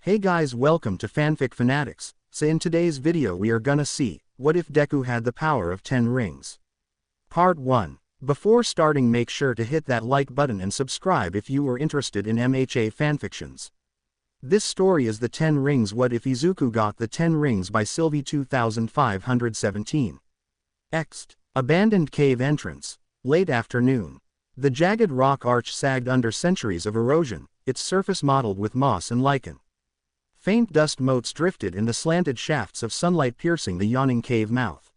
Hey guys, welcome to Fanfic Fanatics. So in today's video we are gonna see, what if Deku had the power of 10 rings? Part 1. Before starting, make sure to hit that like button and subscribe if you are interested in MHA fanfictions. This story is the 10 rings. What if Izuku got the 10 rings by Silvy2517. Next. Abandoned cave entrance. Late afternoon. The jagged rock arch sagged under centuries of erosion, its surface mottled with moss and lichen. Faint dust motes drifted in the slanted shafts of sunlight piercing the yawning cave mouth.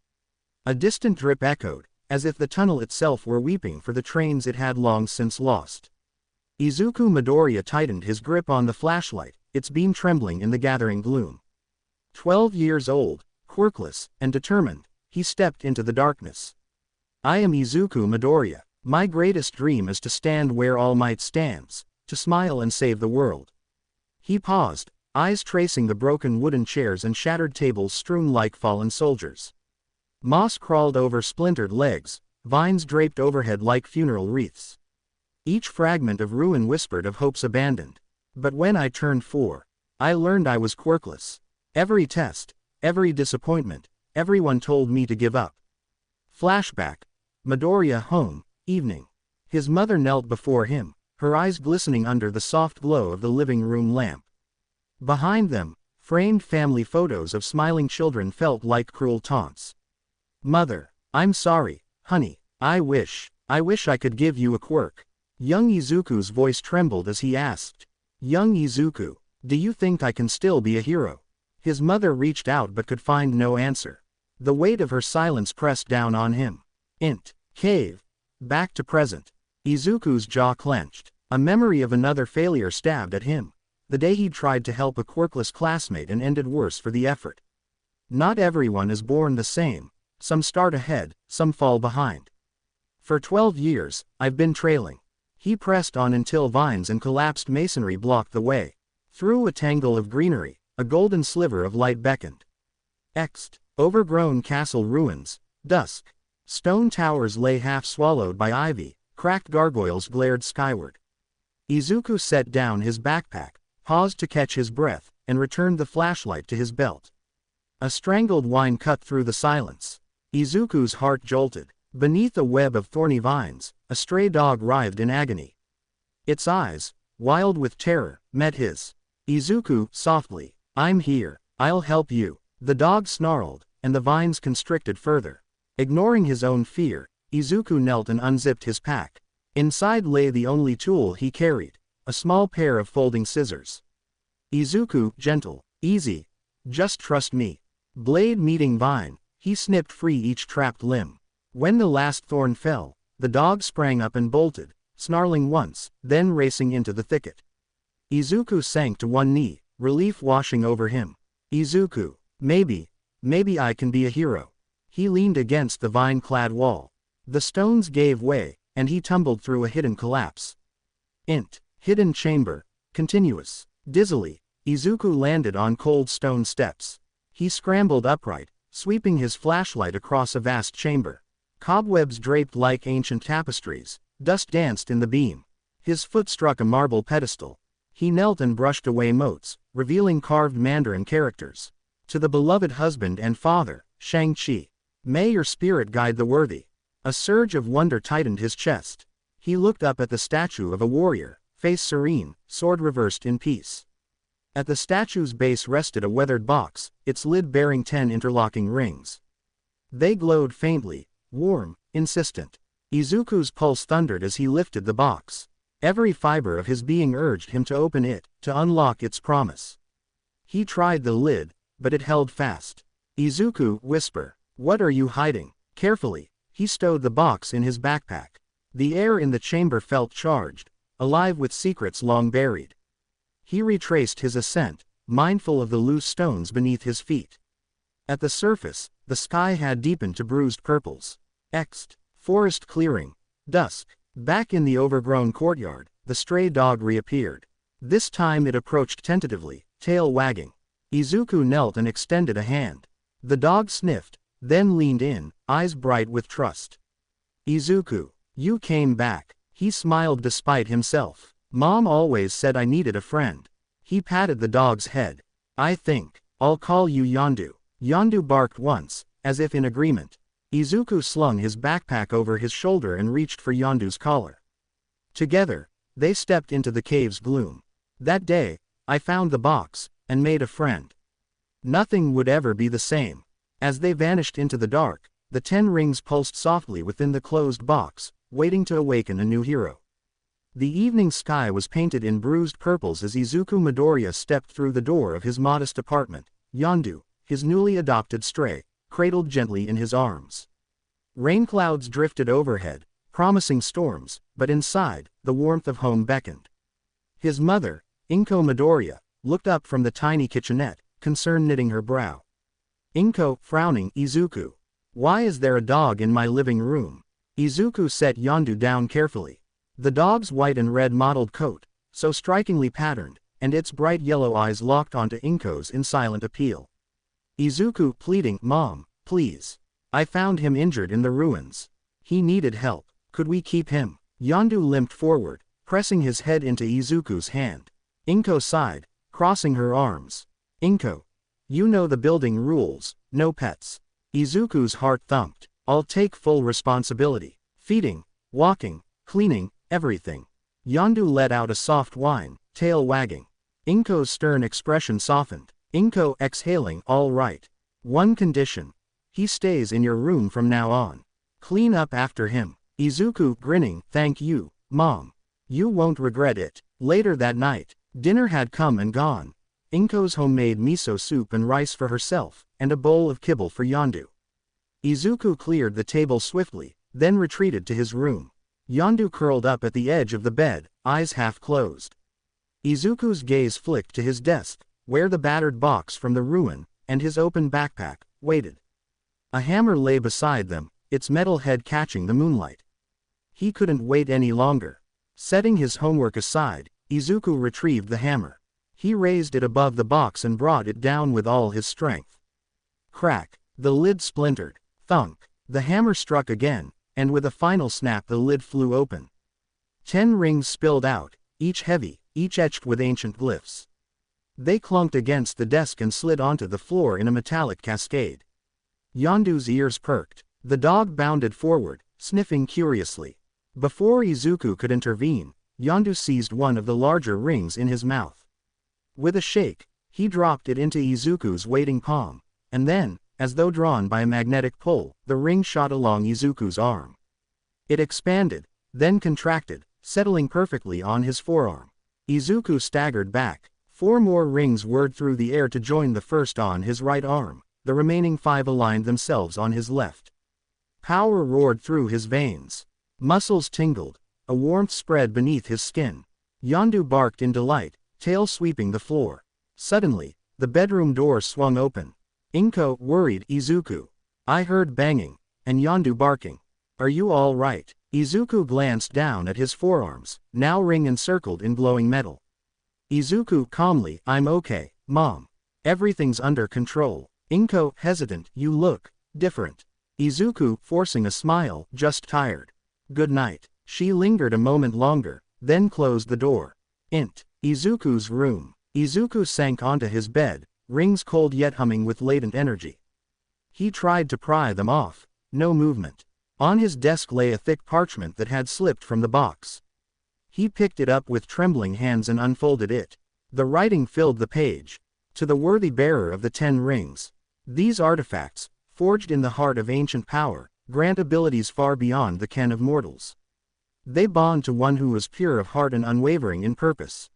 A distant drip echoed, as if the tunnel itself were weeping for the trains it had long since lost. Izuku Midoriya tightened his grip on the flashlight, its beam trembling in the gathering gloom. 12 years old, quirkless, and determined, he stepped into the darkness. I am Izuku Midoriya. My greatest dream is to stand where All Might stands, to smile and save the world. He paused, eyes tracing the broken wooden chairs and shattered tables strewn like fallen soldiers. Moss crawled over splintered legs, vines draped overhead like funeral wreaths. Each fragment of ruin whispered of hopes abandoned. But when I turned 4, I learned I was quirkless. Every test, every disappointment, everyone told me to give up. Flashback. Midoriya home, evening. His mother knelt before him, her eyes glistening under the soft glow of the living room lamp. Behind them, framed family photos of smiling children felt like cruel taunts. Mother, I'm sorry, honey, I wish I could give you a quirk. Young Izuku's voice trembled as he asked. Young Izuku, do you think I can still be a hero? His mother reached out but could find no answer. The weight of her silence pressed down on him. Cave. Back to present. Izuku's jaw clenched. A memory of another failure stabbed at him. The day he tried to help a quirkless classmate and ended worse for the effort. Not everyone is born the same. Some start ahead, some fall behind. For 12 years, I've been trailing. He pressed on until vines and collapsed masonry blocked the way. Through a tangle of greenery, a golden sliver of light beckoned. Next. Overgrown castle ruins. Dusk. Stone towers lay half swallowed by ivy, cracked gargoyles glared skyward. Izuku set down his backpack, paused to catch his breath, and returned the flashlight to his belt. A strangled whine cut through the silence. Izuku's heart jolted. Beneath a web of thorny vines, a stray dog writhed in agony. Its eyes, wild with terror, met his. Izuku, softly, I'm here, I'll help you. The dog snarled, and the vines constricted further. Ignoring his own fear, Izuku knelt and unzipped his pack. Inside lay the only tool he carried, a small pair of folding scissors. Izuku, gentle, easy, just trust me. Blade meeting vine, he snipped free each trapped limb. When the last thorn fell, the dog sprang up and bolted, snarling once, then racing into the thicket. Izuku sank to one knee, relief washing over him. Izuku, maybe I can be a hero. He leaned against the vine-clad wall. The stones gave way, and he tumbled through a hidden collapse. Hidden chamber. Continuous. Dizzily, Izuku landed on cold stone steps. He scrambled upright, sweeping his flashlight across a vast chamber. Cobwebs draped like ancient tapestries, dust danced in the beam. His foot struck a marble pedestal. He knelt and brushed away motes, revealing carved Mandarin characters. To the beloved husband and father, Shang-Chi. May your spirit guide the worthy. A surge of wonder tightened his chest. He looked up at the statue of a warrior, face serene, sword reversed in peace. At the statue's base rested a weathered box, its lid bearing 10 interlocking rings. They glowed faintly, warm, insistent. Izuku's pulse thundered as he lifted the box. Every fiber of his being urged him to open it, to unlock its promise. He tried the lid, but it held fast. Izuku, whisper. What are you hiding? Carefully, he stowed the box in his backpack. The air in the chamber felt charged, alive with secrets long buried. He retraced his ascent, mindful of the loose stones beneath his feet. At the surface, the sky had deepened to bruised purples. Forest clearing. Dusk. Back in the overgrown courtyard, the stray dog reappeared. This time it approached tentatively, tail wagging. Izuku knelt and extended a hand. The dog sniffed, then leaned in, eyes bright with trust. Izuku, you came back. He smiled despite himself. Mom always said I needed a friend. He patted the dog's head. I think I'll call you Yondu. Yondu barked once, as if in agreement. Izuku slung his backpack over his shoulder and reached for Yondu's collar. Together, they stepped into the cave's gloom. That day, I found the box, and made a friend. Nothing would ever be the same. As they vanished into the dark, the 10 rings pulsed softly within the closed box, waiting to awaken a new hero. The evening sky was painted in bruised purples as Izuku Midoriya stepped through the door of his modest apartment, Yondu, his newly adopted stray, cradled gently in his arms. Rain clouds drifted overhead, promising storms, but inside, the warmth of home beckoned. His mother, Inko Midoriya, looked up from the tiny kitchenette, concern knitting her brow. Inko, frowning, Izuku. Why is there a dog in my living room? Izuku set Yondu down carefully. The dog's white and red mottled coat, so strikingly patterned, and its bright yellow eyes locked onto Inko's in silent appeal. Izuku pleading, Mom, please. I found him injured in the ruins. He needed help. Could we keep him? Yondu limped forward, pressing his head into Izuku's hand. Inko sighed, crossing her arms. Inko. You know the building rules, no pets. Izuku's heart thumped. I'll take full responsibility. Feeding, walking, cleaning, everything. Yondu let out a soft whine, tail wagging. Inko's stern expression softened. Inko exhaling, all right. One condition. He stays in your room from now on. Clean up after him. Izuku grinning, thank you, Mom. You won't regret it. Later that night, dinner had come and gone. Inko's homemade miso soup and rice for herself, and a bowl of kibble for Yondu. Izuku cleared the table swiftly, then retreated to his room. Yondu curled up at the edge of the bed, eyes half closed. Izuku's gaze flicked to his desk, where the battered box from the ruin, and his open backpack, waited. A hammer lay beside them, its metal head catching the moonlight. He couldn't wait any longer. Setting his homework aside, Izuku retrieved the hammer. He raised it above the box and brought it down with all his strength. Crack, the lid splintered. Thunk, the hammer struck again, and with a final snap the lid flew open. 10 rings spilled out, each heavy, each etched with ancient glyphs. They clunked against the desk and slid onto the floor in a metallic cascade. Yondu's ears perked. The dog bounded forward, sniffing curiously. Before Izuku could intervene, Yondu seized one of the larger rings in his mouth. With a shake, he dropped it into Izuku's waiting palm, and then, as though drawn by a magnetic pull, the ring shot along Izuku's arm. It expanded, then contracted, settling perfectly on his forearm. Izuku staggered back. 4 more rings whirred through the air to join the first on his right arm, the remaining 5 aligned themselves on his left. Power roared through his veins. Muscles tingled. A warmth spread beneath his skin. Yondu barked in delight, tail sweeping the floor. Suddenly, the bedroom door swung open. Inko worried Izuku. I heard banging, and Yondu barking. Are you all right? Izuku glanced down at his forearms, now ring encircled in glowing metal. Izuku calmly, I'm okay, Mom. Everything's under control. Inko hesitant, you look different. Izuku forcing a smile, just tired. Good night. She lingered a moment longer, then closed the door. Izuku's room. Izuku sank onto his bed, rings cold yet humming with latent energy. He tried to pry them off. No movement. On his desk lay a thick parchment that had slipped from the box. He picked it up with trembling hands and unfolded it. The writing filled the page. To the worthy bearer of the 10 rings. These artifacts, forged in the heart of ancient power, grant abilities far beyond the ken of mortals. They bond to one who is pure of heart and unwavering in purpose.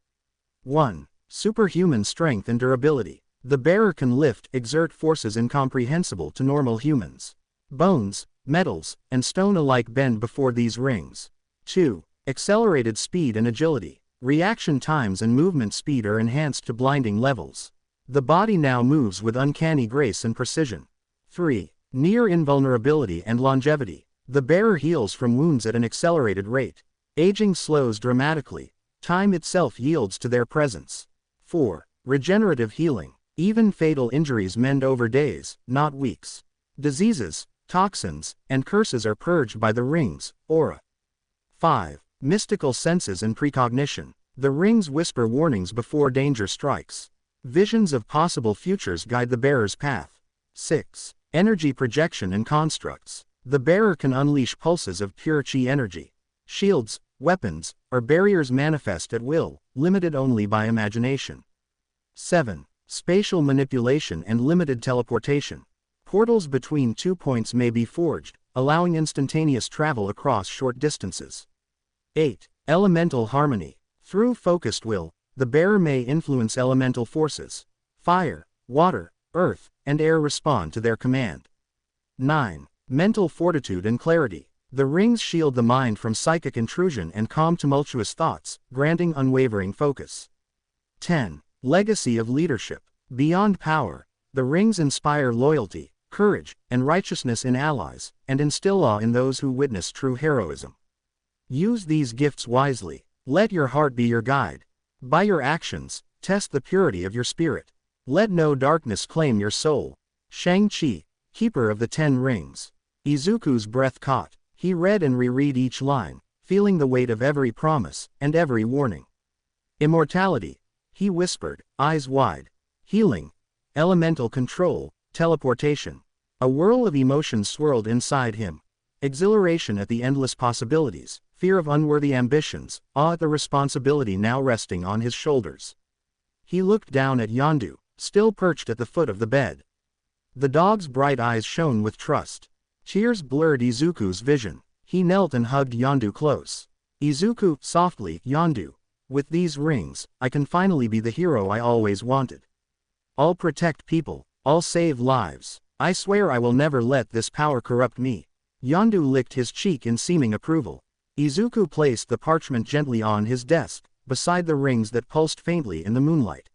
1. Superhuman strength and durability. The bearer can exert forces incomprehensible to normal humans. Bones, metals, and stone alike bend before these rings. 2. Accelerated speed and agility. Reaction times and movement speed are enhanced to blinding levels. The body now moves with uncanny grace and precision. 3. Near invulnerability and longevity. The bearer heals from wounds at an accelerated rate. Aging slows dramatically. Time itself yields to their presence. 4. Regenerative healing. Even fatal injuries mend over days, not weeks. Diseases, toxins, and curses are purged by the ring's aura. 5. Mystical senses and precognition. The rings whisper warnings before danger strikes. Visions of possible futures guide the bearer's path. 6. Energy projection and constructs. The bearer can unleash pulses of pure chi energy. Shields, weapons, or barriers manifest at will, limited only by imagination. 7. Spatial manipulation and limited teleportation. Portals between 2 points may be forged, allowing instantaneous travel across short distances. 8. Elemental harmony. Through focused will, the bearer may influence elemental forces. Fire, water, earth, and air respond to their command. 9. Mental fortitude and clarity. The rings shield the mind from psychic intrusion and calm tumultuous thoughts, granting unwavering focus. 10. Legacy of leadership. Beyond power, the rings inspire loyalty, courage, and righteousness in allies, and instill awe in those who witness true heroism. Use these gifts wisely. Let your heart be your guide. By your actions, test the purity of your spirit. Let no darkness claim your soul. Shang-Chi, keeper of the 10 rings. Izuku's breath caught. He read and reread each line, feeling the weight of every promise and every warning. Immortality, he whispered, eyes wide. Healing, elemental control, teleportation. A whirl of emotions swirled inside him. Exhilaration at the endless possibilities, fear of unworthy ambitions, awe at the responsibility now resting on his shoulders. He looked down at Yondu, still perched at the foot of the bed. The dog's bright eyes shone with trust. Tears blurred Izuku's vision. He knelt and hugged Yondu close. Izuku, softly, Yondu. With these rings, I can finally be the hero I always wanted. I'll protect people, I'll save lives. I swear I will never let this power corrupt me. Yondu licked his cheek in seeming approval. Izuku placed the parchment gently on his desk, beside the rings that pulsed faintly in the moonlight.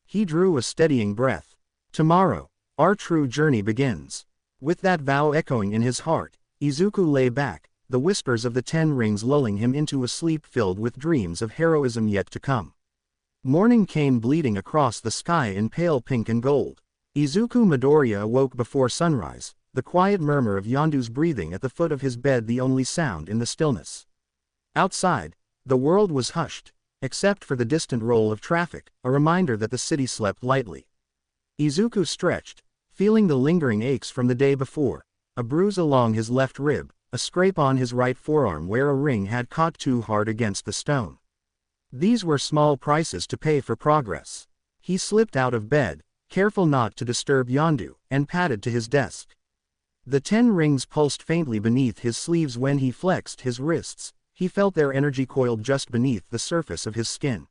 He drew a steadying breath. Tomorrow, our true journey begins. With that vow echoing in his heart, Izuku lay back, the whispers of the 10 rings lulling him into a sleep filled with dreams of heroism yet to come. Morning came bleeding across the sky in pale pink and gold. Izuku Midoriya awoke before sunrise, the quiet murmur of Yondu's breathing at the foot of his bed the only sound in the stillness. Outside, the world was hushed, except for the distant roll of traffic, a reminder that the city slept lightly. Izuku stretched, feeling the lingering aches from the day before, a bruise along his left rib, a scrape on his right forearm where a ring had caught too hard against the stone. These were small prices to pay for progress. He slipped out of bed, careful not to disturb Yondu, and padded to his desk. The 10 rings pulsed faintly beneath his sleeves when he flexed his wrists. He felt their energy coiled just beneath the surface of his skin.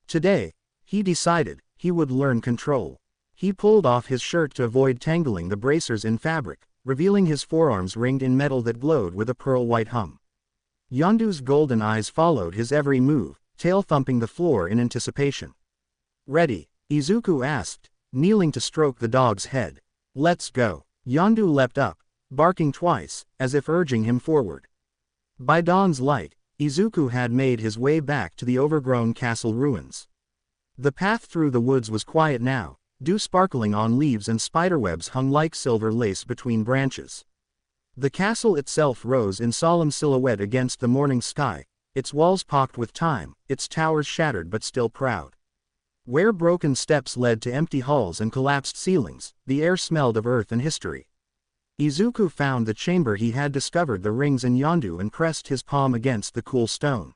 Today, he decided, he would learn control. He pulled off his shirt to avoid tangling the bracers in fabric, revealing his forearms ringed in metal that glowed with a pearl-white hum. Yondu's golden eyes followed his every move, tail thumping the floor in anticipation. Ready? Izuku asked, kneeling to stroke the dog's head. Let's go. Yondu leapt up, barking twice, as if urging him forward. By dawn's light, Izuku had made his way back to the overgrown castle ruins. The path through the woods was quiet now, dew sparkling on leaves and spiderwebs hung like silver lace between branches. The castle itself rose in solemn silhouette against the morning sky, its walls pocked with time, its towers shattered but still proud. Where broken steps led to empty halls and collapsed ceilings, the air smelled of earth and history. Izuku found the chamber he had discovered the rings in Yondu and pressed his palm against the cool stone.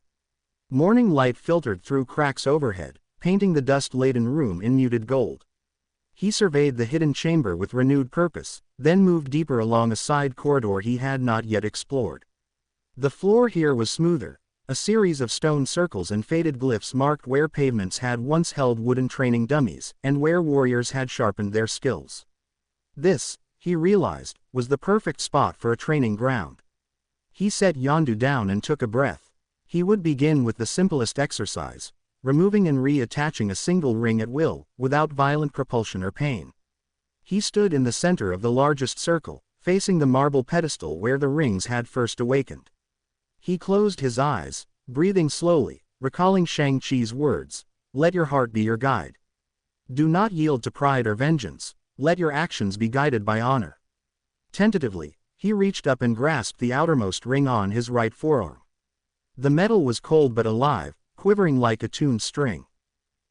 Morning light filtered through cracks overhead, painting the dust-laden room in muted gold. He surveyed the hidden chamber with renewed purpose, then moved deeper along a side corridor he had not yet explored. The floor here was smoother. A series of stone circles and faded glyphs marked where pavements had once held wooden training dummies, and where warriors had sharpened their skills. This, he realized, was the perfect spot for a training ground. He set Yondu down and took a breath. He would begin with the simplest exercise, removing and reattaching a single ring at will, without violent propulsion or pain. He stood in the center of the largest circle, facing the marble pedestal where the rings had first awakened. He closed his eyes, breathing slowly, recalling Shang-Chi's words, "Let your heart be your guide. Do not yield to pride or vengeance, let your actions be guided by honor." Tentatively, he reached up and grasped the outermost ring on his right forearm. The metal was cold but alive, quivering like a tuned string.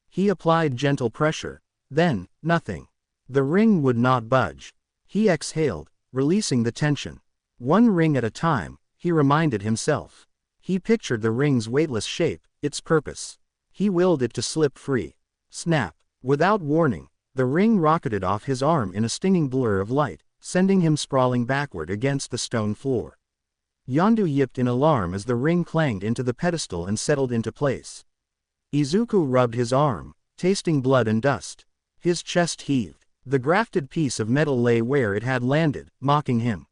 He applied gentle pressure. Then, nothing. The ring would not budge. He exhaled, releasing the tension. One ring at a time, he reminded himself. He pictured the ring's weightless shape, its purpose. He willed it to slip free. Snap. Without warning, the ring rocketed off his arm in a stinging blur of light, sending him sprawling backward against the stone floor. Yondu yipped in alarm as the ring clanged into the pedestal and settled into place. Izuku rubbed his arm, tasting blood and dust. His chest heaved. The grafted piece of metal lay where it had landed, mocking him.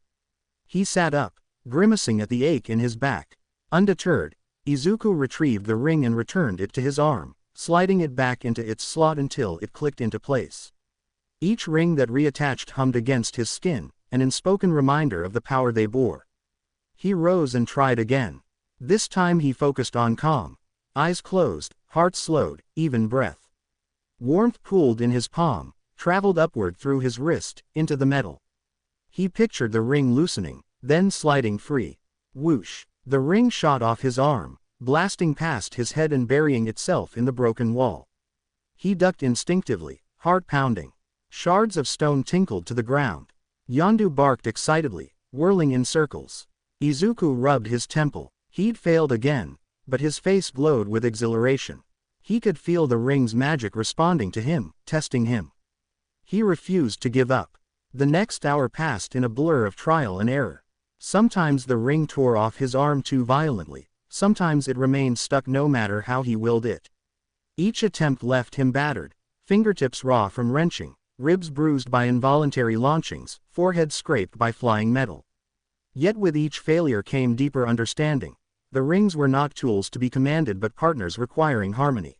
He sat up, grimacing at the ache in his back. Undeterred, Izuku retrieved the ring and returned it to his arm, sliding it back into its slot until it clicked into place. Each ring that reattached hummed against his skin, an unspoken reminder of the power they bore. He rose and tried again. This time he focused on calm. Eyes closed, heart slowed, even breath. Warmth pooled in his palm, traveled upward through his wrist, into the metal. He pictured the ring loosening, then sliding free. Whoosh! The ring shot off his arm, blasting past his head and burying itself in the broken wall. He ducked instinctively, heart pounding. Shards of stone tinkled to the ground. Yondu barked excitedly, whirling in circles. Izuku rubbed his temple. He'd failed again, but his face glowed with exhilaration. He could feel the ring's magic responding to him, testing him. He refused to give up. The next hour passed in a blur of trial and error. Sometimes the ring tore off his arm too violently, sometimes it remained stuck no matter how he willed it. Each attempt left him battered, fingertips raw from wrenching, ribs bruised by involuntary launchings, forehead scraped by flying metal. Yet with each failure came deeper understanding. The rings were not tools to be commanded but partners requiring harmony.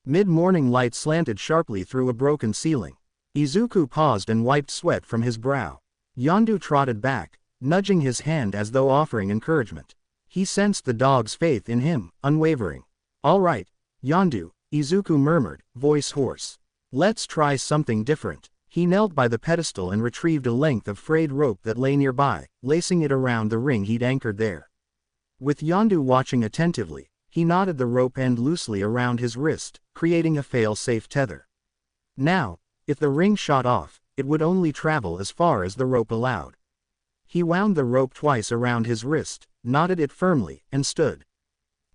Mid-morning light slanted sharply through a broken ceiling. Izuku paused and wiped sweat from his brow. Yondu trotted back, nudging his hand as though offering encouragement. He sensed the dog's faith in him, unwavering. "All right, Yondu," Izuku murmured, voice hoarse. "Let's try something different." He knelt by the pedestal and retrieved a length of frayed rope that lay nearby, lacing it around the ring he'd anchored there. With Yondu watching attentively, he knotted the rope end loosely around his wrist, creating a fail-safe tether. Now, if the ring shot off, it would only travel as far as the rope allowed. He wound the rope twice around his wrist, knotted it firmly, and stood.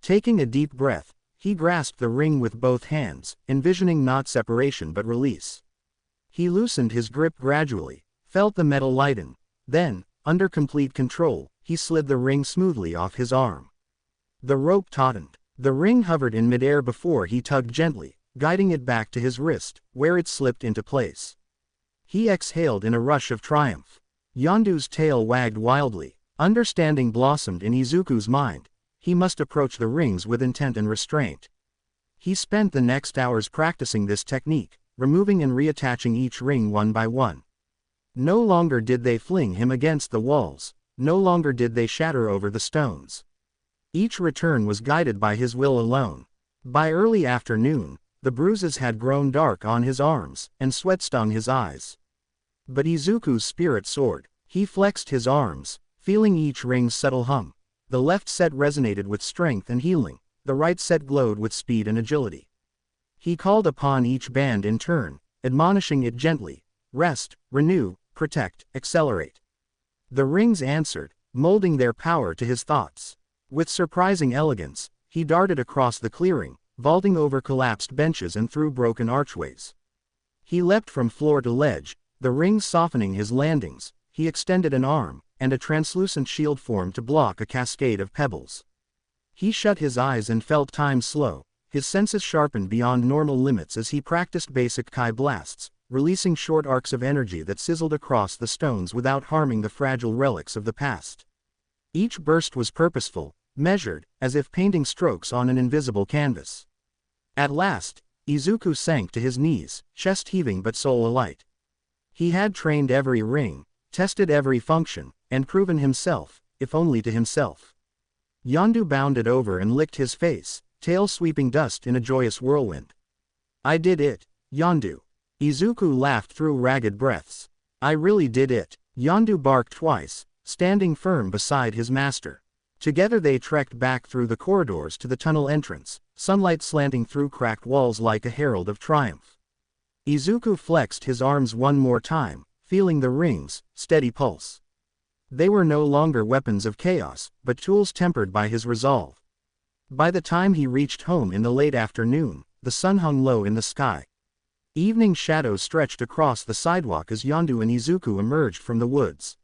Taking a deep breath, he grasped the ring with both hands, envisioning not separation but release. He loosened his grip gradually, felt the metal lighten. Then, under complete control, he slid the ring smoothly off his arm. The rope tautened. The ring hovered in midair before he tugged gently, guiding it back to his wrist, where it slipped into place. He exhaled in a rush of triumph. Yondu's tail wagged wildly. Understanding blossomed in Izuku's mind. He must approach the rings with intent and restraint. He spent the next hours practicing this technique, removing and reattaching each ring one by one. No longer did they fling him against the walls. No longer did they shatter over the stones. Each return was guided by his will alone. By early afternoon, the bruises had grown dark on his arms, and sweat stung his eyes. But Izuku's spirit soared. He flexed his arms, feeling each ring's subtle hum. The left set resonated with strength and healing, the right set glowed with speed and agility. He called upon each band in turn, admonishing it gently: rest, renew, protect, accelerate. The rings answered, molding their power to his thoughts. With surprising elegance, he darted across the clearing, vaulting over collapsed benches and through broken archways. He leapt from floor to ledge, the rings softening his landings. He extended an arm, and a translucent shield formed to block a cascade of pebbles. He shut his eyes and felt time slow, his senses sharpened beyond normal limits as he practiced basic Kai blasts, releasing short arcs of energy that sizzled across the stones without harming the fragile relics of the past. Each burst was purposeful, measured, as if painting strokes on an invisible canvas. At last, Izuku sank to his knees, chest heaving but soul alight. He had trained every ring, tested every function, and proven himself, if only to himself. Yondu bounded over and licked his face, tail sweeping dust in a joyous whirlwind. "I did it, Yondu." Izuku laughed through ragged breaths. "I really did it." Yondu barked twice, standing firm beside his master. Together they trekked back through the corridors to the tunnel entrance, sunlight slanting through cracked walls like a herald of triumph. Izuku flexed his arms one more time, feeling the ring's steady pulse. They were no longer weapons of chaos, but tools tempered by his resolve. By the time he reached home in the late afternoon, the sun hung low in the sky. Evening shadows stretched across the sidewalk as Yondu and Izuku emerged from the woods.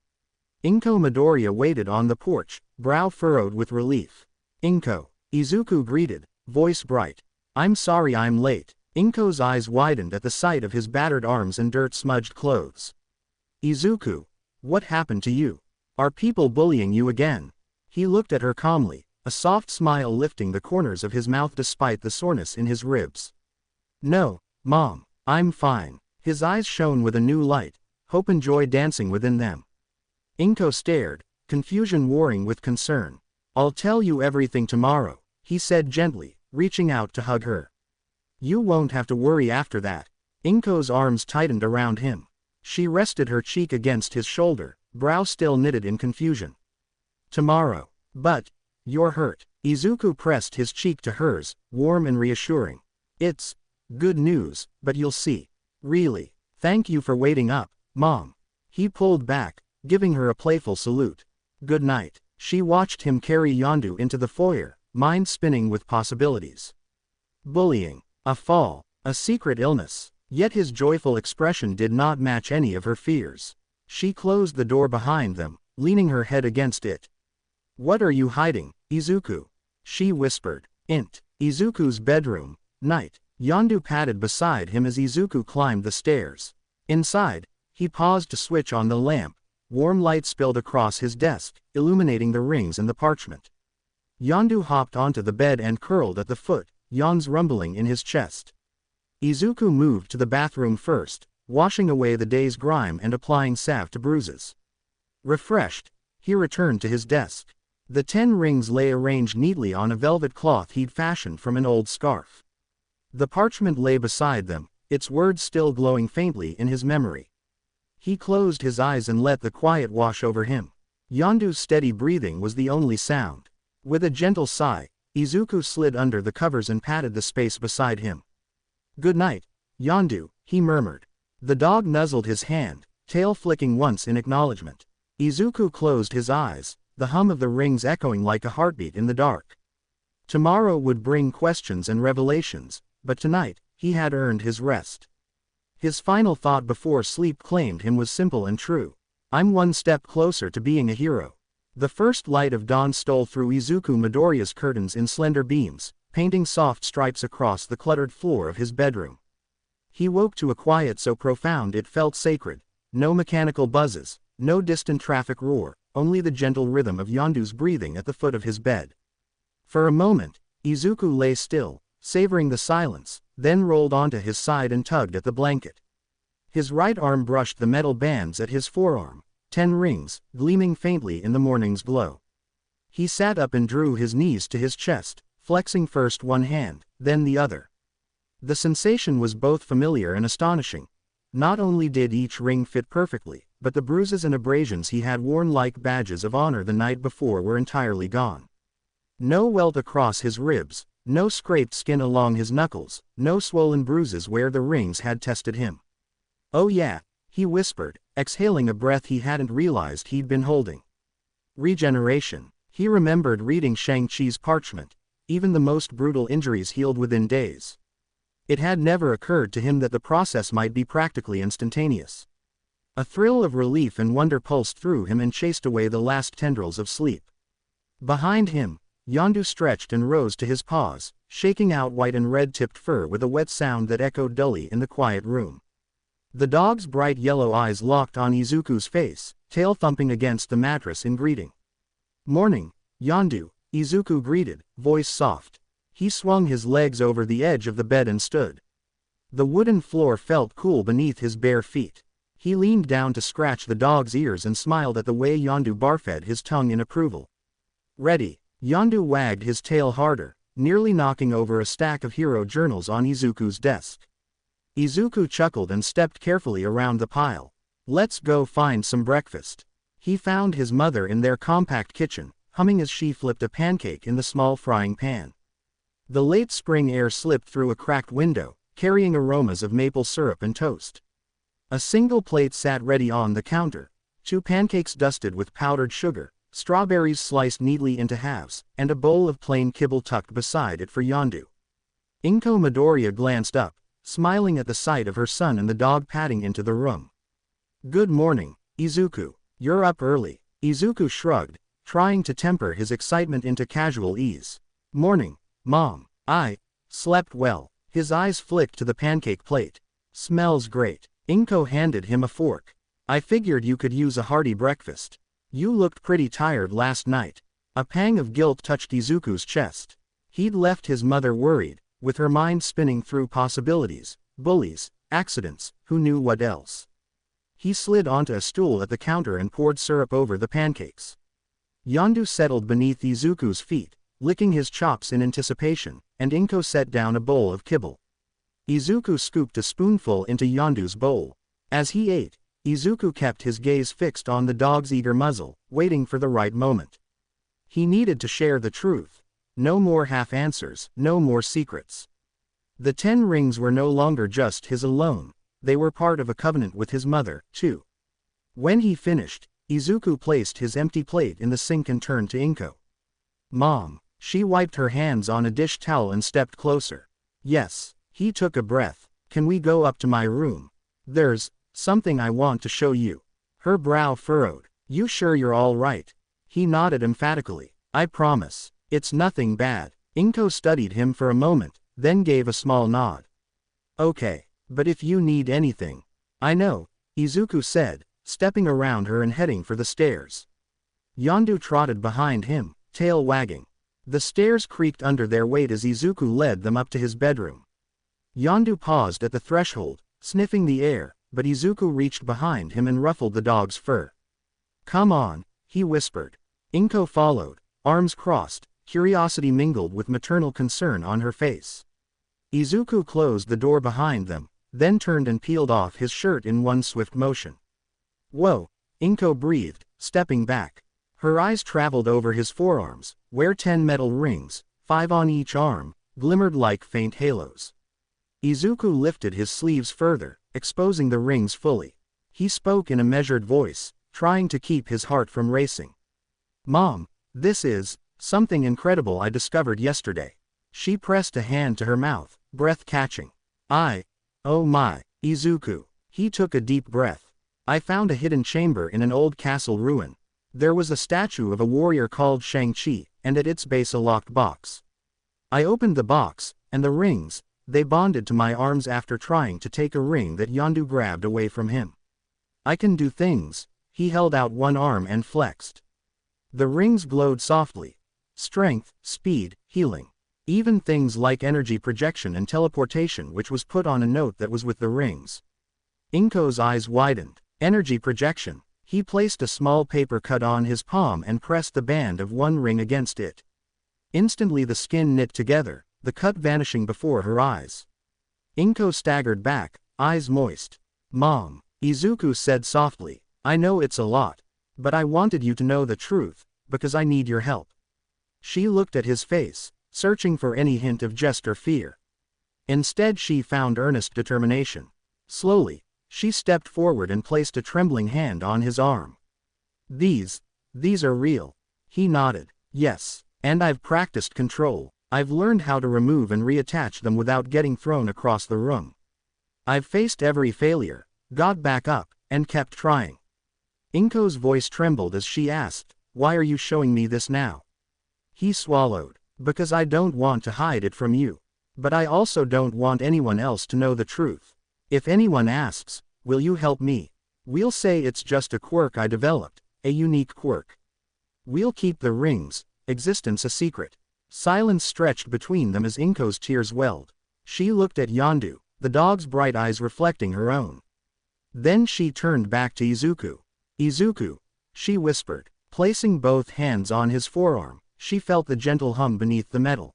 Inko Midoriya waited on the porch, brow furrowed with relief. "Inko," Izuku greeted, voice bright. "I'm sorry I'm late." Inko's eyes widened at the sight of his battered arms and dirt-smudged clothes. "Izuku, what happened to you? Are people bullying you again?" He looked at her calmly, a soft smile lifting the corners of his mouth despite the soreness in his ribs. "No, Mom, I'm fine." His eyes shone with a new light, hope and joy dancing within them. Inko stared, confusion warring with concern. "I'll tell you everything tomorrow," he said gently, reaching out to hug her. "You won't have to worry after that." Inko's arms tightened around him. She rested her cheek against his shoulder, brow still knitted in confusion. "Tomorrow. But, you're hurt." Izuku pressed his cheek to hers, warm and reassuring. "It's good news, but you'll see. Really. Thank you for waiting up, Mom." He pulled back, giving her a playful salute. "Good night." She watched him carry Yondu into the foyer, mind spinning with possibilities. Bullying, a fall, a secret illness. Yet his joyful expression did not match any of her fears. She closed the door behind them, leaning her head against it. "What are you hiding, Izuku?" she whispered. Izuku's bedroom. Night. Yondu padded beside him as Izuku climbed the stairs. Inside, he paused to switch on the lamp. Warm light spilled across his desk, illuminating the rings and the parchment. Yondu hopped onto the bed and curled at the foot, yawns rumbling in his chest. Izuku moved to the bathroom first, washing away the day's grime and applying salve to bruises. Refreshed, he returned to his desk. The 10 rings lay arranged neatly on a velvet cloth he'd fashioned from an old scarf. The parchment lay beside them, its words still glowing faintly in his memory. He closed his eyes and let the quiet wash over him. Yondu's steady breathing was the only sound. With a gentle sigh, Izuku slid under the covers and patted the space beside him. "Good night, Yondu," he murmured. The dog nuzzled his hand, tail flicking once in acknowledgement. Izuku closed his eyes, the hum of the rings echoing like a heartbeat in the dark. Tomorrow would bring questions and revelations, but tonight, he had earned his rest. His final thought before sleep claimed him was simple and true. "I'm one step closer to being a hero." The first light of dawn stole through Izuku Midoriya's curtains in slender beams, painting soft stripes across the cluttered floor of his bedroom. He woke to a quiet so profound it felt sacred. No mechanical buzzes, no distant traffic roar, only the gentle rhythm of Yondu's breathing at the foot of his bed. For a moment, Izuku lay still, savoring the silence, then rolled onto his side and tugged at the blanket. His right arm brushed the metal bands at his forearm, 10 rings, gleaming faintly in the morning's glow. He sat up and drew his knees to his chest, flexing first one hand, then the other. The sensation was both familiar and astonishing. Not only did each ring fit perfectly, but the bruises and abrasions he had worn like badges of honor the night before were entirely gone. No welt across his ribs, no scraped skin along his knuckles, no swollen bruises where the rings had tested him. "Oh yeah," he whispered, exhaling a breath he hadn't realized he'd been holding. Regeneration. He remembered reading Shang-Chi's parchment. Even the most brutal injuries healed within days. It had never occurred to him that the process might be practically instantaneous. A thrill of relief and wonder pulsed through him and chased away the last tendrils of sleep. Behind him, Yondu stretched and rose to his paws, shaking out white and red-tipped fur with a wet sound that echoed dully in the quiet room. The dog's bright yellow eyes locked on Izuku's face, tail thumping against the mattress in greeting. "Morning, Yondu," Izuku greeted, voice soft. He swung his legs over the edge of the bed and stood. The wooden floor felt cool beneath his bare feet. He leaned down to scratch the dog's ears and smiled at the way Yondu barfed his tongue in approval. "Ready." Yondu wagged his tail harder, nearly knocking over a stack of hero journals on Izuku's desk. Izuku chuckled and stepped carefully around the pile. "Let's go find some breakfast." He found his mother in their compact kitchen, humming as she flipped a pancake in the small frying pan. The late spring air slipped through a cracked window, carrying aromas of maple syrup and toast. A single plate sat ready on the counter, 2 pancakes dusted with powdered sugar, strawberries sliced neatly into halves, and a bowl of plain kibble tucked beside it for Yondu. Inko Midoriya glanced up, smiling at the sight of her son and the dog padding into the room. "Good morning, Izuku. You're up early." Izuku shrugged, trying to temper his excitement into casual ease. "Morning, Mom. I slept well." His eyes flicked to the pancake plate. "Smells great." Inko handed him a fork. "I figured you could use a hearty breakfast. You looked pretty tired last night." A pang of guilt touched Izuku's chest. He'd left his mother worried, with her mind spinning through possibilities, bullies, accidents, who knew what else. He slid onto a stool at the counter and poured syrup over the pancakes. Yondu settled beneath Izuku's feet, licking his chops in anticipation, and Inko set down a bowl of kibble. Izuku scooped a spoonful into Yondu's bowl. As he ate, Izuku kept his gaze fixed on the dog's eager muzzle, waiting for the right moment. He needed to share the truth. No more half-answers, no more secrets. The 10 rings were no longer just his alone, they were part of a covenant with his mother, too. When he finished, Izuku placed his empty plate in the sink and turned to Inko. "Mom." She wiped her hands on a dish towel and stepped closer. "Yes." He took a breath. "Can we go up to my room? There's something I want to show you." Her brow furrowed. "You sure you're all right?" He nodded emphatically. "I promise. It's nothing bad." Inko studied him for a moment, then gave a small nod. "Okay, but if you need anything." "I know," Izuku said, stepping around her and heading for the stairs. Yondu trotted behind him, tail wagging. The stairs creaked under their weight as Izuku led them up to his bedroom. Yondu paused at the threshold, sniffing the air, but Izuku reached behind him and ruffled the dog's fur. "Come on," he whispered. Inko followed, arms crossed, curiosity mingled with maternal concern on her face. Izuku closed the door behind them, then turned and peeled off his shirt in one swift motion. "Whoa," Inko breathed, stepping back. Her eyes traveled over his forearms, where 10 metal rings, 5 on each arm, glimmered like faint halos. Izuku lifted his sleeves further, exposing the rings fully. He spoke in a measured voice, trying to keep his heart from racing. "Mom, this is something incredible I discovered yesterday." She pressed a hand to her mouth, breath catching. Oh my, Izuku." He took a deep breath. "I found a hidden chamber in an old castle ruin. There was a statue of a warrior called Shang-Chi, and at its base a locked box. I opened the box, and the rings, they bonded to my arms after trying to take a ring that Yondu grabbed away from him. I can do things." He held out one arm and flexed. The rings glowed softly. Strength, speed, healing. Even things like energy projection and teleportation, which was put on a note that was with the rings. Inko's eyes widened. Energy projection. He placed a small paper cut on his palm and pressed the band of one ring against it. Instantly the skin knit together, the cut vanishing before her eyes. Inko staggered back, eyes moist. "Mom," Izuku said softly, "I know it's a lot, but I wanted you to know the truth, because I need your help." She looked at his face, searching for any hint of jest or fear. Instead she found earnest determination. Slowly, she stepped forward and placed a trembling hand on his arm. These are real." He nodded. "Yes, and I've practiced control. I've learned how to remove and reattach them without getting thrown across the room. I've faced every failure, got back up, and kept trying." Inko's voice trembled as she asked, "Why are you showing me this now?" He swallowed. "Because I don't want to hide it from you. But I also don't want anyone else to know the truth. If anyone asks, will you help me? We'll say it's just a quirk I developed, a unique quirk. We'll keep the rings' existence a secret." Silence stretched between them as Inko's tears welled. She looked at Yondu, the dog's bright eyes reflecting her own. Then she turned back to Izuku. "Izuku," she whispered, placing both hands on his forearm. She felt the gentle hum beneath the metal.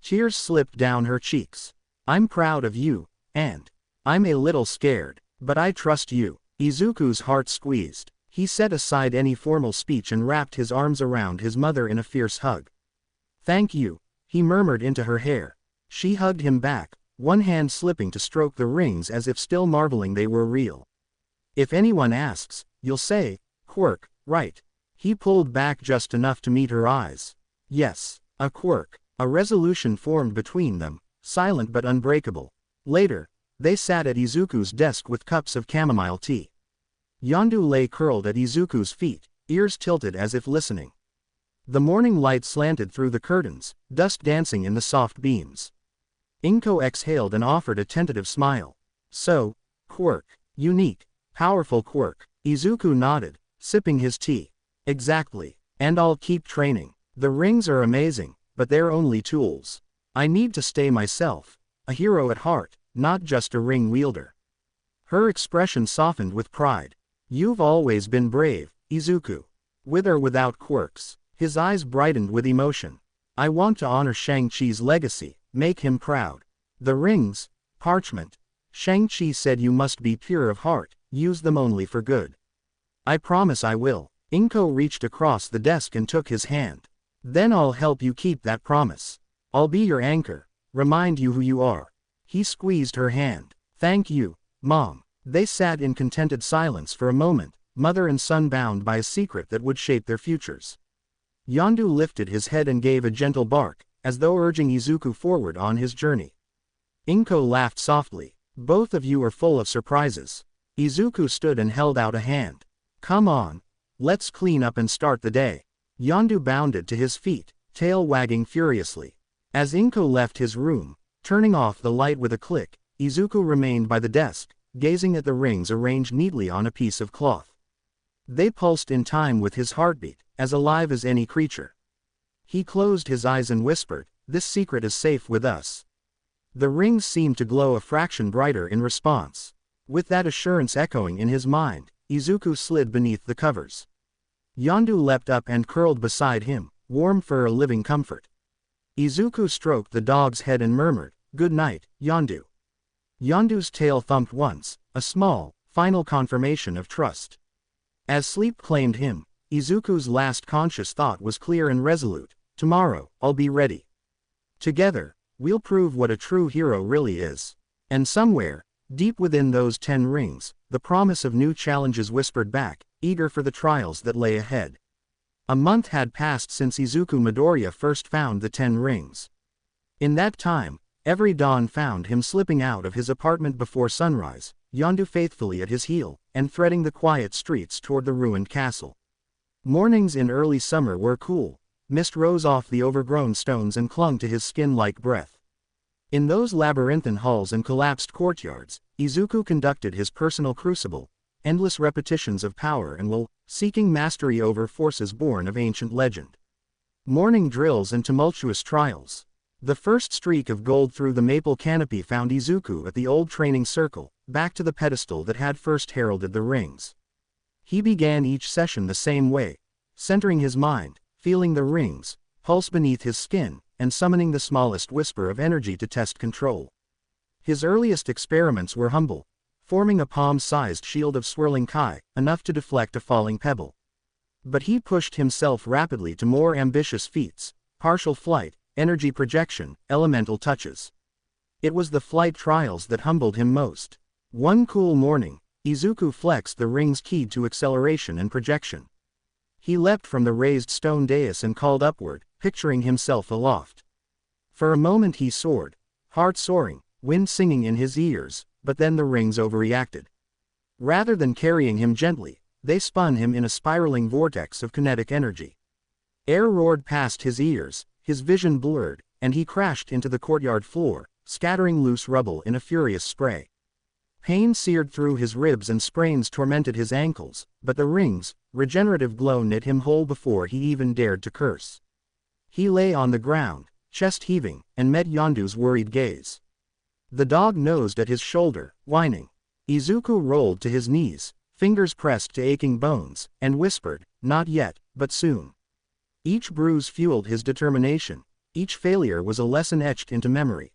Tears slipped down her cheeks. "I'm proud of you, and I'm a little scared, but I trust you." Izuku's heart squeezed. He set aside any formal speech and wrapped his arms around his mother in a fierce hug. "Thank you," he murmured into her hair. She hugged him back, one hand slipping to stroke the rings as if still marveling they were real. "If anyone asks, you'll say, quirk, right?" He pulled back just enough to meet her eyes. Yes, a quirk. A resolution formed between them, silent but unbreakable. Later, they sat at Izuku's desk with cups of chamomile tea. Yondu lay curled at Izuku's feet, ears tilted as if listening. The morning light slanted through the curtains, dust dancing in the soft beams. Inko exhaled and offered a tentative smile. "So, quirk. Unique, powerful quirk." Izuku nodded, sipping his tea. "Exactly. And I'll keep training. The rings are amazing, but they're only tools. I need to stay myself, a hero at heart, not just a ring wielder." Her expression softened with pride. "You've always been brave, Izuku. With or without quirks." His eyes brightened with emotion. "I want to honor Shang-Chi's legacy, make him proud. The rings, parchment. Shang-Chi said you must be pure of heart, use them only for good." "I promise I will." Inko reached across the desk and took his hand. "Then I'll help you keep that promise. I'll be your anchor, remind you who you are." He squeezed her hand. "Thank you, Mom." They sat in contented silence for a moment, mother and son bound by a secret that would shape their futures. Yondu lifted his head and gave a gentle bark, as though urging Izuku forward on his journey. Inko laughed softly. "Both of you are full of surprises." Izuku stood and held out a hand. "Come on. Let's clean up and start the day." Yondu bounded to his feet, tail wagging furiously. As Inko left his room, turning off the light with a click, Izuku remained by the desk, gazing at the rings arranged neatly on a piece of cloth. They pulsed in time with his heartbeat, as alive as any creature. He closed his eyes and whispered, "This secret is safe with us." The rings seemed to glow a fraction brighter in response. With that assurance echoing in his mind, Izuku slid beneath the covers. Yondu leapt up and curled beside him, warm fur a living comfort. Izuku stroked the dog's head and murmured, "Good night, Yondu." Yondu's tail thumped once, a small, final confirmation of trust. As sleep claimed him, Izuku's last conscious thought was clear and resolute, "Tomorrow, I'll be ready. Together, we'll prove what a true hero really is." And somewhere, deep within those 10 rings, the promise of new challenges whispered back, eager for the trials that lay ahead. A month had passed since Izuku Midoriya first found the 10 rings. In that time, every dawn found him slipping out of his apartment before sunrise, Yondu faithfully at his heel, and threading the quiet streets toward the ruined castle. Mornings in early summer were cool. Mist rose off the overgrown stones and clung to his skin like breath. In those labyrinthine halls and collapsed courtyards, Izuku conducted his personal crucible, endless repetitions of power and will, seeking mastery over forces born of ancient legend. Morning drills and tumultuous trials. The first streak of gold through the maple canopy found Izuku at the old training circle, back to the pedestal that had first heralded the rings. He began each session the same way, centering his mind, feeling the rings, pulse beneath his skin, and summoning the smallest whisper of energy to test control. His earliest experiments were humble, forming a palm-sized shield of swirling kai, enough to deflect a falling pebble. But he pushed himself rapidly to more ambitious feats, partial flight, energy projection, elemental touches. It was the flight trials that humbled him most. One cool morning, Izuku flexed the ring's key to acceleration and projection. He leapt from the raised stone dais and called upward, picturing himself aloft. For a moment he soared, heart soaring, wind singing in his ears, but then the rings overreacted. Rather than carrying him gently, they spun him in a spiraling vortex of kinetic energy. Air roared past his ears, his vision blurred, and he crashed into the courtyard floor, scattering loose rubble in a furious spray. Pain seared through his ribs and sprains tormented his ankles, but the ring's regenerative glow knit him whole before he even dared to curse. He lay on the ground, chest heaving, and met Yondu's worried gaze. The dog nosed at his shoulder, whining. Izuku rolled to his knees, fingers pressed to aching bones, and whispered, "Not yet, but soon." Each bruise fueled his determination, each failure was a lesson etched into memory.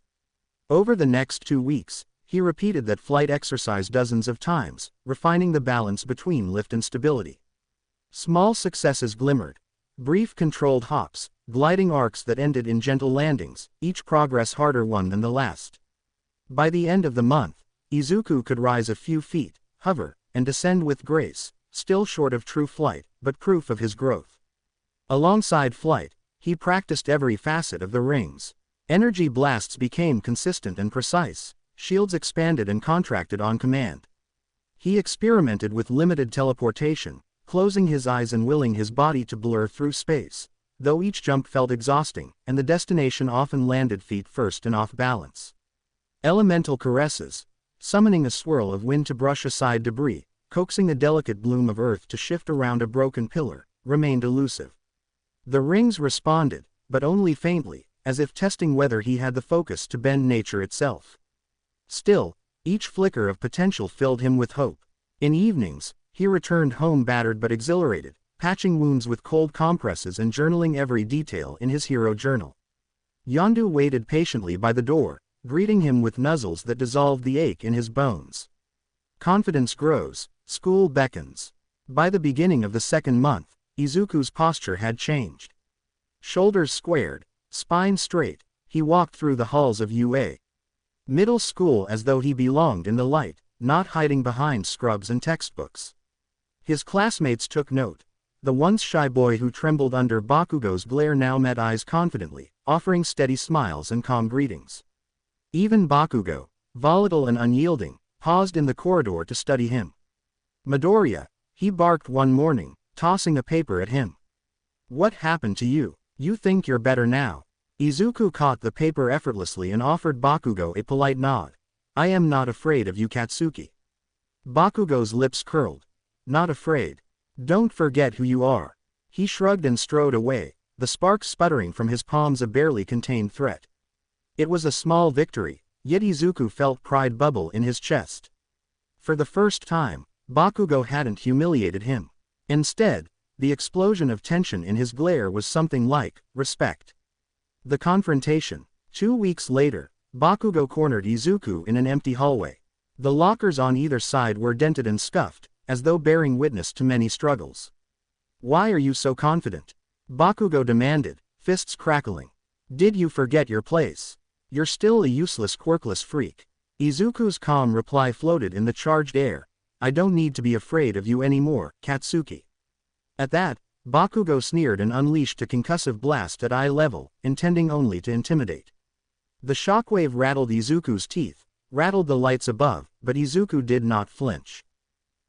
Over the next 2 weeks, he repeated that flight exercise dozens of times, refining the balance between lift and stability. Small successes glimmered. Brief controlled hops, gliding arcs that ended in gentle landings, each progress harder one than the last. By the end of the month, Izuku could rise a few feet, hover, and descend with grace, still short of true flight, but proof of his growth. Alongside flight, he practiced every facet of the rings. Energy blasts became consistent and precise, shields expanded and contracted on command. He experimented with limited teleportation, closing his eyes and willing his body to blur through space, though each jump felt exhausting, and the destination often landed feet first and off balance. Elemental caresses, summoning a swirl of wind to brush aside debris, coaxing a delicate bloom of earth to shift around a broken pillar, remained elusive. The rings responded, but only faintly, as if testing whether he had the focus to bend nature itself. Still, each flicker of potential filled him with hope. In evenings, he returned home battered but exhilarated, patching wounds with cold compresses and journaling every detail in his hero journal. Yondu waited patiently by the door, greeting him with nuzzles that dissolved the ache in his bones. Confidence grows, school beckons. By the beginning of the second month, Izuku's posture had changed. Shoulders squared, spine straight, he walked through the halls of UA Middle School as though he belonged in the light, not hiding behind scrubs and textbooks. His classmates took note. The once shy boy who trembled under Bakugo's glare now met eyes confidently, offering steady smiles and calm greetings. Even Bakugo, volatile and unyielding, paused in the corridor to study him. "Midoriya," he barked one morning, tossing a paper at him. "What happened to you? You think you're better now?" Izuku caught the paper effortlessly and offered Bakugo a polite nod. "I am not afraid of you, Katsuki." Bakugo's lips curled. "Not afraid? Don't forget who you are." He shrugged and strode away, the sparks sputtering from his palms a barely contained threat. It was a small victory, yet Izuku felt pride bubble in his chest. For the first time, Bakugo hadn't humiliated him. Instead, the explosion of tension in his glare was something like respect. The confrontation. 2 weeks later, Bakugo cornered Izuku in an empty hallway. The lockers on either side were dented and scuffed, as though bearing witness to many struggles. "Why are you so confident?" Bakugo demanded, fists crackling. "Did you forget your place? You're still a useless quirkless freak." Izuku's calm reply floated in the charged air. "I don't need to be afraid of you anymore, Katsuki." At that, Bakugo sneered and unleashed a concussive blast at eye level, intending only to intimidate. The shockwave rattled Izuku's teeth, rattled the lights above, but Izuku did not flinch.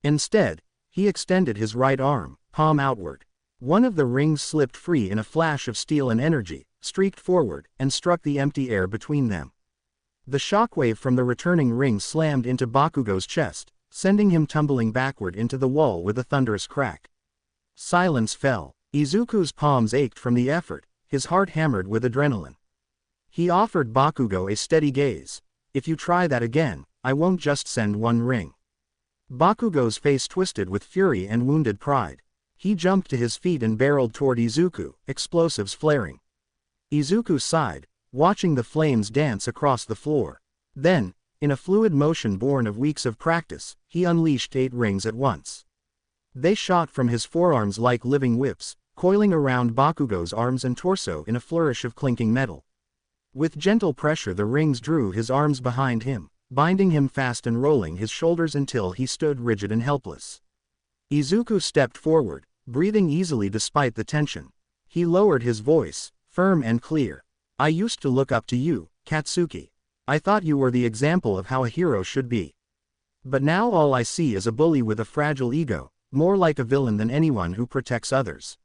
Instead, he extended his right arm, palm outward. One of the rings slipped free in a flash of steel and energy, streaked forward, and struck the empty air between them. The shockwave from the returning ring slammed into Bakugo's chest, sending him tumbling backward into the wall with a thunderous crack. Silence fell. Izuku's palms ached from the effort, his heart hammered with adrenaline. He offered Bakugo a steady gaze. "If you try that again, I won't just send one ring." Bakugo's face twisted with fury and wounded pride. He jumped to his feet and barreled toward Izuku, explosives flaring. Izuku sighed, watching the flames dance across the floor. Then, in a fluid motion born of weeks of practice, he unleashed 8 rings at once. They shot from his forearms like living whips, coiling around Bakugo's arms and torso in a flourish of clinking metal. With gentle pressure the rings drew his arms behind him, binding him fast and rolling his shoulders until he stood rigid and helpless. Izuku stepped forward, breathing easily despite the tension. He lowered his voice, firm and clear. "I used to look up to you, Katsuki. I thought you were the example of how a hero should be. But now all I see is a bully with a fragile ego, more like a villain than anyone who protects others."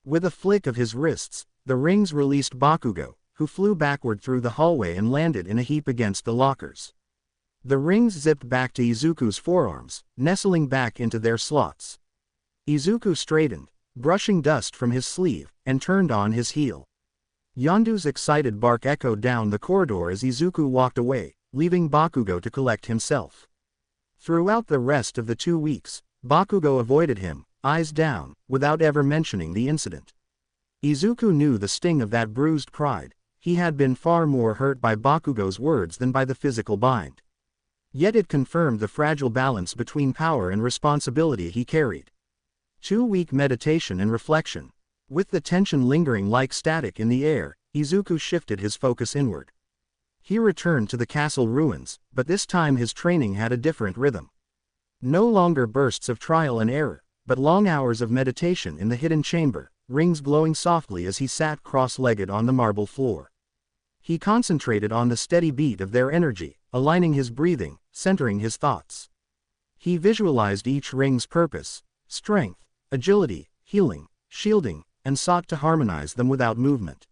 With a flick of his wrists, the rings released Bakugo, who flew backward through the hallway and landed in a heap against the lockers. The rings zipped back to Izuku's forearms, nestling back into their slots. Izuku straightened, brushing dust from his sleeve, and turned on his heel. Yondu's excited bark echoed down the corridor as Izuku walked away, leaving Bakugo to collect himself. Throughout the rest of the 2 weeks, Bakugo avoided him, eyes down, without ever mentioning the incident. Izuku knew the sting of that bruised pride. He had been far more hurt by Bakugo's words than by the physical bind. Yet it confirmed the fragile balance between power and responsibility he carried. 2-week meditation and reflection. With the tension lingering like static in the air, Izuku shifted his focus inward. He returned to the castle ruins, but this time his training had a different rhythm. No longer bursts of trial and error, but long hours of meditation in the hidden chamber, rings glowing softly as he sat cross-legged on the marble floor. He concentrated on the steady beat of their energy, aligning his breathing, centering his thoughts. He visualized each ring's purpose: strength, agility, healing, shielding, and sought to harmonize them without movement.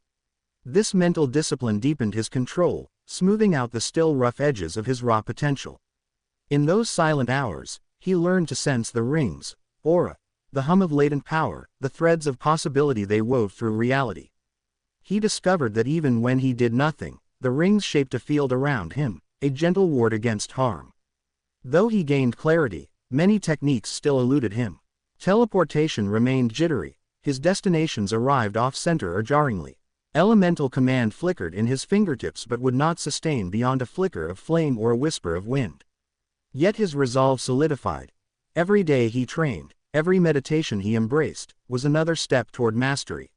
This mental discipline deepened his control, smoothing out the still rough edges of his raw potential. In those silent hours, he learned to sense the rings' aura, the hum of latent power, the threads of possibility they wove through reality. He discovered that even when he did nothing, the rings shaped a field around him, a gentle ward against harm. Though he gained clarity, many techniques still eluded him. Teleportation remained jittery, his destinations arrived off-center or jarringly. Elemental command flickered in his fingertips but would not sustain beyond a flicker of flame or a whisper of wind. Yet his resolve solidified. Every day he trained, every meditation he embraced, was another step toward mastery.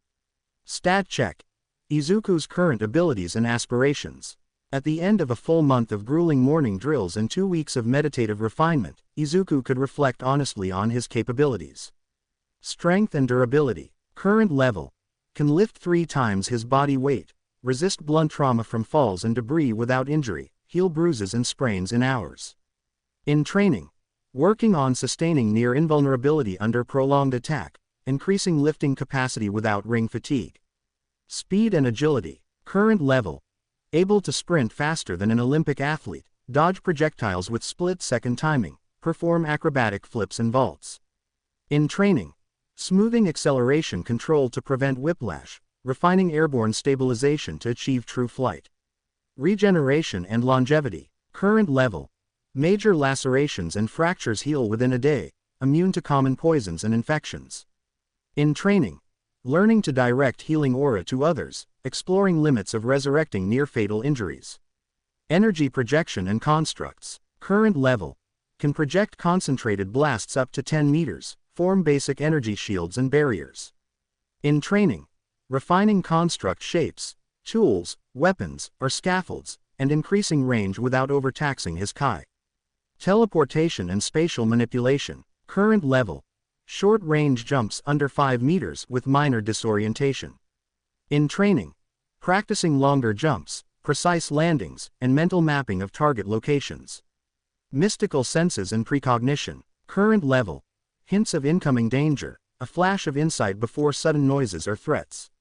Stat check. Izuku's current abilities and aspirations. At the end of a full month of grueling morning drills and 2 weeks of meditative refinement, Izuku could reflect honestly on his capabilities. Strength and durability. Current level. Can lift 3 times his body weight, resist blunt trauma from falls and debris without injury, heal bruises and sprains in hours. In training. Working on sustaining near invulnerability under prolonged attack, increasing lifting capacity without ring fatigue. Speed and agility. Current level. Able to sprint faster than an Olympic athlete, dodge projectiles with split-second timing, perform acrobatic flips and vaults. In training. Smoothing acceleration control to prevent whiplash, refining airborne stabilization to achieve true flight. Regeneration and longevity. Current level. Major lacerations and fractures heal within a day, immune to common poisons and infections. In training. Learning to direct healing aura to others, exploring limits of resurrecting near-fatal injuries. Energy projection and constructs. Current level. Can project concentrated blasts up to 10 meters, form basic energy shields and barriers. In training. Refining construct shapes, tools, weapons, or scaffolds, and increasing range without overtaxing his Kai. Teleportation and spatial manipulation. Current level. Short-range jumps under 5 meters with minor disorientation. In training. Practicing longer jumps, precise landings, and mental mapping of target locations. Mystical senses and precognition. Current level. Hints of incoming danger, a flash of insight before sudden noises or threats.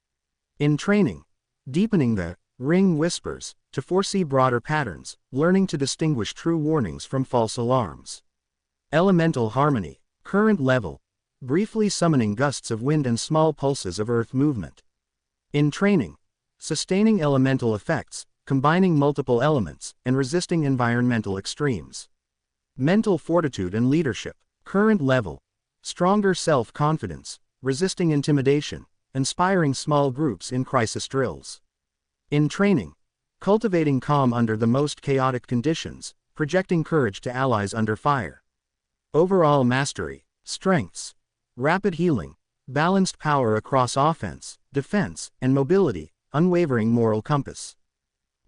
In training. Deepening the ring whispers, to foresee broader patterns, learning to distinguish true warnings from false alarms. Elemental harmony. Current level. Briefly summoning gusts of wind and small pulses of earth movement. In training. Sustaining elemental effects, combining multiple elements, and resisting environmental extremes. Mental fortitude and leadership. Current level. Stronger self-confidence, resisting intimidation, inspiring small groups in crisis drills. In training. Cultivating calm under the most chaotic conditions, projecting courage to allies under fire. Overall mastery. Strengths. Rapid healing, balanced power across offense, defense, and mobility, unwavering moral compass.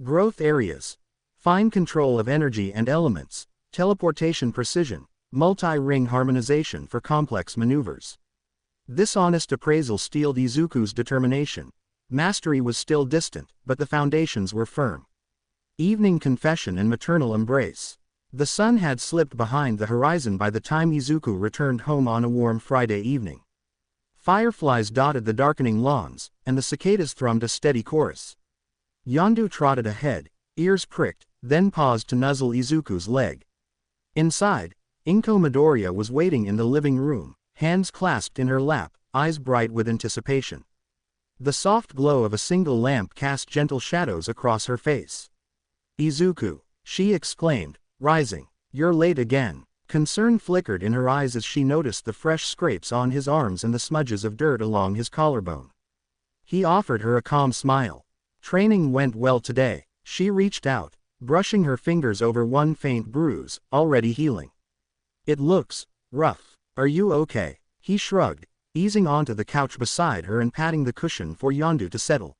Growth areas. Fine control of energy and elements, teleportation precision, multi-ring harmonization for complex maneuvers. This honest appraisal steeled Izuku's determination. Mastery was still distant, but the foundations were firm. Evening confession and maternal embrace. The sun had slipped behind the horizon by the time Izuku returned home on a warm Friday evening. Fireflies dotted the darkening lawns, and the cicadas thrummed a steady chorus. Yondu trotted ahead, ears pricked, then paused to nuzzle Izuku's leg. Inside, Inko Midoriya was waiting in the living room, hands clasped in her lap, eyes bright with anticipation. The soft glow of a single lamp cast gentle shadows across her face. "Izuku," she exclaimed, rising, "you're late again." Concern flickered in her eyes as she noticed the fresh scrapes on his arms and the smudges of dirt along his collarbone. He offered her a calm smile. "Training went well today." She reached out, brushing her fingers over one faint bruise, already healing. "It looks rough. Are you okay?" He shrugged, easing onto the couch beside her and patting the cushion for Yondu to settle.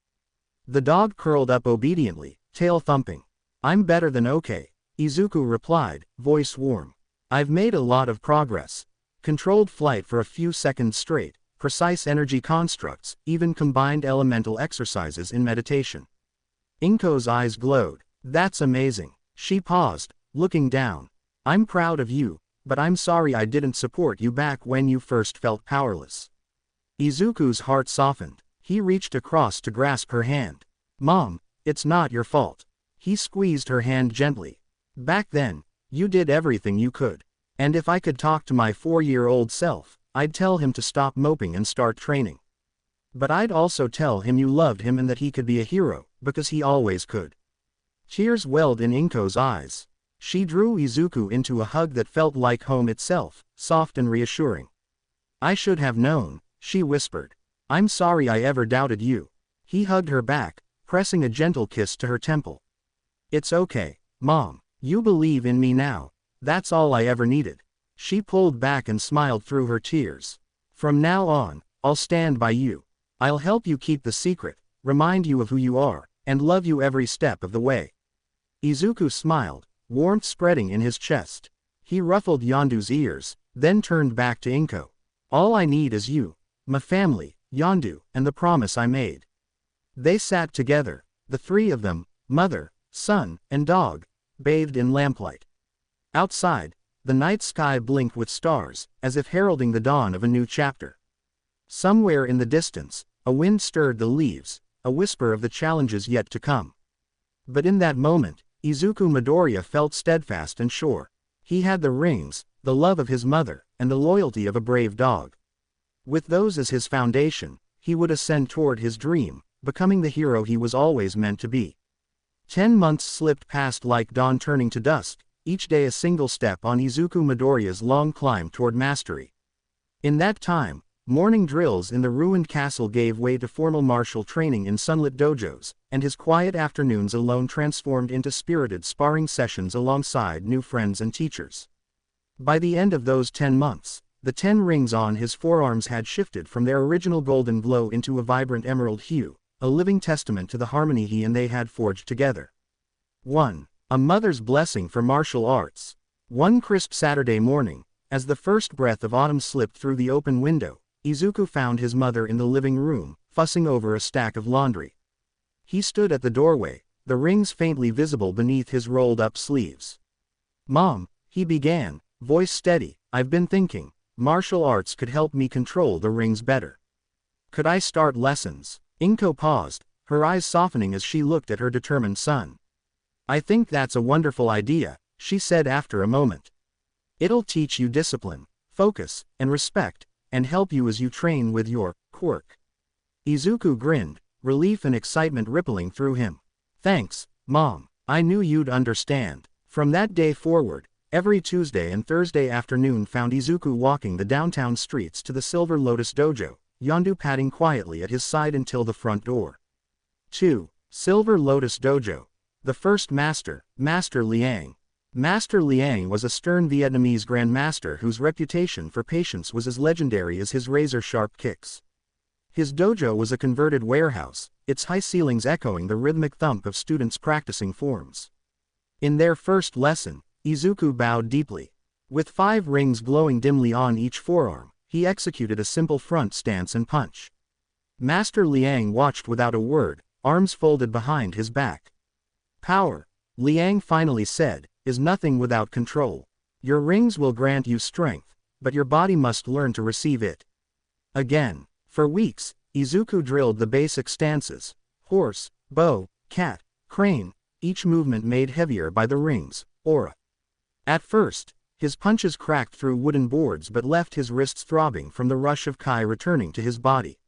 The dog curled up obediently, tail thumping. "I'm better than okay," Izuku replied, voice warm. "I've made a lot of progress. Controlled flight for a few seconds straight, precise energy constructs, even combined elemental exercises in meditation." Inko's eyes glowed. "That's amazing." She paused, looking down. "I'm proud of you, but I'm sorry I didn't support you back when you first felt powerless." Izuku's heart softened. He reached across to grasp her hand. "Mom, it's not your fault." He squeezed her hand gently. "Back then, you did everything you could. And if I could talk to my 4-year-old self, I'd tell him to stop moping and start training. But I'd also tell him you loved him and that he could be a hero, because he always could." Tears welled in Inko's eyes. She drew Izuku into a hug that felt like home itself, soft and reassuring. "I should have known," she whispered. "I'm sorry I ever doubted you." He hugged her back, pressing a gentle kiss to her temple. "It's okay, Mom. You believe in me now. That's all I ever needed." She pulled back and smiled through her tears. "From now on, I'll stand by you. I'll help you keep the secret, remind you of who you are, and love you every step of the way." Izuku smiled, warmth spreading in his chest. He ruffled Yondu's ears, then turned back to Inko. "All I need is you, my family, Yondu, and the promise I made." They sat together, the three of them, mother, son, and dog, bathed in lamplight. Outside, the night sky blinked with stars, as if heralding the dawn of a new chapter. Somewhere in the distance, a wind stirred the leaves, a whisper of the challenges yet to come. But in that moment, Izuku Midoriya felt steadfast and sure. He had the rings, the love of his mother, and the loyalty of a brave dog. With those as his foundation, he would ascend toward his dream, becoming the hero he was always meant to be. 10 months slipped past like dawn turning to dusk, each day a single step on Izuku Midoriya's long climb toward mastery. In that time, morning drills in the ruined castle gave way to formal martial training in sunlit dojos, and his quiet afternoons alone transformed into spirited sparring sessions alongside new friends and teachers. By the end of those 10 months, the 10 rings on his forearms had shifted from their original golden glow into a vibrant emerald hue, a living testament to the harmony he and they had forged together. 1. A mother's blessing for martial arts. One crisp Saturday morning, as the first breath of autumn slipped through the open window, Izuku found his mother in the living room, fussing over a stack of laundry. He stood at the doorway, the rings faintly visible beneath his rolled-up sleeves. "Mom," he began, voice steady, "I've been thinking, martial arts could help me control the rings better. Could I start lessons?" Inko paused, her eyes softening as she looked at her determined son. "I think that's a wonderful idea," she said after a moment. "It'll teach you discipline, focus, and respect, and help you as you train with your quirk." Izuku grinned, relief and excitement rippling through him. "Thanks, Mom. I knew you'd understand." From that day forward, every Tuesday and Thursday afternoon found Izuku walking the downtown streets to the Silver Lotus Dojo, Yondu padding quietly at his side until the front door. 2. Silver Lotus Dojo. The first master, Master Liang. Master Liang was a stern Vietnamese grandmaster whose reputation for patience was as legendary as his razor-sharp kicks. His dojo was a converted warehouse, its high ceilings echoing the rhythmic thump of students practicing forms. In their first lesson, Izuku bowed deeply. With 5 rings glowing dimly on each forearm, he executed a simple front stance and punch. Master Liang watched without a word, arms folded behind his back. "Power," Liang finally said, "is nothing without control. Your rings will grant you strength, but your body must learn to receive it." Again. For weeks, Izuku drilled the basic stances: horse, bow, cat, crane, each movement made heavier by the ring's aura. At first, his punches cracked through wooden boards but left his wrists throbbing from the rush of Kai returning to his body.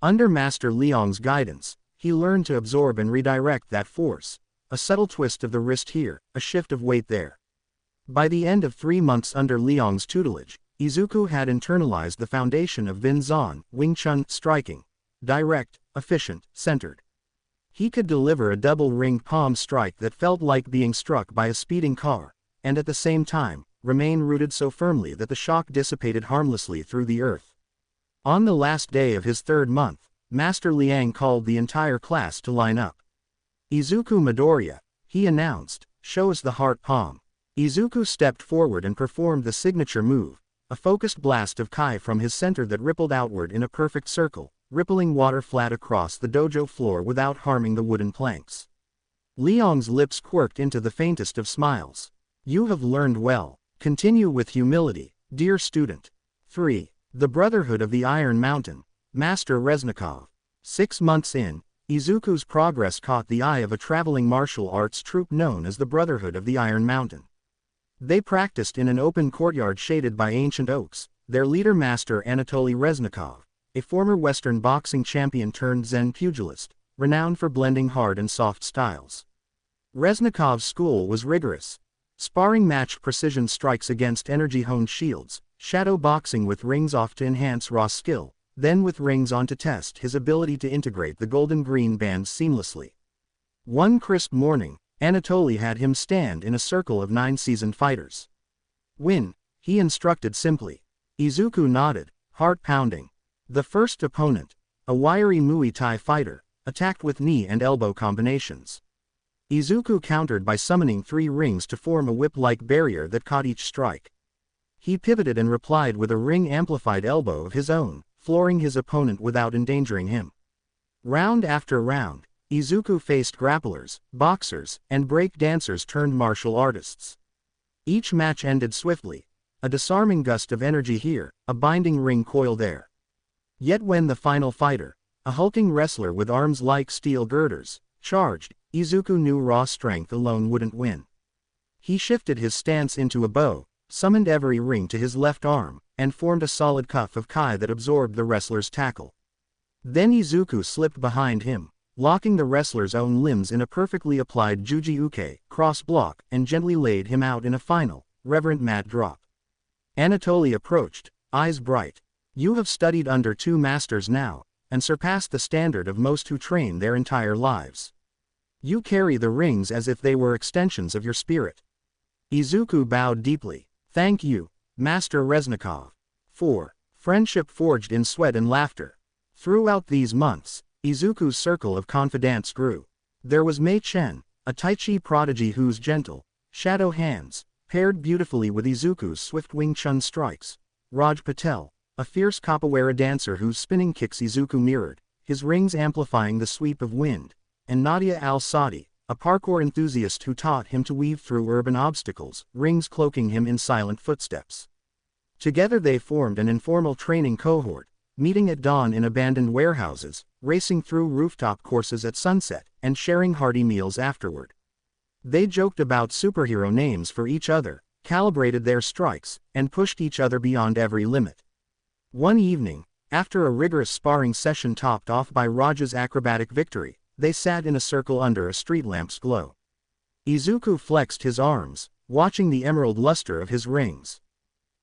Under Master Liang's guidance, he learned to absorb and redirect that force, a subtle twist of the wrist here, a shift of weight there. By the end of 3 months under Liang's tutelage, Izuku had internalized the foundation of Vin Zan, Wing Chun, striking: direct, efficient, centered. He could deliver a double-ringed palm strike that felt like being struck by a speeding car, and at the same time, remain rooted so firmly that the shock dissipated harmlessly through the earth. On the last day of his 3rd month, Master Liang called the entire class to line up. "Izuku Midoriya," he announced, "show us the heart palm." Izuku stepped forward and performed the signature move, a focused blast of Kai from his center that rippled outward in a perfect circle, rippling water flat across the dojo floor without harming the wooden planks. Liang's lips quirked into the faintest of smiles. "You have learned well. Continue with humility, dear student." 3. The Brotherhood of the Iron Mountain, Master Reznikov. 6 months in, Izuku's progress caught the eye of a traveling martial arts troupe known as the Brotherhood of the Iron Mountain. They practiced in an open courtyard shaded by ancient oaks, their leader Master Anatoly Reznikov, a former Western boxing champion turned Zen pugilist, renowned for blending hard and soft styles. Reznikov's school was rigorous. Sparring matched precision strikes against energy-honed shields, shadow boxing with rings off to enhance raw skill, then with rings on to test his ability to integrate the golden-green bands seamlessly. One crisp morning, Anatoly had him stand in a circle of 9 seasoned fighters. "Win," he instructed simply. Izuku nodded, heart pounding. The first opponent, a wiry Muay Thai fighter, attacked with knee and elbow combinations. Izuku countered by summoning 3 rings to form a whip-like barrier that caught each strike. He pivoted and replied with a ring-amplified elbow of his own, flooring his opponent without endangering him. Round after round, Izuku faced grapplers, boxers, and break dancers turned martial artists. Each match ended swiftly, a disarming gust of energy here, a binding ring coil there. Yet when the final fighter, a hulking wrestler with arms like steel girders, charged, Izuku knew raw strength alone wouldn't win. He shifted his stance into a bow, summoned every ring to his left arm, and formed a solid cuff of Kai that absorbed the wrestler's tackle. Then Izuku slipped behind him, locking the wrestler's own limbs in a perfectly applied Juji Uke cross block and gently laid him out in a final, reverent mat drop. Anatoly approached, eyes bright. "You have studied under 2 masters now, and surpassed the standard of most who train their entire lives. You carry the rings as if they were extensions of your spirit." Izuku bowed deeply. "Thank you, Master Reznikov." 4. Friendship forged in sweat and laughter. Throughout these months, Izuku's circle of confidants grew. There was Mei Chen, a Tai Chi prodigy whose gentle, shadow hands, paired beautifully with Izuku's swift Wing Chun strikes. Raj Patel, a fierce capoeira dancer whose spinning kicks Izuku mirrored, his rings amplifying the sweep of wind. And Nadia Al-Sadi, a parkour enthusiast who taught him to weave through urban obstacles, rings cloaking him in silent footsteps. Together they formed an informal training cohort, meeting at dawn in abandoned warehouses, racing through rooftop courses at sunset, and sharing hearty meals afterward. They joked about superhero names for each other, calibrated their strikes, and pushed each other beyond every limit. One evening, after a rigorous sparring session topped off by Raj's acrobatic victory, they sat in a circle under a street lamp's glow. Izuku flexed his arms, watching the emerald luster of his rings.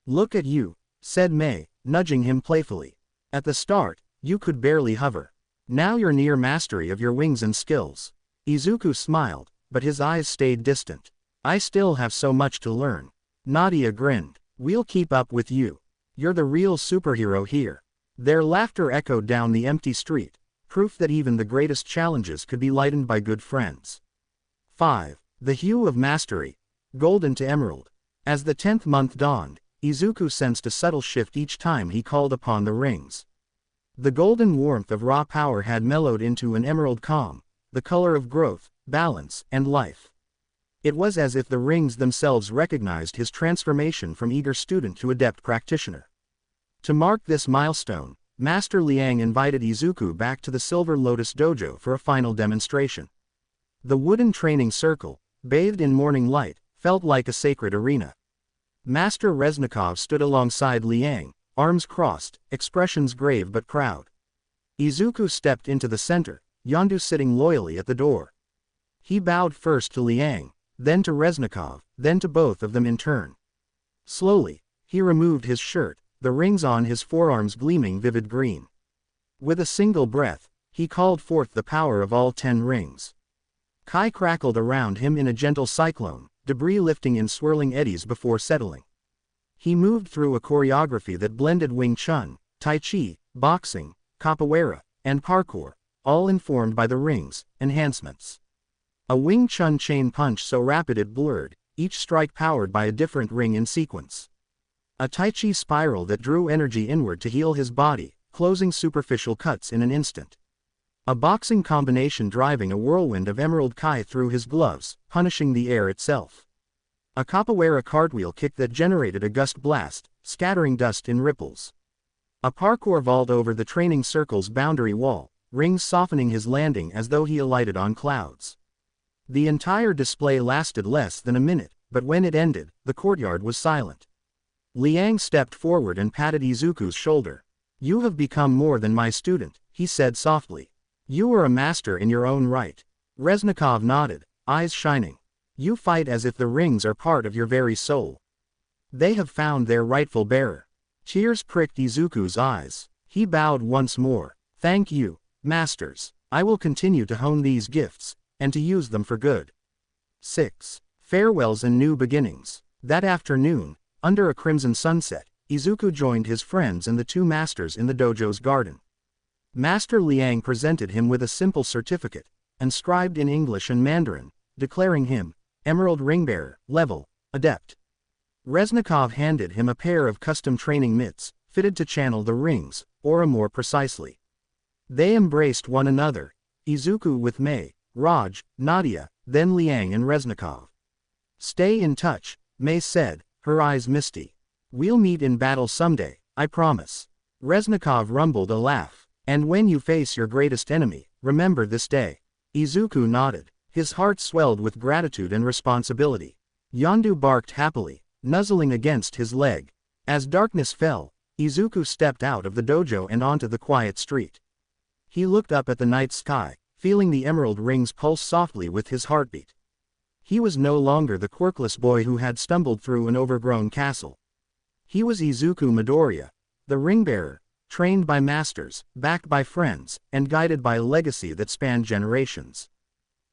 "Look at you," said Mei, nudging him playfully. "At the start, you could barely hover. Now you're near mastery of your wings and skills." Izuku smiled, but his eyes stayed distant. "I still have so much to learn." Nadia grinned. "We'll keep up with you. You're the real superhero here." Their laughter echoed down the empty street, proof that even the greatest challenges could be lightened by good friends. 5. The hue of mastery, golden to emerald. As the 10th month dawned, Izuku sensed a subtle shift each time he called upon the rings. The golden warmth of raw power had mellowed into an emerald calm, the color of growth, balance, and life. It was as if the rings themselves recognized his transformation from eager student to adept practitioner. To mark this milestone, Master Liang invited Izuku back to the Silver Lotus Dojo for a final demonstration. The wooden training circle, bathed in morning light, felt like a sacred arena. Master Reznikov stood alongside Liang, arms crossed, expressions grave but proud. Izuku stepped into the center, Yondu sitting loyally at the door. He bowed first to Liang, then to Reznikov, then to both of them in turn. Slowly, he removed his shirt, the rings on his forearms gleaming vivid green. With a single breath, he called forth the power of all 10 rings. Kai crackled around him in a gentle cyclone, debris lifting in swirling eddies before settling. He moved through a choreography that blended Wing Chun, Tai Chi, boxing, capoeira, and parkour, all informed by the ring's enhancements. A Wing Chun chain punch so rapid it blurred, each strike powered by a different ring in sequence. A Tai Chi spiral that drew energy inward to heal his body, closing superficial cuts in an instant. A boxing combination driving a whirlwind of emerald kai through his gloves, punishing the air itself. A capoeira cartwheel kick that generated a gust blast, scattering dust in ripples. A parkour vault over the training circle's boundary wall, rings softening his landing as though he alighted on clouds. The entire display lasted less than a minute, but when it ended, the courtyard was silent. Liang stepped forward and patted Izuku's shoulder. "You have become more than my student," he said softly. "You are a master in your own right." Reznikov nodded, eyes shining. "You fight as if the rings are part of your very soul." They have found their rightful bearer. Tears pricked Izuku's eyes. He bowed once more. "Thank you, masters. I will continue to hone these gifts, and to use them for good." 6. Farewells and New Beginnings. That afternoon, under a crimson sunset, Izuku joined his friends and the two masters in the dojo's garden. Master Liang presented him with a simple certificate, inscribed in English and Mandarin, declaring him Emerald Ringbearer, level, Adept. Reznikov handed him a pair of custom training mitts, fitted to channel the rings, or more precisely. They embraced one another, Izuku with Mei, Raj, Nadia, then Liang and Reznikov. "Stay in touch," Mei said, her eyes misty. "We'll meet in battle someday, I promise." Reznikov rumbled a laugh. "And when you face your greatest enemy, remember this day." Izuku nodded. His heart swelled with gratitude and responsibility. Yondu barked happily, nuzzling against his leg. As darkness fell, Izuku stepped out of the dojo and onto the quiet street. He looked up at the night sky, feeling the emerald rings pulse softly with his heartbeat. He was no longer the quirkless boy who had stumbled through an overgrown castle. He was Izuku Midoriya, the ringbearer, trained by masters, backed by friends, and guided by a legacy that spanned generations.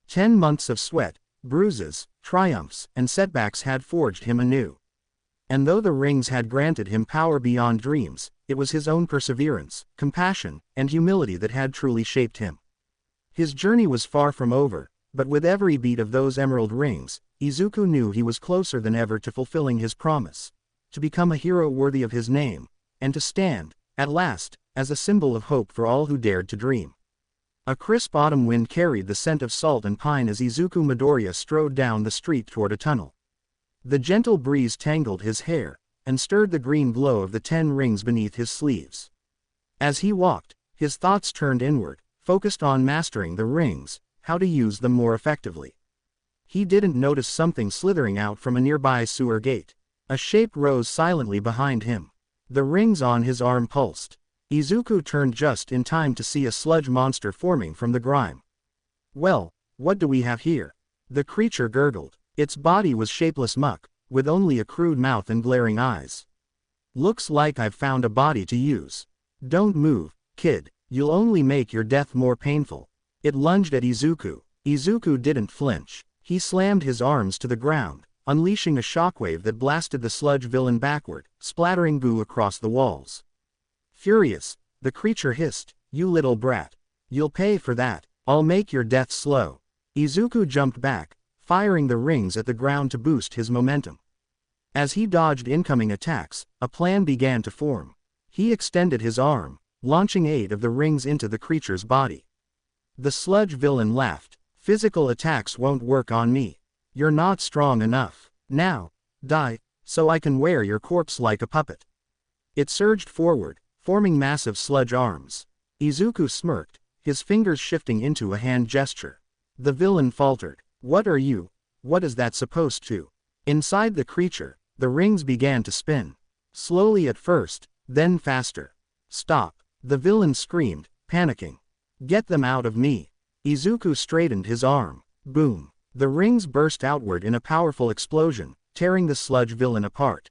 10 months of sweat, bruises, triumphs, and setbacks had forged him anew. And though the rings had granted him power beyond dreams, it was his own perseverance, compassion, and humility that had truly shaped him. His journey was far from over, but with every beat of those emerald rings, Izuku knew he was closer than ever to fulfilling his promise, to become a hero worthy of his name, and to stand, at last, as a symbol of hope for all who dared to dream. A crisp autumn wind carried the scent of salt and pine as Izuku Midoriya strode down the street toward a tunnel. The gentle breeze tangled his hair, and stirred the green glow of the 10 rings beneath his sleeves. As he walked, his thoughts turned inward, focused on mastering the rings, how to use them more effectively. He didn't notice something slithering out from a nearby sewer gate. A shape rose silently behind him. The rings on his arm pulsed. Izuku turned just in time to see a sludge monster forming from the grime. "Well, what do we have here?" the creature gurgled. Its body was shapeless muck, with only a crude mouth and glaring eyes. "Looks like I've found a body to use. Don't move, kid, you'll only make your death more painful." It lunged at Izuku. Izuku didn't flinch. He slammed his arms to the ground, unleashing a shockwave that blasted the sludge villain backward, splattering goo across the walls. Furious, the creature hissed, "You little brat. You'll pay for that. I'll make your death slow." Izuku jumped back, firing the rings at the ground to boost his momentum. As he dodged incoming attacks, a plan began to form. He extended his arm, launching 8 of the rings into the creature's body. The sludge villain laughed. "Physical attacks won't work on me. You're not strong enough. Now, die, so I can wear your corpse like a puppet." It surged forward, forming massive sludge arms. Izuku smirked, his fingers shifting into a hand gesture. The villain faltered. "What are you? What is that supposed to?" Inside the creature, the rings began to spin. Slowly at first, then faster. "Stop!" the villain screamed, panicking. "Get them out of me." Izuku straightened his arm. Boom! The rings burst outward in a powerful explosion, tearing the sludge villain apart.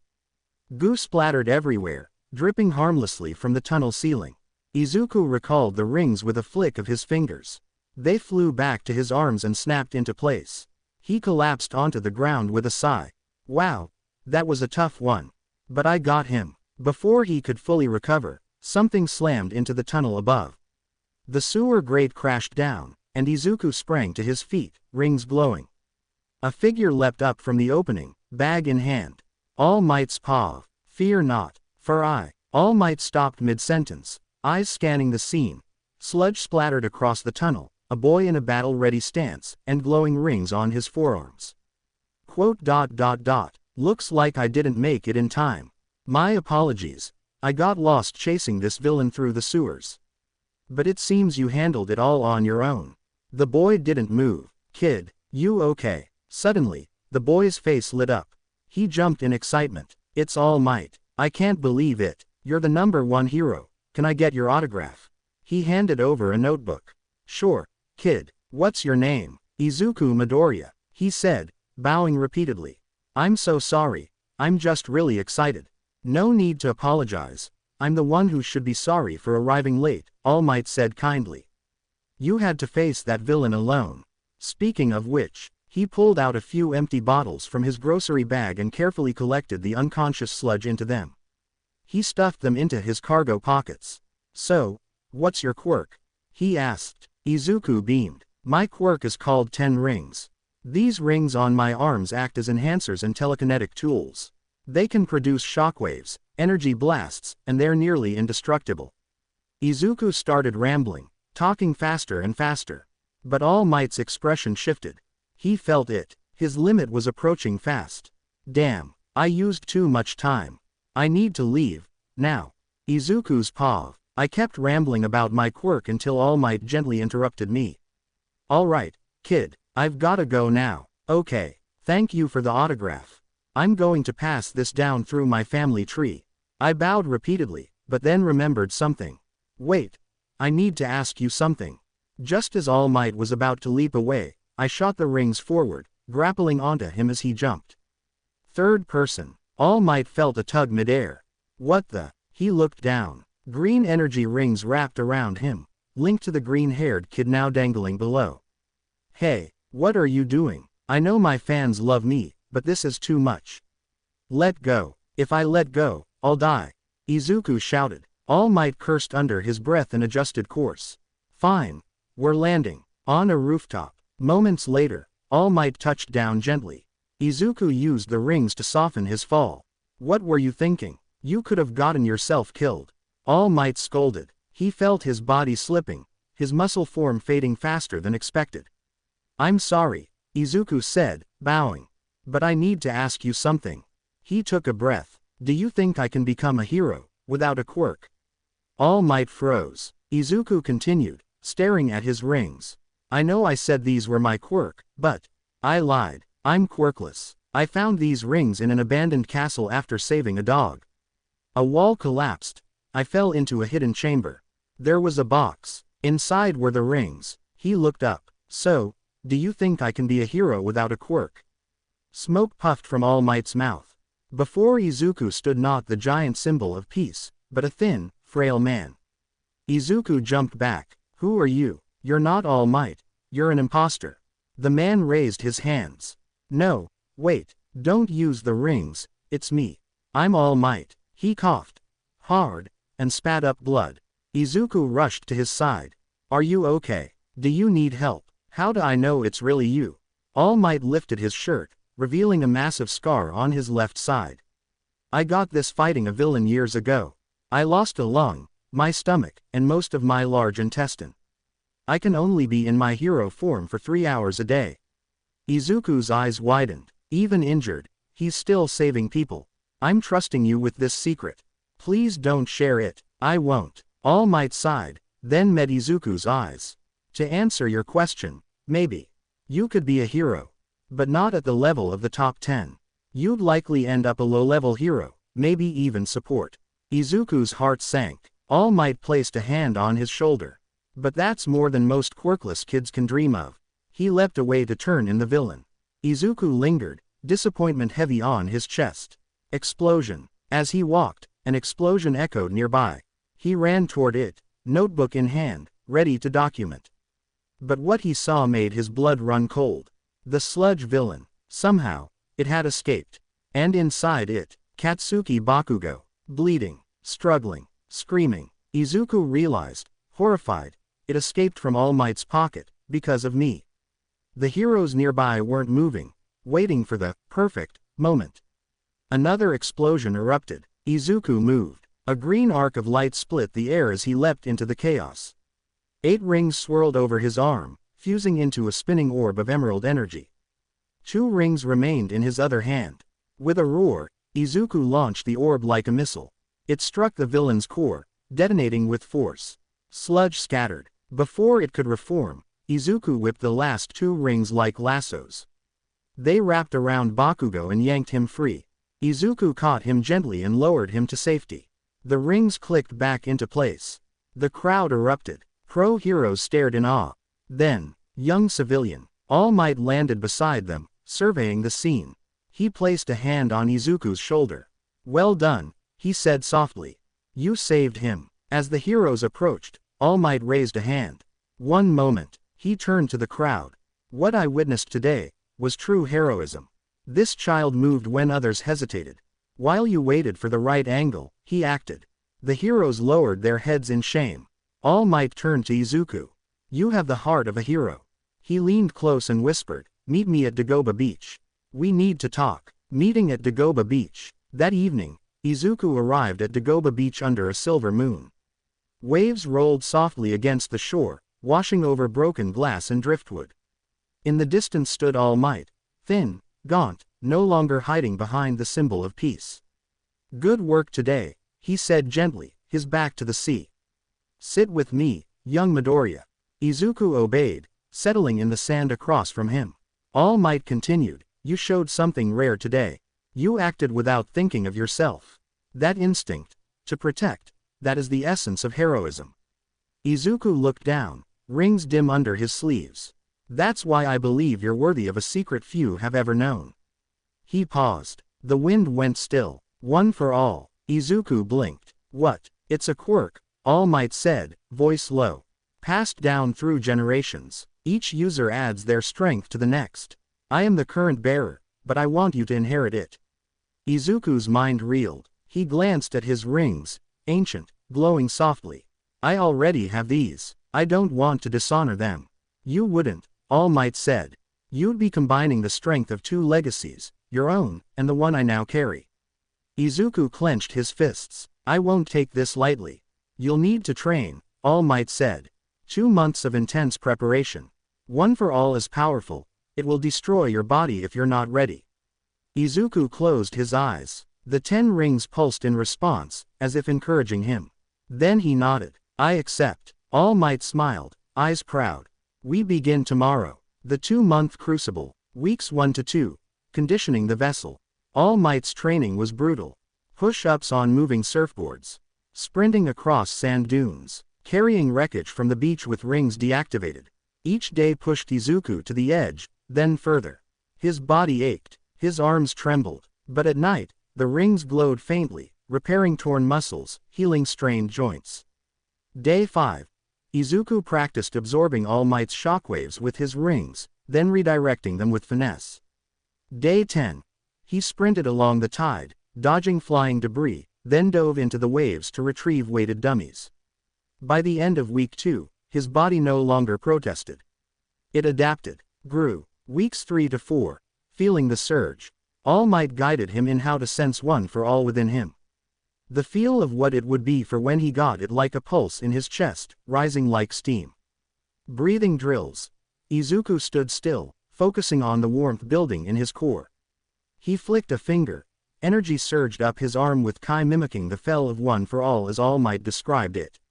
Goo splattered everywhere, dripping harmlessly from the tunnel ceiling. Izuku recalled the rings with a flick of his fingers. They flew back to his arms and snapped into place. He collapsed onto the ground with a sigh. "Wow, that was a tough one. But I got him. Before he could fully recover, something slammed into the tunnel above. The sewer grate crashed down, and Izuku sprang to his feet, rings glowing. A figure leapt up from the opening, bag in hand. All Might's paw. Fear not, for I. All Might stopped mid-sentence, eyes scanning the scene. Sludge splattered across the tunnel, a boy in a battle-ready stance, and glowing rings on his forearms. Quote. Looks like I didn't make it in time. My apologies. I got lost chasing this villain through the sewers. But it seems you handled it all on your own. The boy didn't move. Kid, you okay? Suddenly, the boy's face lit up. He jumped in excitement. It's All Might. I can't believe it. You're the #1 hero. Can I get your autograph? He handed over a notebook. Sure, kid. What's your name? Izuku Midoriya, he said, bowing repeatedly. I'm so sorry. I'm just really excited. No need to apologize. I'm the one who should be sorry for arriving late, All Might said kindly. You had to face that villain alone. Speaking of which, he pulled out a few empty bottles from his grocery bag and carefully collected the unconscious sludge into them. He stuffed them into his cargo pockets. So, what's your quirk? He asked. Izuku beamed. My quirk is called 10 rings. These rings on my arms act as enhancers and telekinetic tools. They can produce shockwaves, energy blasts, and they're nearly indestructible. Izuku started rambling, talking faster and faster. But All Might's expression shifted. He felt it. His limit was approaching fast. Damn, I used too much time. I need to leave, now. Izuku's paw. I kept rambling about my quirk until All Might gently interrupted me. Alright, kid, I've gotta go now. Okay, thank you for the autograph. I'm going to pass this down through my family tree. I bowed repeatedly, but then remembered something. Wait, I need to ask you something. Just as All Might was about to leap away, I shot the rings forward, grappling onto him as he jumped. Third person. All Might felt a tug midair. What the? He looked down. Green energy rings wrapped around him, linked to the green-haired kid now dangling below. Hey, what are you doing? I know my fans love me, but this is too much. Let go. If I let go, I'll die. Izuku shouted. All Might cursed under his breath and adjusted course. Fine. We're landing. On a rooftop. Moments later, All Might touched down gently. Izuku used the rings to soften his fall. What were you thinking? You could have gotten yourself killed. All Might scolded. He felt his body slipping, his muscle form fading faster than expected. I'm sorry, Izuku said, bowing. But I need to ask you something. He took a breath. Do you think I can become a hero, without a quirk? All Might froze. Izuku continued, staring at his rings. I know I said these were my quirk, but I lied. I'm quirkless. I found these rings in an abandoned castle after saving a dog. A wall collapsed. I fell into a hidden chamber. There was a box. Inside were the rings. He looked up. So, do you think I can be a hero without a quirk? Smoke puffed from All Might's mouth. Before Izuku stood not the giant symbol of peace, but a thin, frail man. Izuku jumped back. Who are you? You're not All Might. You're an imposter. The man raised his hands. No, wait, don't use the rings, it's me. I'm All Might. He coughed hard, and spat up blood. Izuku rushed to his side. Are you okay? Do you need help? How do I know it's really you? All Might lifted his shirt, revealing a massive scar on his left side. I got this fighting a villain years ago. I lost a lung, my stomach, and most of my large intestine. I can only be in my hero form for 3 hours a day. Izuku's eyes widened. Even injured, he's still saving people. I'm trusting you with this secret. Please don't share it. I won't. All Might sighed, then met Izuku's eyes. To answer your question, maybe. You could be a hero. But not at the level of the top 10. You'd likely end up a low-level hero, maybe even support. Izuku's heart sank. All Might placed a hand on his shoulder. But that's more than most quirkless kids can dream of. He leapt away to turn in the villain. Izuku lingered, disappointment heavy on his chest. Explosion. As he walked, an explosion echoed nearby. He ran toward it, notebook in hand, ready to document. But what he saw made his blood run cold. The sludge villain. Somehow, it had escaped. And inside it, Katsuki Bakugo. Bleeding, struggling, screaming. Izuku realized, horrified, it escaped from All Might's pocket, because of me. The heroes nearby weren't moving, waiting for the perfect moment. Another explosion erupted. Izuku moved. A green arc of light split the air as he leapt into the chaos. 8 rings swirled over his arm, fusing into a spinning orb of emerald energy. 2 rings remained in his other hand. With a roar, Izuku launched the orb like a missile. It struck the villain's core, detonating with force. Sludge scattered. Before it could reform, Izuku whipped the last 2 rings like lassos. They wrapped around Bakugo and yanked him free. Izuku caught him gently and lowered him to safety. The rings clicked back into place. The crowd erupted. Pro heroes stared in awe. Then, young civilian, All Might landed beside them, surveying the scene. He placed a hand on Izuku's shoulder. "Well done," he said softly. "You saved him." As the heroes approached, All Might raised a hand. "One moment," he turned to the crowd. "What I witnessed today was true heroism. This child moved when others hesitated. While you waited for the right angle, he acted." The heroes lowered their heads in shame. All Might turned to Izuku. "You have the heart of a hero." He leaned close and whispered, "Meet me at Dagoba Beach. We need to talk." Meeting at Dagoba Beach. That evening, Izuku arrived at Dagoba Beach under a silver moon. Waves rolled softly against the shore, washing over broken glass and driftwood. In the distance stood All Might, thin, gaunt, no longer hiding behind the symbol of peace. "Good work today," he said gently, his back to the sea. "Sit with me, young Midoriya." Izuku obeyed, settling in the sand across from him. All Might continued, "You showed something rare today. You acted without thinking of yourself. That instinct, to protect, that is the essence of heroism." Izuku looked down, rings dim under his sleeves. "That's why I believe you're worthy of a secret few have ever known." He paused. The wind went still. "One for all." Izuku blinked. "What?" "It's a quirk," All Might said, voice low. "Passed down through generations. Each user adds their strength to the next. I am the current bearer, but I want you to inherit it." Izuku's mind reeled. He glanced at his rings, ancient, glowing softly. "I already have these. I don't want to dishonor them." "You wouldn't," All Might said. "You'd be combining the strength of 2 legacies, your own, and the one I now carry." Izuku clenched his fists. "I won't take this lightly." "You'll need to train," All Might said. 2 months of intense preparation. One for all is powerful. It will destroy your body if you're not ready. Izuku closed his eyes. The 10 rings pulsed in response, as if encouraging him. Then he nodded. "I accept." All Might smiled, eyes proud. "We begin tomorrow. The 2-month crucible, weeks 1 to 2, conditioning the vessel." All Might's training was brutal. Push-ups on moving surfboards. Sprinting across sand dunes. Carrying wreckage from the beach with rings deactivated. Each day pushed Izuku to the edge, then further. His body ached, his arms trembled, but at night, the rings glowed faintly, repairing torn muscles, healing strained joints. Day 5. Izuku practiced absorbing All Might's shockwaves with his rings, then redirecting them with finesse. Day 10. He sprinted along the tide, dodging flying debris, then dove into the waves to retrieve weighted dummies. By the end of week 2, his body no longer protested. It adapted, grew. Weeks 3 to 4, feeling the surge, All Might guided him in how to sense one for all within him. The feel of what it would be for when he got it like a pulse in his chest, rising like steam. Breathing drills. Izuku stood still, focusing on the warmth building in his core. He flicked a finger. Energy surged up his arm with Kai mimicking the fell of one for all as All Might described it.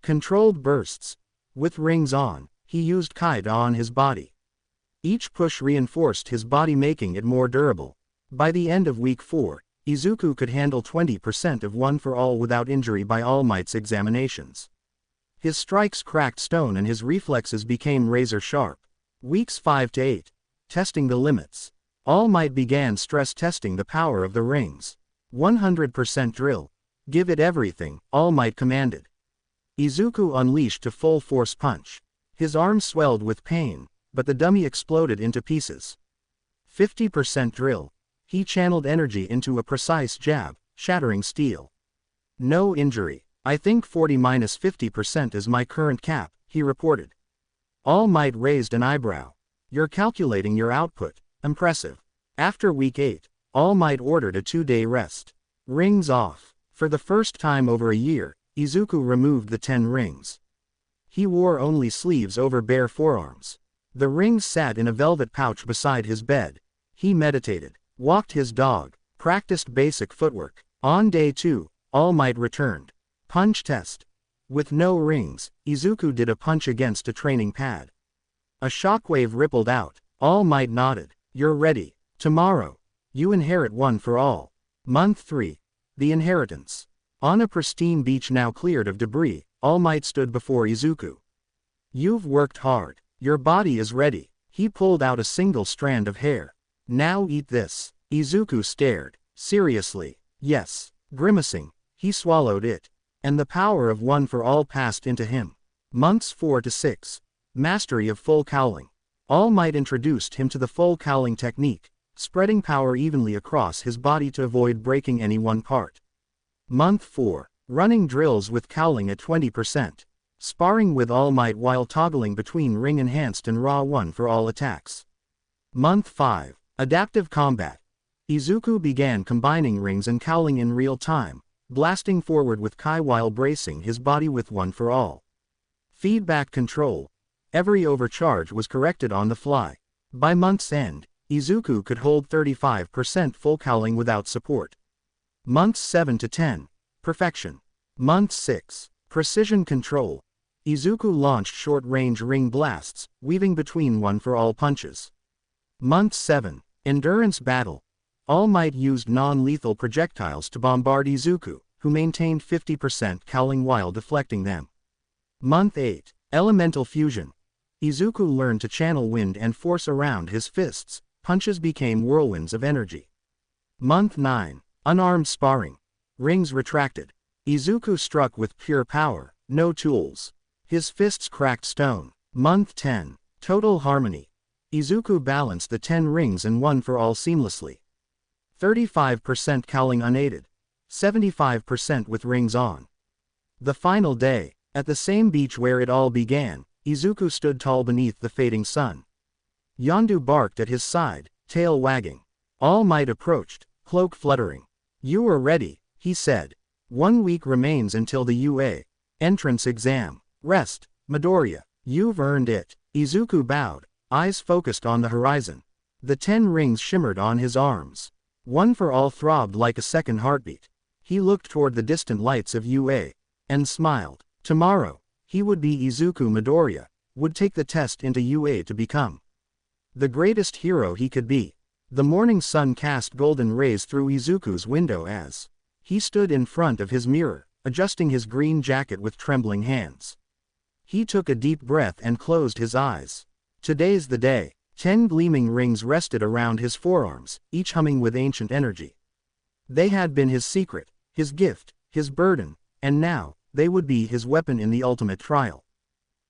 Controlled bursts. With rings on, he used Kai to on his body. Each push reinforced his body, making it more durable. By the end of week 4, Izuku could handle 20% of one for all without injury by All Might's examinations. His strikes cracked stone and his reflexes became razor sharp. Weeks 5 to 8. Testing the limits. All Might began stress testing the power of the rings. 100% drill. Give it everything, All Might commanded. Izuku unleashed a full force punch. His arm swelled with pain, but the dummy exploded into pieces. 50% drill. He channeled energy into a precise jab, shattering steel. No injury. I think 40-50% is my current cap, he reported. All Might raised an eyebrow. You're calculating your output. Impressive. After week 8, All Might ordered a 2-day rest. Rings off. For the first time over a year, Izuku removed the 10 rings. He wore only sleeves over bare forearms. The rings sat in a velvet pouch beside his bed. He meditated, walked his dog, practiced basic footwork. On day 2, All Might returned. Punch test. With no rings, Izuku did a punch against a training pad. A shockwave rippled out. All Might nodded. You're ready. Tomorrow. You inherit One for All. Month 3. The inheritance. On a pristine beach now cleared of debris, All Might stood before Izuku. You've worked hard. Your body is ready. He pulled out a single strand of hair. Now eat this. Izuku stared. Seriously. Yes. Grimacing, he swallowed it. And the power of One for All passed into him. Months 4 to 6. Mastery of full cowling. All Might introduced him to the full cowling technique, spreading power evenly across his body to avoid breaking any one part. Month 4. Running drills with cowling at 20%. Sparring with All Might while toggling between ring-enhanced and raw One for All attacks. Month 5. Adaptive combat. Izuku began combining rings and cowling in real time, blasting forward with Kai while bracing his body with One for All. Feedback control. Every overcharge was corrected on the fly. By month's end, Izuku could hold 35% full cowling without support. Months 7 to 10. Perfection. Month 6. Precision control. Izuku launched short-range ring blasts, weaving between One for All punches. Month 7. Endurance battle. All Might used non-lethal projectiles to bombard Izuku, who maintained 50% cowling while deflecting them. Month 8. Elemental fusion. Izuku learned to channel wind and force around his fists. Punches became whirlwinds of energy. Month 9. Unarmed sparring. Rings retracted. Izuku struck with pure power, no tools. His fists cracked stone. Month 10. Total harmony. Izuku balanced the 10 rings and One for All seamlessly. 35% cowling unaided. 75% with rings on. The final day. At the same beach where it all began, Izuku stood tall beneath the fading sun. Yondu barked at his side, tail wagging. All Might approached, cloak fluttering. You are ready, he said. 1 week remains until the UA entrance exam. Rest, Midoriya. You've earned it. Izuku bowed, eyes focused on the horizon. The 10 rings shimmered on his arms. One for All throbbed like a second heartbeat. He looked toward the distant lights of UA and smiled. Tomorrow, he would be Izuku Midoriya, would take the test into UA to become the greatest hero he could be. The morning sun cast golden rays through Izuku's window as he stood in front of his mirror, adjusting his green jacket with trembling hands. He took a deep breath and closed his eyes. Today's the day. 10 gleaming rings rested around his forearms, each humming with ancient energy. They had been his secret, his gift, his burden, and now, they would be his weapon in the ultimate trial.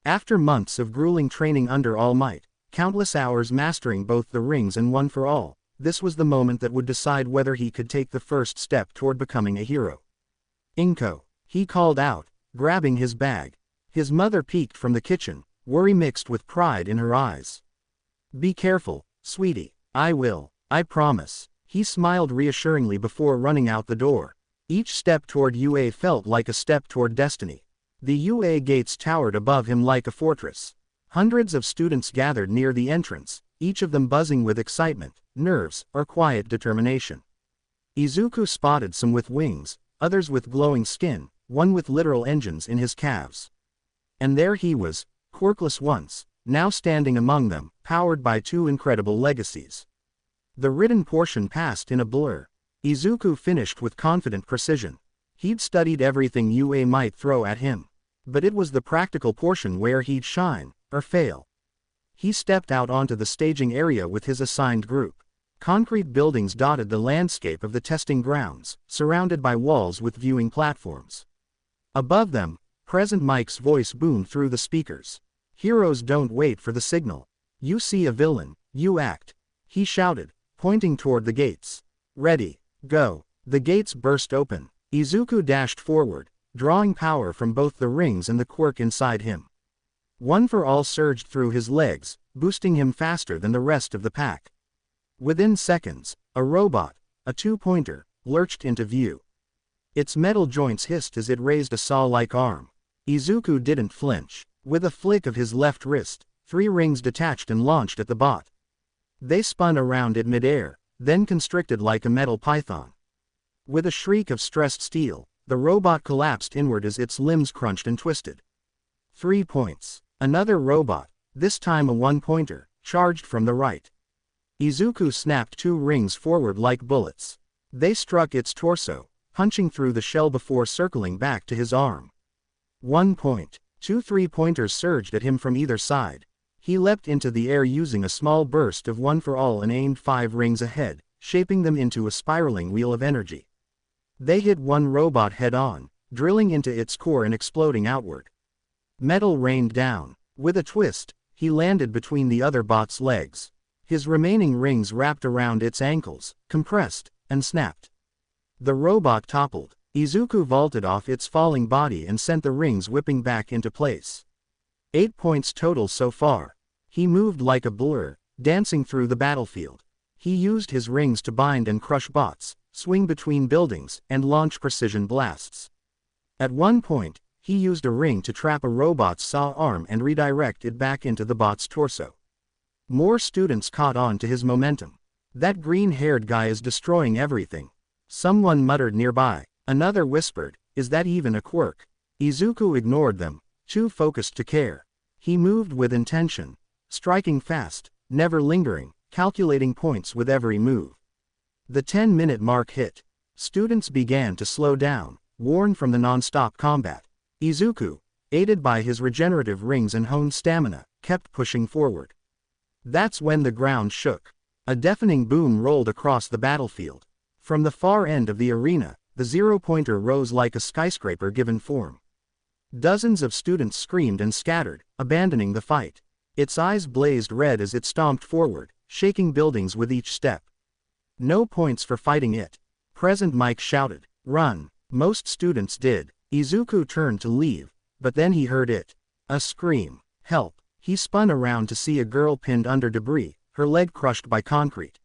After months of grueling training under All Might, countless hours mastering both the rings and One for All, this was the moment that would decide whether he could take the first step toward becoming a hero. Inko, he called out, grabbing his bag. His mother peeked from the kitchen, worry mixed with pride in her eyes. Be careful, sweetie. I will, I promise. He smiled reassuringly before running out the door. Each step toward UA felt like a step toward destiny. The UA gates towered above him like a fortress. Hundreds of students gathered near the entrance, each of them buzzing with excitement, nerves, or quiet determination. Izuku spotted some with wings, others with glowing skin, one with literal engines in his calves. And there he was, quirkless once, now standing among them, powered by 2 incredible legacies. The written portion passed in a blur. Izuku finished with confident precision. He'd studied everything UA might throw at him. But it was the practical portion where he'd shine, or fail. He stepped out onto the staging area with his assigned group. Concrete buildings dotted the landscape of the testing grounds, surrounded by walls with viewing platforms. Above them, Present Mike's voice boomed through the speakers. Heroes don't wait for the signal. You see a villain, you act. He shouted, pointing toward the gates. Ready, go. The gates burst open. Izuku dashed forward, drawing power from both the rings and the quirk inside him. One for all surged through his legs, boosting him faster than the rest of the pack. Within seconds, a robot, a two-pointer, lurched into view. Its metal joints hissed as it raised a saw-like arm. Izuku didn't flinch. With a flick of his left wrist, 3 rings detached and launched at the bot. They spun around it mid-air, then constricted like a metal python. With a shriek of stressed steel, the robot collapsed inward as its limbs crunched and twisted. 3 points. Another robot, this time a one-pointer, charged from the right. Izuku snapped 2 rings forward like bullets. They struck its torso, punching through the shell before circling back to his arm. 1 point. 2 3-pointers surged at him from either side. He leapt into the air using a small burst of one for all and aimed 5 rings ahead, shaping them into a spiraling wheel of energy. They hit one robot head-on, drilling into its core and exploding outward. Metal rained down. With a twist, he landed between the other bot's legs. His remaining rings wrapped around its ankles, compressed, and snapped. The robot toppled. Izuku vaulted off its falling body and sent the rings whipping back into place. 8 points total so far. He moved like a blur, dancing through the battlefield. He used his rings to bind and crush bots, swing between buildings, and launch precision blasts. At one point, he used a ring to trap a robot's saw arm and redirect it back into the bot's torso. More students caught on to his momentum. That green-haired guy is destroying everything. Someone muttered nearby. Another whispered, "Is that even a quirk?" Izuku ignored them, too focused to care. He moved with intention, striking fast, never lingering, calculating points with every move. The 10-minute mark hit. Students began to slow down, worn from the non-stop combat. Izuku, aided by his regenerative rings and honed stamina, kept pushing forward. That's when the ground shook. A deafening boom rolled across the battlefield. From the far end of the arena, the zero-pointer rose like a skyscraper given form. Dozens of students screamed and scattered, abandoning the fight. Its eyes blazed red as it stomped forward, shaking buildings with each step. "No points for fighting it." Present Mike shouted. "Run." Most students did. Izuku turned to leave, but then he heard it. A scream. "Help." He spun around to see a girl pinned under debris, her leg crushed by concrete.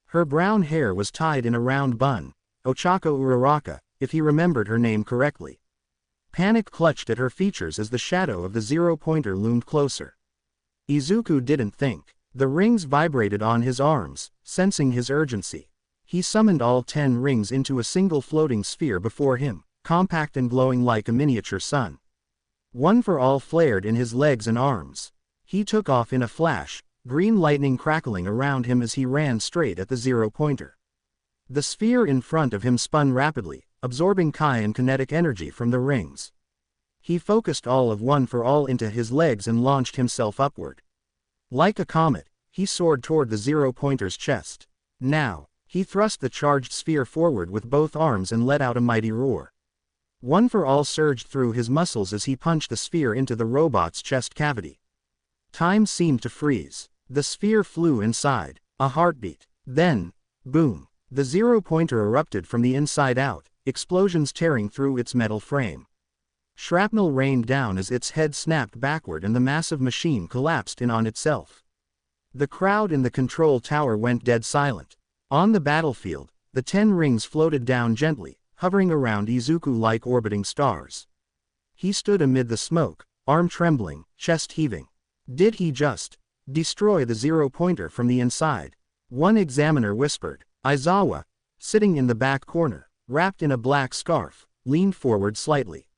Her brown hair was tied in a round bun. Ochako Uraraka, if he remembered her name correctly. Panic clutched at her features as the shadow of the zero-pointer loomed closer. Izuku didn't think. The rings vibrated on his arms, sensing his urgency. He summoned all 10 rings into a single floating sphere before him, compact and glowing like a miniature sun. One for all flared in his legs and arms. He took off in a flash, green lightning crackling around him as he ran straight at the zero-pointer. The sphere in front of him spun rapidly, absorbing Kai and kinetic energy from the rings. He focused all of one for all into his legs and launched himself upward. Like a comet, he soared toward the zero-pointer's chest. Now, he thrust the charged sphere forward with both arms and let out a mighty roar. One for all surged through his muscles as he punched the sphere into the robot's chest cavity. Time seemed to freeze. The sphere flew inside. A heartbeat. Then, boom. The zero-pointer erupted from the inside out, explosions tearing through its metal frame. Shrapnel rained down as its head snapped backward and the massive machine collapsed in on itself. The crowd in the control tower went dead silent. On the battlefield, the 10 rings floated down gently, hovering around Izuku like orbiting stars. He stood amid the smoke, arm trembling, chest heaving. Did he just destroy the zero-pointer from the inside? One examiner whispered. Aizawa, sitting in the back corner, wrapped in a black scarf, leaned forward slightly.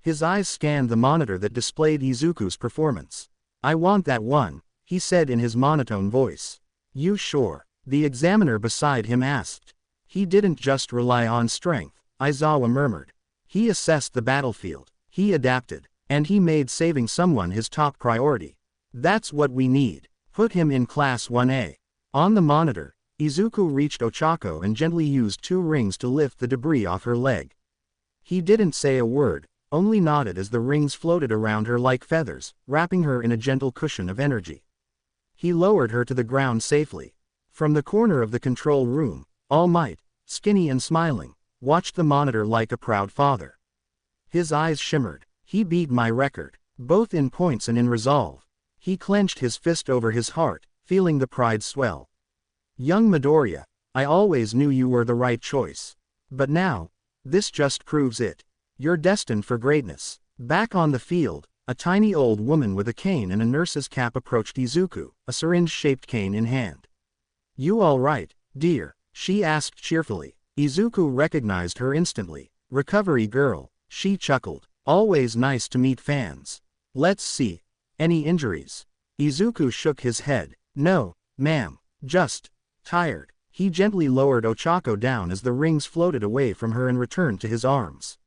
His eyes scanned the monitor that displayed Izuku's performance. "I want that one," he said in his monotone voice. "You sure?" the examiner beside him asked. "He didn't just rely on strength," Aizawa murmured. "He assessed the battlefield, he adapted, and he made saving someone his top priority. That's what we need. Put him in Class 1A. On the monitor, Izuku reached Ochako and gently used 2 rings to lift the debris off her leg. He didn't say a word, only nodded as the rings floated around her like feathers, wrapping her in a gentle cushion of energy. He lowered her to the ground safely. From the corner of the control room, All Might, skinny and smiling, watched the monitor like a proud father. His eyes shimmered. He beat my record, both in points and in resolve. He clenched his fist over his heart, feeling the pride swell. Young Midoriya, I always knew you were the right choice. But now, this just proves it. You're destined for greatness. Back on the field, a tiny old woman with a cane and a nurse's cap approached Izuku, a syringe-shaped cane in hand. You all right, dear? She asked cheerfully. Izuku recognized her instantly. Recovery girl, she chuckled. Always nice to meet fans. Let's see. Any injuries? Izuku shook his head. No, ma'am. Just tired. He gently lowered Ochako down as the rings floated away from her and returned to his arms.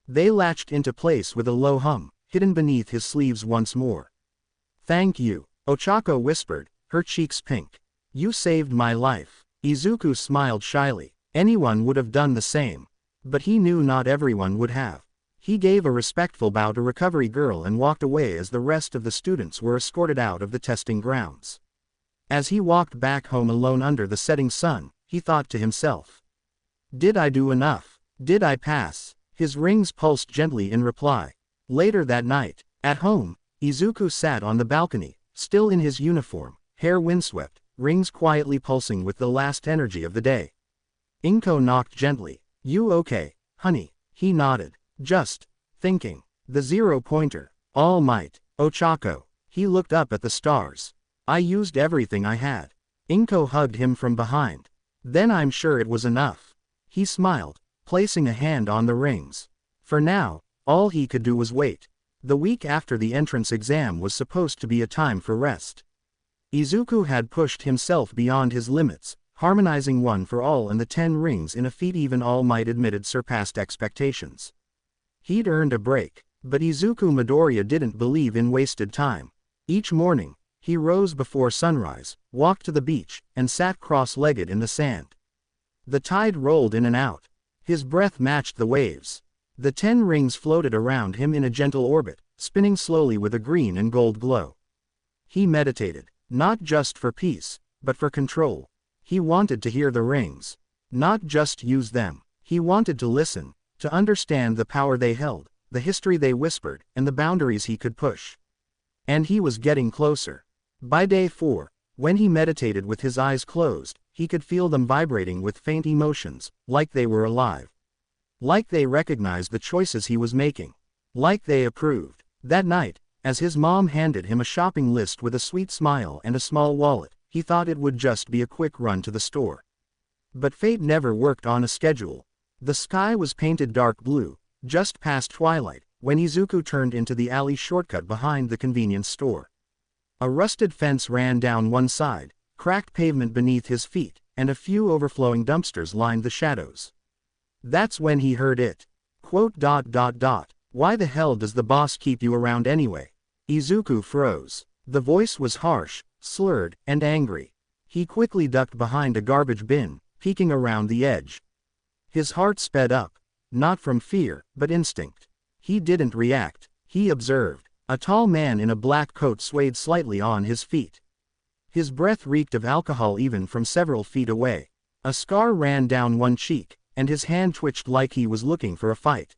They latched into place with a low hum, hidden beneath his sleeves once more. Thank you, Ochako whispered, her cheeks pink. You saved my life. Izuku smiled shyly. Anyone would have done the same. But he knew not everyone would have. He gave a respectful bow to Recovery Girl and walked away as the rest of the students were escorted out of the testing grounds. As he walked back home alone under the setting sun, he thought to himself. Did I do enough? Did I pass? His rings pulsed gently in reply. Later that night, at home, Izuku sat on the balcony, still in his uniform, hair windswept, rings quietly pulsing with the last energy of the day. Inko knocked gently. You okay, honey? He nodded. Just thinking. The 0-pointer. All Might. Ochako. He looked up at the stars. I used everything I had. Inko hugged him from behind. Then I'm sure it was enough. He smiled, placing a hand on the rings. For now, all he could do was wait. The week after the entrance exam was supposed to be a time for rest. Izuku had pushed himself beyond his limits, harmonizing one for all and the 10 rings in a feat even All Might admitted surpassed expectations. He'd earned a break, but Izuku Midoriya didn't believe in wasted time. Each morning, he rose before sunrise, walked to the beach, and sat cross-legged in the sand. The tide rolled in and out. His breath matched the waves. The 10 rings floated around him in a gentle orbit, spinning slowly with a green and gold glow. He meditated, not just for peace, but for control. He wanted to hear the rings. Not just use them. He wanted to listen, to understand the power they held, the history they whispered, and the boundaries he could push. And he was getting closer. By day 4, when he meditated with his eyes closed, he could feel them vibrating with faint emotions, like they were alive. Like they recognized the choices he was making. Like they approved. That night, as his mom handed him a shopping list with a sweet smile and a small wallet, he thought it would just be a quick run to the store. But fate never worked on a schedule. The sky was painted dark blue, just past twilight, when Izuku turned into the alley shortcut behind the convenience store. A rusted fence ran down one side, cracked pavement beneath his feet, and a few overflowing dumpsters lined the shadows. That's when he heard it. Quote. Why the hell does the boss keep you around anyway? Izuku froze. The voice was harsh, slurred, and angry. He quickly ducked behind a garbage bin, peeking around the edge. His heart sped up. Not from fear, but instinct. He didn't react. He observed. A tall man in a black coat swayed slightly on his feet. His breath reeked of alcohol even from several feet away. A scar ran down one cheek, and his hand twitched like he was looking for a fight.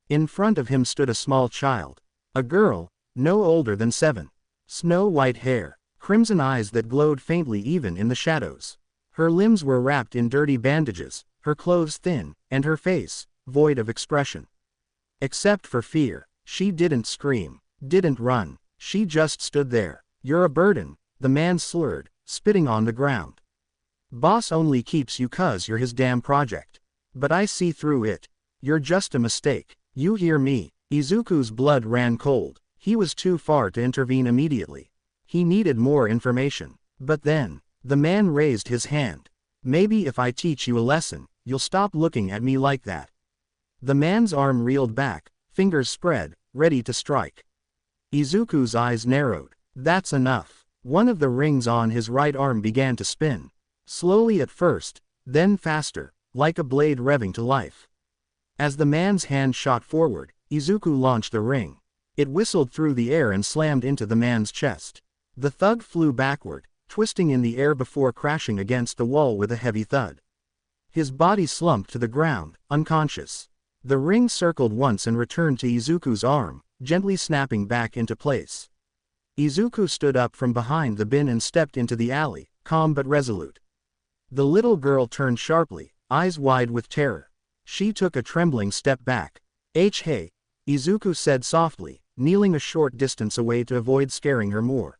In front of him stood a small child. A girl, no older than 7. Snow-white hair, crimson eyes that glowed faintly even in the shadows. Her limbs were wrapped in dirty bandages, her clothes thin, and her face, void of expression. Except for fear, she didn't scream, didn't run, she just stood there. You're a burden, the man slurred, spitting on the ground. Boss only keeps you 'cause you're his damn project. But I see through it. You're just a mistake. You hear me? Izuku's blood ran cold. He was too far to intervene immediately. He needed more information. But then, the man raised his hand. Maybe if I teach you a lesson, you'll stop looking at me like that. The man's arm reeled back, fingers spread, ready to strike. Izuku's eyes narrowed. That's enough. One of the rings on his right arm began to spin. Slowly at first, then faster, like a blade revving to life. As the man's hand shot forward, Izuku launched the ring. It whistled through the air and slammed into the man's chest. The thug flew backward, twisting in the air before crashing against the wall with a heavy thud. His body slumped to the ground, unconscious. The ring circled once and returned to Izuku's arm, gently snapping back into place. Izuku stood up from behind the bin and stepped into the alley, calm but resolute. The little girl turned sharply, eyes wide with terror. She took a trembling step back. Hey, Izuku said softly, kneeling a short distance away to avoid scaring her more.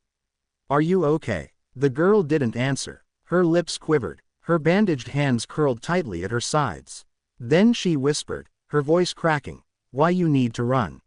Are you okay? The girl didn't answer. Her lips quivered, her bandaged hands curled tightly at her sides. Then she whispered, her voice cracking, why you need to run?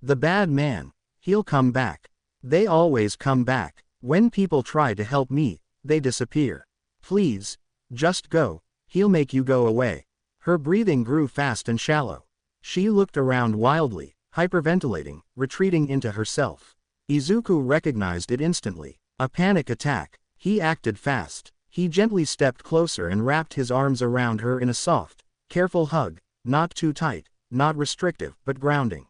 The bad man, he'll come back. They always come back. When people try to help me, they disappear. Please, just go, he'll make you go away. Her breathing grew fast and shallow. She looked around wildly, hyperventilating, retreating into herself. Izuku recognized it instantly. A panic attack. He acted fast. He gently stepped closer and wrapped his arms around her in a soft, careful hug, not too tight, not restrictive, but grounding.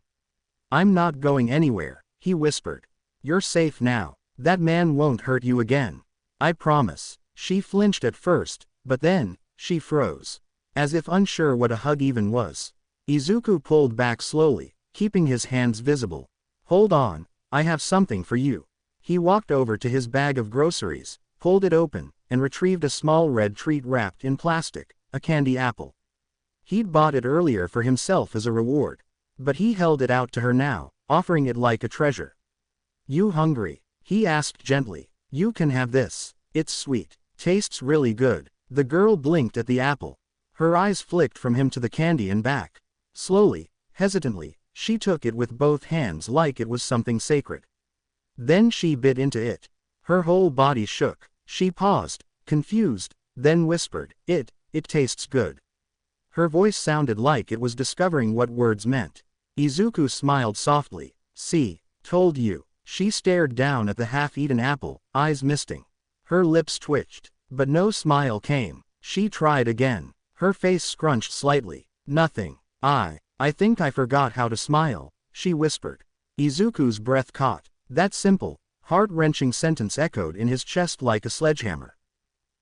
I'm not going anywhere, he whispered. You're safe now. That man won't hurt you again. I promise. She flinched at first, but then, she froze. As if unsure what a hug even was. Izuku pulled back slowly, keeping his hands visible. Hold on, I have something for you. He walked over to his bag of groceries, pulled it open, and retrieved a small red treat wrapped in plastic, a candy apple. He'd bought it earlier for himself as a reward. But he held it out to her now, offering it like a treasure. You hungry? He asked gently. You can have this. It's sweet. Tastes really good. The girl blinked at the apple. Her eyes flicked from him to the candy and back. Slowly, hesitantly, she took it with both hands like it was something sacred. Then she bit into it. Her whole body shook. She paused, confused, then whispered, It tastes good. Her voice sounded like it was discovering what words meant. Izuku smiled softly. See, told you. She stared down at the half-eaten apple, eyes misting. Her lips twitched, but no smile came. She tried again. Her face scrunched slightly. Nothing. I think I forgot how to smile, she whispered. Izuku's breath caught. That simple, heart-wrenching sentence echoed in his chest like a sledgehammer.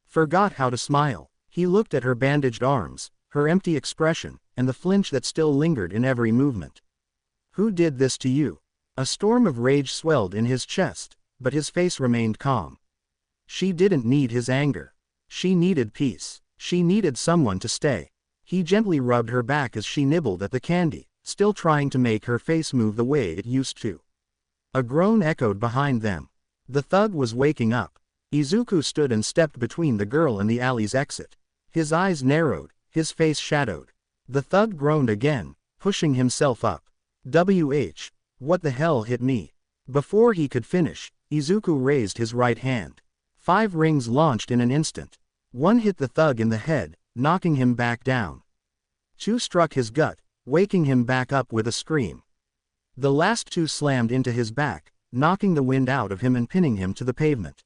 Forgot how to smile. He looked at her bandaged arms, her empty expression, and the flinch that still lingered in every movement. Who did this to you? A storm of rage swelled in his chest, but his face remained calm. She didn't need his anger. She needed peace. She needed someone to stay. He gently rubbed her back as she nibbled at the candy, still trying to make her face move the way it used to. A groan echoed behind them. The thug was waking up. Izuku stood and stepped between the girl and the alley's exit. His eyes narrowed, his face shadowed. The thug groaned again, pushing himself up. What the hell hit me? Before he could finish, Izuku raised his right hand. 5 rings launched in an instant. 1 hit the thug in the head, knocking him back down. 2 struck his gut, waking him back up with a scream. The last 2 slammed into his back, knocking the wind out of him and pinning him to the pavement.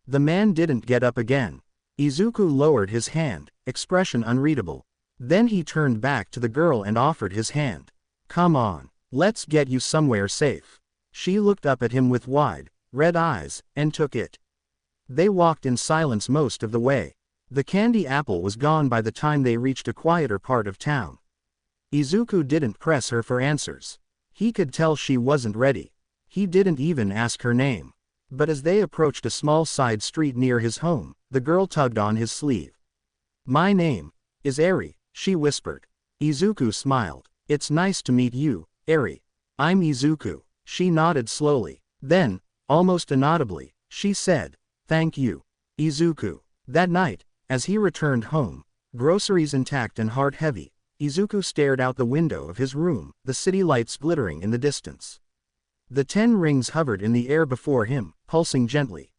The man didn't get up again. Izuku lowered his hand, expression unreadable. Then he turned back to the girl and offered his hand. Come on, let's get you somewhere safe. She looked up at him with wide, red eyes, and took it. They walked in silence most of the way. The candy apple was gone by the time they reached a quieter part of town. Izuku didn't press her for answers. He could tell she wasn't ready. He didn't even ask her name. But as they approached a small side street near his home, the girl tugged on his sleeve. My name is Eri, she whispered. Izuku smiled. It's nice to meet you, Eri. I'm Izuku. She nodded slowly. Then, almost inaudibly, she said, Thank you, Izuku. That night, as he returned home, groceries intact and heart heavy, Izuku stared out the window of his room, the city lights glittering in the distance. The 10 rings hovered in the air before him, pulsing gently.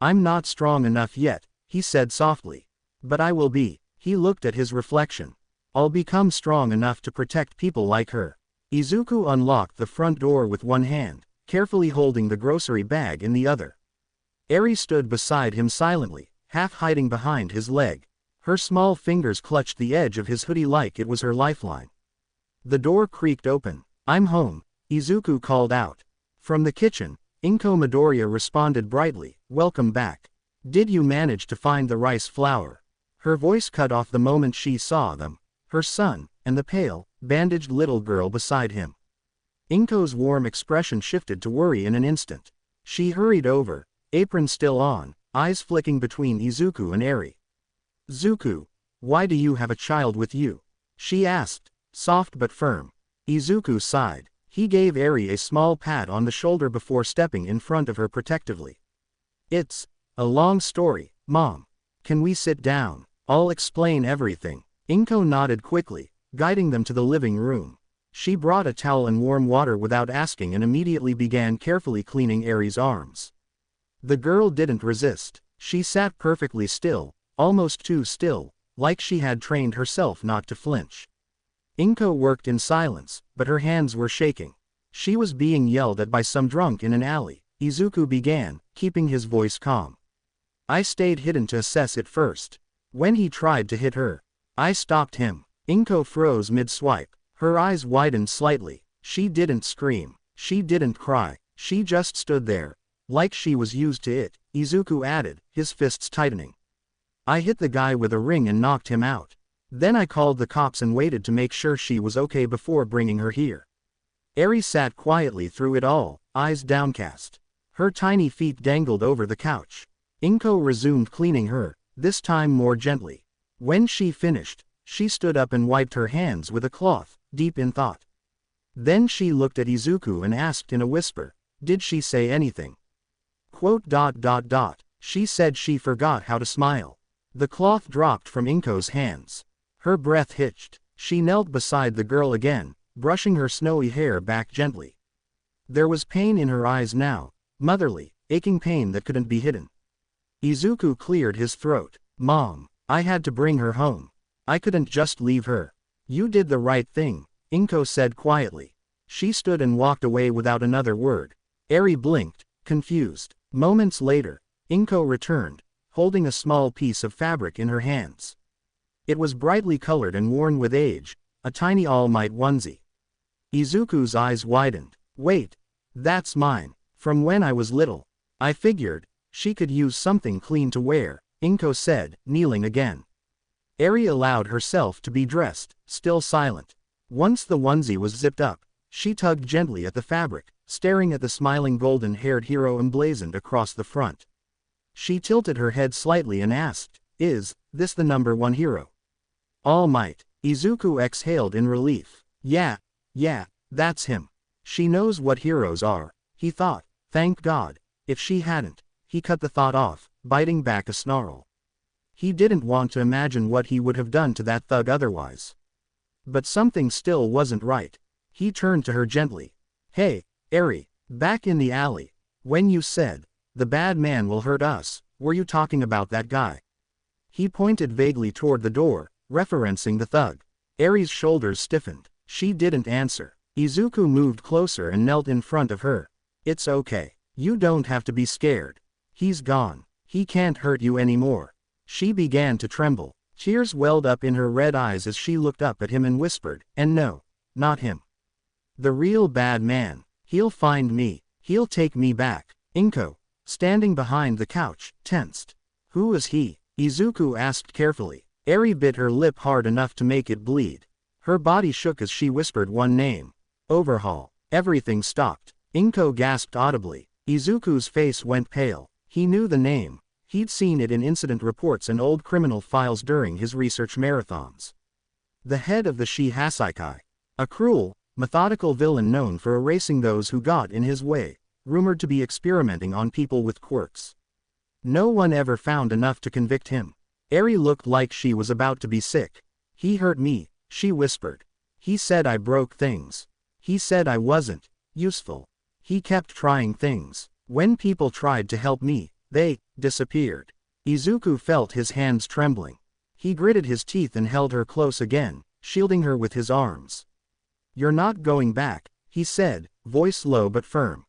I'm not strong enough yet, he said softly. But I will be. He looked at his reflection. I'll become strong enough to protect people like her. Izuku unlocked the front door with one hand, carefully holding the grocery bag in the other. Eri stood beside him silently, half hiding behind his leg. Her small fingers clutched the edge of his hoodie like it was her lifeline. The door creaked open. I'm home, Izuku called out. From the kitchen, Inko Midoriya responded brightly, Welcome back. Did you manage to find the rice flour? Her voice cut off the moment she saw them, her son, and the pale, bandaged little girl beside him. Inko's warm expression shifted to worry in an instant. She hurried over, apron still on, eyes flicking between Izuku and Eri. "Zuku, why do you have a child with you?" she asked, soft but firm. Izuku sighed. He gave Eri a small pat on the shoulder before stepping in front of her protectively. "It's a long story, Mom. Can we sit down? I'll explain everything." Inko nodded quickly, guiding them to the living room. She brought a towel and warm water without asking and immediately began carefully cleaning Eri's arms. The girl didn't resist. She sat perfectly still, almost too still, like she had trained herself not to flinch. Inko worked in silence, but her hands were shaking. She was being yelled at by some drunk in an alley. Izuku began, keeping his voice calm. "I stayed hidden to assess it first. When he tried to hit her, I stopped him." Inko froze mid-swipe. Her eyes widened slightly. She didn't scream. She didn't cry. She just stood there, like she was used to it. Izuku added, his fists tightening. "I hit the guy with a ring and knocked him out. Then I called the cops and waited to make sure she was okay before bringing her here." Eri sat quietly through it all, eyes downcast. Her tiny feet dangled over the couch. Inko resumed cleaning her, this time more gently. When she finished, she stood up and wiped her hands with a cloth, deep in thought. Then she looked at Izuku and asked in a whisper, "Did she say anything?" She said she forgot how to smile." The cloth dropped from Inko's hands. Her breath hitched. She knelt beside the girl again, brushing her snowy hair back gently. There was pain in her eyes now, motherly, aching pain that couldn't be hidden. Izuku cleared his throat. "Mom, I had to bring her home. I couldn't just leave her." "You did the right thing," Inko said quietly. She stood and walked away without another word. Eri blinked, confused. Moments later, Inko returned, holding a small piece of fabric in her hands. It was brightly colored and worn with age, a tiny All Might onesie. Izuku's eyes widened. "Wait, that's mine. From when I was little. I figured she could use something clean to wear," Inko said, kneeling again. Eri allowed herself to be dressed, still silent. Once the onesie was zipped up, she tugged gently at the fabric, staring at the smiling golden-haired hero emblazoned across the front. She tilted her head slightly and asked, "Is this the #1 hero?" "All Might." Izuku exhaled in relief. Yeah, that's him. She knows what heroes are," he thought. Thank God. If she hadn't, he cut the thought off, biting back a snarl. He didn't want to imagine what he would have done to that thug otherwise. But something still wasn't right. He turned to her gently. "Hey, Eri, back in the alley. When you said, 'The bad man will hurt us,' were you talking about that guy?" He pointed vaguely toward the door, referencing the thug. Eri's shoulders stiffened. She didn't answer. Izuku moved closer and knelt in front of her. "It's okay. You don't have to be scared. He's gone. He can't hurt you anymore." She began to tremble. Tears welled up in her red eyes as she looked up at him and whispered, "And no, not him. The real bad man. He'll find me. He'll take me back." Inko, standing behind the couch, tensed. "Who is he?" Izuku asked carefully. Eri bit her lip hard enough to make it bleed. Her body shook as she whispered one name. "Overhaul." Everything stopped. Inko gasped audibly. Izuku's face went pale. He knew the name. He'd seen it in incident reports and old criminal files during his research marathons. The head of the Shihasaikai. A cruel, methodical villain known for erasing those who got in his way, rumored to be experimenting on people with quirks. No one ever found enough to convict him. Eri looked like she was about to be sick. "He hurt me," she whispered. "He said I broke things. He said I wasn't useful. He kept trying things. When people tried to help me, they disappeared." Izuku felt his hands trembling. He gritted his teeth and held her close again, shielding her with his arms. "You're not going back," he said, voice low but firm.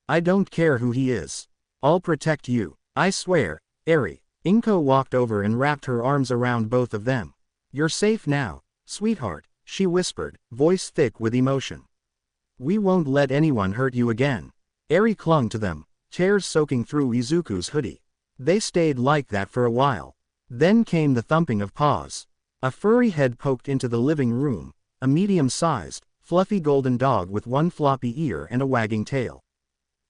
"I don't care who he is. I'll protect you. I swear, Eri." Inko walked over and wrapped her arms around both of them. "You're safe now, sweetheart," she whispered, voice thick with emotion. "We won't let anyone hurt you again." Eri clung to them, tears soaking through Izuku's hoodie. They stayed like that for a while. Then came the thumping of paws. A furry head poked into the living room, a medium-sized, fluffy golden dog with one floppy ear and a wagging tail.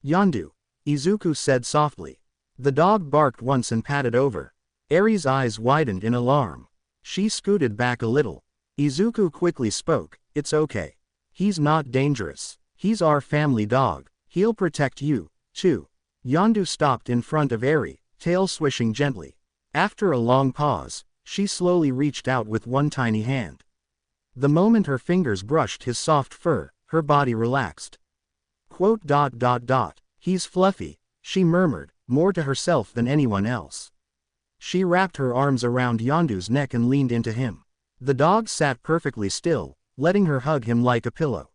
"Yondu," Izuku said softly. The dog barked once and patted over. Eri's eyes widened in alarm. She scooted back a little. Izuku quickly spoke, "It's okay. He's not dangerous. He's our family dog. He'll protect you, too." Yondu stopped in front of Eri, tail swishing gently. After a long pause, she slowly reached out with one tiny hand. The moment her fingers brushed his soft fur, her body relaxed. "He's fluffy," she murmured, more to herself than anyone else. She wrapped her arms around Yondu's neck and leaned into him. The dog sat perfectly still, letting her hug him like a pillow.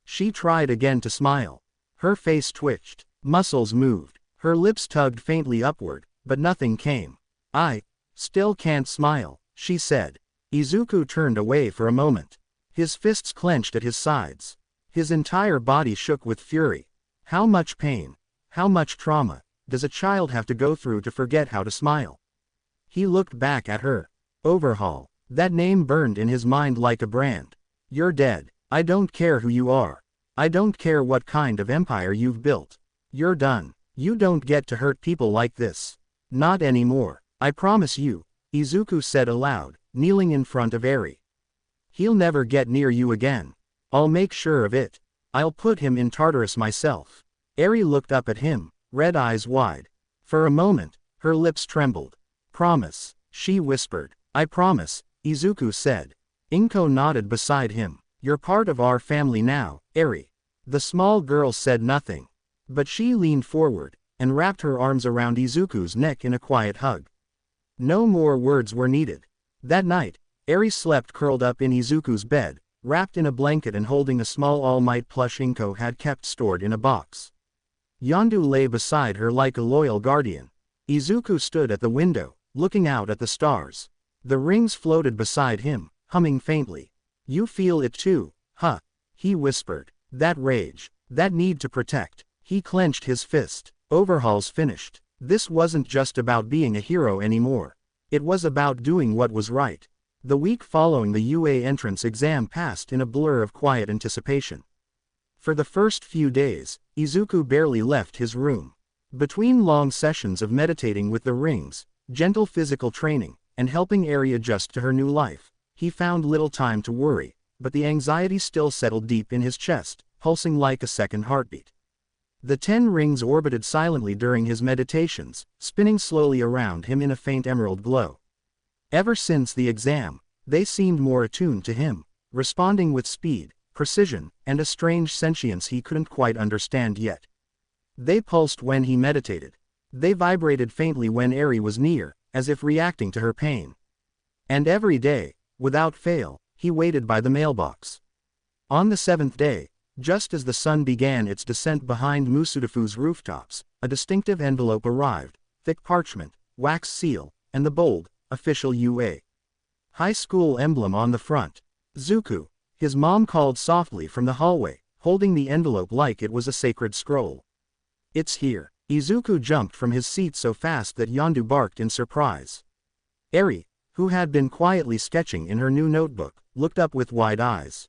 She tried again to smile. Her face twitched, muscles moved, her lips tugged faintly upward, but nothing came. "I still can't smile," she said. Izuku turned away for a moment. His fists clenched at his sides. His entire body shook with fury. How much pain, how much trauma, does a child have to go through to forget how to smile? He looked back at her. Overhaul. That name burned in his mind like a brand. "You're dead. I don't care who you are. I don't care what kind of empire you've built. You're done. You don't get to hurt people like this. Not anymore. I promise you," Izuku said aloud, kneeling in front of Eri. "He'll never get near you again. I'll make sure of it. I'll put him in Tartarus myself." Eri looked up at him, red eyes wide. For a moment, her lips trembled. "Promise," she whispered. "I promise," Izuku said. Inko nodded beside him. "You're part of our family now, Eri." The small girl said nothing. But she leaned forward, and wrapped her arms around Izuku's neck in a quiet hug. No more words were needed. That night, Eri slept curled up in Izuku's bed, wrapped in a blanket and holding a small All Might plush Inko had kept stored in a box. Yondu lay beside her like a loyal guardian. Izuku stood at the window, looking out at the stars. The rings floated beside him, humming faintly. "You feel it too, huh?" he whispered. That rage, that need to protect. He clenched his fist. Overhaul's finished. This wasn't just about being a hero anymore. It was about doing what was right. The week following the UA entrance exam passed in a blur of quiet anticipation. For the first few days, Izuku barely left his room. Between long sessions of meditating with the rings, gentle physical training, and helping Eri adjust to her new life, he found little time to worry, but the anxiety still settled deep in his chest, pulsing like a second heartbeat. The 10 rings orbited silently during his meditations, spinning slowly around him in a faint emerald glow. Ever since the exam, they seemed more attuned to him, responding with speed, precision, and a strange sentience he couldn't quite understand yet. They pulsed when he meditated. They vibrated faintly when Eri was near, as if reacting to her pain. And every day, without fail, he waited by the mailbox. On the 7th day, just as the sun began its descent behind Musudafu's rooftops, a distinctive envelope arrived, thick parchment, wax seal, and the bold, official UA high school emblem on the front. "Zuku," his mom called softly from the hallway, holding the envelope like it was a sacred scroll. "It's here." Izuku jumped from his seat so fast that Yondu barked in surprise. Eri, who had been quietly sketching in her new notebook, looked up with wide eyes.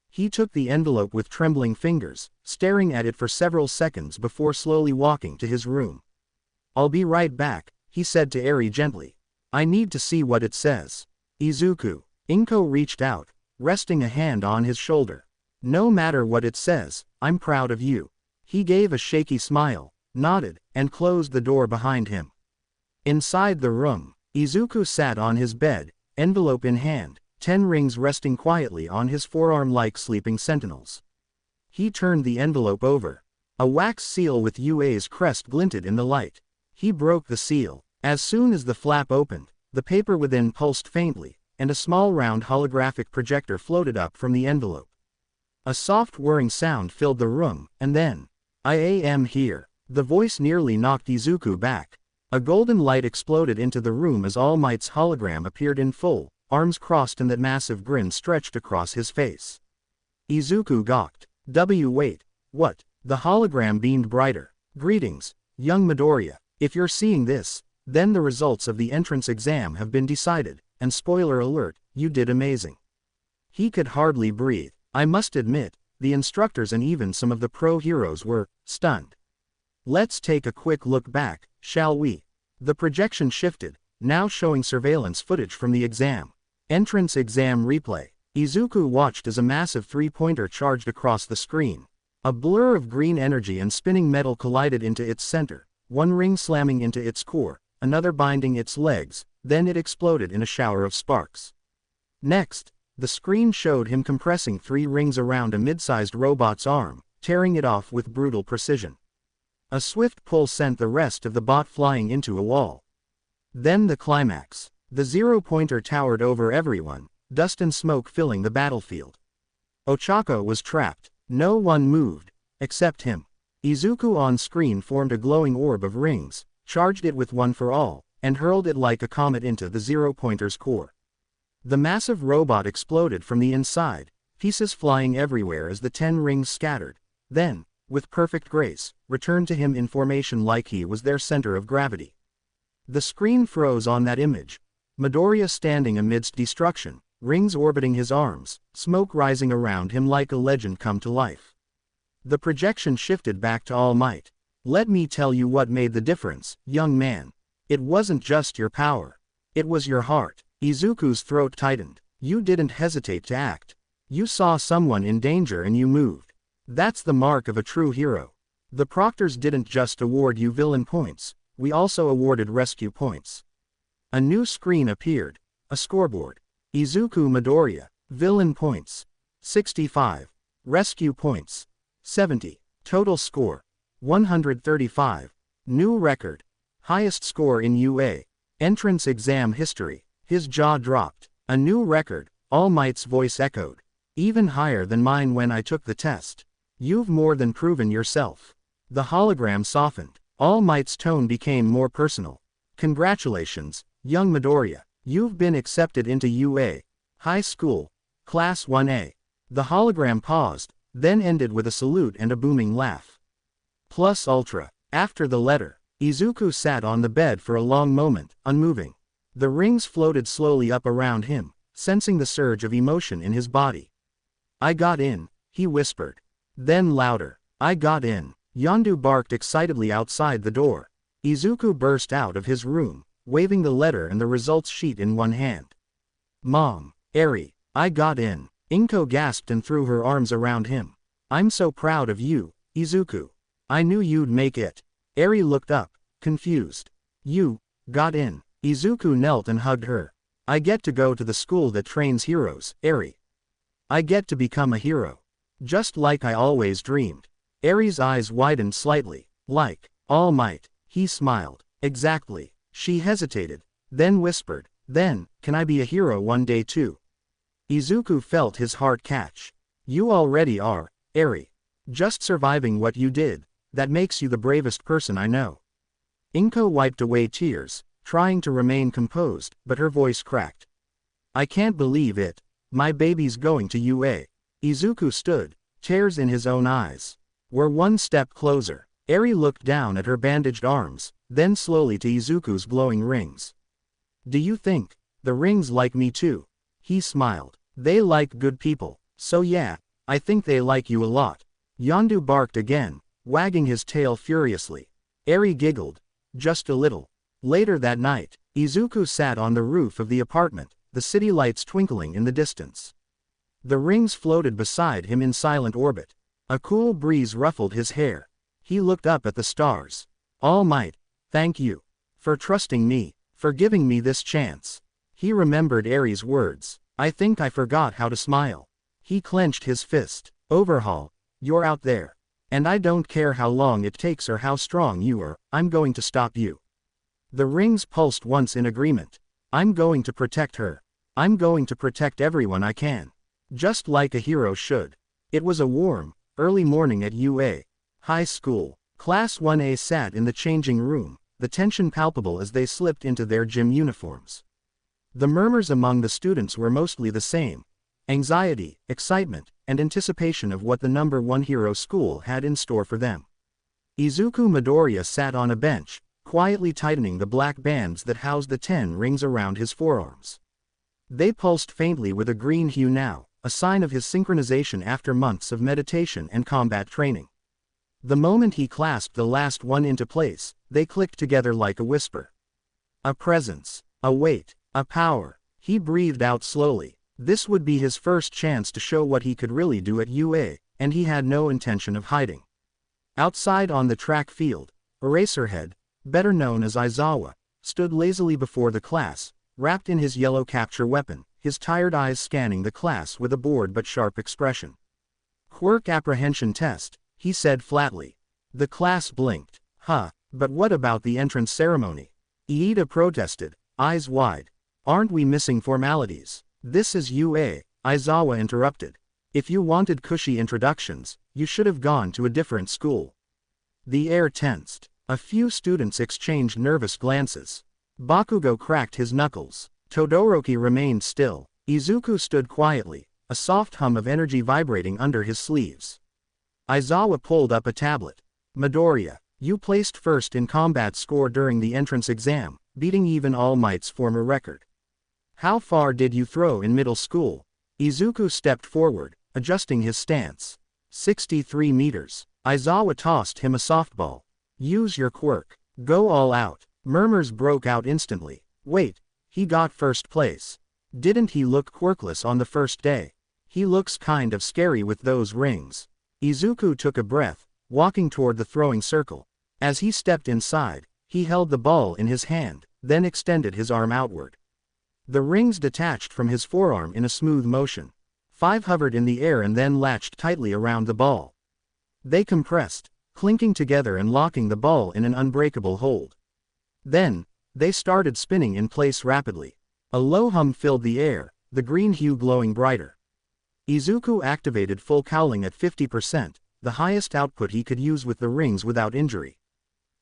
He took the envelope with trembling fingers, staring at it for several seconds before slowly walking to his room. "I'll be right back," he said to Eri gently. "I need to see what it says." "Izuku." Inko reached out, resting a hand on his shoulder. "No matter what it says, I'm proud of you." He gave a shaky smile, nodded, and closed the door behind him. Inside the room, Izuku sat on his bed, envelope in hand, 10 rings resting quietly on his forearm like sleeping sentinels. He turned the envelope over. A wax seal with UA's crest glinted in the light. He broke the seal. As soon as the flap opened, the paper within pulsed faintly, and a small round holographic projector floated up from the envelope. A soft whirring sound filled the room, and then, "I am here." The voice nearly knocked Izuku back. A golden light exploded into the room as All Might's hologram appeared in full, arms crossed and that massive grin stretched across his face. Izuku gawked. Wait, what?" The hologram beamed brighter. "Greetings, young Midoriya. If you're seeing this, Then the results of the entrance exam have been decided, and spoiler alert, you did amazing. He could hardly breathe. I must admit, the instructors and even some of the pro heroes were stunned. Let's take a quick look back, shall we? The projection shifted, now showing surveillance footage from the exam. Entrance exam replay. Izuku watched as a massive three-pointer charged across the screen. A blur of green energy and spinning metal collided into its center, one ring slamming into its core, another binding its legs, then it exploded in a shower of sparks. Next, the screen showed him compressing 3 rings around a mid-sized robot's arm, tearing it off with brutal precision. A swift pull sent the rest of the bot flying into a wall. Then the climax. The zero-pointer towered over everyone, dust and smoke filling the battlefield. Ochako was trapped. No one moved, except him. Izuku on screen formed a glowing orb of rings, charged it with one for all, and hurled it like a comet into the zero-pointer's core. The massive robot exploded from the inside, pieces flying everywhere as the 10 rings scattered, then, with perfect grace, returned to him in formation like he was their center of gravity. The screen froze on that image. Midoriya standing amidst destruction, rings orbiting his arms, smoke rising around him like a legend come to life. The projection shifted back to All Might. Let me tell you what made the difference, young man. It wasn't just your power. It was your heart. Izuku's throat tightened. You didn't hesitate to act. You saw someone in danger and you moved. That's the mark of a true hero. The proctors didn't just award you villain points, we also awarded rescue points. A new screen appeared. A scoreboard. Izuku Midoriya, villain points, 65. Rescue points, 70. Total score, 135. New record. Highest score in UA. Entrance exam history. His jaw dropped. A new record, All Might's voice echoed. Even higher than mine when I took the test. You've more than proven yourself. The hologram softened. All Might's tone became more personal. Congratulations, young Midoriya. You've been accepted into UA. High School. Class 1A. The hologram paused, then ended with a salute and a booming laugh. Plus Ultra. After the letter, Izuku sat on the bed for a long moment, unmoving. The rings floated slowly up around him, sensing the surge of emotion in his body. I got in, he whispered. Then louder. I got in. Yondu barked excitedly outside the door. Izuku burst out of his room, waving the letter and the results sheet in one hand. Mom, Eri, I got in. Inko gasped and threw her arms around him. I'm so proud of you, Izuku. I knew you'd make it. Eri looked up, confused. You got in. Izuku knelt and hugged her. I get to go to the school that trains heroes, Eri. I get to become a hero. Just like I always dreamed. Eri's eyes widened slightly. Like All Might, he smiled. Exactly. She hesitated, then whispered, then, can I be a hero one day too? Izuku felt his heart catch. You already are, Eri. Just surviving what you did, that makes you the bravest person I know. Inko wiped away tears, trying to remain composed, but her voice cracked. I can't believe it. My baby's going to UA. Izuku stood, tears in his own eyes. We're one step closer. Eri looked down at her bandaged arms, then slowly to Izuku's glowing rings. Do you think the rings like me too? He smiled. They like good people, so yeah, I think they like you a lot. Yondu barked again, wagging his tail furiously. Eri giggled. Just a little. Later that night, Izuku sat on the roof of the apartment, the city lights twinkling in the distance. The rings floated beside him in silent orbit. A cool breeze ruffled his hair. He looked up at the stars. All Might, thank you. For trusting me, for giving me this chance. He remembered Eri's words. I think I forgot how to smile. He clenched his fist. Overhaul, you're out there. And I don't care how long it takes or how strong you are, I'm going to stop you. The rings pulsed once in agreement. I'm going to protect her. I'm going to protect everyone I can. Just like a hero should. It was a warm, early morning at UA. High School. Class 1A sat in the changing room, the tension palpable as they slipped into their gym uniforms. The murmurs among the students were mostly the same. Anxiety, excitement, and anticipation of what the #1 hero school had in store for them. Izuku Midoriya sat on a bench, quietly tightening the black bands that housed the 10 rings around his forearms. They pulsed faintly with a green hue now, a sign of his synchronization after months of meditation and combat training. The moment he clasped the last one into place, they clicked together like a whisper. A presence, a weight, a power. He breathed out slowly. This would be his first chance to show what he could really do at UA, and he had no intention of hiding. Outside on the track field, Eraserhead, better known as Aizawa, stood lazily before the class, wrapped in his yellow capture weapon, his tired eyes scanning the class with a bored but sharp expression. "Quirk apprehension test," he said flatly. The class blinked. But what about the entrance ceremony?" Iida protested, eyes wide. "Aren't we missing formalities?" "This is UA," Aizawa interrupted. "If you wanted cushy introductions, you should have gone to a different school." The air tensed. A few students exchanged nervous glances. Bakugo cracked his knuckles. Todoroki remained still. Izuku stood quietly, a soft hum of energy vibrating under his sleeves. Aizawa pulled up a tablet. "Midoriya, you placed first in combat score during the entrance exam, beating even All Might's former record. How far did you throw in middle school?" Izuku stepped forward, adjusting his stance. 63 meters. Aizawa tossed him a softball. "Use your quirk. Go all out." Murmurs broke out instantly. "Wait, he got first place. Didn't he look quirkless on the first day? He looks kind of scary with those rings." Izuku took a breath, walking toward the throwing circle. As he stepped inside, he held the ball in his hand, then extended his arm outward. The rings detached from his forearm in a smooth motion. 5 hovered in the air and then latched tightly around the ball. They compressed, clinking together and locking the ball in an unbreakable hold. Then, they started spinning in place rapidly. A low hum filled the air, the green hue glowing brighter. Izuku activated full cowling at 50%, the highest output he could use with the rings without injury.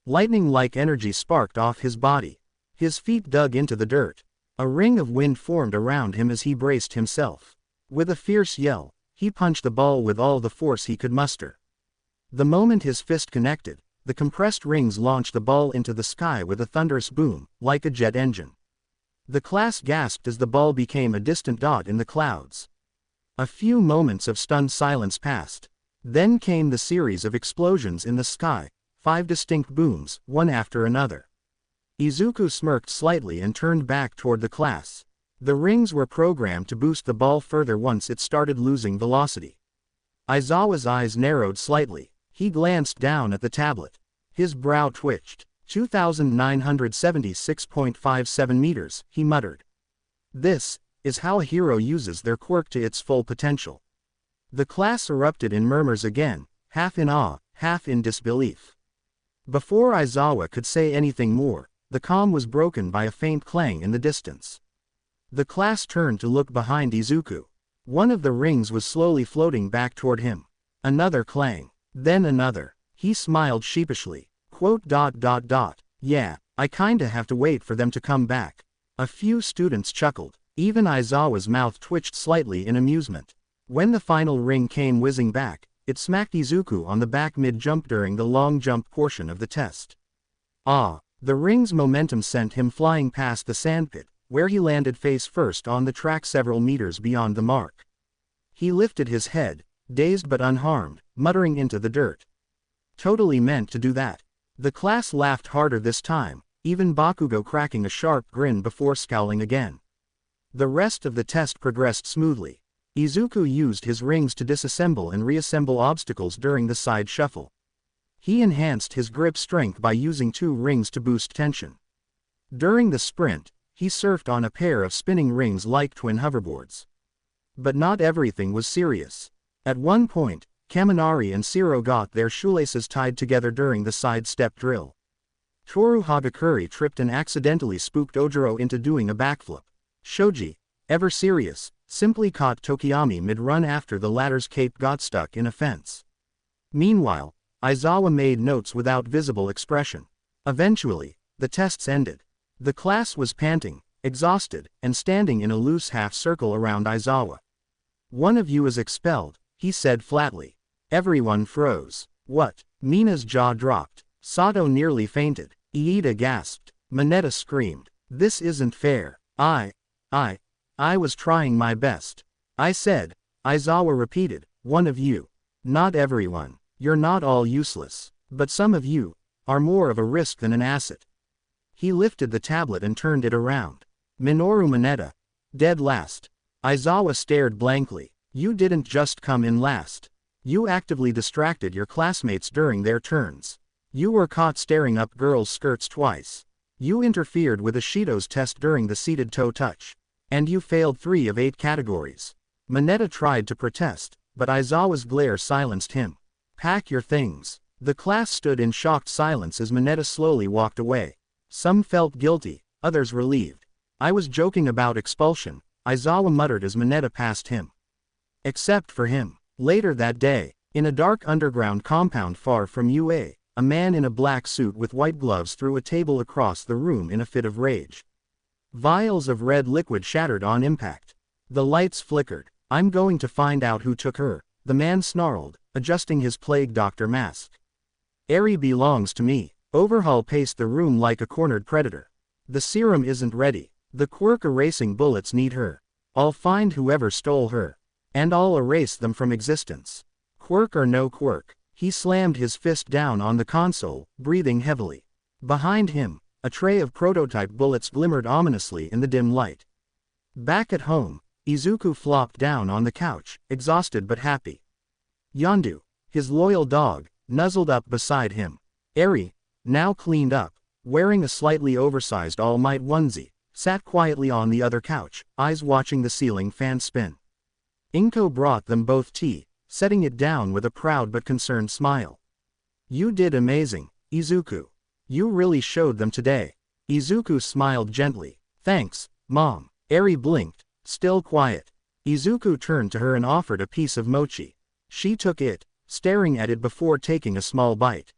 Lightning-like energy sparked off his body. His feet dug into the dirt. A ring of wind formed around him as he braced himself. With a fierce yell, he punched the ball with all the force he could muster. The moment his fist connected, the compressed rings launched the ball into the sky with a thunderous boom, like a jet engine. The class gasped as the ball became a distant dot in the clouds. A few moments of stunned silence passed. Then came the series of explosions in the sky, 5 distinct booms, one after another. Izuku smirked slightly and turned back toward the class. The rings were programmed to boost the ball further once it started losing velocity. Aizawa's eyes narrowed slightly. He glanced down at the tablet. His brow twitched. 2,976.57 meters, he muttered. "This is how a hero uses their quirk to its full potential." The class erupted in murmurs again, half in awe, half in disbelief. Before Aizawa could say anything more, the calm was broken by a faint clang in the distance. The class turned to look behind Izuku. One of the rings was slowly floating back toward him. Another clang. Then another. He smiled sheepishly. "Yeah, I kinda have to wait for them to come back." A few students chuckled. Even Aizawa's mouth twitched slightly in amusement. When the final ring came whizzing back, it smacked Izuku on the back mid-jump during the long jump portion of the test. The ring's momentum sent him flying past the sandpit, where he landed face first on the track several meters beyond the mark. He lifted his head, dazed but unharmed, muttering into the dirt. "Totally meant to do that." The class laughed harder this time, even Bakugo cracking a sharp grin before scowling again. The rest of the test progressed smoothly. Izuku used his rings to disassemble and reassemble obstacles during the side shuffle. He enhanced his grip strength by using 2 rings to boost tension. During the sprint, he surfed on a pair of spinning rings like twin hoverboards. But not everything was serious. At one point, Kaminari and Shiro got their shoelaces tied together during the side-step drill. Toru Hagakure tripped and accidentally spooked Ojiro into doing a backflip. Shoji, ever serious, simply caught Tokiyami mid-run after the latter's cape got stuck in a fence. Meanwhile, Aizawa made notes without visible expression. Eventually, the tests ended. The class was panting, exhausted, and standing in a loose half-circle around Aizawa. "One of you is expelled," he said flatly. Everyone froze. "What?" Mina's jaw dropped. Sato nearly fainted. Iida gasped. Mineta screamed. This isn't fair. I was trying my best. I said. Aizawa repeated. One of you. Not everyone. You're not all useless. But some of you are more of a risk than an asset. He lifted the tablet and turned it around. Minoru Mineta. Dead last. Aizawa stared blankly. You didn't just come in last. You actively distracted your classmates during their turns. You were caught staring up girls' skirts twice. You interfered with Ishido's test during the seated toe touch. And you failed 3 of 8 categories. Mineta tried to protest, but Aizawa's glare silenced him. Pack your things. The class stood in shocked silence as Mineta slowly walked away. Some felt guilty, others relieved. I was joking about expulsion, Aizawa muttered as Mineta passed him. Except for him. Later that day, in a dark underground compound far from UA, a man in a black suit with white gloves threw a table across the room in a fit of rage. Vials of red liquid shattered on impact. The lights flickered. I'm going to find out who took her, the man snarled, adjusting his plague doctor mask. Eri belongs to me. Overhaul paced the room like a cornered predator. The serum isn't ready. The quirk erasing bullets need her. I'll find whoever stole her. And I'll erase them from existence. Quirk or no quirk. He slammed his fist down on the console, breathing heavily. Behind him, a tray of prototype bullets glimmered ominously in the dim light. Back at home, Izuku flopped down on the couch, exhausted but happy. Yondu, his loyal dog, nuzzled up beside him. Eri, now cleaned up, wearing a slightly oversized All Might onesie, sat quietly on the other couch, eyes watching the ceiling fan spin. Inko brought them both tea, setting it down with a proud but concerned smile. You did amazing, Izuku. You really showed them today. Izuku smiled gently. Thanks, Mom. Eri blinked, still quiet. Izuku turned to her and offered a piece of mochi. She took it, staring at it before taking a small bite.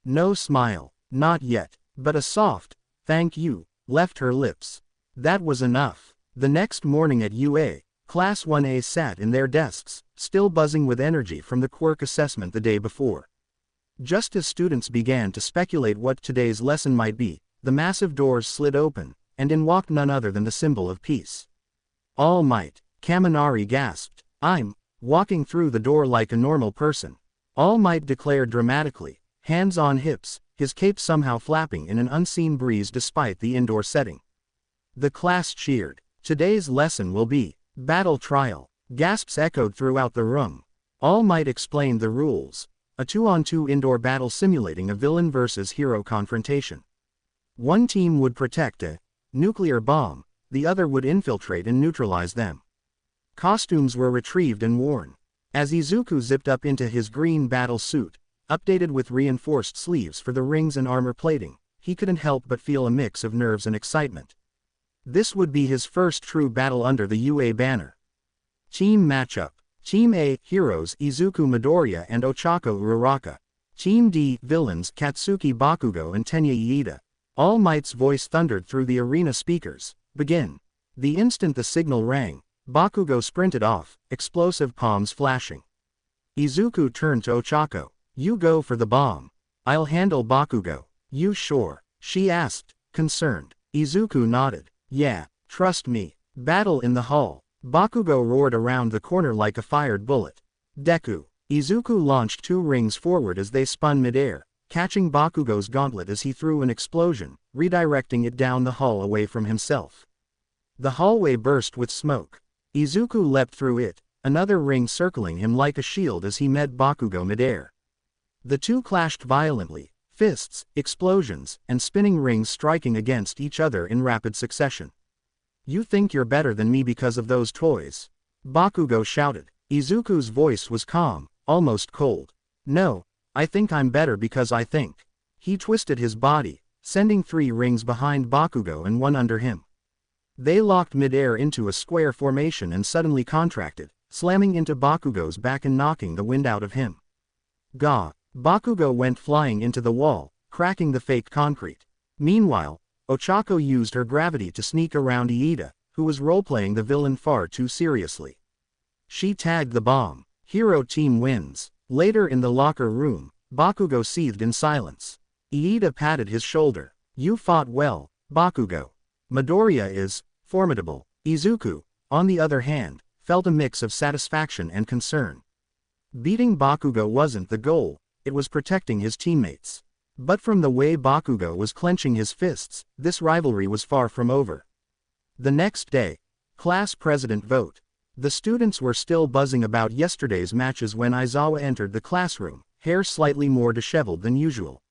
No smile, not yet, but a soft, thank you, left her lips. That was enough. The next morning at UA, Class 1A sat in their desks, still buzzing with energy from the quirk assessment the day before. Just as students began to speculate what today's lesson might be, the massive doors slid open, and in walked none other than the symbol of peace. All Might, Kaminari gasped. I'm walking through the door like a normal person. All Might declared dramatically, hands on hips, his cape somehow flapping in an unseen breeze despite the indoor setting. The class cheered. Today's lesson will be battle trial. Gasps echoed throughout the room. All Might explained the rules. A 2-on-2 indoor battle simulating a villain versus hero confrontation. One team would protect a nuclear bomb, the other would infiltrate and neutralize them. Costumes were retrieved and worn. As Izuku zipped up into his green battle suit, updated with reinforced sleeves for the rings and armor plating, he couldn't help but feel a mix of nerves and excitement. This would be his first true battle under the UA banner. Team matchup. Team A, Heroes Izuku Midoriya and Ochako Uraraka. Team D, Villains Katsuki Bakugo and Tenya Iida. All Might's voice thundered through the arena speakers. Begin. The instant the signal rang, Bakugo sprinted off, explosive palms flashing. Izuku turned to Ochako. You go for the bomb. I'll handle Bakugo. You sure? She asked, concerned. Izuku nodded. Yeah, trust me. Battle in the hall. Bakugo roared around the corner like a fired bullet. Deku. Izuku launched 2 rings forward as they spun midair, catching Bakugo's gauntlet as he threw an explosion, redirecting it down the hall away from himself. The hallway burst with smoke. Izuku leapt through it, another ring circling him like a shield as he met Bakugo midair. The two clashed violently, fists, explosions, and spinning rings striking against each other in rapid succession. You think you're better than me because of those toys? Bakugo shouted. Izuku's voice was calm, almost cold. No, I think I'm better because I think. He twisted his body, sending 3 rings behind Bakugo and 1 under him. They locked midair into a square formation and suddenly contracted, slamming into Bakugo's back and knocking the wind out of him. Gah! Bakugo went flying into the wall, cracking the fake concrete. Meanwhile, Ochako used her gravity to sneak around Iida, who was role-playing the villain far too seriously. She tagged the bomb. Hero team wins. Later in the locker room, Bakugo seethed in silence. Iida patted his shoulder. You fought well, Bakugo. Midoriya is formidable. Izuku, on the other hand, felt a mix of satisfaction and concern. Beating Bakugo wasn't the goal, it was protecting his teammates. But from the way Bakugo was clenching his fists, this rivalry was far from over. The next day, class president vote. The students were still buzzing about yesterday's matches when Aizawa entered the classroom, hair slightly more disheveled than usual.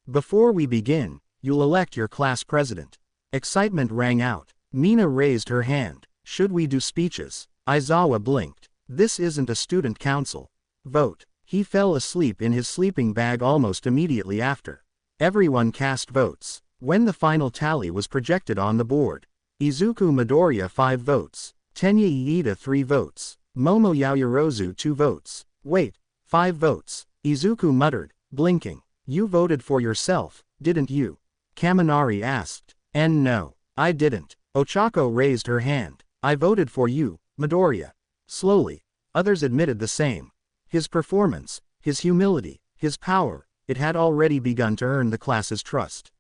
Before we begin, you'll elect your class president. Excitement rang out. Mina raised her hand. Should we do speeches? Aizawa blinked. This isn't a student council. Vote. He fell asleep in his sleeping bag almost immediately after. Everyone cast votes. When the final tally was projected on the board, Izuku Midoriya 5 votes, Tenya Iida 3 votes, Momo Yaoyorozu 2 votes. Wait, 5 votes, Izuku muttered, blinking. You voted for yourself, didn't you? Kaminari asked. And no, I didn't. Ochako raised her hand. I voted for you, Midoriya. Slowly, others admitted the same. His performance, his humility, his power, it had already begun to earn the class's trust.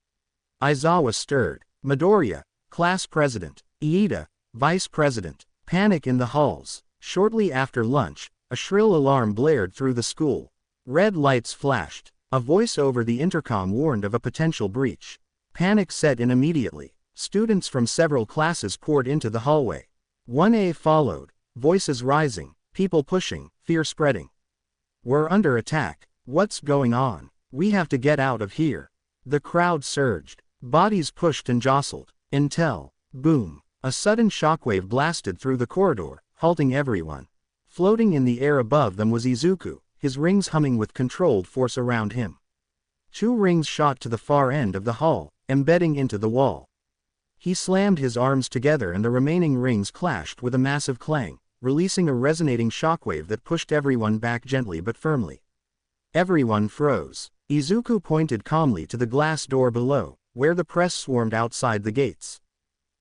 Aizawa stirred. Midoriya, class president. Iida, vice president. Panic in the halls. Shortly after lunch, a shrill alarm blared through the school. Red lights flashed. A voice over the intercom warned of a potential breach. Panic set in immediately. Students from several classes poured into the hallway. 1A followed, voices rising, people pushing, fear spreading. We're under attack. What's going on? We have to get out of here. The crowd surged. Bodies pushed and jostled. Intel. Boom. A sudden shockwave blasted through the corridor, halting everyone. Floating in the air above them was Izuku, his rings humming with controlled force around him. 2 rings shot to the far end of the hall, embedding into the wall. He slammed his arms together and the remaining rings clashed with a massive clang, releasing a resonating shockwave that pushed everyone back gently but firmly. Everyone froze. Izuku pointed calmly to the glass door below, where the press swarmed outside the gates.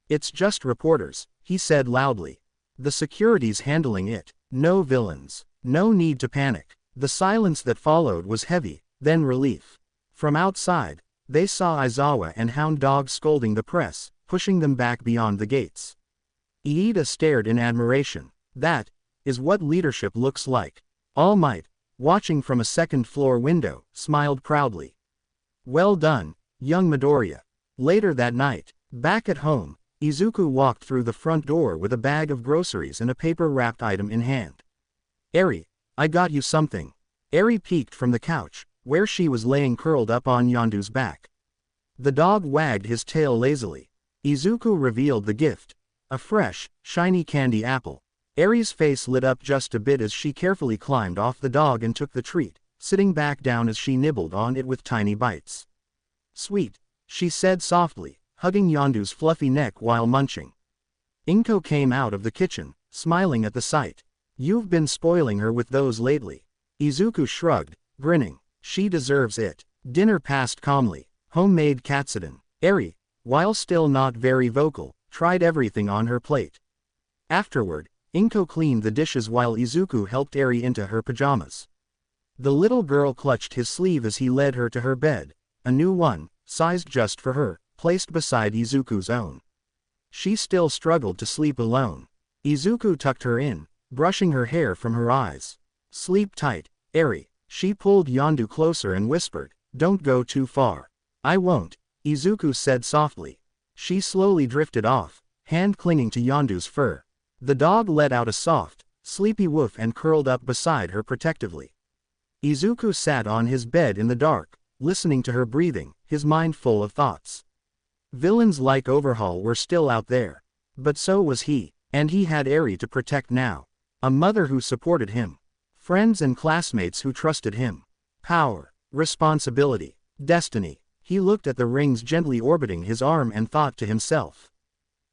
It's just reporters, he said loudly. The security's handling it. No villains. No need to panic. The silence that followed was heavy, then relief. From outside, they saw Aizawa and Hound Dog scolding the press, pushing them back beyond the gates. Iida stared in admiration. That is what leadership looks like. All Might, watching from a second-floor window, smiled proudly. Well done, young Midoriya. Later that night, back at home, Izuku walked through the front door with a bag of groceries and a paper-wrapped item in hand. Eri, I got you something. Eri peeked from the couch, where she was laying curled up on Yondu's back. The dog wagged his tail lazily. Izuku revealed the gift. A fresh, shiny candy apple. Eri's face lit up just a bit as she carefully climbed off the dog and took the treat, sitting back down as she nibbled on it with tiny bites. Sweet, she said softly, hugging Yondu's fluffy neck while munching. Inko came out of the kitchen, smiling at the sight. You've been spoiling her with those lately. Izuku shrugged, grinning. She deserves it. Dinner passed calmly. Homemade katsudon. Eri, while still not very vocal, tried everything on her plate. Afterward, Inko cleaned the dishes while Izuku helped Eri into her pajamas. The little girl clutched his sleeve as he led her to her bed, a new one, sized just for her, placed beside Izuku's own. She still struggled to sleep alone. Izuku tucked her in, brushing her hair from her eyes. Sleep tight, Eri. She pulled Yondu closer and whispered, don't go too far. I won't, Izuku said softly. She slowly drifted off, hand clinging to Yondu's fur. The dog let out a soft, sleepy woof and curled up beside her protectively. Izuku sat on his bed in the dark, listening to her breathing, his mind full of thoughts. Villains like Overhaul were still out there. But so was he, and he had Eri to protect now. A mother who supported him. Friends and classmates who trusted him. Power, responsibility, destiny. He looked at the rings gently orbiting his arm and thought to himself.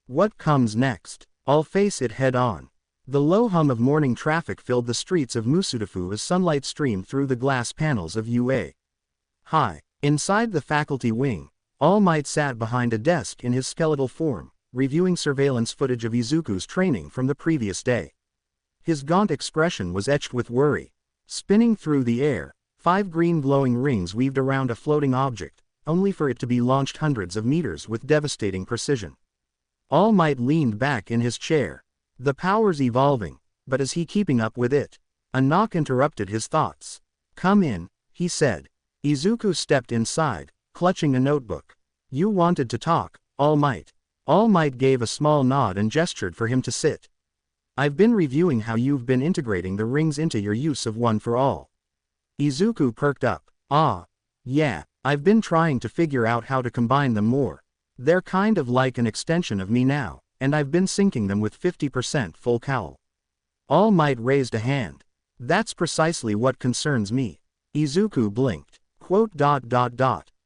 What comes next? I'll face it head on. The low hum of morning traffic filled the streets of Musudafu as sunlight streamed through the glass panels of UA. Hi. Inside the faculty wing, All Might sat behind a desk in his skeletal form, reviewing surveillance footage of Izuku's training from the previous day. His gaunt expression was etched with worry. Spinning through the air, 5 green glowing rings weaved around a floating object, only for it to be launched hundreds of meters with devastating precision. All Might leaned back in his chair. The power's evolving, but is he keeping up with it? A knock interrupted his thoughts. "Come in," he said. Izuku stepped inside, clutching a notebook. "You wanted to talk, All Might." All Might gave a small nod and gestured for him to sit. "I've been reviewing how you've been integrating the rings into your use of One for All." Izuku perked up. "Ah. Yeah, I've been trying to figure out how to combine them more. They're kind of like an extension of me now, and I've been syncing them with 50% full cowl." All Might raised a hand. "That's precisely what concerns me." Izuku blinked.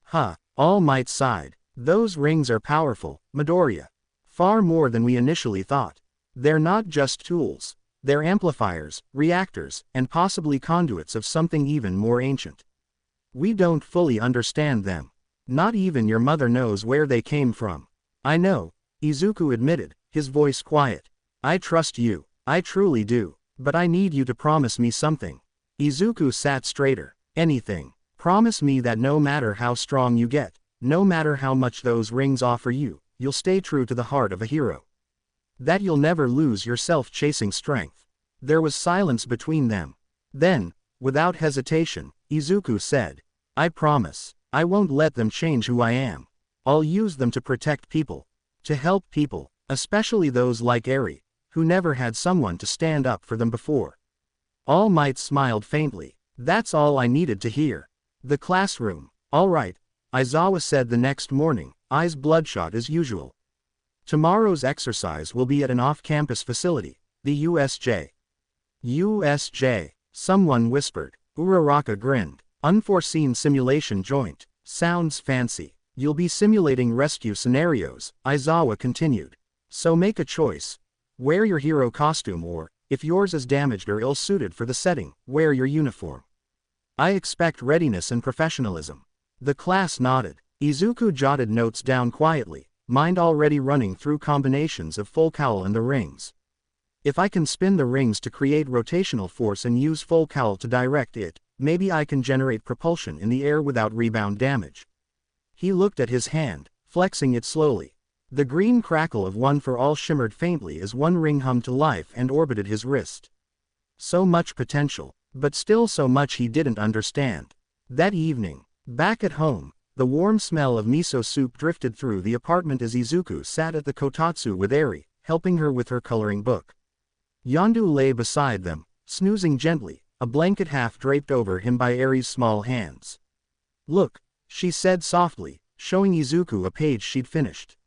Huh, All Might sighed. "Those rings are powerful, Midoriya. Far more than we initially thought. They're not just tools. They're amplifiers, reactors, and possibly conduits of something even more ancient. We don't fully understand them. Not even your mother knows where they came from." "I know," Izuku admitted, his voice quiet. "I trust you, I truly do, but I need you to promise me something." Izuku sat straighter. "Anything. Promise me that no matter how strong you get, no matter how much those rings offer you, you'll stay true to the heart of a hero. That you'll never lose yourself chasing strength." There was silence between them. Then, without hesitation, Izuku said, "I promise, I won't let them change who I am. I'll use them to protect people. To help people, especially those like Eri, who never had someone to stand up for them before." All Might smiled faintly. "That's all I needed to hear." The classroom. "All right," Aizawa said the next morning, eyes bloodshot as usual. "Tomorrow's exercise will be at an off-campus facility, the USJ." "USJ," someone whispered. Uraraka grinned. "Unforeseen simulation joint. Sounds fancy. You'll be simulating rescue scenarios," Aizawa continued. "So make a choice. Wear your hero costume or, if yours is damaged or ill-suited for the setting, wear your uniform. I expect readiness and professionalism." The class nodded. Izuku jotted notes down quietly, mind already running through combinations of full cowl and the rings. "If I can spin the rings to create rotational force and use full cowl to direct it, maybe I can generate propulsion in the air without rebound damage." He looked at his hand, flexing it slowly. The green crackle of One for All shimmered faintly as one ring hummed to life and orbited his wrist. So much potential, but still so much he didn't understand. That evening, back at home, the warm smell of miso soup drifted through the apartment as Izuku sat at the kotatsu with Eri, helping her with her coloring book. Yondu lay beside them, snoozing gently, a blanket half draped over him by Eri's small hands. "Look," she said softly, showing Izuku a page she'd finished.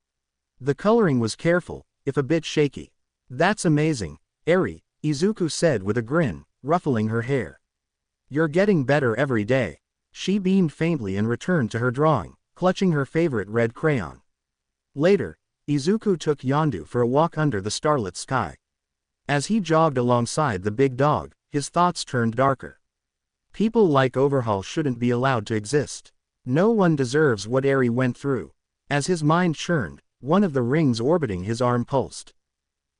The coloring was careful, if a bit shaky. "That's amazing, Eri," Izuku said with a grin, ruffling her hair. "You're getting better every day." She beamed faintly and returned to her drawing, clutching her favorite red crayon. Later, Izuku took Yondu for a walk under the starlit sky. As he jogged alongside the big dog, his thoughts turned darker. People like Overhaul shouldn't be allowed to exist. No one deserves what Eri went through. As his mind churned, one of the rings orbiting his arm pulsed.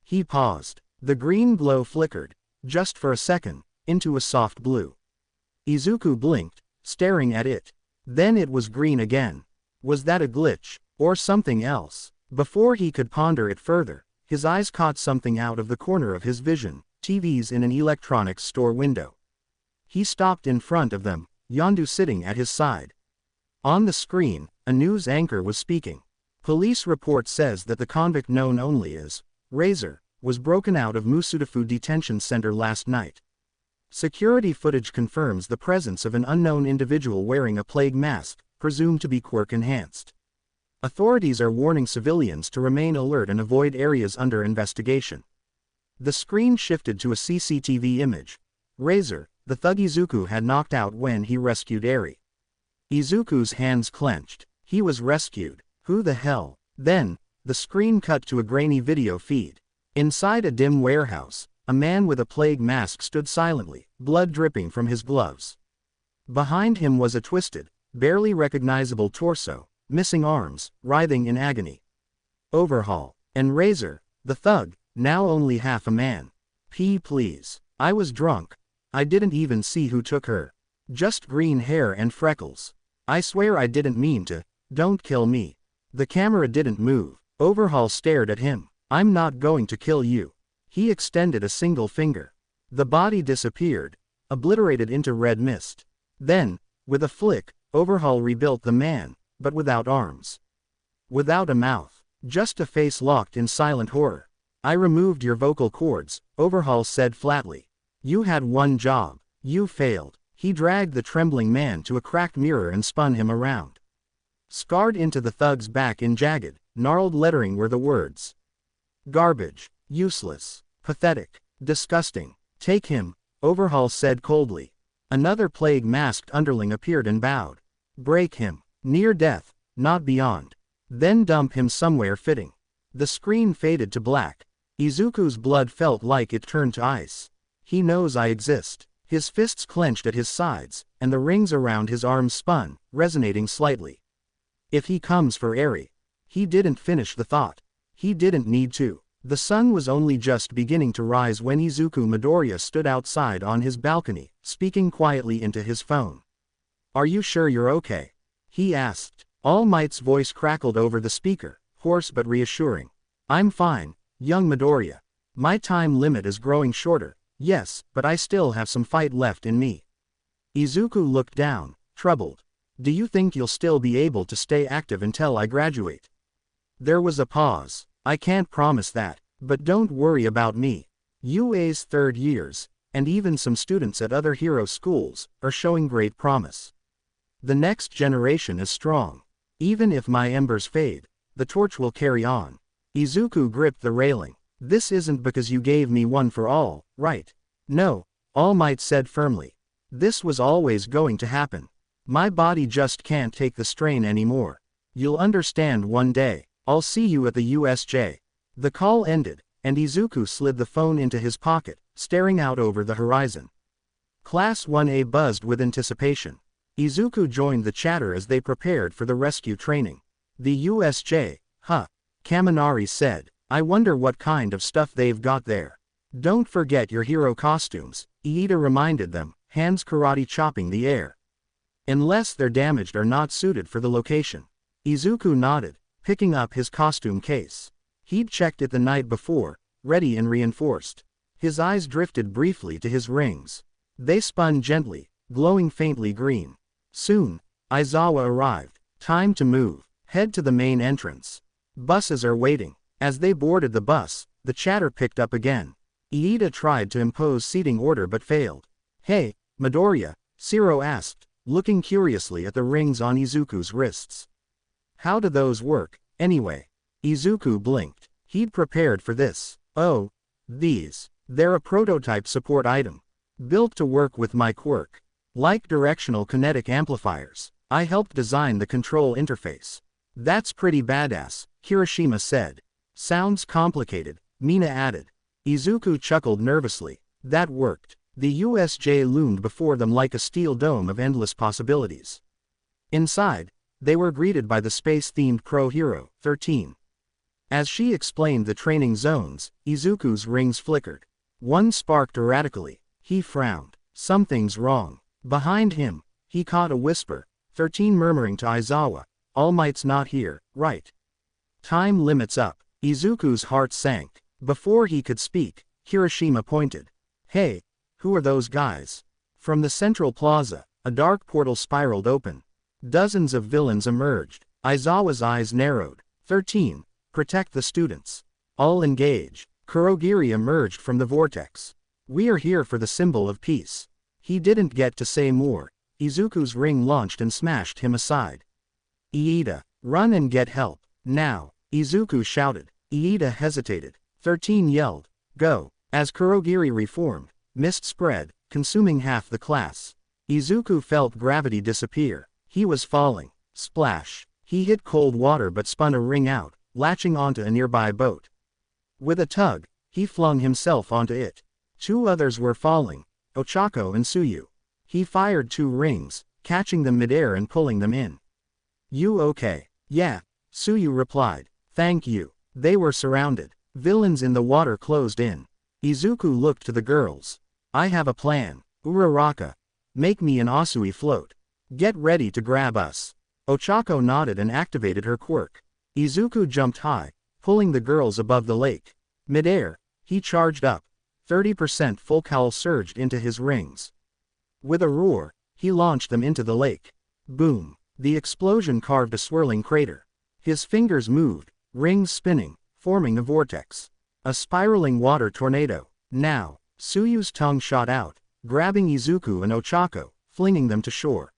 He paused. The green glow flickered, just for a second, into a soft blue. Izuku blinked, staring at it. Then it was green again. Was that a glitch, or something else? Before he could ponder it further, his eyes caught something out of the corner of his vision, TVs in an electronics store window. He stopped in front of them, Yondu sitting at his side. On the screen, a news anchor was speaking. "Police report says that the convict known only as Razor was broken out of Musudafu Detention Center last night. Security footage confirms the presence of an unknown individual wearing a plague mask, presumed to be quirk-enhanced. Authorities are warning civilians to remain alert and avoid areas under investigation." The screen shifted to a CCTV image. Razor, the thug Izuku had knocked out when he rescued Eri. Izuku's hands clenched. He was rescued. Who the hell? Then, the screen cut to a grainy video feed. Inside a dim warehouse, a man with a plague mask stood silently, blood dripping from his gloves. Behind him was a twisted, barely recognizable torso, missing arms, writhing in agony. Overhaul. And Razor, the thug, now only half a man. Please. I was drunk. I didn't even see who took her. Just green hair and freckles. I swear I didn't mean to. Don't kill me. The camera didn't move. Overhaul stared at him. I'm not going to kill you. He extended a single finger. The body disappeared, obliterated into red mist. Then, with a flick, Overhaul rebuilt the man, but without arms. Without a mouth. Just a face locked in silent horror. I removed your vocal cords, Overhaul said flatly. You had one job. You failed. He dragged the trembling man to a cracked mirror and spun him around. Scarred into the thug's back in jagged, gnarled lettering were the words. Garbage. Useless. Pathetic. Disgusting. Take him, Overhaul said coldly. Another plague-masked underling appeared and bowed. Break him. Near death, not beyond. Then dump him somewhere fitting. The screen faded to black. Izuku's blood felt like it turned to ice. He knows I exist. His fists clenched at his sides, and the rings around his arms spun, resonating slightly. If he comes for Eri. He didn't finish the thought. He didn't need to. The sun was only just beginning to rise when Izuku Midoriya stood outside on his balcony, speaking quietly into his phone. Are you sure you're okay? He asked. All Might's voice crackled over the speaker, hoarse but reassuring. I'm fine, young Midoriya. My time limit is growing shorter, yes, but I still have some fight left in me. Izuku looked down, troubled. Do you think you'll still be able to stay active until I graduate? There was a pause. I can't promise that, but don't worry about me. UA's third years, and even some students at other hero schools, are showing great promise. The next generation is strong. Even if my embers fade, the torch will carry on. Izuku gripped the railing. This isn't because you gave me one for all, right? No, All Might said firmly. This was always going to happen. My body just can't take the strain anymore. You'll understand one day. I'll see you at the USJ. The call ended, and Izuku slid the phone into his pocket, staring out over the horizon. Class 1A buzzed with anticipation. Izuku joined the chatter as they prepared for the rescue training. The USJ, huh? Kaminari said. I wonder what kind of stuff they've got there. Don't forget your hero costumes, Iida reminded them, hands karate chopping the air. Unless they're damaged or not suited for the location. Izuku nodded, picking up his costume case. He'd checked it the night before, ready and reinforced. His eyes drifted briefly to his rings. They spun gently, glowing faintly green. Soon, Aizawa arrived. Time to move. Head to the main entrance. Buses are waiting. As they boarded the bus, the chatter picked up again. Iida tried to impose seating order but failed. Hey, Midoriya, Shiro asked, looking curiously at the rings on Izuku's wrists. How do those work, anyway? Izuku blinked. He'd prepared for this. Oh, these. They're a prototype support item. Built to work with my quirk. Like directional kinetic amplifiers, I helped design the control interface. That's pretty badass, Kirishima said. Sounds complicated, Mina added. Izuku chuckled nervously. That worked. The USJ loomed before them like a steel dome of endless possibilities. Inside, they were greeted by the space-themed pro hero, 13. As she explained the training zones, Izuku's rings flickered. One sparked erratically. He frowned. Something's wrong. Behind him, he caught a whisper, 13 murmuring to Aizawa, All Might's not here, right? Time limit's up. Izuku's heart sank. Before he could speak, Kirishima pointed. Hey, who are those guys? From the central plaza, a dark portal spiraled open. Dozens of villains emerged. Aizawa's eyes narrowed. 13. Protect the students. All engage. Kurogiri emerged from the vortex. We are here for the symbol of peace. He didn't get to say more. Izuku's ring launched and smashed him aside. Iida, run and get help. Now, Izuku shouted. Iida hesitated. 13 yelled. Go. As Kurogiri reformed, mist spread, consuming half the class. Izuku felt gravity disappear. He was falling. Splash. He hit cold water but spun a ring out, latching onto a nearby boat. With a tug, he flung himself onto it. Two others were falling, Ochako and Tsuyu. He fired 2 rings, catching them midair and pulling them in. You okay? Yeah, Tsuyu replied. Thank you. They were surrounded. Villains in the water closed in. Izuku looked to the girls. I have a plan. Uraraka. Make me an Asui float. Get ready to grab us. Ochako nodded and activated her quirk. Izuku jumped high, pulling the girls above the lake. Mid-air, he charged up. 30% full cowl surged into his rings. With a roar, he launched them into the lake. Boom! The explosion carved a swirling crater. His fingers moved, rings spinning, forming a vortex. A spiraling water tornado. Now, Tsuyu's tongue shot out, grabbing Izuku and Ochako, flinging them to shore.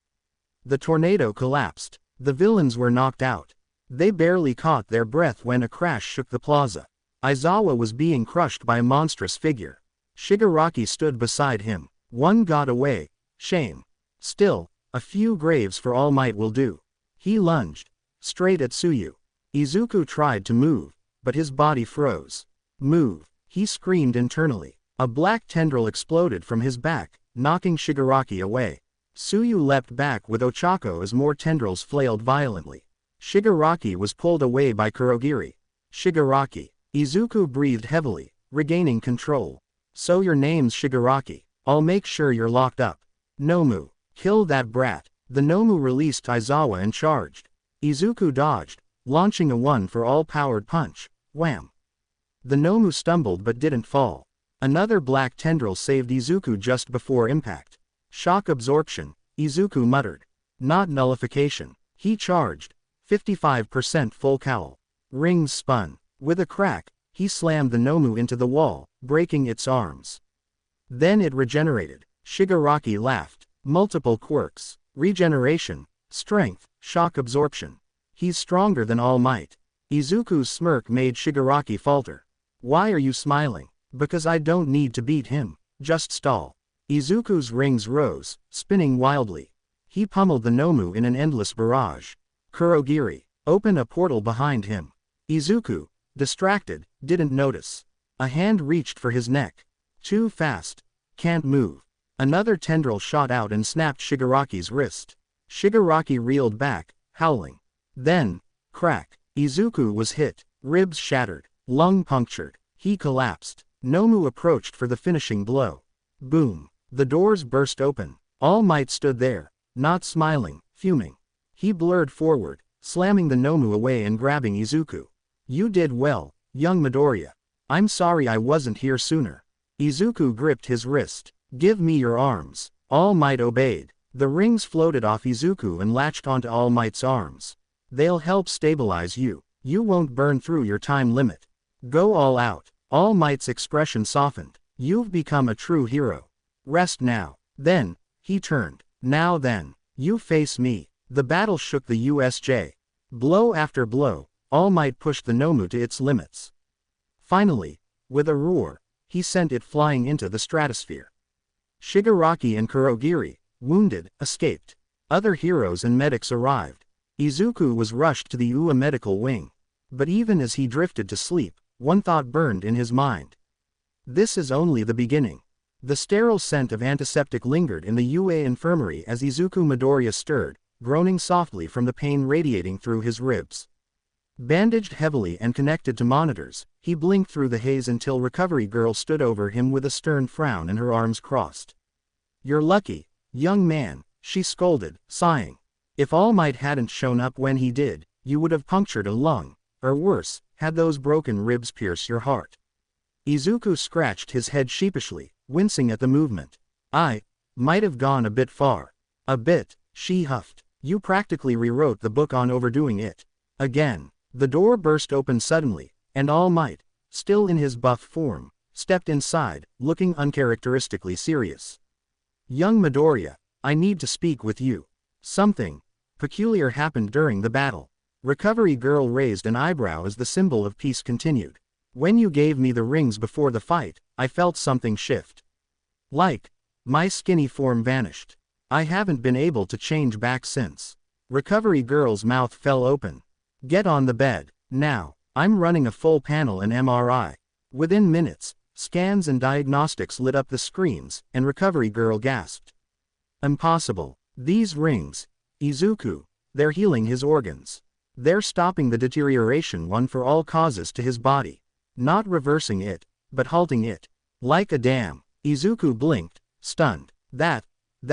The tornado collapsed. The villains were knocked out. They barely caught their breath when a crash shook the plaza. Aizawa was being crushed by a monstrous figure. Shigaraki stood beside him. One got away. Shame. Still, a few graves for All Might will do. He lunged. Straight at Tsuyu. Izuku tried to move, but his body froze. Move, he screamed internally. A black tendril exploded from his back, knocking Shigaraki away. Tsuyu leapt back with Ochako as more tendrils flailed violently. Shigaraki was pulled away by Kurogiri. Shigaraki. Izuku breathed heavily, regaining control. So your name's Shigaraki. I'll make sure you're locked up. Nomu. Kill that brat. The Nomu released Aizawa and charged. Izuku dodged, launching a one-for-all-powered punch. Wham! The Nomu stumbled but didn't fall. Another black tendril saved Izuku just before impact. Shock absorption, Izuku muttered. Not nullification. He charged. 55% full cowl. Rings spun. With a crack, he slammed the Nomu into the wall, breaking its arms. Then it regenerated. Shigaraki laughed. Multiple quirks. Regeneration, strength, shock absorption. He's stronger than All Might. Izuku's smirk made Shigaraki falter. Why are you smiling? Because I don't need to beat him, just stall. Izuku's rings rose, spinning wildly. He pummeled the Nomu in an endless barrage. Kurogiri, open a portal behind him. Izuku, distracted, didn't notice. A hand reached for his neck. Too fast. Can't move. Another tendril shot out and snapped Shigaraki's wrist. Shigaraki reeled back, howling. Then, crack. Izuku was hit, ribs shattered, lung punctured. He collapsed. Nomu approached for the finishing blow. Boom. The doors burst open. All Might stood there, not smiling, fuming. He blurred forward, slamming the Nomu away and grabbing Izuku. You did well, young Midoriya. I'm sorry I wasn't here sooner. Izuku gripped his wrist. Give me your arms. All Might obeyed. The rings floated off Izuku and latched onto All Might's arms. They'll help stabilize you. You won't burn through your time limit. Go all out. All Might's expression softened. You've become a true hero. Rest now. Then, he turned. Now then, you face me. The battle shook the USJ. Blow after blow, All Might pushed the Nomu to its limits. Finally, with a roar, he sent it flying into the stratosphere. Shigaraki and Kurogiri, wounded, escaped. Other heroes and medics arrived. Izuku was rushed to the UA medical wing. But even as he drifted to sleep, one thought burned in his mind. This is only the beginning. The sterile scent of antiseptic lingered in the UA infirmary as Izuku Midoriya stirred, groaning softly from the pain radiating through his ribs. Bandaged heavily and connected to monitors, he blinked through the haze until Recovery Girl stood over him with a stern frown and her arms crossed. You're lucky, young man, she scolded, sighing. If All Might hadn't shown up when he did, you would have punctured a lung, or worse, had those broken ribs pierce your heart. Izuku scratched his head sheepishly, wincing at the movement. I might have gone a bit far. A bit, she huffed. You practically rewrote the book on overdoing it. Again. The door burst open suddenly, and All Might, still in his buff form, stepped inside, looking uncharacteristically serious. Young Midoriya, I need to speak with you. Something peculiar happened during the battle. Recovery Girl raised an eyebrow as the symbol of peace continued. When you gave me the rings before the fight, I felt something shift. Like, my skinny form vanished. I haven't been able to change back since. Recovery Girl's mouth fell open. Get on the bed, now. I'm running a full panel in MRI. Within minutes, scans and diagnostics lit up the screens, and Recovery Girl gasped. Impossible. These rings, Izuku, they're healing his organs. They're stopping the deterioration one for all causes to his body. Not reversing it, but halting it. Like a dam. Izuku blinked, stunned. That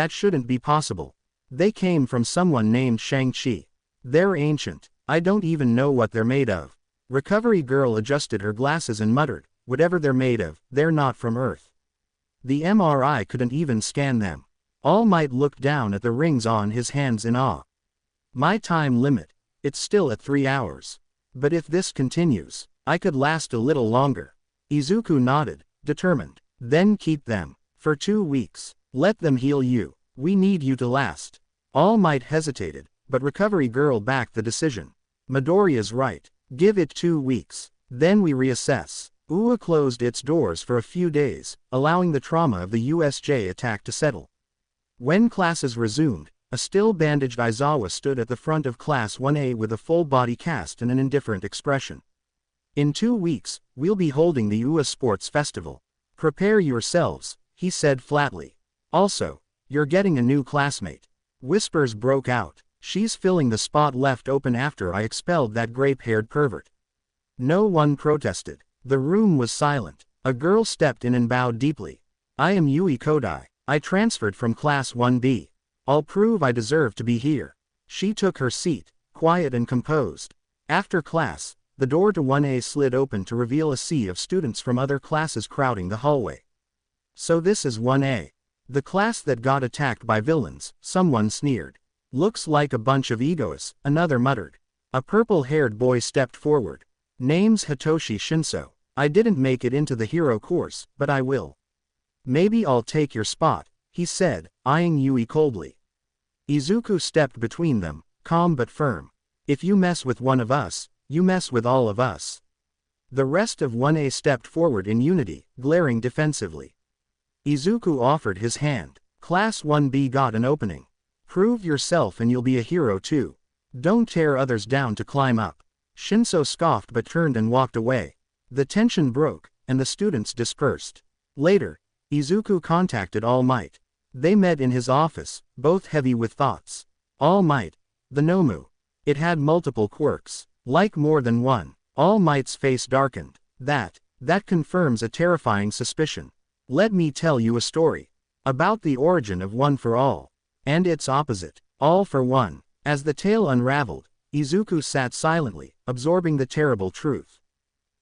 shouldn't be possible. They came from someone named Shang-Chi. They're ancient. I don't even know what they're made of. Recovery Girl adjusted her glasses and muttered, whatever they're made of, they're not from Earth. The MRI couldn't even scan them. All Might looked down at the rings on his hands in awe. My time limit. It's still at 3 hours. But if this continues, I could last a little longer. Izuku nodded, determined. Then keep them. For 2 weeks. Let them heal you. We need you to last. All Might hesitated, but Recovery Girl backed the decision. Midoriya's right. Give it 2 weeks. Then we reassess. UA closed its doors for a few days, allowing the trauma of the USJ attack to settle. When classes resumed, a still bandaged Aizawa stood at the front of Class 1A with a full-body cast and an indifferent expression. In 2 weeks, we'll be holding the UA Sports Festival. Prepare yourselves, he said flatly. Also, you're getting a new classmate. Whispers broke out. She's filling the spot left open after I expelled that grape-haired pervert. No one protested. The room was silent. A girl stepped in and bowed deeply. I am Yui Kodai. I transferred from Class 1B. I'll prove I deserve to be here. She took her seat, quiet and composed. After class, the door to 1A slid open to reveal a sea of students from other classes crowding the hallway. So this is 1A. The class that got attacked by villains, someone sneered. Looks like a bunch of egoists, another muttered. A purple-haired boy stepped forward. Name's Hitoshi Shinso. I didn't make it into the hero course, but I will. Maybe I'll take your spot, he said, eyeing Yui coldly. Izuku stepped between them, calm but firm. If you mess with one of us, you mess with all of us. The rest of 1A stepped forward in unity, glaring defensively. Izuku offered his hand. Class 1B got an opening. Prove yourself and you'll be a hero too. Don't tear others down to climb up. Shinso scoffed but turned and walked away. The tension broke, and the students dispersed. Later, Izuku contacted All Might. They met in his office, both heavy with thoughts. All Might. The Nomu. It had multiple quirks. Like more than one. All Might's face darkened. That confirms a terrifying suspicion. Let me tell you a story. About the origin of One for All. And its opposite, All for One. As the tale unraveled, Izuku sat silently, absorbing the terrible truth.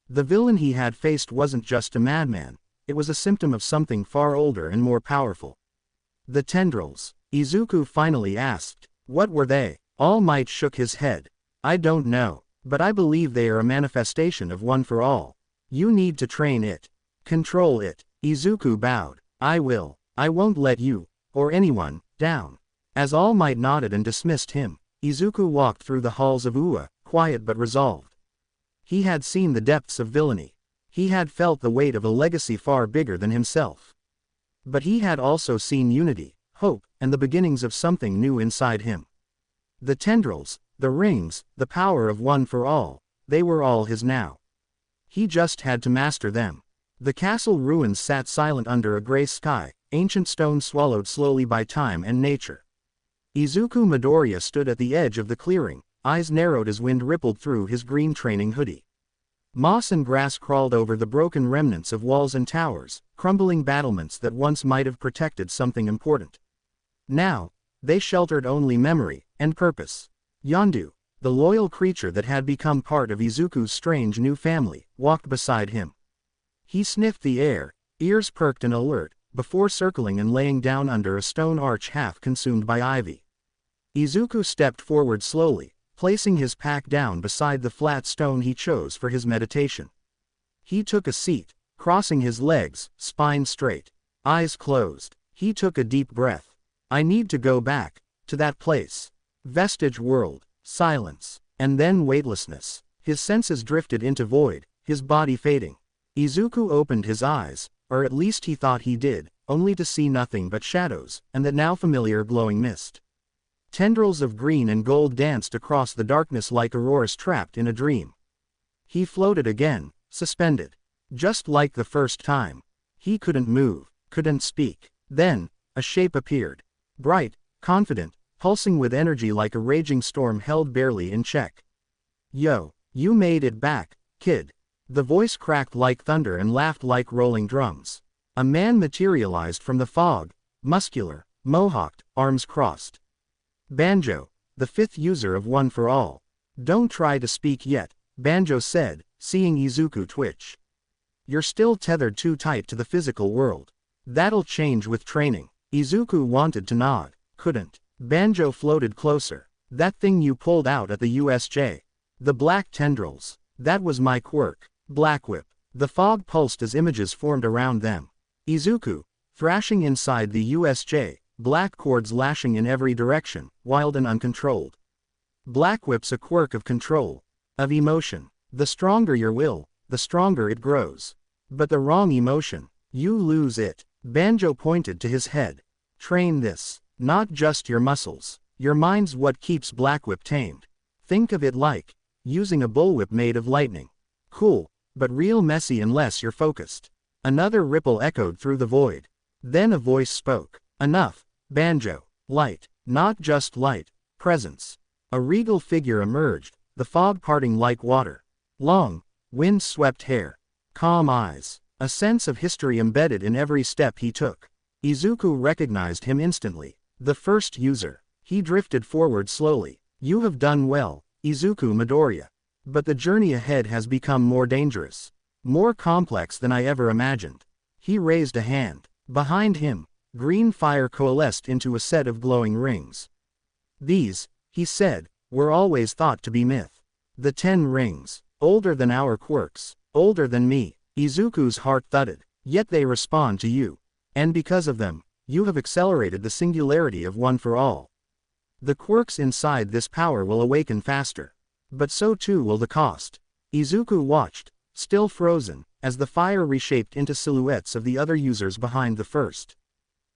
The villain he had faced wasn't just a madman, it was a symptom of something far older and more powerful. The tendrils. Izuku finally asked. What were they? All Might shook his head. I don't know, but I believe they are a manifestation of One for All. You need to train it. Control it. Izuku bowed. I will. I won't let you, or anyone, down. As All Might nodded and dismissed him, Izuku walked through the halls of UA, quiet but resolved. He had seen the depths of villainy. He had felt the weight of a legacy far bigger than himself. But he had also seen unity, hope, and the beginnings of something new inside him. The tendrils, the rings, the power of One for All, they were all his now. He just had to master them. The castle ruins sat silent under a gray sky, ancient stone swallowed slowly by time and nature. Izuku Midoriya stood at the edge of the clearing, eyes narrowed as wind rippled through his green training hoodie. Moss and grass crawled over the broken remnants of walls and towers, crumbling battlements that once might have protected something important. Now, they sheltered only memory and purpose. Yondu, the loyal creature that had become part of Izuku's strange new family, walked beside him. He sniffed the air, ears perked and alert, before circling and laying down under a stone arch half consumed by ivy. Izuku stepped forward slowly, placing his pack down beside the flat stone he chose for his meditation. He took a seat, crossing his legs, spine straight, eyes closed. He took a deep breath. I need to go back, to that place. Vestige world, silence, and then weightlessness. His senses drifted into void, his body fading. Izuku opened his eyes, or at least he thought he did, only to see nothing but shadows, and that now familiar glowing mist. Tendrils of green and gold danced across the darkness like auroras trapped in a dream. He floated again, suspended. Just like the first time. He couldn't move, couldn't speak. Then, a shape appeared. Bright, confident, pulsing with energy like a raging storm held barely in check. Yo, you made it back, kid. The voice cracked like thunder and laughed like rolling drums. A man materialized from the fog, muscular, mohawked, arms crossed. Banjo, the fifth user of One for All. Don't try to speak yet, Banjo said, seeing Izuku twitch. You're still tethered too tight to the physical world. That'll change with training. Izuku wanted to nod, couldn't. Banjo floated closer. That thing you pulled out at the USJ. The black tendrils. That was my quirk. Black Whip. The fog pulsed as images formed around them. Izuku, thrashing inside the USJ, black cords lashing in every direction, wild and uncontrolled. Black Whip's a quirk of control. Of emotion. The stronger your will, the stronger it grows. But the wrong emotion, you lose it. Banjo pointed to his head. Train this. Not just your muscles. Your mind's what keeps Black Whip tamed. Think of it like using a bullwhip made of lightning. Cool, but real messy unless you're focused. Another ripple echoed through the void. Then a voice spoke. Enough, Banjo. Light, not just light, presence. A regal figure emerged, the fog parting like water. Long, wind-swept hair. Calm eyes. A sense of history embedded in every step he took. Izuku recognized him instantly. The first user. He drifted forward slowly. You have done well, Izuku Midoriya. But the journey ahead has become more dangerous. More complex than I ever imagined. He raised a hand. Behind him, green fire coalesced into a set of glowing rings. These, he said, were always thought to be myth. The 10 rings. Older than our quirks. Older than me. Izuku's heart thudded. Yet they respond to you. And because of them, you have accelerated the singularity of One for All. The quirks inside this power will awaken faster. But so too will the cost. Izuku watched, still frozen, as the fire reshaped into silhouettes of the other users behind the first.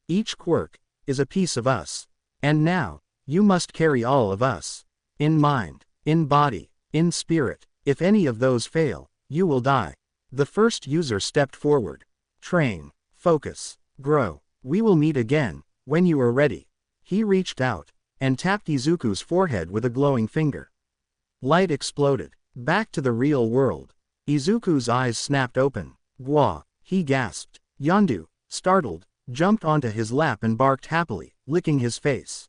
Each quirk is a piece of us. And now, you must carry all of us. In mind, in body, in spirit. If any of those fail, you will die. The first user stepped forward. Train, focus, grow. We will meet again, when you are ready. He reached out, and tapped Izuku's forehead with a glowing finger. Light exploded. Back to the real world. Izuku's eyes snapped open. Gwa, he gasped. Yondu, startled, jumped onto his lap and barked happily, licking his face.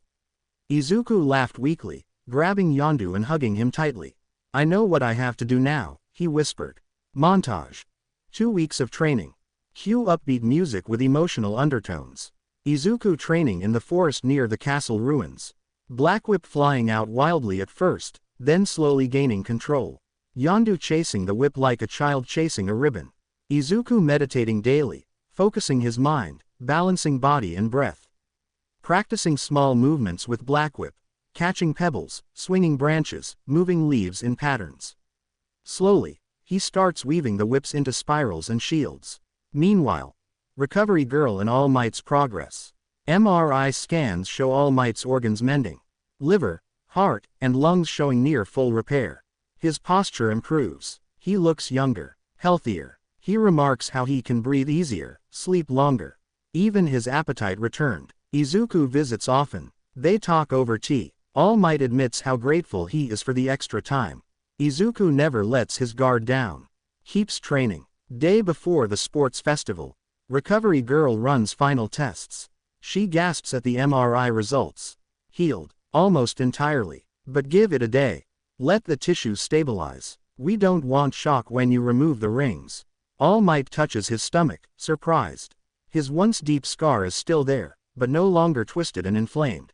Izuku laughed weakly, grabbing Yondu and hugging him tightly. I know what I have to do now, he whispered. Montage. 2 weeks of training. Cue upbeat music with emotional undertones. Izuku training in the forest near the castle ruins. Black Whip flying out wildly at first, then slowly gaining control. Yondu chasing the whip like a child chasing a ribbon. Izuku meditating daily, focusing his mind, balancing body and breath. Practicing small movements with Black Whip, catching pebbles, swinging branches, moving leaves in patterns. Slowly, he starts weaving the whips into spirals and shields. Meanwhile, Recovery Girl and All Might's progress. MRI scans show All Might's organs mending. Liver, heart, and lungs showing near full repair. His posture improves. He looks younger, healthier. He remarks how he can breathe easier, sleep longer. Even his appetite returned. Izuku visits often. They talk over tea. All Might admits how grateful he is for the extra time. Izuku never lets his guard down. Keeps training. Day before the sports festival. Recovery Girl runs final tests. She gasps at the MRI results. Healed, almost entirely. But give it a day. Let the tissues stabilize. We don't want shock when you remove the rings. All Might touches his stomach, surprised. His once deep scar is still there, but no longer twisted and inflamed.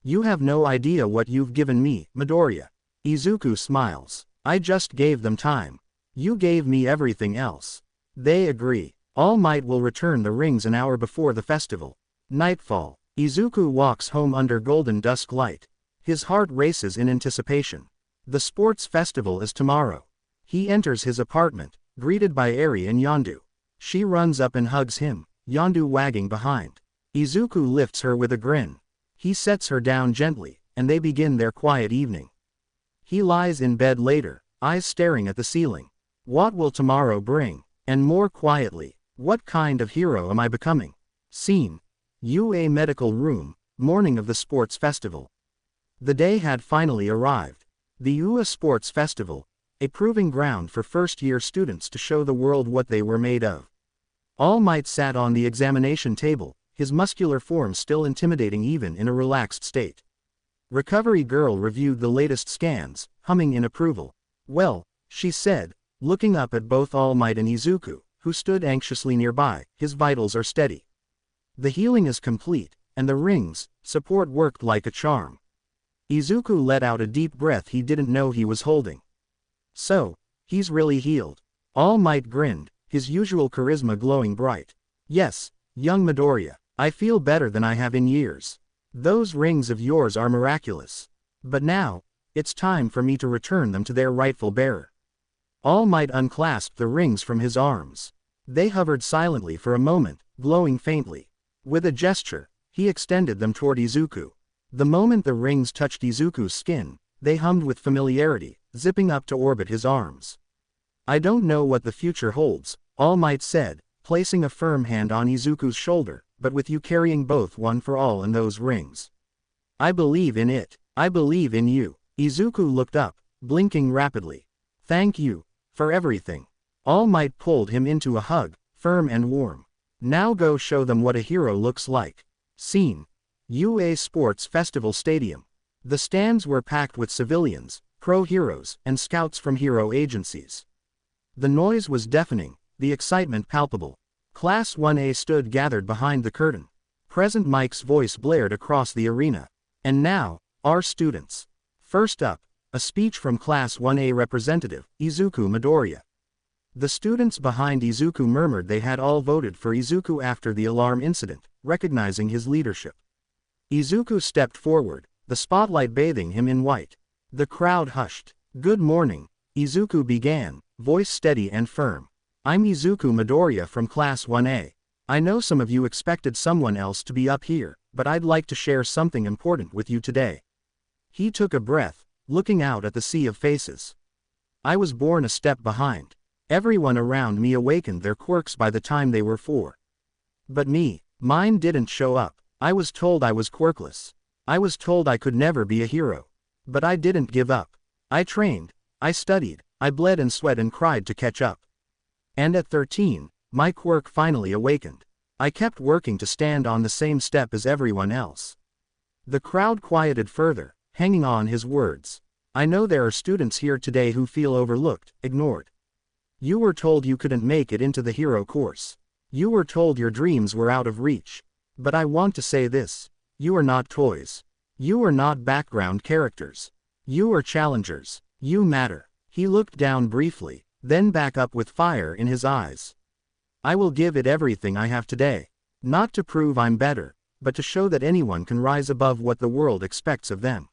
You have no idea what you've given me, Midoriya. Izuku smiles. I just gave them time. You gave me everything else. They agree. All Might will return the rings an hour before the festival. Nightfall. Izuku walks home under golden dusk light. His heart races in anticipation. The sports festival is tomorrow. He enters his apartment, greeted by Eri and Yondu. She runs up and hugs him, Yondu wagging behind. Izuku lifts her with a grin. He sets her down gently, and they begin their quiet evening. He lies in bed later, eyes staring at the ceiling. What will tomorrow bring? And more quietly, what kind of hero am I becoming? Scene. UA medical room, morning of the sports festival. The day had finally arrived. The UA Sports Festival, a proving ground for first-year students to show the world what they were made of. All Might sat on the examination table, his muscular form still intimidating even in a relaxed state. Recovery Girl reviewed the latest scans, humming in approval. Well, she said, looking up at both All Might and Izuku, who stood anxiously nearby, his vitals are steady. The healing is complete, and the rings, support worked like a charm. Izuku let out a deep breath he didn't know he was holding. So, he's really healed. All Might grinned, his usual charisma glowing bright. Yes, young Midoriya, I feel better than I have in years. Those rings of yours are miraculous. But now, it's time for me to return them to their rightful bearer. All Might unclasped the rings from his arms. They hovered silently for a moment, glowing faintly. With a gesture, he extended them toward Izuku. The moment the rings touched Izuku's skin, they hummed with familiarity, zipping up to orbit his arms. I don't know what the future holds, All Might said, placing a firm hand on Izuku's shoulder, but with you carrying both One for All and those rings. I believe in it. I believe in you. Izuku looked up, blinking rapidly. Thank you, for everything. All Might pulled him into a hug, firm and warm. Now go show them what a hero looks like. Scene: UA Sports Festival Stadium. The stands were packed with civilians, pro-heroes, and scouts from hero agencies. The noise was deafening, the excitement palpable. Class 1A stood gathered behind the curtain. President Mike's voice blared across the arena. And now, our students. First up, a speech from Class 1A representative, Izuku Midoriya. The students behind Izuku murmured they had all voted for Izuku after the alarm incident, recognizing his leadership. Izuku stepped forward, the spotlight bathing him in white. The crowd hushed. Good morning, Izuku began, voice steady and firm. I'm Izuku Midoriya from Class 1A. I know some of you expected someone else to be up here, but I'd like to share something important with you today. He took a breath, looking out at the sea of faces. I was born a step behind. Everyone around me awakened their quirks by the time they were 4. But me, mine didn't show up. I was told I was quirkless. I was told I could never be a hero. But I didn't give up. I trained, I studied, I bled and sweat and cried to catch up. And at 13, my quirk finally awakened. I kept working to stand on the same step as everyone else. The crowd quieted further, hanging on his words. I know there are students here today who feel overlooked, ignored. You were told you couldn't make it into the hero course. You were told your dreams were out of reach. But I want to say this. You are not toys. You are not background characters. You are challengers. You matter. He looked down briefly, then back up with fire in his eyes. I will give it everything I have today. Not to prove I'm better, but to show that anyone can rise above what the world expects of them.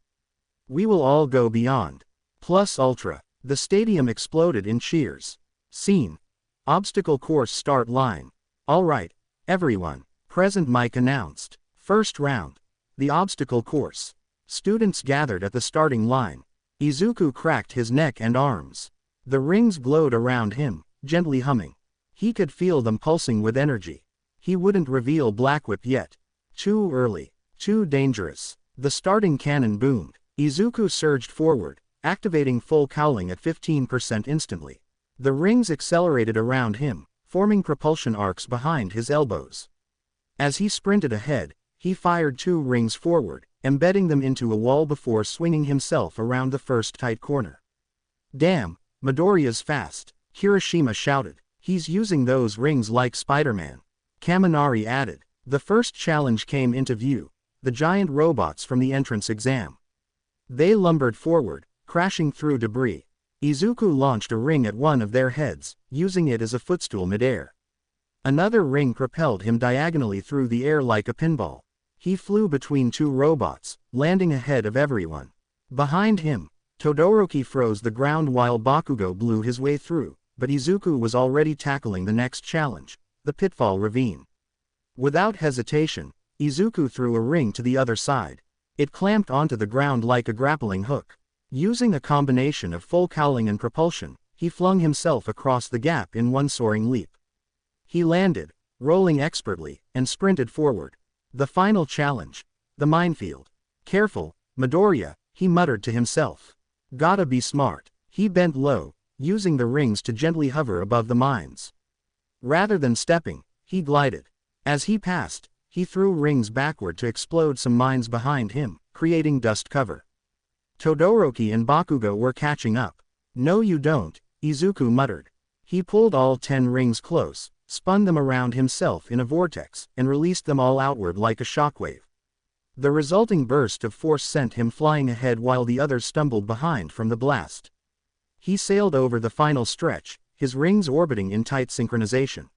We will all go beyond. Plus ultra. The stadium exploded in cheers. Scene: obstacle course start line. All right, everyone, President Mike announced. First round. The obstacle course. Students gathered at the starting line. Izuku cracked his neck and arms. The rings glowed around him, gently humming. He could feel them pulsing with energy. He wouldn't reveal Black Whip yet. Too early. Too dangerous. The starting cannon boomed. Izuku surged forward, activating full cowling at 15% instantly. The rings accelerated around him, forming propulsion arcs behind his elbows. As he sprinted ahead, he fired 2 rings forward, embedding them into a wall before swinging himself around the first tight corner. Damn, Midoriya's fast, Kirishima shouted. He's using those rings like Spider-Man. Kaminari added. The first challenge came into view, the giant robots from the entrance exam. They lumbered forward, crashing through debris. Izuku launched a ring at one of their heads, using it as a footstool midair. Another ring propelled him diagonally through the air like a pinball. He flew between 2 robots, landing ahead of everyone. Behind him, Todoroki froze the ground while Bakugo blew his way through, but Izuku was already tackling the next challenge, the pitfall ravine. Without hesitation, Izuku threw a ring to the other side. It clamped onto the ground like a grappling hook. Using a combination of full cowling and propulsion, he flung himself across the gap in one soaring leap. He landed, rolling expertly, and sprinted forward. The final challenge. The minefield. Careful, Midoriya, he muttered to himself. Gotta be smart. He bent low, using the rings to gently hover above the mines. Rather than stepping, he glided. As he passed, He threw rings backward to explode some mines behind him, creating dust cover. Todoroki and Bakugo were catching up. "No you don't," Izuku muttered. He pulled all 10 rings close, spun them around himself in a vortex, and released them all outward like a shockwave. The resulting burst of force sent him flying ahead while the others stumbled behind from the blast. He sailed over the final stretch, his rings orbiting in tight synchronization.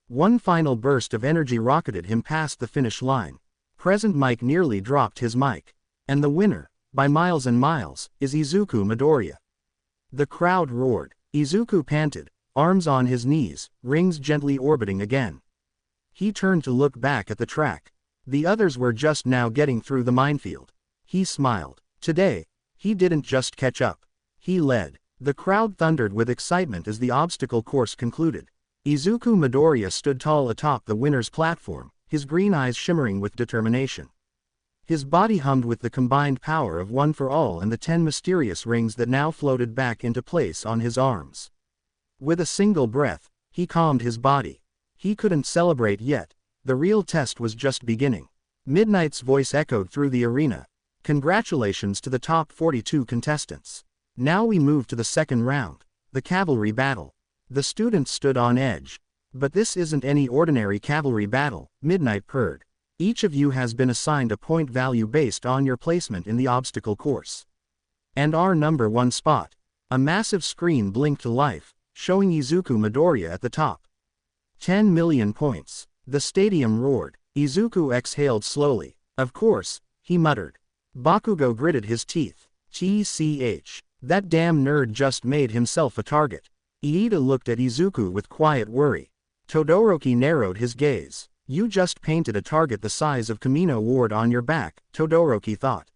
One final burst of energy rocketed him past the finish line. Present Mike nearly dropped his mic. And the winner, by miles and miles, is Izuku Midoriya. The crowd roared. Izuku panted, arms on his knees, rings gently orbiting again. He turned to look back at the track. The others were just now getting through the minefield. He smiled. Today, he didn't just catch up. He led. The crowd thundered with excitement as the obstacle course concluded. Izuku Midoriya stood tall atop the winner's platform, his green eyes shimmering with determination. His body hummed with the combined power of One for All and the 10 mysterious rings that now floated back into place on his arms. With a single breath, he calmed his body. He couldn't celebrate yet. The real test was just beginning. Midnight's voice echoed through the arena. "Congratulations to the top 42 contestants. Now we move to the second round, the cavalry battle." The students stood on edge. "But this isn't any ordinary cavalry battle," Midnight purred. "Each of you has been assigned a point value based on your placement in the obstacle course. And our number 1 spot." A massive screen blinked to life, showing Izuku Midoriya at the top. 10 million points. The stadium roared. Izuku exhaled slowly. "Of course," he muttered. Bakugo gritted his teeth. "GCH. That damn nerd just made himself a target." Iida looked at Izuku with quiet worry. Todoroki narrowed his gaze. "You just painted a target the size of Kamino Ward on your back," Todoroki thought.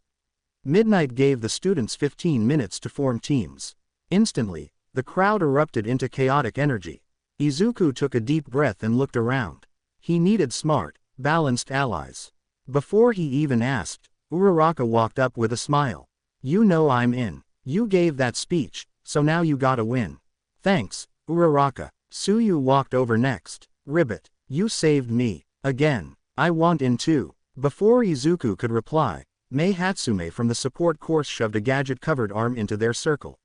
Midnight gave the students 15 minutes to form teams. Instantly, the crowd erupted into chaotic energy. Izuku took a deep breath and looked around. He needed smart, balanced allies. Before he even asked, Uraraka walked up with a smile. "You know I'm in. You gave that speech, so now you gotta win." "Thanks, Uraraka." Tsuyu walked over next. "Ribbit, you saved me. Again. I want in too." Before Izuku could reply, Mei Hatsume from the support course shoved a gadget-covered arm into their circle.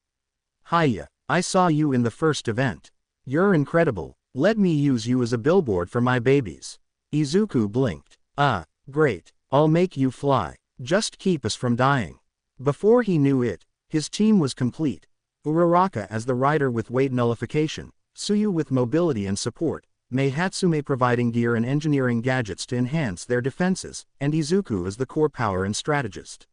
"Hiya, I saw you in the first event. You're incredible. Let me use you as a billboard for my babies." Izuku blinked. Great. I'll make you fly. Just keep us from dying." Before he knew it, his team was complete. Uraraka as the rider with weight nullification, Tsuyu with mobility and support, Mei Hatsume providing gear and engineering gadgets to enhance their defenses, and Izuku as the core power and strategist.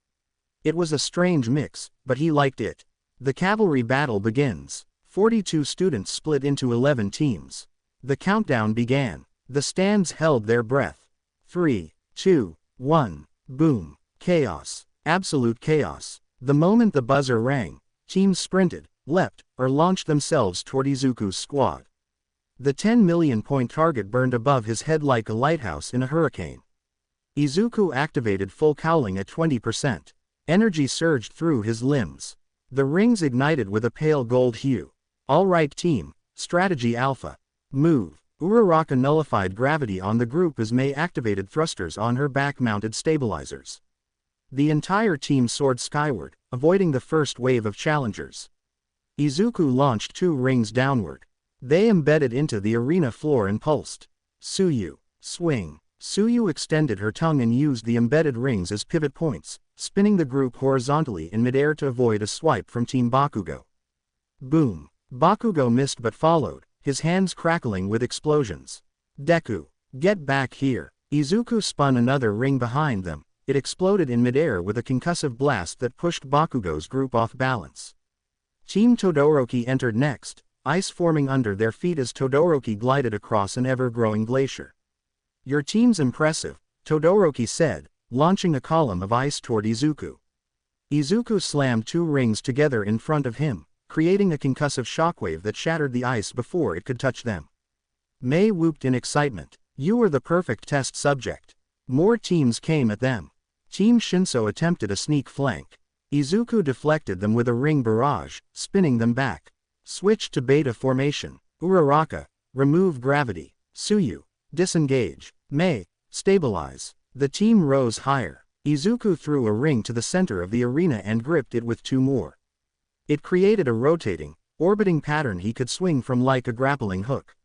It was a strange mix, but he liked it. The cavalry battle begins. 42 students split into 11 teams. The countdown began. The stands held their breath. 3, 2, 1, boom. Chaos. Absolute chaos. The moment the buzzer rang, teams sprinted, leapt, or launched themselves toward Izuku's squad. The 10 million point target burned above his head like a lighthouse in a hurricane. Izuku activated full cowling at 20%. Energy surged through his limbs. The rings ignited with a pale gold hue. "All right team, strategy alpha. Move." Uraraka nullified gravity on the group as Mei activated thrusters on her back-mounted stabilizers. The entire team soared skyward, avoiding the first wave of challengers. Izuku launched 2 rings downward. They embedded into the arena floor and pulsed. "Tsuyu, swing." Tsuyu extended her tongue and used the embedded rings as pivot points, spinning the group horizontally in midair to avoid a swipe from Team Bakugo. Boom. Bakugo missed but followed, his hands crackling with explosions. "Deku, get back here." Izuku spun another ring behind them. It exploded in midair with a concussive blast that pushed Bakugo's group off balance. Team Todoroki entered next, ice forming under their feet as Todoroki glided across an ever-growing glacier. "Your team's impressive," Todoroki said, launching a column of ice toward Izuku. Izuku slammed 2 rings together in front of him, creating a concussive shockwave that shattered the ice before it could touch them. Mei whooped in excitement. "You were the perfect test subject." More teams came at them. Team Shinso attempted a sneak flank. Izuku deflected them with a ring barrage, spinning them back. Switch to beta formation. Uraraka, remove gravity. Tsuyu, disengage. Mei, Stabilize. The team rose higher. Izuku threw a ring to the center of the arena and gripped it with two more. It created a rotating, orbiting pattern he could swing from like a grappling hook.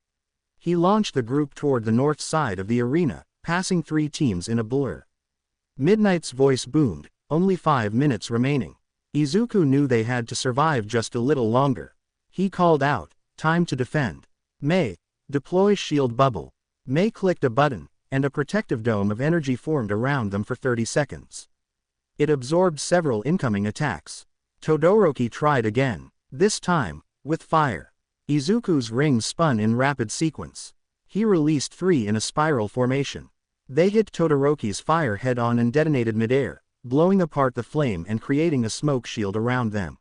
He launched the group toward the north side of the arena, passing 3 teams in a blur. Midnight's voice boomed, only 5 minutes remaining. Izuku knew they had to survive just a little longer. He called out, time to defend. May, deploy shield bubble. May clicked a button, and a protective dome of energy formed around them for 30 seconds. It absorbed several incoming attacks. Todoroki tried again, this time, with fire. Izuku's rings spun in rapid sequence. He released 3 in a spiral formation. They hit Todoroki's fire head-on and detonated midair, blowing apart the flame and creating a smoke shield around them.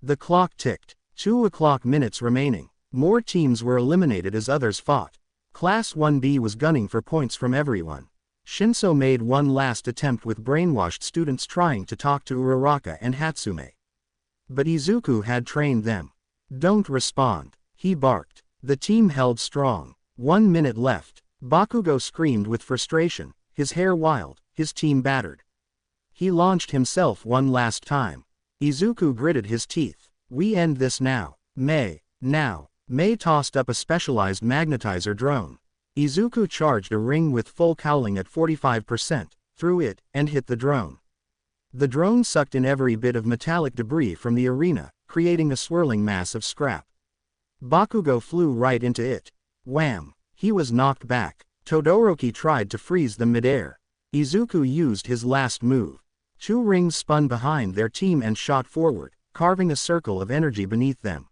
The clock ticked. 2 o'clock minutes remaining. More teams were eliminated as others fought. Class 1B was gunning for points from everyone. Shinso made one last attempt with brainwashed students trying to talk to Uraraka and Hatsume. But Izuku had trained them. Don't respond, he barked. The team held strong. 1 minute left. Bakugo screamed with frustration, his hair wild, his team battered. He launched himself one last time. Izuku gritted his teeth. We end this now. May. Now. May tossed up a specialized magnetizer drone. Izuku charged a ring with full cowling at 45%, threw it, and hit the drone. The drone sucked in every bit of metallic debris from the arena, creating a swirling mass of scrap. Bakugo flew right into it. Wham! He was knocked back. Todoroki tried to freeze them midair. Izuku used his last move. 2 rings spun behind their team and shot forward, carving a circle of energy beneath them.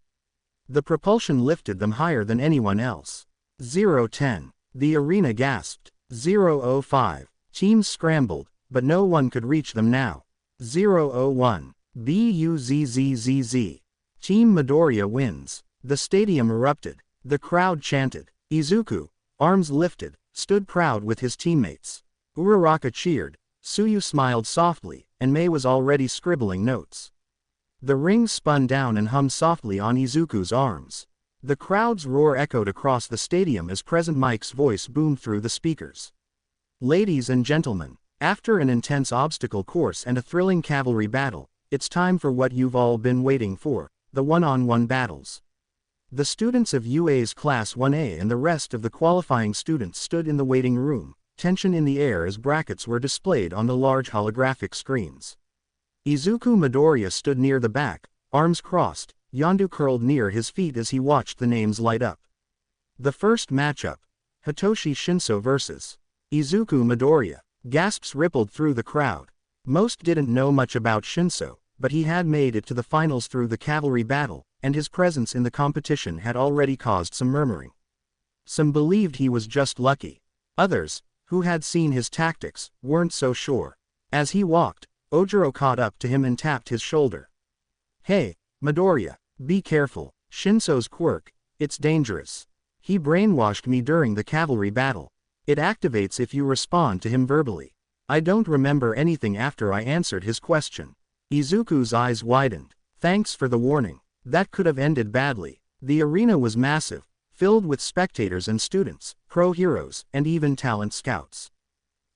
The propulsion lifted them higher than anyone else. 0-10. The arena gasped. 0-05. Teams scrambled, but no one could reach them now. 0-01. BUZZZZ. Team Midoriya wins. The stadium erupted. The crowd chanted. Izuku, arms lifted, stood proud with his teammates. Uraraka cheered, Tsuyu smiled softly, and Mei was already scribbling notes. The ring spun down and hummed softly on Izuku's arms. The crowd's roar echoed across the stadium as President Mike's voice boomed through the speakers. Ladies and gentlemen, after an intense obstacle course and a thrilling cavalry battle, it's time for what you've all been waiting for, the one-on-one battles. The students of UA's Class 1A and the rest of the qualifying students stood in the waiting room, tension in the air as brackets were displayed on the large holographic screens. Izuku Midoriya stood near the back, arms crossed, Yondu curled near his feet as he watched the names light up. The first matchup, Hitoshi Shinso vs. Izuku Midoriya. Gasps rippled through the crowd. Most didn't know much about Shinso, but he had made it to the finals through the cavalry battle, and his presence in the competition had already caused some murmuring. Some believed he was just lucky. Others, who had seen his tactics, weren't so sure. As he walked, Ojiro caught up to him and tapped his shoulder. Hey, Midoriya, be careful. Shinso's quirk, it's dangerous. He brainwashed me during the cavalry battle. It activates if you respond to him verbally. I don't remember anything after I answered his question. Izuku's eyes widened. Thanks for the warning. That could have ended badly. The arena was massive, filled with spectators and students, pro heroes, and even talent scouts.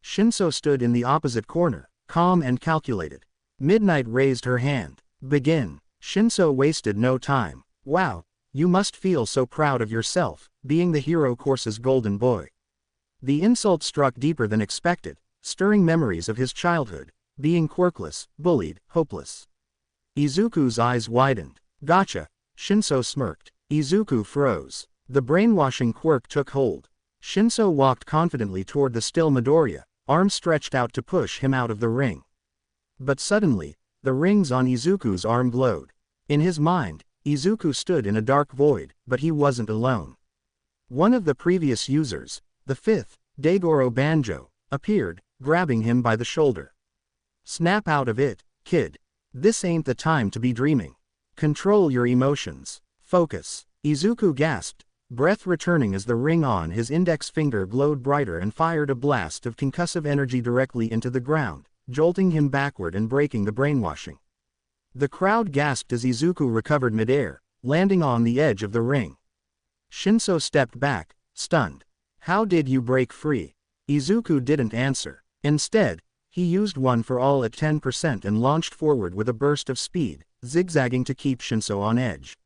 Shinso stood in the opposite corner, calm and calculated. Midnight raised her hand. Begin. Shinso wasted no time. Wow, you must feel so proud of yourself, being the hero course's golden boy. The insult struck deeper than expected, stirring memories of his childhood, being quirkless, bullied, hopeless. Izuku's eyes widened. Gotcha. Shinso smirked. Izuku froze. The brainwashing quirk took hold. Shinso walked confidently toward the still Midoriya, arms stretched out to push him out of the ring. But suddenly, the rings on Izuku's arm glowed. In his mind, Izuku stood in a dark void, but he wasn't alone. One of the previous users, the fifth, Daigoro Banjo, appeared, grabbing him by the shoulder. Snap out of it, kid. This ain't the time to be dreaming. Control your emotions. Focus. Izuku gasped, breath returning as the ring on his index finger glowed brighter and fired a blast of concussive energy directly into the ground, jolting him backward and breaking the brainwashing. The crowd gasped as Izuku recovered midair, landing on the edge of the ring. Shinso stepped back, stunned. How did you break free? Izuku didn't answer. Instead, he used one for all at 10% and launched forward with a burst of speed, zigzagging to keep Shinso on edge.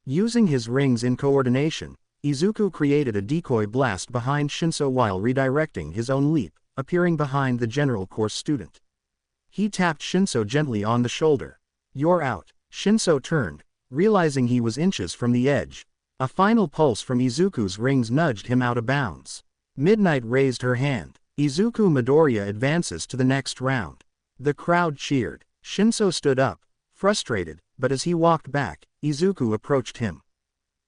Using his rings in coordination, Izuku created a decoy blast behind Shinso while redirecting his own leap, appearing behind the general course student. He tapped Shinso gently on the shoulder. "You're out." Shinso turned, realizing he was inches from the edge. A final pulse from Izuku's rings nudged him out of bounds. Midnight raised her hand. Izuku Midoriya advances to the next round. The crowd cheered. Shinso stood up, frustrated, but as he walked back, Izuku approached him.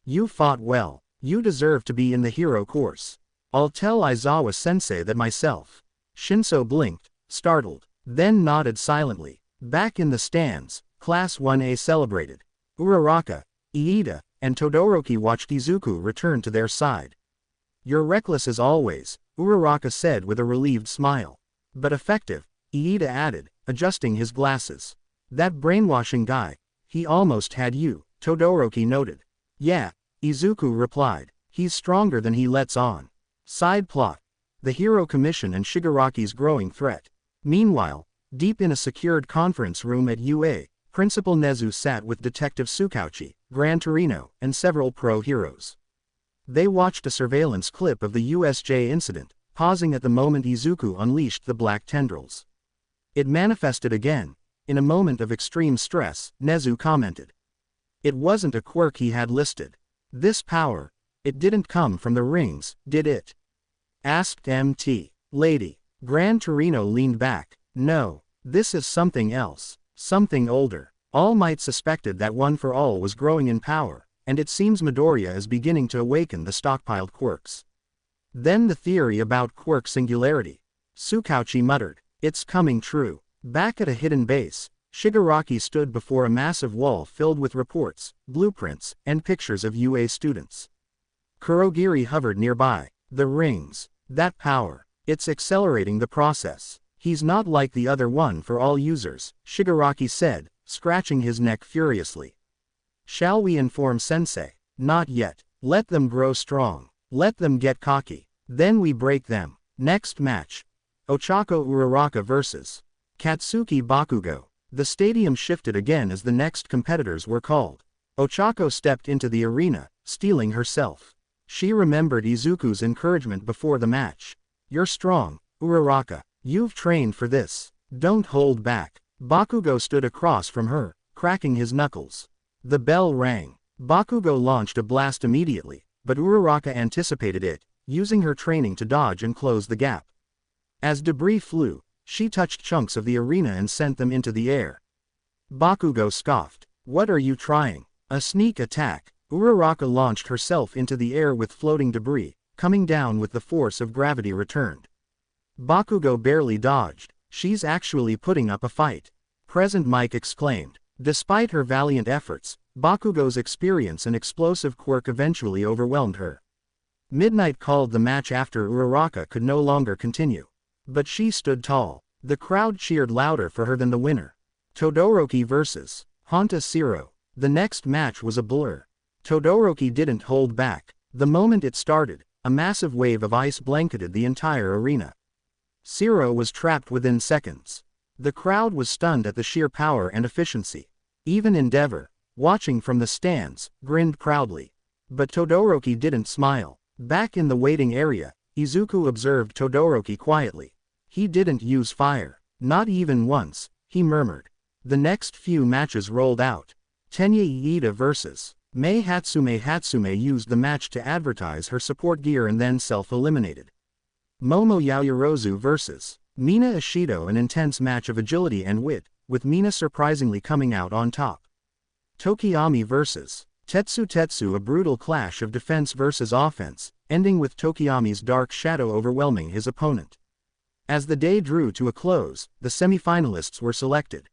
"You fought well. You deserve to be in the hero course. I'll tell Aizawa-sensei that myself." Shinso blinked, startled, then nodded silently. Back in the stands, Class 1A celebrated. Uraraka, Iida, and Todoroki watched Izuku return to their side. "You're reckless as always," Uraraka said with a relieved smile. "But effective," Iida added, adjusting his glasses. "That brainwashing guy, he almost had you," Todoroki noted. "Yeah," Izuku replied, "he's stronger than he lets on." Side plot: the Hero Commission and Shigaraki's growing threat. Meanwhile, deep in a secured conference room at UA, Principal Nezu sat with Detective Tsukauchi, Gran Torino, and several pro-heroes. They watched a surveillance clip of the USJ incident, pausing at the moment Izuku unleashed the black tendrils. "It manifested again." In a moment of extreme stress, Nezu commented. It wasn't a quirk he had listed. "This power, it didn't come from the rings, did it?" asked MT. Lady. Gran Torino leaned back. "No, this is something else, something older." All Might suspected that One for All was growing in power, and it seems Midoriya is beginning to awaken the stockpiled quirks. Then the theory about quirk singularity. Tsukauchi muttered, "It's coming true." Back at a hidden base, Shigaraki stood before a massive wall filled with reports, blueprints, and pictures of UA students. Kurogiri hovered nearby. "The rings. That power. It's accelerating the process. He's not like the other One for All users," Shigaraki said, scratching his neck furiously. "Shall we inform Sensei?" "Not yet. Let them grow strong. Let them get cocky. Then we break them." Next match. Ochako Uraraka vs. Katsuki Bakugo. The stadium shifted again as the next competitors were called. Ochako stepped into the arena, steeling herself. She remembered Izuku's encouragement before the match. "You're strong, Uraraka. You've trained for this. Don't hold back." Bakugo stood across from her, cracking his knuckles. The bell rang. Bakugo launched a blast immediately, but Uraraka anticipated it, using her training to dodge and close the gap. As debris flew, she touched chunks of the arena and sent them into the air. Bakugo scoffed. "What are you trying? A sneak attack?" Uraraka launched herself into the air with floating debris, coming down with the force of gravity returned. Bakugo barely dodged. "She's actually putting up a fight," Present Mike exclaimed. Despite her valiant efforts, Bakugo's experience and explosive quirk eventually overwhelmed her. Midnight called the match after Uraraka could no longer continue. But she stood tall. The crowd cheered louder for her than the winner. Todoroki vs. Honta Zero. The next match was a blur. Todoroki didn't hold back. The moment it started, a massive wave of ice blanketed the entire arena. Zero was trapped within seconds. The crowd was stunned at the sheer power and efficiency. Even Endeavor, watching from the stands, grinned proudly. But Todoroki didn't smile. Back in the waiting area, Izuku observed Todoroki quietly. He didn't use fire. Not even once, he murmured. The next few matches rolled out. Tenya Iida vs. Mei Hatsume. Hatsume used the match to advertise her support gear and then self-eliminated. Momo Yaoyorozu vs. Mina Ishido. An intense match of agility and wit, with Mina surprisingly coming out on top. Tokiyami vs. Tetsu. A brutal clash of defense versus offense, ending with Tokiyami's dark shadow overwhelming his opponent. As the day drew to a close, the semi-finalists were selected.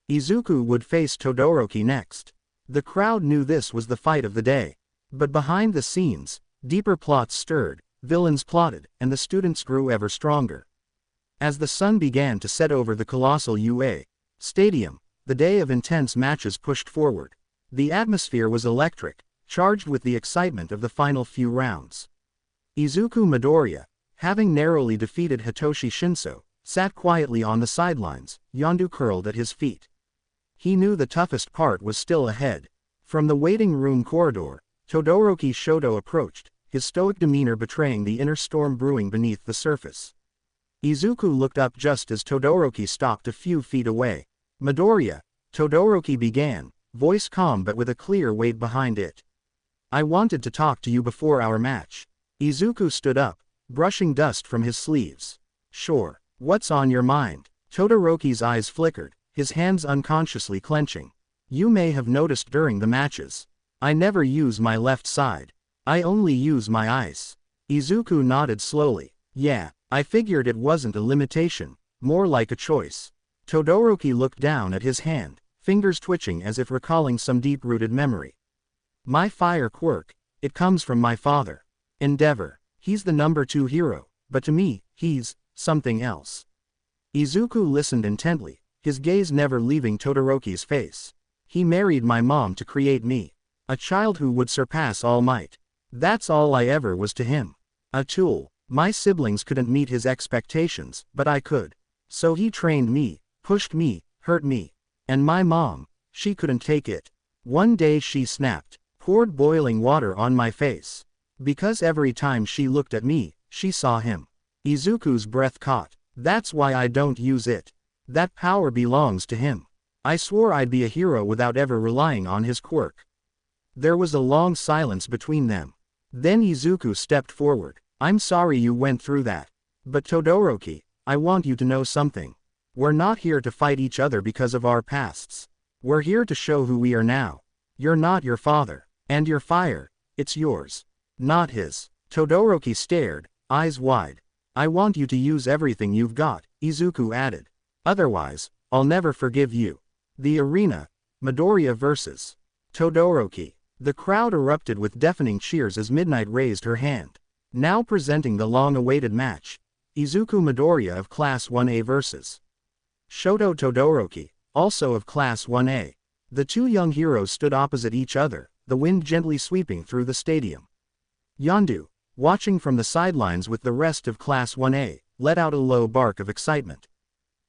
Izuku would face Todoroki next. The crowd knew this was the fight of the day. But behind the scenes, deeper plots stirred, villains plotted, and the students grew ever stronger. As the sun began to set over the colossal UA Stadium, the day of intense matches pushed forward. The atmosphere was electric, charged with the excitement of the final few rounds. Izuku Midoriya, Having narrowly defeated Hitoshi Shinso, sat quietly on the sidelines, Yondu curled at his feet. He knew the toughest part was still ahead. From the waiting room corridor, Todoroki Shoto approached, his stoic demeanor betraying the inner storm brewing beneath the surface. Izuku looked up just as Todoroki stopped a few feet away. "Midoriya," Todoroki began, voice calm but with a clear weight behind it. "I wanted to talk to you before our match." Izuku stood up, brushing dust from his sleeves. "Sure. What's on your mind?" Todoroki's eyes flickered, his hands unconsciously clenching. "You may have noticed during the matches. I never use my left side. I only use my ice." Izuku nodded slowly. "Yeah, I figured it wasn't a limitation, more like a choice." Todoroki looked down at his hand, fingers twitching as if recalling some deep-rooted memory. "My fire quirk, it comes from my father. Endeavor. He's the number 2 hero, but to me, he's something else." Izuku listened intently, his gaze never leaving Todoroki's face. "He married my mom to create me. A child who would surpass all might. That's all I ever was to him. A tool. My siblings couldn't meet his expectations, but I could. So he trained me, pushed me, hurt me. And my mom, she couldn't take it. One day she snapped, poured boiling water on my face. Because every time she looked at me, she saw him." Izuku's breath caught. "That's why I don't use it. That power belongs to him. I swore I'd be a hero without ever relying on his quirk." There was a long silence between them. Then Izuku stepped forward. "I'm sorry you went through that. But Todoroki, I want you to know something. We're not here to fight each other because of our pasts. We're here to show who we are now. You're not your father. And your fire, it's yours. Not his." Todoroki stared, eyes wide. "I want you to use everything you've got," Izuku added. "Otherwise, I'll never forgive you." The arena, Midoriya vs. Todoroki. The crowd erupted with deafening cheers as Midnight raised her hand. Now presenting the long-awaited match, Izuku Midoriya of Class 1A vs. Shoto Todoroki, also of Class 1A. The two young heroes stood opposite each other, the wind gently sweeping through the stadium. Yondu, watching from the sidelines with the rest of Class 1A, let out a low bark of excitement.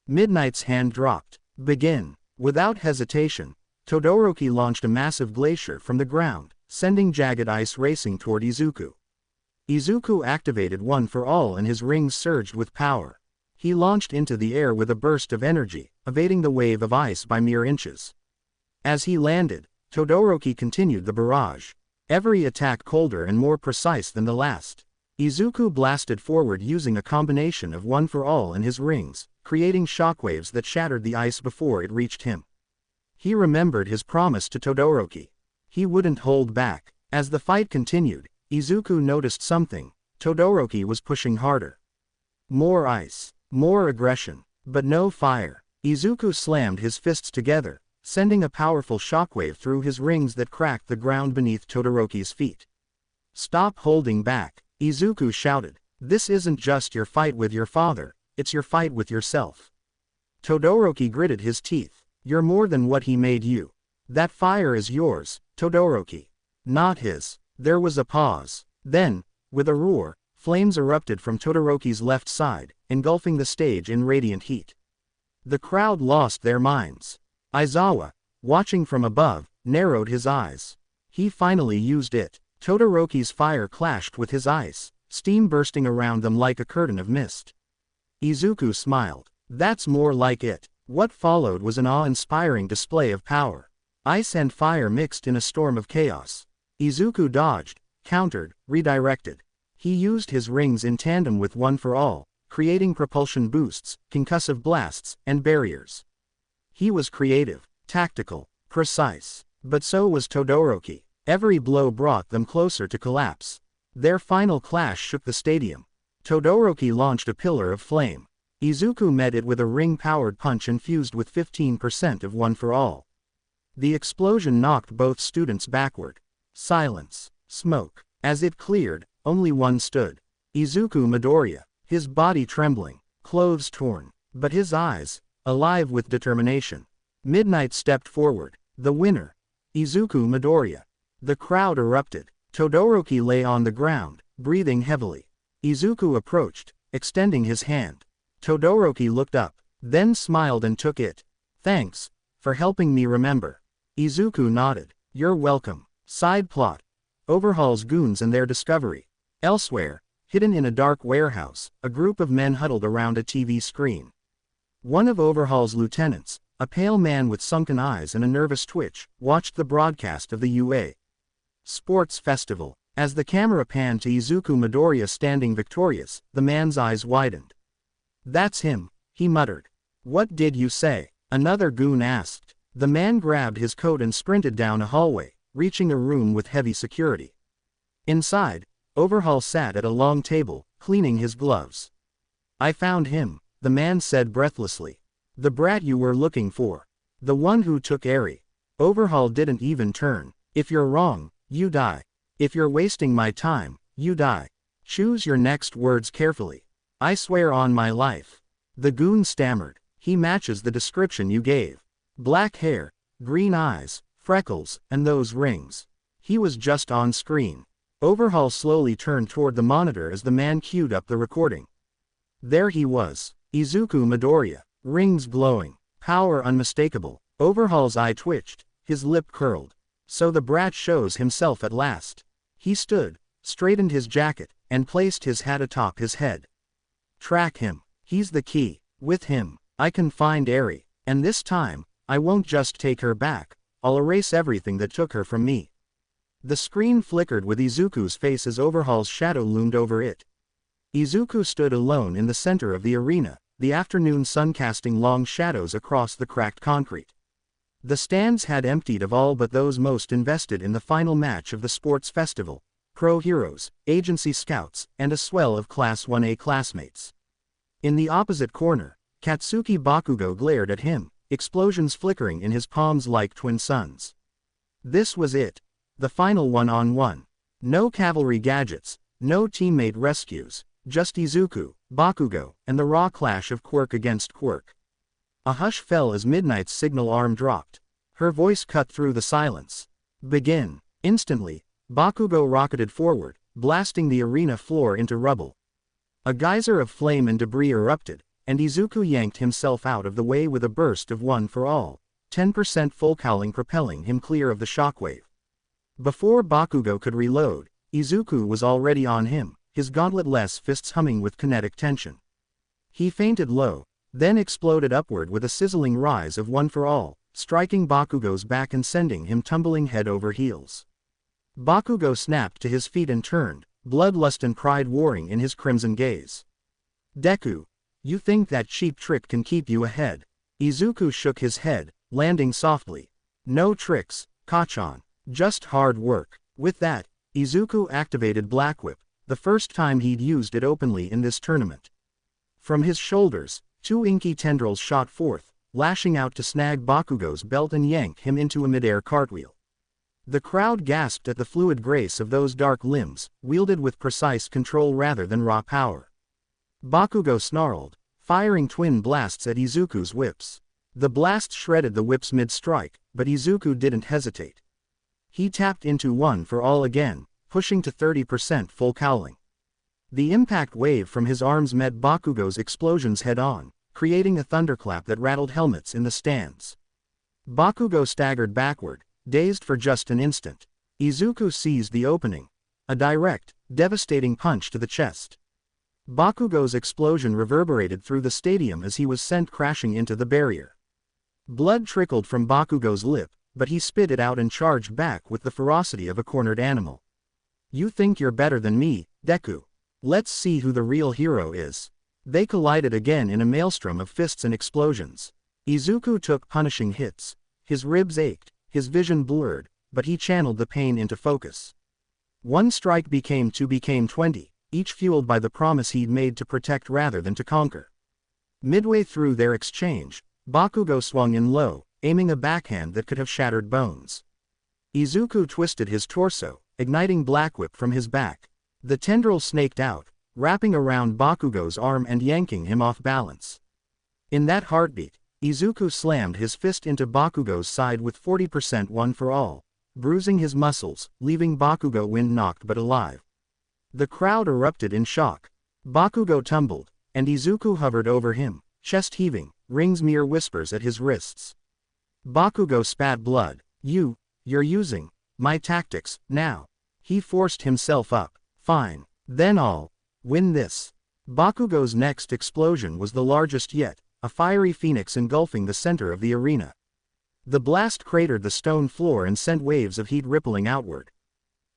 Midnight's hand dropped. "Begin." Without hesitation, Todoroki launched a massive glacier from the ground, sending jagged ice racing toward Izuku. Izuku activated One for All and his rings surged with power. He launched into the air with a burst of energy, evading the wave of ice by mere inches. As he landed, Todoroki continued the barrage. Every attack colder and more precise than the last. Izuku blasted forward using a combination of One for All and his rings, creating shockwaves that shattered the ice before it reached him. He remembered his promise to Todoroki. He wouldn't hold back. As the fight continued, Izuku noticed something. Todoroki was pushing harder. More ice, more aggression, but no fire. Izuku slammed his fists together, sending a powerful shockwave through his rings that cracked the ground beneath Todoroki's feet. "Stop holding back," Izuku shouted. "This isn't just your fight with your father, it's your fight with yourself." Todoroki gritted his teeth. "You're more than what he made you. That fire is yours, Todoroki. Not his." There was a pause. Then, with a roar, flames erupted from Todoroki's left side, engulfing the stage in radiant heat. The crowd lost their minds. Aizawa, watching from above, narrowed his eyes. He finally used it. Todoroki's fire clashed with his ice, steam bursting around them like a curtain of mist. Izuku smiled. "That's more like it." What followed was an awe-inspiring display of power. Ice and fire mixed in a storm of chaos. Izuku dodged, countered, redirected. He used his rings in tandem with One for All, creating propulsion boosts, concussive blasts, and barriers. He was creative, tactical, precise. But so was Todoroki. Every blow brought them closer to collapse. Their final clash shook the stadium. Todoroki launched a pillar of flame. Izuku met it with a ring-powered punch infused with 15% of One for All. The explosion knocked both students backward. Silence. Smoke. As it cleared, only one stood. Izuku Midoriya, his body trembling, clothes torn, but his eyes, alive with determination. Midnight stepped forward. The winner. Izuku Midoriya. The crowd erupted. Todoroki lay on the ground, breathing heavily. Izuku approached, extending his hand. Todoroki looked up, then smiled and took it. Thanks, for helping me remember. Izuku nodded. You're welcome. Side plot. Overhaul's goons and their discovery. Elsewhere, hidden in a dark warehouse, a group of men huddled around a TV screen. One of Overhaul's lieutenants, a pale man with sunken eyes and a nervous twitch, watched the broadcast of the UA Sports Festival. As the camera panned to Izuku Midoriya standing victorious, the man's eyes widened. That's him, he muttered. What did you say? Another goon asked. The man grabbed his coat and sprinted down a hallway, reaching a room with heavy security. Inside, Overhaul sat at a long table, cleaning his gloves. I found him, the man said breathlessly. The brat you were looking for. The one who took Eri. Overhaul didn't even turn. If you're wrong, you die. If you're wasting my time, you die. Choose your next words carefully. I swear on my life. The goon stammered. He matches the description you gave. Black hair, green eyes, freckles, and those rings. He was just on screen. Overhaul slowly turned toward the monitor as the man queued up the recording. There he was. Izuku Midoriya. Rings glowing. Power unmistakable. Overhaul's eye twitched, his lip curled. So the brat shows himself at last. He stood, straightened his jacket, and placed his hat atop his head. Track him. He's the key. With him, I can find Eri, and this time, I won't just take her back, I'll erase everything that took her from me. The screen flickered with Izuku's face as Overhaul's shadow loomed over it. Izuku stood alone in the center of the arena, the afternoon sun casting long shadows across the cracked concrete. The stands had emptied of all but those most invested in the final match of the sports festival, pro heroes, agency scouts, and a swell of Class 1A classmates. In the opposite corner, Katsuki Bakugo glared at him, explosions flickering in his palms like twin suns. This was it. The final one-on-one. No cavalry gadgets, no teammate rescues, just Izuku, Bakugo, and the raw clash of quirk against quirk. A hush fell as Midnight's signal arm dropped. Her voice cut through the silence. Begin. Instantly, Bakugo rocketed forward, blasting the arena floor into rubble. A geyser of flame and debris erupted, and Izuku yanked himself out of the way with a burst of one for all, 10% full cowling propelling him clear of the shockwave. Before Bakugo could reload, Izuku was already on him, his gauntlet-less fists humming with kinetic tension. He fainted low, then exploded upward with a sizzling rise of one for all, striking Bakugo's back and sending him tumbling head over heels. Bakugo snapped to his feet and turned, bloodlust and pride warring in his crimson gaze. Deku, you think that cheap trick can keep you ahead? Izuku shook his head, landing softly. No tricks, Kachan, just hard work. With that, Izuku activated Black Whip, the first time he'd used it openly in this tournament. From his shoulders, two inky tendrils shot forth, lashing out to snag Bakugo's belt and yank him into a midair cartwheel. The crowd gasped at the fluid grace of those dark limbs, wielded with precise control rather than raw power. Bakugo snarled, firing twin blasts at Izuku's whips. The blast shredded the whips mid-strike, but Izuku didn't hesitate. He tapped into one for all again, pushing to 30% full cowling. The impact wave from his arms met Bakugo's explosions head-on, creating a thunderclap that rattled helmets in the stands. Bakugo staggered backward, dazed for just an instant. Izuku seized the opening. A direct, devastating punch to the chest. Bakugo's explosion reverberated through the stadium as he was sent crashing into the barrier. Blood trickled from Bakugo's lip, but he spit it out and charged back with the ferocity of a cornered animal. You think you're better than me, Deku? Let's see who the real hero is. They collided again in a maelstrom of fists and explosions. Izuku took punishing hits. His ribs ached, his vision blurred, but he channeled the pain into focus. One strike became 20, each fueled by the promise he'd made to protect rather than to conquer. Midway through their exchange, Bakugo swung in low, aiming a backhand that could have shattered bones. Izuku twisted his torso, igniting Black Whip from his back. The tendril snaked out, wrapping around Bakugo's arm and yanking him off balance. In that heartbeat, Izuku slammed his fist into Bakugo's side with 40% one for all, bruising his muscles, leaving Bakugo wind-knocked but alive. The crowd erupted in shock. Bakugo tumbled, and Izuku hovered over him, chest heaving, rings mere whispers at his wrists. Bakugo spat blood. You're using my tactics, now. He forced himself up. Fine. Then I'll win this. Bakugo's next explosion was the largest yet, a fiery phoenix engulfing the center of the arena. The blast cratered the stone floor and sent waves of heat rippling outward.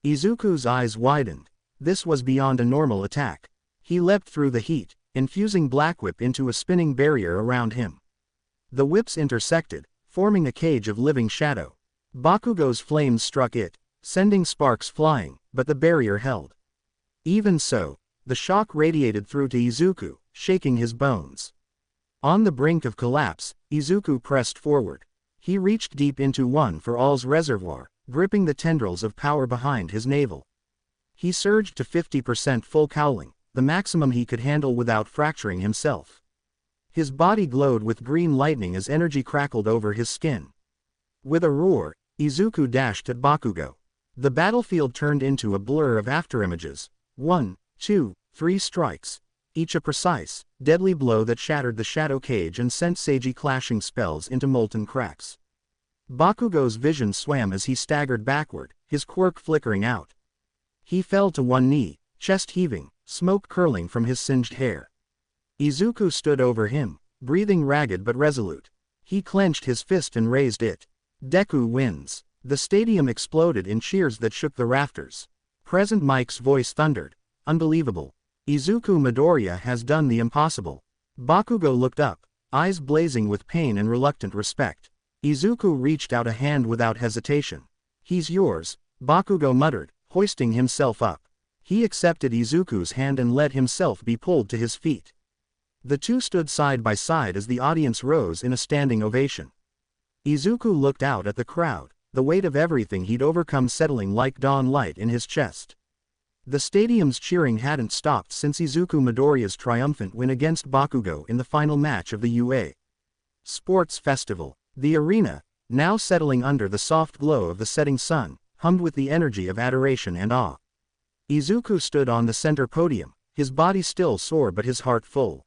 Izuku's eyes widened. This was beyond a normal attack. He leapt through the heat, infusing Black Whip into a spinning barrier around him. The whips intersected, forming a cage of living shadow. Bakugo's flames struck it, sending sparks flying, but the barrier held. Even so, the shock radiated through to Izuku, shaking his bones. On the brink of collapse, Izuku pressed forward. He reached deep into One for All's reservoir, gripping the tendrils of power behind his navel. He surged to 50% full cowling, the maximum he could handle without fracturing himself. His body glowed with green lightning as energy crackled over his skin. With a roar, Izuku dashed at Bakugo. The battlefield turned into a blur of afterimages. 1, 2, 3 strikes, each a precise, deadly blow that shattered the shadow cage and sent Seiji clashing spells into molten cracks. Bakugo's vision swam as he staggered backward, his quirk flickering out. He fell to one knee, chest heaving, smoke curling from his singed hair. Izuku stood over him, breathing ragged but resolute. He clenched his fist and raised it. Deku wins. The stadium exploded in cheers that shook the rafters. Present Mike's voice thundered. Unbelievable. Izuku Midoriya has done the impossible. Bakugo looked up, eyes blazing with pain and reluctant respect. Izuku reached out a hand without hesitation. He's yours, Bakugo muttered, hoisting himself up. He accepted Izuku's hand and let himself be pulled to his feet. The two stood side by side as the audience rose in a standing ovation. Izuku looked out at the crowd, the weight of everything he'd overcome settling like dawn light in his chest. The stadium's cheering hadn't stopped since Izuku Midoriya's triumphant win against Bakugo in the final match of the UA Sports Festival. The arena, now settling under the soft glow of the setting sun, hummed with the energy of adoration and awe. Izuku stood on the center podium, his body still sore but his heart full.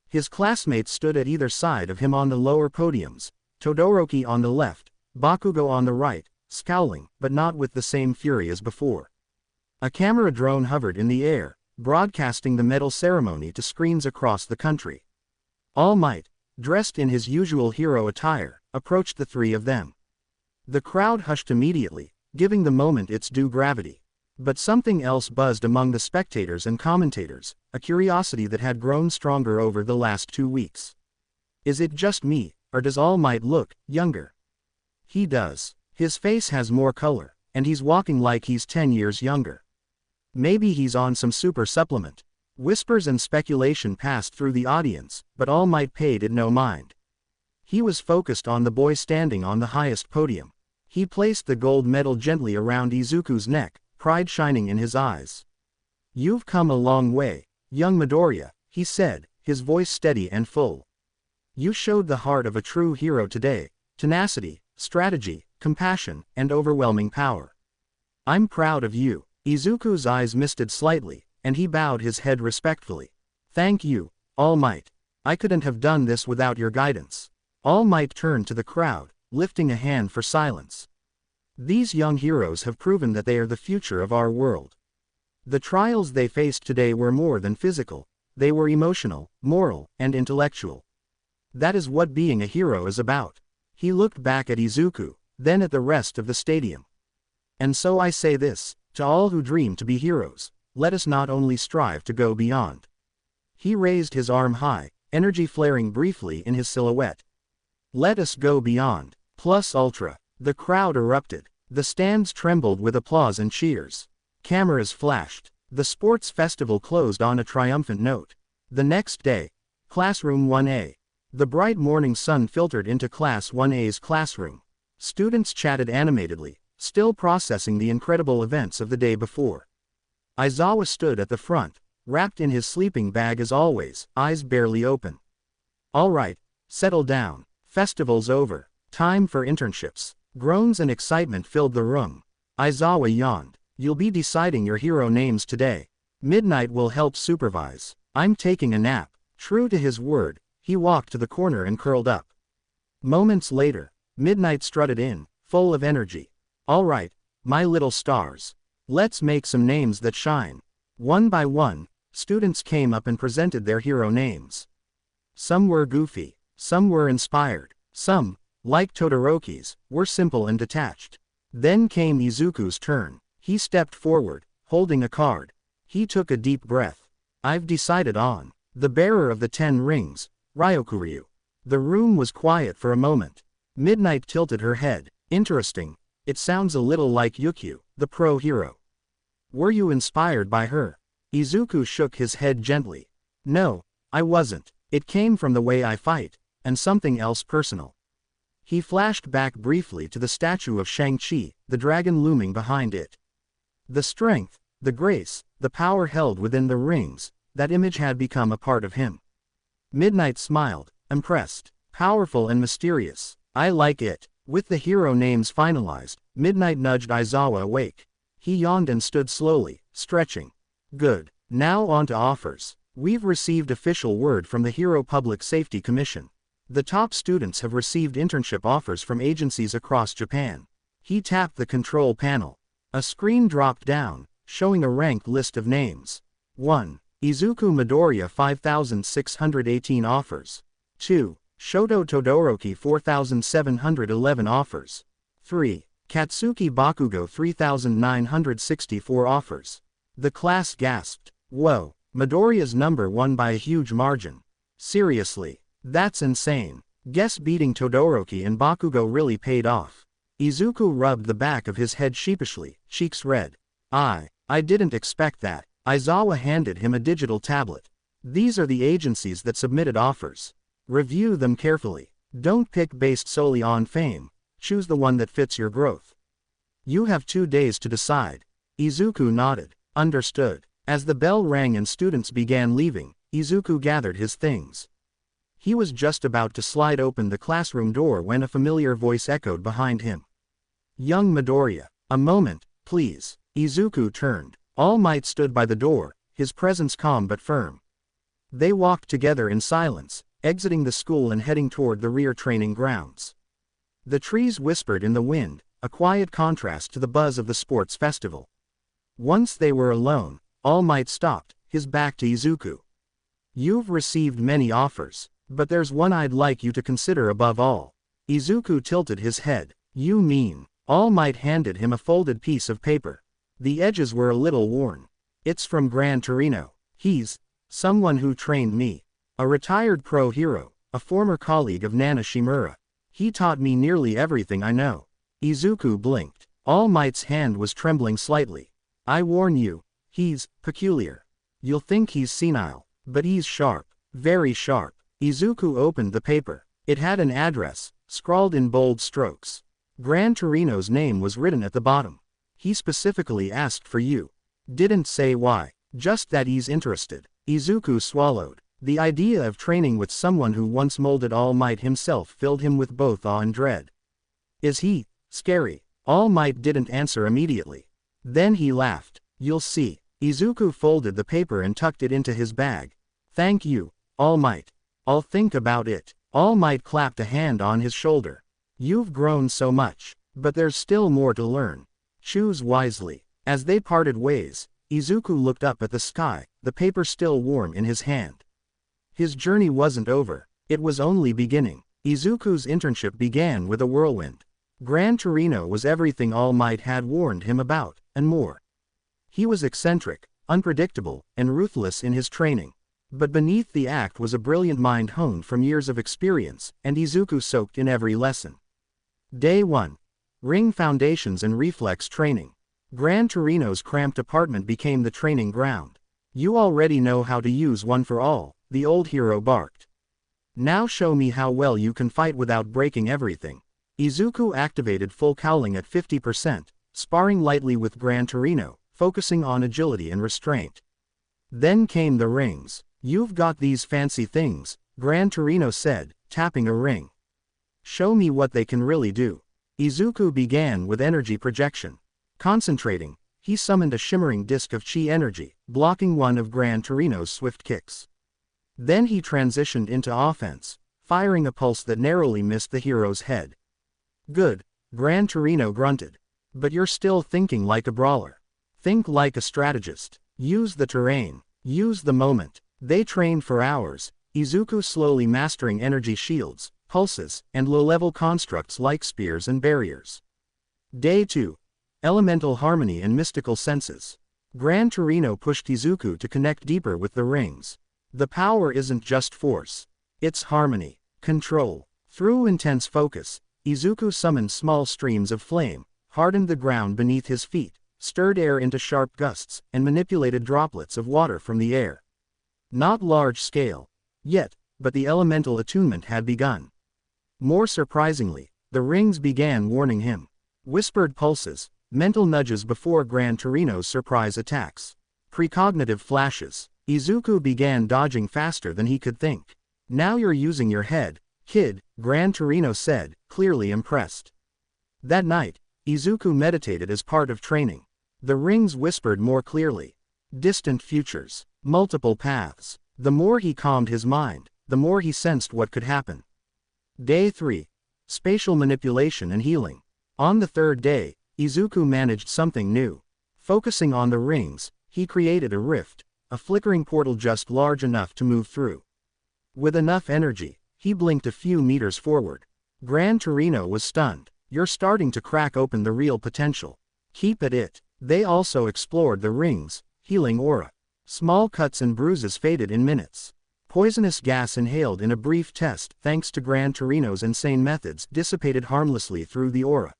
His classmates stood at either side of him on the lower podiums, Todoroki on the left, Bakugo on the right, scowling, but not with the same fury as before. A camera drone hovered in the air, broadcasting the medal ceremony to screens across the country. All Might, dressed in his usual hero attire, approached the three of them. The crowd hushed immediately, giving the moment its due gravity. But something else buzzed among the spectators and commentators, a curiosity that had grown stronger over the last 2 weeks. Is it just me, or does All Might look younger? He does. His face has more color, and he's walking like he's 10 years younger. Maybe he's on some super supplement. Whispers and speculation passed through the audience, but All Might paid it no mind. He was focused on the boy standing on the highest podium. He placed the gold medal gently around Izuku's neck, pride shining in his eyes. You've come a long way, young Midoriya, he said, his voice steady and full. You showed the heart of a true hero today, tenacity, strategy, compassion, and overwhelming power. I'm proud of you. Izuku's eyes misted slightly, and he bowed his head respectfully. Thank you, All Might. I couldn't have done this without your guidance. All Might turned to the crowd, lifting a hand for silence. These young heroes have proven that they are the future of our world. The trials they faced today were more than physical, they were emotional, moral, and intellectual. That is what being a hero is about. He looked back at Izuku, then at the rest of the stadium. And so I say this, to all who dream to be heroes, let us not only strive to go beyond. He raised his arm high, energy flaring briefly in his silhouette. Let us go beyond. Plus ultra. The crowd erupted. The stands trembled with applause and cheers. Cameras flashed. The sports festival closed on a triumphant note. The next day, Classroom 1A. The bright morning sun filtered into Class 1A's classroom. Students chatted animatedly, still processing the incredible events of the day before. Aizawa stood at the front, wrapped in his sleeping bag as always, eyes barely open. All right, settle down. Festival's over. Time for internships. Groans and excitement filled the room. Aizawa yawned. You'll be deciding your hero names today. Midnight will help supervise. I'm taking a nap. True to his word, he walked to the corner and curled up. Moments later, Midnight strutted in, full of energy. All right, my little stars. Let's make some names that shine. One by one, students came up and presented their hero names. Some were goofy, some were inspired, some, like Todoroki's, were simple and detached. Then came Izuku's turn. He stepped forward, holding a card. He took a deep breath. I've decided on the bearer of the 10 rings, Ryokuryu. The room was quiet for a moment. Midnight tilted her head. Interesting. It sounds a little like Yukio, the pro hero. Were you inspired by her? Izuku shook his head gently. No, I wasn't. It came from the way I fight, and something else personal. He flashed back briefly to the statue of Shang-Chi, the dragon looming behind it. The strength, the grace, the power held within the rings, that image had become a part of him. Midnight smiled, impressed, powerful and mysterious. I like it. With the hero names finalized, Midnight nudged Aizawa awake. He yawned and stood slowly, stretching. Good. Now on to offers. We've received official word from the Hero Public Safety Commission. The top students have received internship offers from agencies across Japan. He tapped the control panel. A screen dropped down, showing a ranked list of names. 1. Izuku Midoriya 5,618 offers. 2. Shoto Todoroki 4,711 offers. 3. Katsuki Bakugo 3,964 offers. The class gasped. Whoa, Midoriya's number won by a huge margin. Seriously, that's insane. Guess beating Todoroki and Bakugo really paid off. Izuku rubbed the back of his head sheepishly, cheeks red. I didn't expect that. Aizawa handed him a digital tablet. These are the agencies that submitted offers. Review them carefully. Don't pick based solely on fame. Choose the one that fits your growth. You have 2 days to decide. Izuku nodded. Understood. As the bell rang and students began leaving, Izuku gathered his things. He was just about to slide open the classroom door when a familiar voice echoed behind him. Young Midoriya, a moment, please. Izuku turned. All Might stood by the door, his presence calm but firm. They walked together in silence, exiting the school and heading toward the rear training grounds. The trees whispered in the wind, a quiet contrast to the buzz of the sports festival. Once they were alone, All Might stopped, his back to Izuku. You've received many offers, but there's one I'd like you to consider above all. Izuku tilted his head. You mean? All Might handed him a folded piece of paper. The edges were a little worn. It's from Gran Torino. He's someone who trained me. A retired pro hero, a former colleague of Nana Shimura. He taught me nearly everything I know. Izuku blinked. All Might's hand was trembling slightly. I warn you, he's peculiar. You'll think he's senile, but he's sharp, very sharp. Izuku opened the paper. It had an address, scrawled in bold strokes. Gran Torino's name was written at the bottom. He specifically asked for you. Didn't say why, just that he's interested. Izuku swallowed. The idea of training with someone who once molded All Might himself filled him with both awe and dread. Is he scary? All Might didn't answer immediately. Then he laughed. You'll see. Izuku folded the paper and tucked it into his bag. Thank you, All Might. I'll think about it. All Might clapped a hand on his shoulder. You've grown so much, but there's still more to learn. Choose wisely. As they parted ways, Izuku looked up at the sky, the paper still warm in his hand. His journey wasn't over. It was only beginning. Izuku's internship began with a whirlwind. Gran Torino was everything All Might had warned him about, and more. He was eccentric, unpredictable, and ruthless in his training. But beneath the act was a brilliant mind honed from years of experience, and Izuku soaked in every lesson. Day 1. Ring foundations and reflex training. Gran Torino's cramped apartment became the training ground. You already know how to use one for all, the old hero barked. Now show me how well you can fight without breaking everything. Izuku activated full cowling at 50%, sparring lightly with Gran Torino, focusing on agility and restraint. Then came the rings. You've got these fancy things, Gran Torino said, tapping a ring. Show me what they can really do. Izuku began with energy projection. Concentrating, He summoned a shimmering disk of chi energy, blocking one of Gran Torino's swift kicks. Then he transitioned into offense, firing a pulse that narrowly missed the hero's head. Good, Gran Torino grunted. But you're still thinking like a brawler. Think like a strategist. Use the terrain. Use the moment. They trained for hours, Izuku slowly mastering energy shields, pulses, and low-level constructs like spears and barriers. Day 2. Elemental harmony and mystical senses. Gran Torino pushed Izuku to connect deeper with the rings. The power isn't just force. It's harmony, control. Through intense focus, Izuku summoned small streams of flame, hardened the ground beneath his feet, stirred air into sharp gusts, and manipulated droplets of water from the air. Not large scale, yet, but the elemental attunement had begun. More surprisingly, the rings began warning him. Whispered pulses, mental nudges before Gran Torino's surprise attacks. Precognitive flashes. Izuku began dodging faster than he could think. Now you're using your head, kid, Gran Torino said, clearly impressed. That night, Izuku meditated as part of training. The rings whispered more clearly. Distant futures, multiple paths. The more he calmed his mind, the more he sensed what could happen. Day 3. Spatial manipulation and healing. On the third day, Izuku managed something new. Focusing on the rings, he created a rift, a flickering portal just large enough to move through. With enough energy, he blinked a few meters forward. Gran Torino was stunned. You're starting to crack open the real potential. Keep at it. They also explored the rings, healing aura. Small cuts and bruises faded in minutes. Poisonous gas inhaled in a brief test thanks to Gran Torino's insane methods dissipated harmlessly through the aura.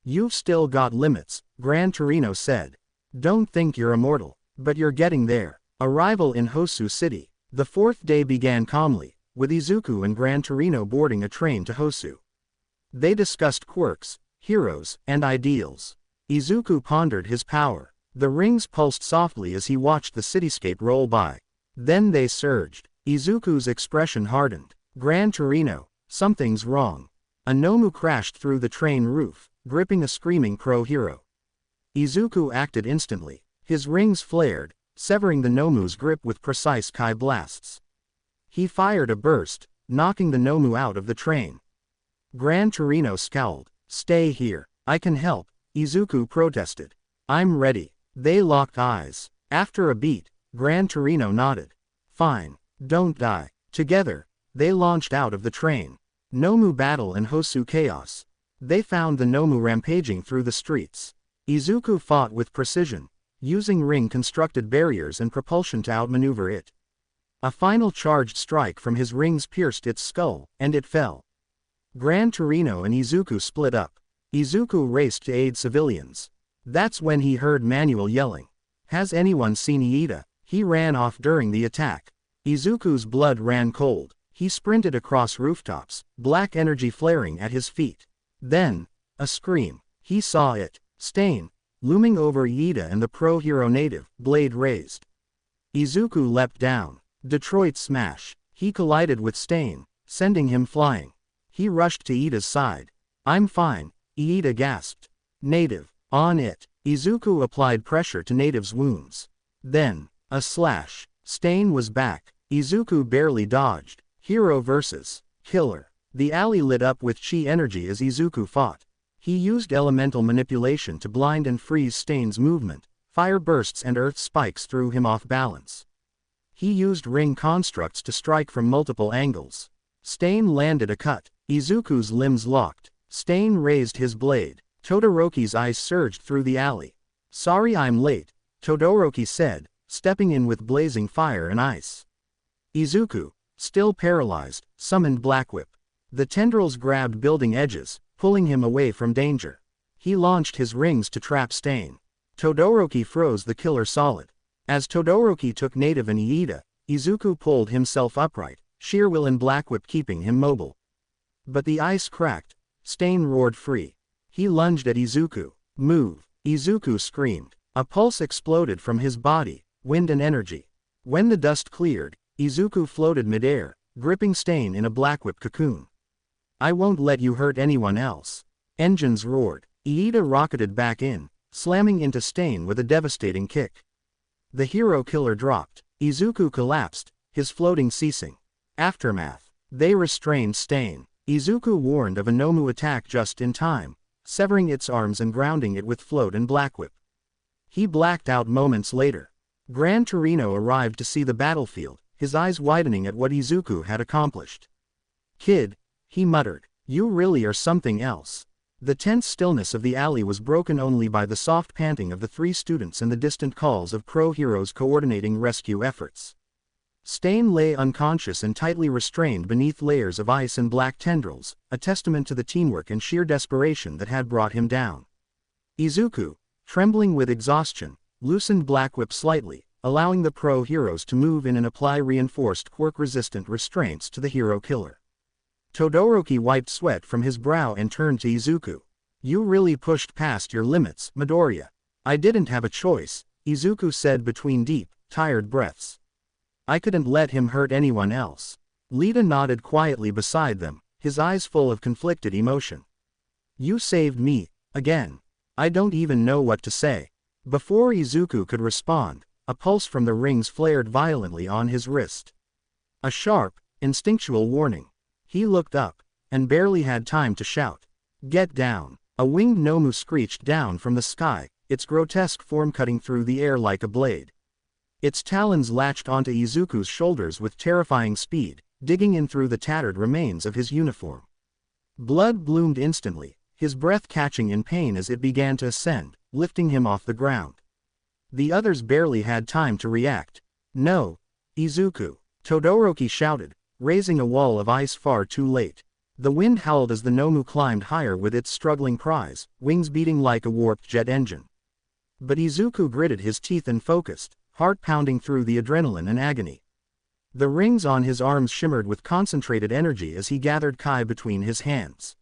You've still got limits, Gran Torino said. Don't think you're immortal, but you're getting there. Arrival in Hosu City. The fourth day began calmly, with Izuku and Gran Torino boarding a train to Hosu. They discussed quirks, heroes, and ideals. Izuku pondered his power. The rings pulsed softly as he watched the cityscape roll by. Then they surged. Izuku's expression hardened. Gran Torino, something's wrong. A Nomu crashed through the train roof, gripping a screaming pro hero. Izuku acted instantly. His rings flared, severing the Nomu's grip with precise Kai blasts. He fired a burst, knocking the Nomu out of the train. Gran Torino scowled. Stay here. I can help, Izuku protested. I'm ready. They locked eyes. After a beat, Gran Torino nodded. Fine. Don't die. Together, they launched out of the train. Nomu battle and Hosu chaos. They found the Nomu rampaging through the streets. Izuku fought with precision, using ring-constructed barriers and propulsion to outmaneuver it. A final charged strike from his rings pierced its skull, and it fell. Gran Torino and Izuku split up. Izuku raced to aid civilians. That's when he heard Manuel yelling. Has anyone seen Iida? He ran off during the attack. Izuku's blood ran cold. He sprinted across rooftops, black energy flaring at his feet. Then, a scream. He saw it. Stain, looming over Iida and the pro-hero native, blade raised. Izuku leapt down. Detroit smash. He collided with Stain, sending him flying. He rushed to Iida's side. I'm fine, Iida gasped. Native, on it. Izuku applied pressure to Native's wounds. Then, a slash. Stain was back. Izuku barely dodged. Hero versus killer. The alley lit up with chi energy as Izuku fought. He used elemental manipulation to blind and freeze Stain's movement. Fire bursts and earth spikes threw him off balance. He used ring constructs to strike from multiple angles. Stain landed a cut. Izuku's limbs locked. Stain raised his blade. Todoroki's eyes surged through the alley. Sorry I'm late, Todoroki said, stepping in with blazing fire and ice. Izuku, still paralyzed, summoned Black Whip. The tendrils grabbed building edges, pulling him away from danger. He launched his rings to trap Stain. Todoroki froze the killer solid. As Todoroki took Native and Iida, Izuku pulled himself upright, sheer will and Black Whip keeping him mobile. But the ice cracked. Stain roared free. He lunged at Izuku. Move. Izuku screamed. A pulse exploded from his body, wind and energy. When the dust cleared, Izuku floated midair, gripping Stain in a Black Whip cocoon. I won't let you hurt anyone else. Engines roared. Iida rocketed back in, slamming into Stain with a devastating kick. The hero killer dropped. Izuku collapsed, his floating ceasing. Aftermath. They restrained Stain. Izuku warned of a Nomu attack just in time, severing its arms and grounding it with Float and Black Whip. He blacked out moments later. Gran Torino arrived to see the battlefield, his eyes widening at what Izuku had accomplished. "Kid," he muttered, "you really are something else." The tense stillness of the alley was broken only by the soft panting of the three students and the distant calls of pro heroes coordinating rescue efforts. Stain lay unconscious and tightly restrained beneath layers of ice and black tendrils, a testament to the teamwork and sheer desperation that had brought him down. Izuku, trembling with exhaustion, loosened Black Whip slightly, allowing the pro heroes to move in and apply reinforced quirk-resistant restraints to the hero killer. Todoroki wiped sweat from his brow and turned to Izuku. "You really pushed past your limits, Midoriya." "I didn't have a choice," Izuku said between deep, tired breaths. "I couldn't let him hurt anyone else." Lita nodded quietly beside them, his eyes full of conflicted emotion. "You saved me, again. I don't even know what to say." Before Izuku could respond, a pulse from the rings flared violently on his wrist. A sharp, instinctual warning. He looked up, and barely had time to shout, "Get down!" A winged Nomu screeched down from the sky, its grotesque form cutting through the air like a blade. Its talons latched onto Izuku's shoulders with terrifying speed, digging in through the tattered remains of his uniform. Blood bloomed instantly, his breath catching in pain as it began to ascend, lifting him off the ground. The others barely had time to react. "No, Izuku!" Todoroki shouted, raising a wall of ice far too late. The wind howled as the Nomu climbed higher with its struggling prize, wings beating like a warped jet engine. But Izuku gritted his teeth and focused, heart pounding through the adrenaline and agony. The rings on his arms shimmered with concentrated energy as he gathered Kai between his hands.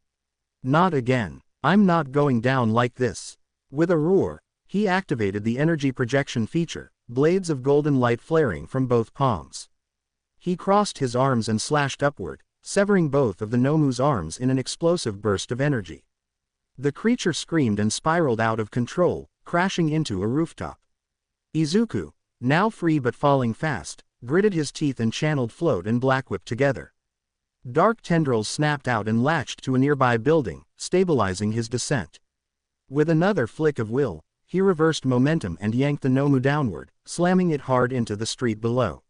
"Not again. I'm not going down like this." With a roar, he activated the energy projection feature, blades of golden light flaring from both palms. He crossed his arms and slashed upward, severing both of the Nomu's arms in an explosive burst of energy. The creature screamed and spiraled out of control, crashing into a rooftop. Izuku, now free but falling fast, gritted his teeth and channeled Float and Black Whip together. Dark tendrils snapped out and latched to a nearby building, stabilizing his descent. With another flick of will, he reversed momentum and yanked the Nomu downward, slamming it hard into the street below.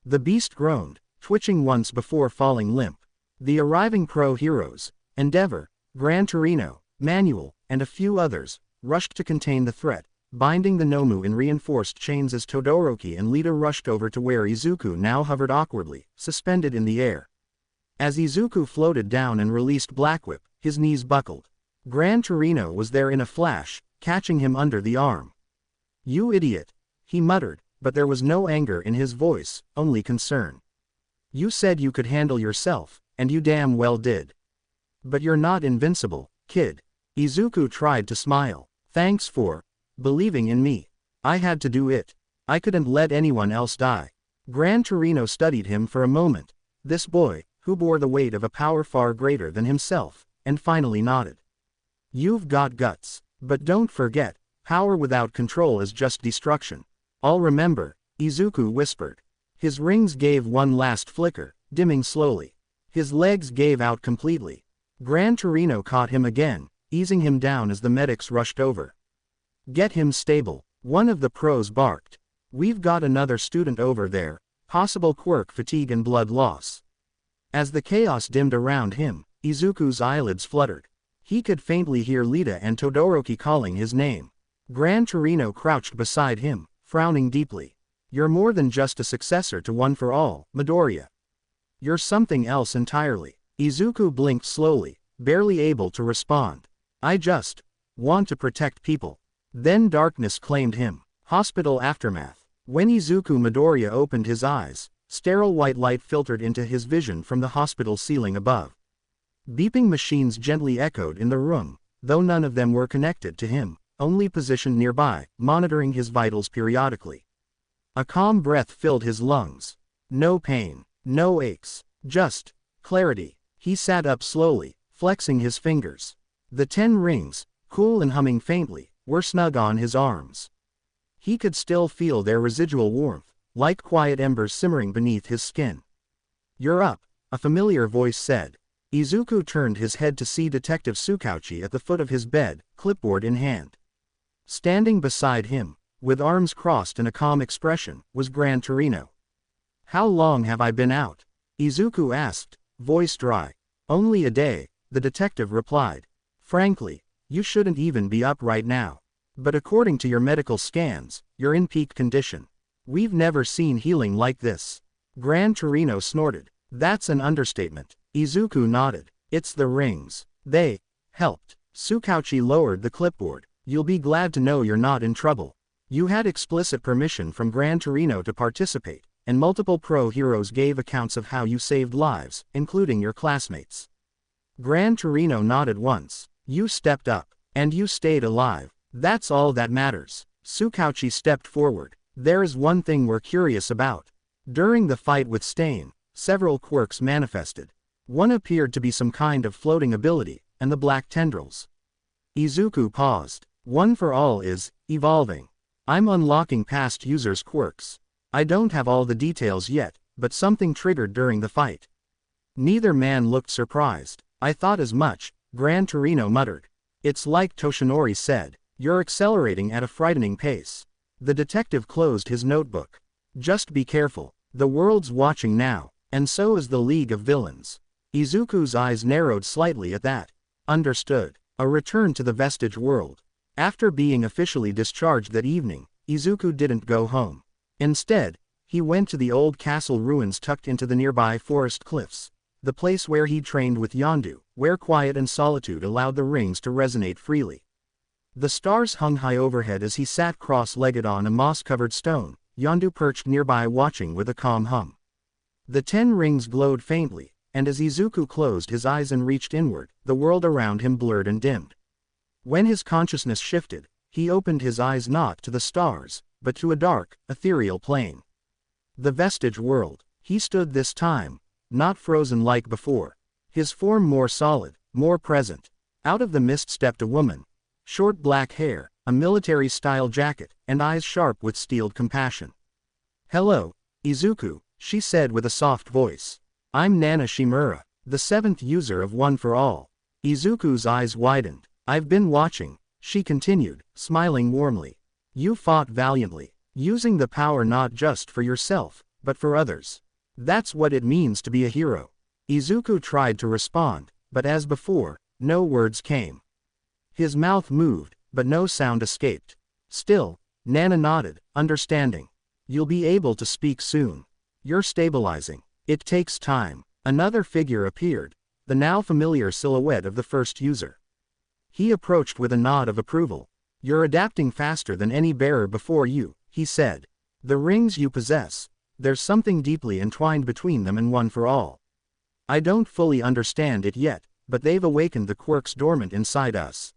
The beast groaned, twitching once before falling limp. The arriving pro heroes, Endeavor, Gran Torino, Manuel, and a few others, rushed to contain the threat, binding the Nomu in reinforced chains as Todoroki and Lita rushed over to where Izuku now hovered awkwardly, suspended in the air. As Izuku floated down and released Black Whip, his knees buckled. Gran Torino was there in a flash, catching him under the arm. "You idiot," he muttered, but there was no anger in his voice, only concern. "You said you could handle yourself, and you damn well did. But you're not invincible, kid." Izuku tried to smile. "Thanks for believing in me. I had to do it. I couldn't let anyone else die." Gran Torino studied him for a moment, this boy, who bore the weight of a power far greater than himself, and finally nodded. "You've got guts. But don't forget, power without control is just destruction." "I'll remember," Izuku whispered. His rings gave one last flicker, dimming slowly. His legs gave out completely. Gran Torino caught him again, easing him down as the medics rushed over. "Get him stable," one of the pros barked. "We've got another student over there, possible quirk fatigue and blood loss." As the chaos dimmed around him, Izuku's eyelids fluttered. He could faintly hear Lita and Todoroki calling his name. Gran Torino crouched beside him, frowning deeply. "You're more than just a successor to One for All, Midoriya. You're something else entirely." Izuku blinked slowly, barely able to respond. "I just want to protect people." Then darkness claimed him. Hospital aftermath. When Izuku Midoriya opened his eyes, sterile white light filtered into his vision from the hospital ceiling above. Beeping machines gently echoed in the room, though none of them were connected to him, only positioned nearby, monitoring his vitals periodically. A calm breath filled his lungs. No pain, no aches, just clarity. He sat up slowly, flexing his fingers. The 10 rings, cool and humming faintly, were snug on his arms. He could still feel their residual warmth, like quiet embers simmering beneath his skin. "You're up," a familiar voice said. Izuku turned his head to see Detective Tsukauchi at the foot of his bed, clipboard in hand. Standing beside him, with arms crossed and a calm expression, was Gran Torino. "How long have I been out?" Izuku asked, voice dry. "Only a day," the detective replied. "Frankly, you shouldn't even be up right now. But according to your medical scans, you're in peak condition. We've never seen healing like this." Gran Torino snorted. "That's an understatement." Izuku nodded. "It's the rings. They helped." Tsukauchi lowered the clipboard. "You'll be glad to know you're not in trouble. You had explicit permission from Gran Torino to participate, and multiple pro heroes gave accounts of how you saved lives, including your classmates." Gran Torino nodded once. "You stepped up, and you stayed alive. That's all that matters." Tsukauchi stepped forward. "There is one thing we're curious about. During the fight with Stain, several quirks manifested. One appeared to be some kind of floating ability, and the black tendrils." Izuku paused. "One for all is evolving. I'm unlocking past users' quirks. I don't have all the details yet, but something triggered during the fight." Neither man looked surprised. "I thought as much," Gran Torino muttered. "It's like Toshinori said, you're accelerating at a frightening pace." The detective closed his notebook. "Just be careful. The world's watching now, and so is the League of Villains." Izuku's eyes narrowed slightly at that. "Understood." A return to the Vestige world. After being officially discharged that evening, Izuku didn't go home. Instead, he went to the old castle ruins tucked into the nearby forest cliffs, the place where he'd trained with Yondu, where quiet and solitude allowed the rings to resonate freely. The stars hung high overhead as he sat cross-legged on a moss-covered stone, Yondu perched nearby watching with a calm hum. The 10 rings glowed faintly, and as Izuku closed his eyes and reached inward, the world around him blurred and dimmed. When his consciousness shifted, he opened his eyes not to the stars, but to a dark, ethereal plane. The Vestige world. He stood this time, not frozen like before. His form more solid, more present. Out of the mist stepped a woman. Short black hair, a military-style jacket, and eyes sharp with steeled compassion. "Hello, Izuku," she said with a soft voice. "I'm Nana Shimura, the 7th user of One for All." Izuku's eyes widened. "I've been watching," she continued, smiling warmly. "You fought valiantly, using the power not just for yourself, but for others. That's what it means to be a hero." Izuku tried to respond, but as before, no words came. His mouth moved, but no sound escaped. Still, Nana nodded, understanding. "You'll be able to speak soon. You're stabilizing. It takes time." Another figure appeared, the now familiar silhouette of the first user. He approached with a nod of approval. "You're adapting faster than any bearer before you," he said. "The rings you possess, there's something deeply entwined between them and One for All. I don't fully understand it yet, but they've awakened the quirks dormant inside us."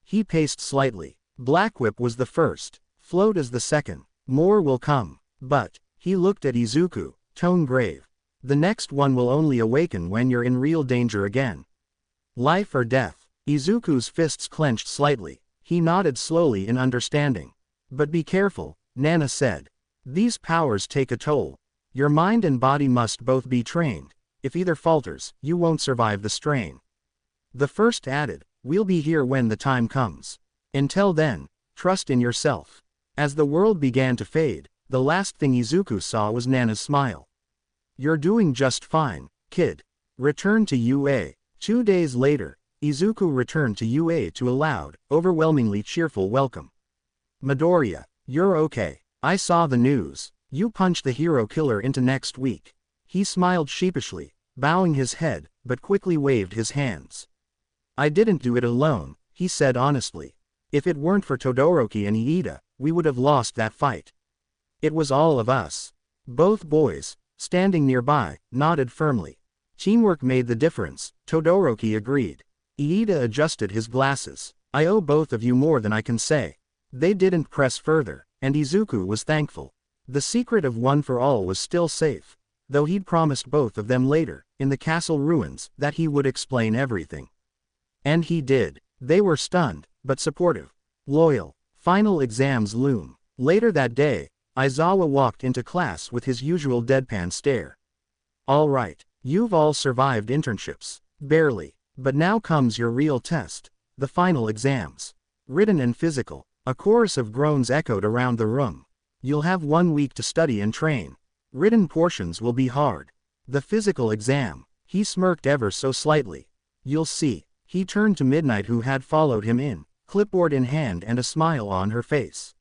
He paced slightly. Blackwhip was the first, Float is the second. More will come. But, he looked at Izuku, tone grave. The next one will only awaken when you're in real danger again. Life or death. Izuku's fists clenched slightly. He nodded slowly in understanding. "But be careful," Nana said. "These powers take a toll. Your mind and body must both be trained. If either falters, you won't survive the strain." The first added, "We'll be here when the time comes. Until then, trust in yourself." As the world began to fade, the last thing Izuku saw was Nana's smile. "You're doing just fine, kid. Return to UA." 2 days later, Izuku returned to UA to a loud, overwhelmingly cheerful welcome. "Midoriya, you're okay. I saw the news. You punched the hero killer into next week." He smiled sheepishly, bowing his head, but quickly waved his hands. "I didn't do it alone," he said honestly. "If it weren't for Todoroki and Iida, we would have lost that fight. It was all of us." Both boys, standing nearby, nodded firmly. Teamwork made the difference, Todoroki agreed. Iida adjusted his glasses. "I owe both of you more than I can say." They didn't press further, and Izuku was thankful. The secret of One for All was still safe, though he'd promised both of them later, in the castle ruins, that he would explain everything. And he did. They were stunned, but supportive. Loyal. Final exams loom. Later that day, Aizawa walked into class with his usual deadpan stare. All right, you've all survived internships. Barely. But now comes your real test. The final exams. Written and physical. A chorus of groans echoed around the room. You'll have 1 week to study and train. Written portions will be hard. The physical exam. He smirked ever so slightly. You'll see. He turned to Midnight, who had followed him in, clipboard in hand and a smile on her face.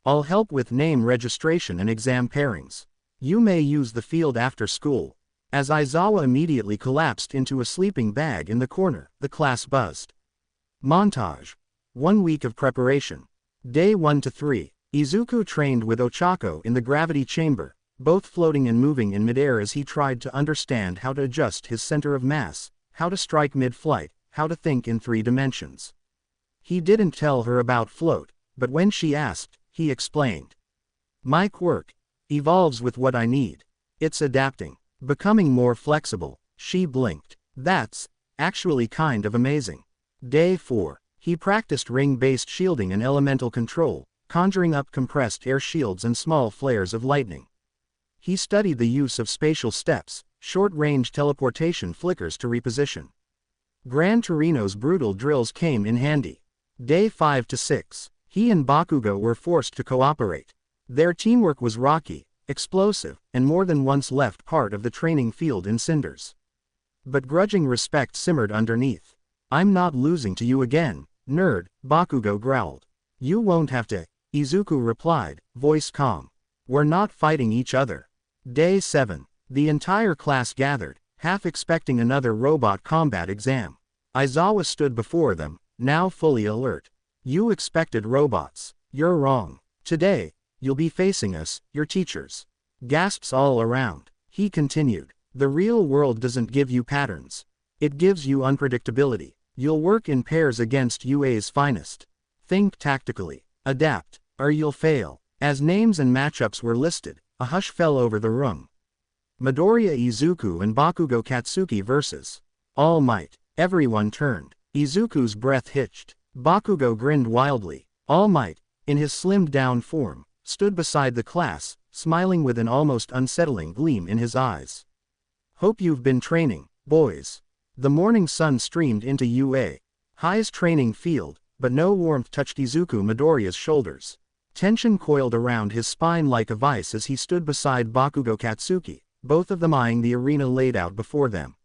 I'll help with name registration and exam pairings. You may use the field after school. As Aizawa immediately collapsed into a sleeping bag in the corner, the class buzzed. Montage. 1 week of preparation. Day 1 to 3. Izuku trained with Ochako in the gravity chamber, both floating and moving in midair as he tried to understand how to adjust his center of mass, how to strike mid-flight, how to think in 3 dimensions. He didn't tell her about float, but when she asked, he explained. My quirk evolves with what I need. It's adapting, becoming more flexible. She blinked. That's actually kind of amazing. Day 4. He practiced ring-based shielding and elemental control, conjuring up compressed air shields and small flares of lightning. He studied the use of spatial steps, short-range teleportation flickers to reposition. Gran Torino's brutal drills came in handy. Day 5 to 6. He and Bakugo were forced to cooperate. Their teamwork was rocky, explosive, and more than once left part of the training field in cinders. But grudging respect simmered underneath. I'm not losing to you again, nerd, Bakugo growled. You won't have to, Izuku replied, voice calm. We're not fighting each other. Day 7. The entire class gathered, half expecting another robot combat exam. Aizawa stood before them, now fully alert. You expected robots. You're wrong. Today, you'll be facing us, your teachers. Gasps all around. He continued. The real world doesn't give you patterns. It gives you unpredictability. You'll work in pairs against UA's finest. Think tactically. Adapt, or you'll fail. As names and matchups were listed, a hush fell over the room. Midoriya Izuku and Bakugo Katsuki vs. All Might. Everyone turned. Izuku's breath hitched. Bakugo grinned wildly. All Might, in his slimmed-down form, stood beside the class, smiling with an almost unsettling gleam in his eyes. Hope you've been training, boys. The morning sun streamed into UA.'s training field, but no warmth touched Izuku Midoriya's shoulders. Tension coiled around his spine like a vice as he stood beside Bakugo Katsuki, both of them eyeing the arena laid out before them.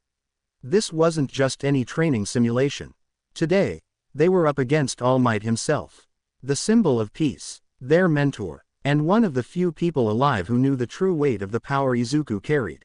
This wasn't just any training simulation. Today, they were up against All Might himself. The symbol of peace, their mentor, and one of the few people alive who knew the true weight of the power Izuku carried.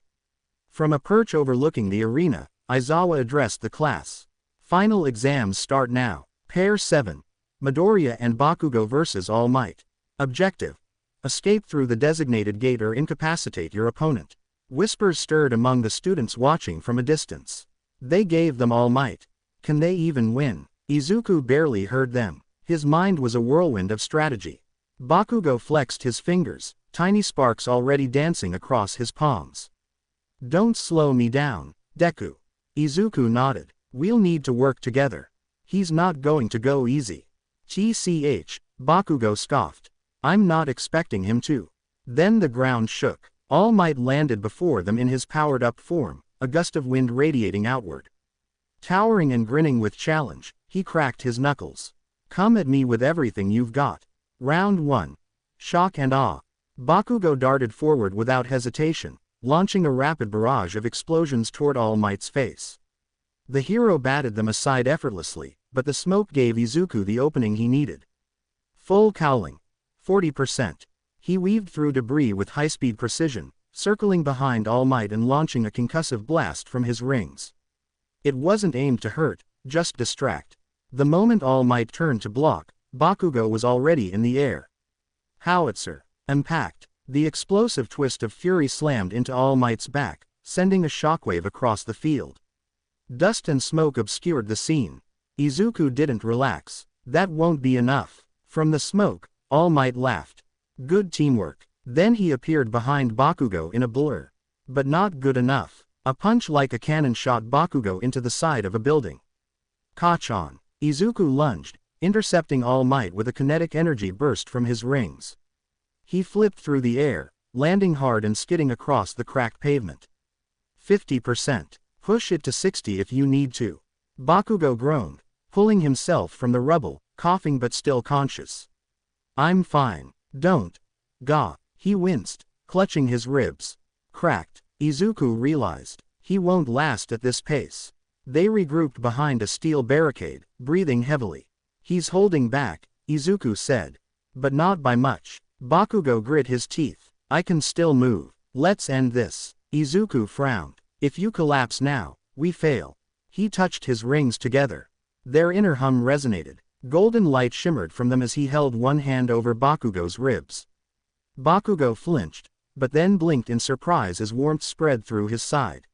From a perch overlooking the arena, Aizawa addressed the class. Final exams start now. Pair 7. Midoriya and Bakugo vs. All Might. Objective. Escape through the designated gate or incapacitate your opponent. Whispers stirred among the students watching from a distance. They gave them All Might. Can they even win? Izuku barely heard them. His mind was a whirlwind of strategy. Bakugo flexed his fingers, tiny sparks already dancing across his palms. Don't slow me down, Deku. Izuku nodded. We'll need to work together. He's not going to go easy. TCH, Bakugo scoffed. I'm not expecting him to. Then the ground shook. All Might landed before them in his powered-up form, a gust of wind radiating outward. Towering and grinning with challenge, he cracked his knuckles. Come at me with everything you've got. Round 1. Shock and awe. Bakugo darted forward without hesitation, launching a rapid barrage of explosions toward All Might's face. The hero batted them aside effortlessly, but the smoke gave Izuku the opening he needed. Full cowling. 40%. He weaved through debris with high-speed precision, circling behind All Might and launching a concussive blast from his rings. It wasn't aimed to hurt, just distract. The moment All Might turned to block, Bakugo was already in the air. Howitzer. Impact. The explosive twist of fury slammed into All Might's back, sending a shockwave across the field. Dust and smoke obscured the scene. Izuku didn't relax. That won't be enough. From the smoke, All Might laughed. Good teamwork. Then he appeared behind Bakugo in a blur. But not good enough. A punch like a cannon shot Bakugo into the side of a building. Kachan. Izuku lunged, intercepting All Might with a kinetic energy burst from his rings. He flipped through the air, landing hard and skidding across the cracked pavement. 50%. Push it to 60 if you need to. Bakugo groaned, pulling himself from the rubble, coughing but still conscious. I'm fine. Don't. Gah. He winced, clutching his ribs. Cracked. Izuku realized. He won't last at this pace. They regrouped behind a steel barricade, breathing heavily. He's holding back, Izuku said. But not by much. Bakugo grit his teeth. I can still move. Let's end this. Izuku frowned. If you collapse now, we fail. He touched his rings together. Their inner hum resonated. Golden light shimmered from them as he held one hand over Bakugo's ribs. Bakugo flinched, but then blinked in surprise as warmth spread through his side.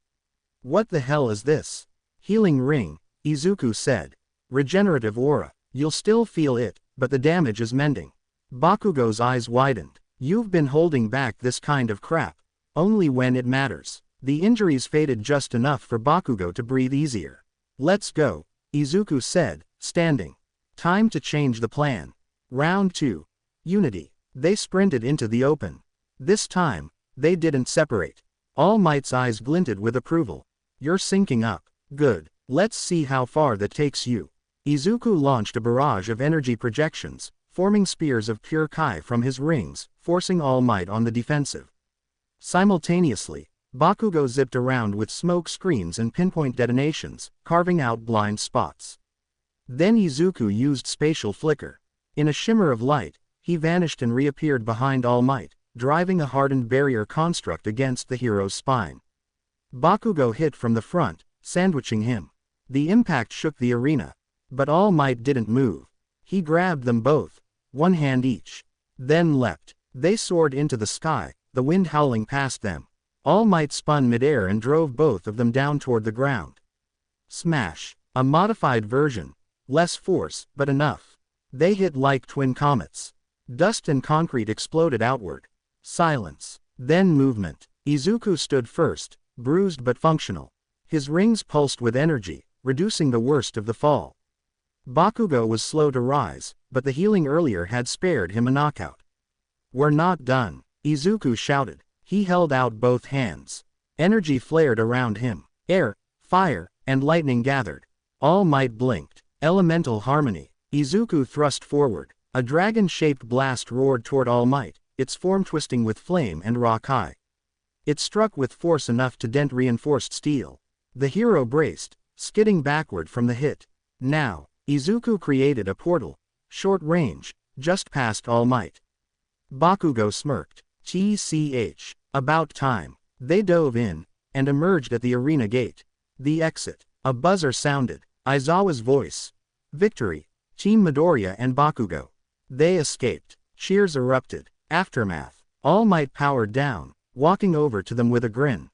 What the hell is this? Healing ring, Izuku said. Regenerative aura. You'll still feel it, but the damage is mending. Bakugo's eyes widened. You've been holding back this kind of crap. Only when it matters. The injuries faded just enough for Bakugo to breathe easier. Let's go, Izuku said, standing. Time to change the plan. Round 2. Unity. They sprinted into the open. This time, they didn't separate. All Might's eyes glinted with approval. You're syncing up. Good. Let's see how far that takes you. Izuku launched a barrage of energy projections, forming spears of pure Kai from his rings, forcing All Might on the defensive. Simultaneously, Bakugo zipped around with smoke screens and pinpoint detonations, carving out blind spots. Then Izuku used spatial flicker. In a shimmer of light, he vanished and reappeared behind All Might, driving a hardened barrier construct against the hero's spine. Bakugo hit from the front, sandwiching him. The impact shook the arena. But All Might didn't move. He grabbed them both, one hand each. Then leapt. They soared into the sky, the wind howling past them. All Might spun midair and drove both of them down toward the ground. Smash. A modified version. Less force, but enough. They hit like twin comets. Dust and concrete exploded outward. Silence. Then movement. Izuku stood first, bruised but functional. His rings pulsed with energy, reducing the worst of the fall. Bakugo was slow to rise, but the healing earlier had spared him a knockout. We're not done, Izuku shouted. He held out both hands. Energy flared around him. Air, fire, and lightning gathered. All Might blinked. Elemental harmony. Izuku thrust forward. A dragon-shaped blast roared toward All Might, its form twisting with flame and raw Kai. It struck with force enough to dent reinforced steel. The hero braced, skidding backward from the hit. Now, Izuku created a portal, short range, just past All Might. Bakugo smirked. TCH. About time. They dove in, and emerged at the arena gate. The exit. A buzzer sounded. Aizawa's voice. Victory. Team Midoriya and Bakugo. They escaped. Cheers erupted. Aftermath. All Might powered down, walking over to them with a grin.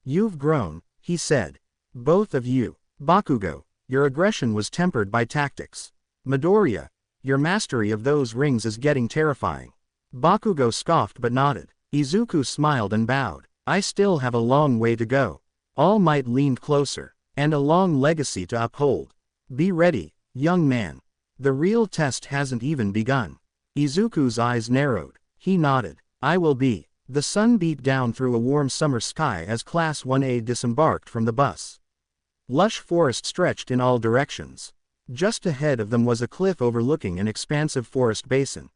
You've grown, he said. Both of you. Bakugo, your aggression was tempered by tactics. Midoriya, your mastery of those rings is getting terrifying. Bakugo scoffed but nodded. Izuku smiled and bowed. I still have a long way to go. All Might leaned closer. And a long legacy to uphold. Be ready, young man. The real test hasn't even begun. Izuku's eyes narrowed. He nodded. I will be. The sun beat down through a warm summer sky as Class 1A disembarked from the bus. Lush forest stretched in all directions. Just ahead of them was a cliff overlooking an expansive forest basin.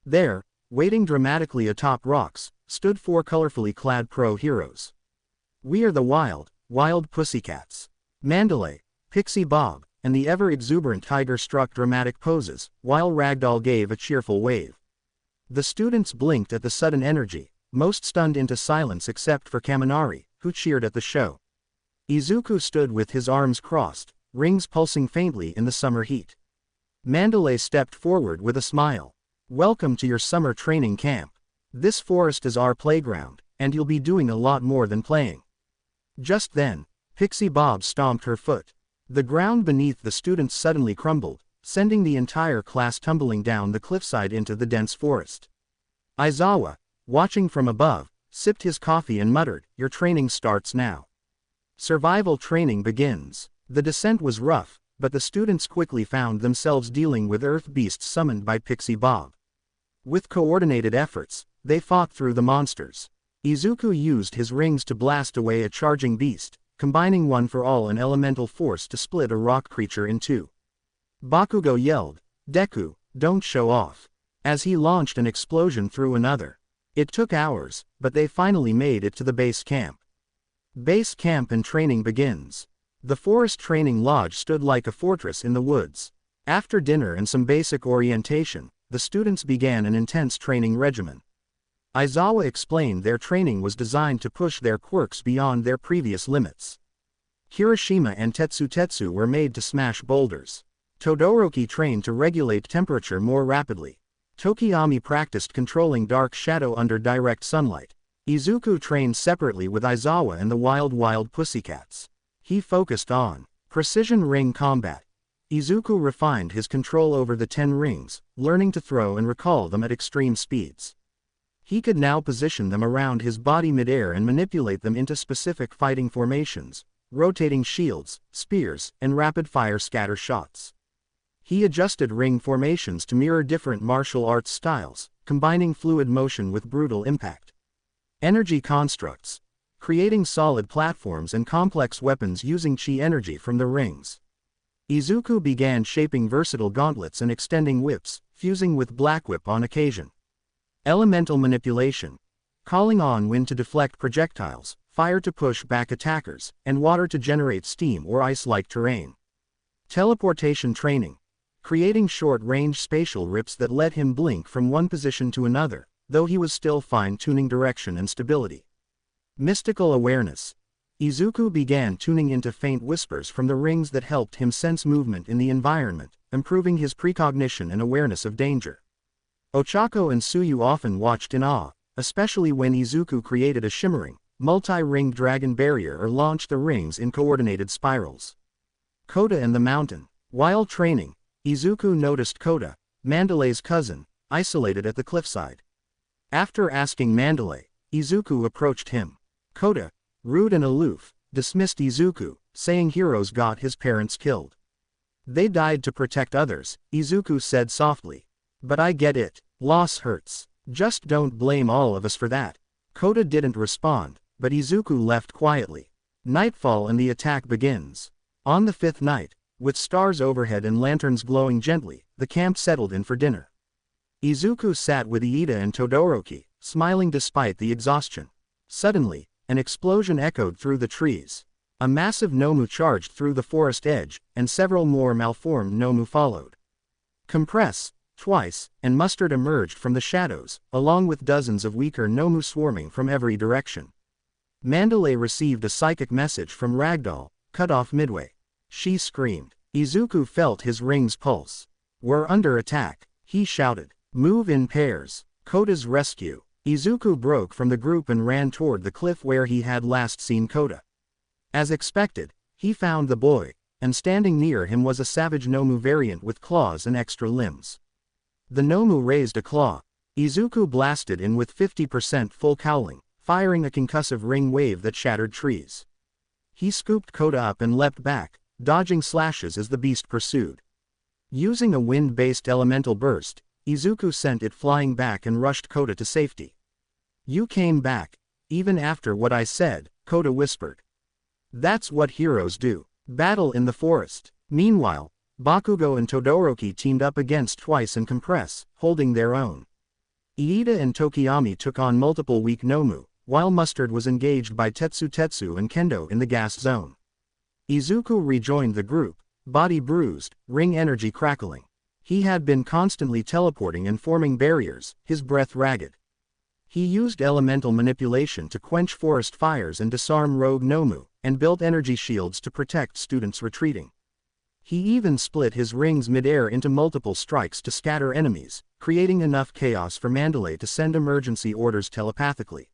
There, waiting dramatically atop rocks, stood 4 colorfully clad pro-heroes. We are the wild pussycats. Mandalay, Pixie Bob, and the ever-exuberant Tiger struck dramatic poses, while Ragdoll gave a cheerful wave. The students blinked at the sudden energy, most stunned into silence except for Kaminari, who cheered at the show. Izuku stood with his arms crossed, rings pulsing faintly in the summer heat. Mandalay stepped forward with a smile. Welcome to your summer training camp. This forest is our playground, and you'll be doing a lot more than playing. Just then, Pixie Bob stomped her foot. The ground beneath the students suddenly crumbled, sending the entire class tumbling down the cliffside into the dense forest. Aizawa, watching from above, sipped his coffee and muttered, "Your training starts now. Survival training begins." The descent was rough, but the students quickly found themselves dealing with earth beasts summoned by Pixie Bob. With coordinated efforts, they fought through the monsters. Izuku used his rings to blast away a charging beast, combining one for all an elemental force to split a rock creature in two. Bakugo yelled, "Deku, don't show off," as he launched an explosion through another. It took hours, but they finally made it to the base camp. Base camp and training begins. The forest training lodge stood like a fortress in the woods. After dinner and some basic orientation, the students began an intense training regimen. Aizawa explained their training was designed to push their quirks beyond their previous limits. Kirishima and Tetsu were made to smash boulders. Todoroki trained to regulate temperature more rapidly. Tokiyami practiced controlling dark shadow under direct sunlight. Izuku trained separately with Aizawa and the Wild Pussycats. He focused on precision ring combat. Izuku refined his control over the 10 rings, learning to throw and recall them at extreme speeds. He could now position them around his body midair and manipulate them into specific fighting formations, rotating shields, spears, and rapid-fire scatter shots. He adjusted ring formations to mirror different martial arts styles, combining fluid motion with brutal impact. Energy constructs. Creating solid platforms and complex weapons using chi energy from the rings. Izuku began shaping versatile gauntlets and extending whips, fusing with Black Whip on occasion. Elemental manipulation. Calling on wind to deflect projectiles, fire to push back attackers, and water to generate steam or ice-like terrain. Teleportation training. Creating short-range spatial rips that let him blink from one position to another, though he was still fine-tuning direction and stability. Mystical awareness. Izuku began tuning into faint whispers from the rings that helped him sense movement in the environment, improving his precognition and awareness of danger. Ochako and Tsuyu often watched in awe, especially when Izuku created a shimmering, multi-ringed dragon barrier or launched the rings in coordinated spirals. Kota and the mountain. While training, Izuku noticed Kota, Mandalay's cousin, isolated at the cliffside. After asking Mandalay, Izuku approached him. Kota, rude and aloof, dismissed Izuku, saying heroes got his parents killed. They died to protect others, Izuku said softly. But I get it, loss hurts. Just don't blame all of us for that. Kota didn't respond, but Izuku left quietly. Nightfall and the attack begins. On the 5th night, with stars overhead and lanterns glowing gently, the camp settled in for dinner. Izuku sat with Iida and Todoroki, smiling despite the exhaustion. Suddenly, an explosion echoed through the trees. A massive Nomu charged through the forest edge, and several more malformed Nomu followed. Compress, Twice, and Mustard emerged from the shadows, along with dozens of weaker Nomu swarming from every direction. Mandalay received a psychic message from Ragdoll, cut off midway. She screamed. Izuku felt his rings pulse. We're under attack, he shouted. Move in pairs. Kota's rescue. Izuku broke from the group and ran toward the cliff where he had last seen Kota. As expected, he found the boy, and standing near him was a savage Nomu variant with claws and extra limbs. The Nomu raised a claw. Izuku blasted in with 50% full cowling, firing a concussive ring wave that shattered trees. He scooped Kota up and leapt back, dodging slashes as the beast pursued. Using a wind-based elemental burst, Izuku sent it flying back and rushed Kota to safety. You came back, even after what I said, Kota whispered. That's what heroes do. Battle in the forest. Meanwhile, Bakugo and Todoroki teamed up against Twice and Compress, holding their own. Iida and Tokiyami took on multiple weak Nomu, while Mustard was engaged by Tetsu and Kendo in the gas zone. Izuku rejoined the group, body bruised, ring energy crackling. He had been constantly teleporting and forming barriers, his breath ragged. He used elemental manipulation to quench forest fires and disarm rogue Nomu, and built energy shields to protect students retreating. He even split his rings midair into multiple strikes to scatter enemies, creating enough chaos for Mandalay to send emergency orders telepathically.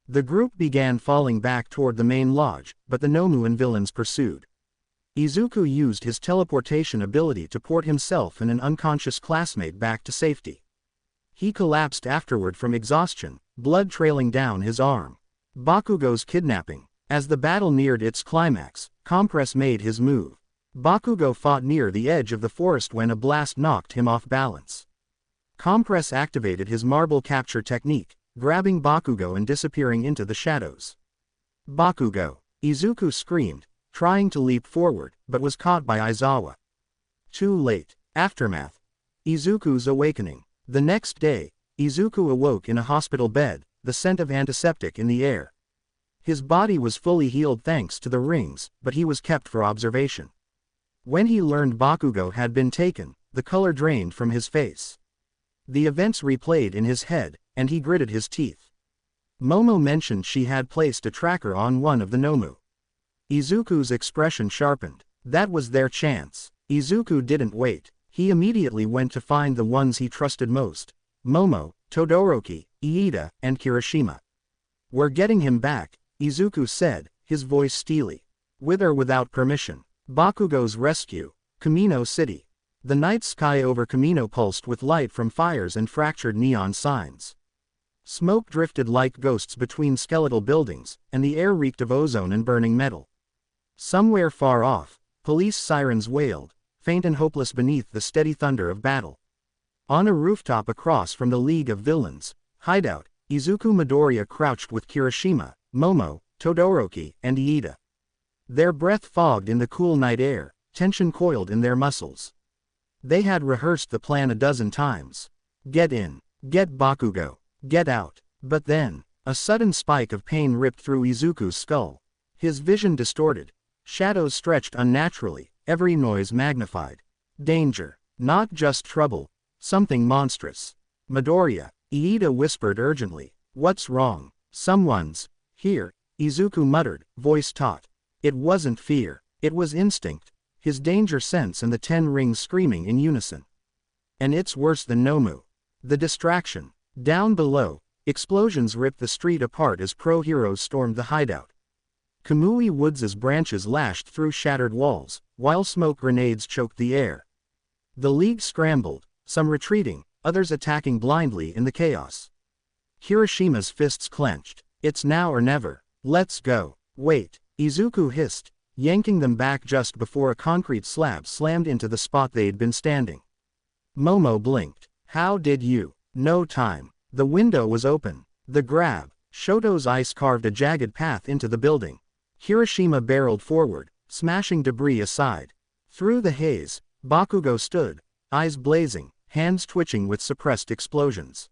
The group began falling back toward the main lodge, but the Nomu and villains pursued. Izuku used his teleportation ability to port himself and an unconscious classmate back to safety. He collapsed afterward from exhaustion, blood trailing down his arm. Bakugo's kidnapping. As the battle neared its climax, Compress made his move. Bakugo fought near the edge of the forest when a blast knocked him off balance. Compress activated his marble capture technique, grabbing Bakugo and disappearing into the shadows. Bakugo! Izuku screamed, trying to leap forward, but was caught by Aizawa. Too late. Aftermath. Izuku's awakening. The next day, Izuku awoke in a hospital bed, the scent of antiseptic in the air. His body was fully healed thanks to the rings, but he was kept for observation. When he learned Bakugo had been taken, the color drained from his face. The events replayed in his head, and he gritted his teeth. Momo mentioned she had placed a tracker on one of the Nomu. Izuku's expression sharpened. That was their chance. Izuku didn't wait. He immediately went to find the ones he trusted most: Momo, Todoroki, Iida, and Kirishima. "We're getting him back," Izuku said, his voice steely. With or without permission. Bakugo's rescue. Kamino City. The night sky over Kamino pulsed with light from fires and fractured neon signs. Smoke drifted like ghosts between skeletal buildings, and the air reeked of ozone and burning metal. Somewhere far off, police sirens wailed, faint and hopeless beneath the steady thunder of battle. On a rooftop across from the League of Villains' hideout, Izuku Midoriya crouched with Kirishima, Momo, Todoroki, and Iida. Their breath fogged in the cool night air, tension coiled in their muscles. They had rehearsed the plan a dozen times. Get in. Get Bakugo. Get out. But then, a sudden spike of pain ripped through Izuku's skull. His vision distorted. Shadows stretched unnaturally, every noise magnified. Danger. Not just trouble. Something monstrous. Midoriya, Iida whispered urgently. What's wrong? Someone's here, Izuku muttered, voice taut. It wasn't fear. It was instinct. His danger sense and the 10 rings screaming in unison. And it's worse than Nomu. The distraction. Down below, explosions ripped the street apart as pro-heroes stormed the hideout. Kamui Woods' branches lashed through shattered walls, while smoke grenades choked the air. The League scrambled, some retreating, others attacking blindly in the chaos. Kirishima's fists clenched. It's now or never. Let's go. Wait, Izuku hissed, yanking them back just before a concrete slab slammed into the spot they'd been standing. Momo blinked. How did you? No time. The window was open. The grab. Shoto's ice carved a jagged path into the building. Kirishima barreled forward, smashing debris aside. Through the haze, Bakugo stood, eyes blazing, hands twitching with suppressed explosions.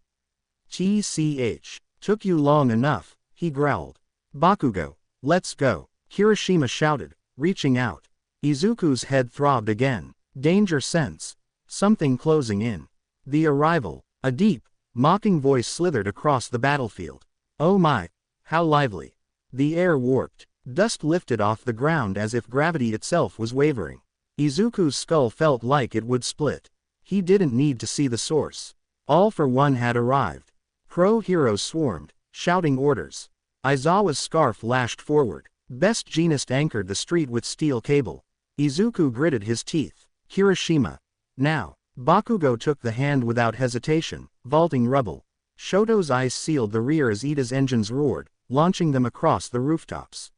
TCH. Took you long enough, he growled. Bakugo, let's go, Kirishima shouted, reaching out. Izuku's head throbbed again. Danger sense. Something closing in. The arrival. A deep, mocking voice slithered across the battlefield. Oh my, how lively. The air warped. Dust lifted off the ground as if gravity itself was wavering. Izuku's skull felt like it would split. He didn't need to see the source. All for One had arrived. Pro-heroes swarmed, shouting orders. Aizawa's scarf lashed forward. Best Jeanist anchored the street with steel cable. Izuku gritted his teeth. Kirishima. Now. Bakugo took the hand without hesitation, vaulting rubble. Shoto's ice sealed the rear as Iida's engines roared, launching them across the rooftops.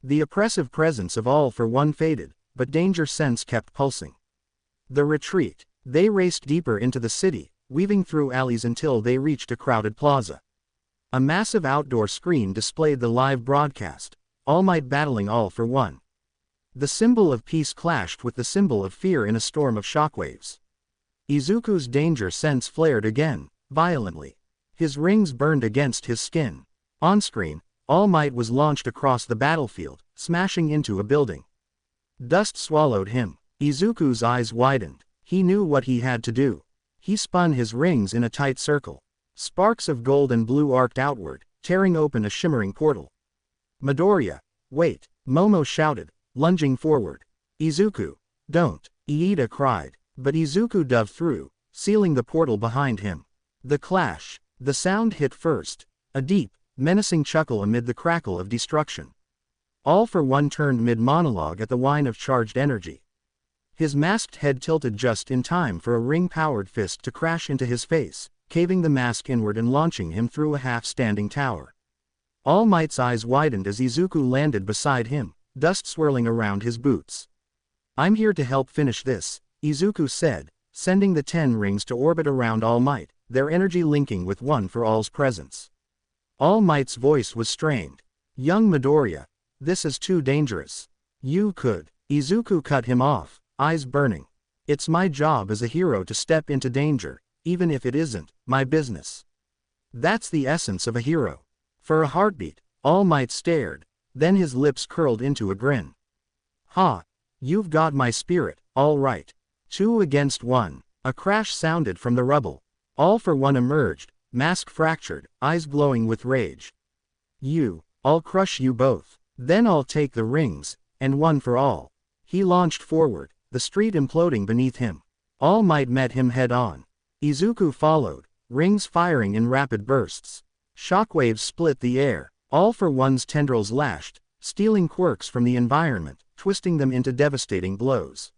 The oppressive presence of All for One faded, but danger sense kept pulsing. The retreat. They raced deeper into the city, weaving through alleys until they reached a crowded plaza. A massive outdoor screen displayed the live broadcast, All Might battling All for One. The symbol of peace clashed with the symbol of fear in a storm of shockwaves. Izuku's danger sense flared again, violently. His rings burned against his skin. On-screen, All Might was launched across the battlefield, smashing into a building. Dust swallowed him. Izuku's eyes widened. He knew what he had to do. He spun his rings in a tight circle. Sparks of gold and blue arced outward, tearing open a shimmering portal. Midoriya, wait, Momo shouted, lunging forward. Izuku, don't, Iida cried, but Izuku dove through, sealing the portal behind him. The clash. The sound hit first, a deep, menacing chuckle amid the crackle of destruction. All for One turned mid-monologue at the whine of charged energy. His masked head tilted just in time for a ring-powered fist to crash into his face, caving the mask inward and launching him through a half-standing tower. All Might's eyes widened as Izuku landed beside him, dust swirling around his boots. I'm here to help finish this, Izuku said, sending the 10 rings to orbit around All Might, their energy linking with One for All's presence. All Might's voice was strained. Young Midoriya, this is too dangerous. You could. Izuku cut him off, eyes burning. It's my job as a hero to step into danger, even if it isn't my business. That's the essence of a hero. For a heartbeat, All Might stared, then his lips curled into a grin. Ha! You've got my spirit, all right. 2 against 1. A crash sounded from the rubble. All for One emerged, mask fractured, eyes glowing with rage. I'll crush you both. Then I'll take the rings, and One for All. He launched forward, the street imploding beneath him. All Might met him head on. Izuku followed, rings firing in rapid bursts. Shockwaves split the air. All for One's tendrils lashed, stealing quirks from the environment, twisting them into devastating blows.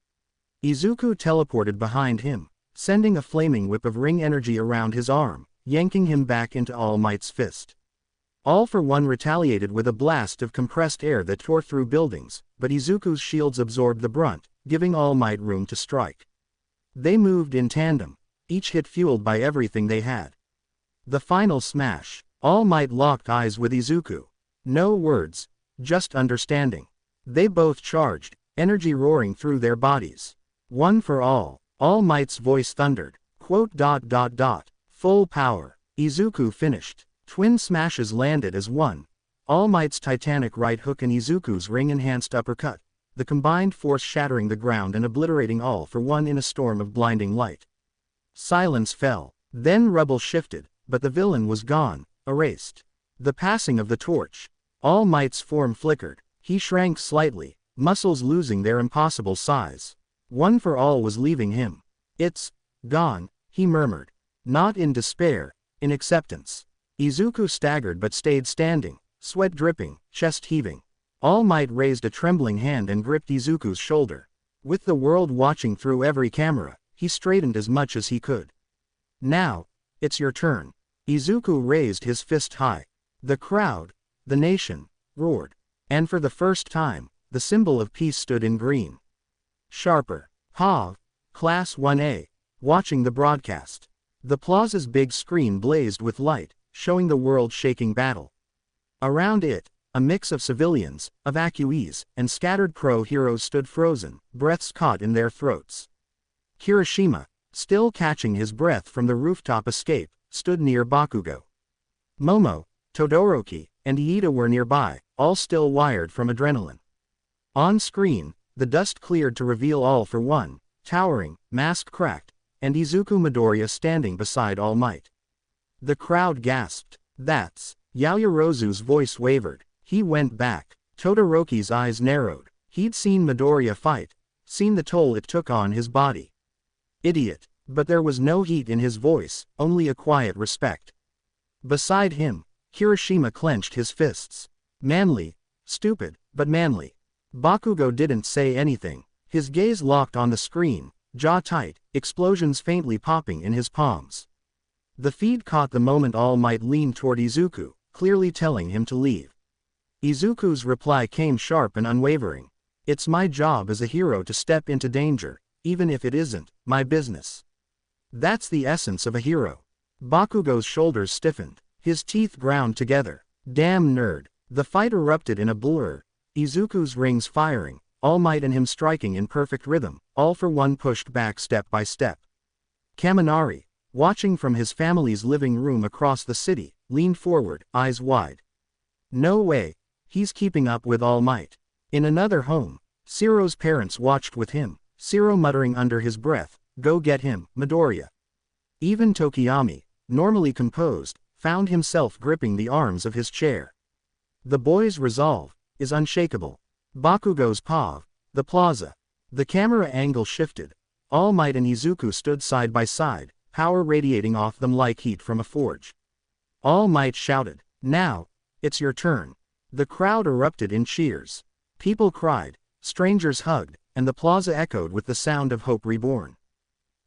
Izuku teleported behind him, sending a flaming whip of ring energy around his arm, yanking him back into All Might's fist. All for One retaliated with a blast of compressed air that tore through buildings, but Izuku's shields absorbed the brunt, giving All Might room to strike. They moved in tandem, each hit fueled by everything they had. The final smash. All Might locked eyes with Izuku. No words, just understanding. They both charged, energy roaring through their bodies. One for All. All Might's voice thundered. Full power. Izuku finished. Twin smashes landed as one. All Might's titanic right hook and Izuku's ring-enhanced uppercut, the combined force shattering the ground and obliterating All for One in a storm of blinding light. Silence fell. Then rubble shifted, but the villain was gone, erased. The passing of the torch. All Might's form flickered. He shrank slightly, muscles losing their impossible size. One for All was leaving him. It's gone, he murmured. Not in despair, in acceptance. Izuku staggered but stayed standing, sweat dripping, chest heaving. All Might raised a trembling hand and gripped Izuku's shoulder. With the world watching through every camera, he straightened as much as he could. Now, it's your turn. Izuku raised his fist high. The crowd, the nation, roared. And for the first time, the symbol of peace stood in green. Sharper. Ha! Class 1A. Watching the broadcast. The plaza's big screen blazed with light, showing the world-shaking battle. Around it, a mix of civilians, evacuees, and scattered pro-heroes stood frozen, breaths caught in their throats. Kirishima, still catching his breath from the rooftop escape, stood near Bakugo. Momo, Todoroki, and Iida were nearby, all still wired from adrenaline. On screen, the dust cleared to reveal All for One, towering, mask cracked, and Izuku Midoriya standing beside All Might. The crowd gasped. That's... Yaoyorozu's voice wavered. He went back. Todoroki's eyes narrowed. He'd seen Midoriya fight, seen the toll it took on his body. Idiot. But there was no heat in his voice, only a quiet respect. Beside him, Kirishima clenched his fists. Manly. Stupid, but manly. Bakugo didn't say anything. His gaze locked on the screen, jaw tight, explosions faintly popping in his palms. The feed caught the moment All Might leaned toward Izuku, clearly telling him to leave. Izuku's reply came sharp and unwavering. It's my job as a hero to step into danger, even if it isn't my business. That's the essence of a hero. Bakugo's shoulders stiffened, his teeth ground together. Damn nerd. The fight erupted in a blur, Izuku's rings firing, All Might and him striking in perfect rhythm, All for One pushed back step by step. Kaminari, watching from his family's living room across the city, leaned forward, eyes wide. No way, he's keeping up with All Might. In another home, Siro's parents watched with him, Siro muttering under his breath, "Go get him, Midoriya." Even Tokiyami, normally composed, found himself gripping the arms of his chair. The boy's resolve is unshakable. Bakugo's paw, the plaza. The camera angle shifted. All Might and Izuku stood side by side, power radiating off them like heat from a forge. All Might shouted, "Now, it's your turn." The crowd erupted in cheers. People cried, strangers hugged, and the plaza echoed with the sound of hope reborn.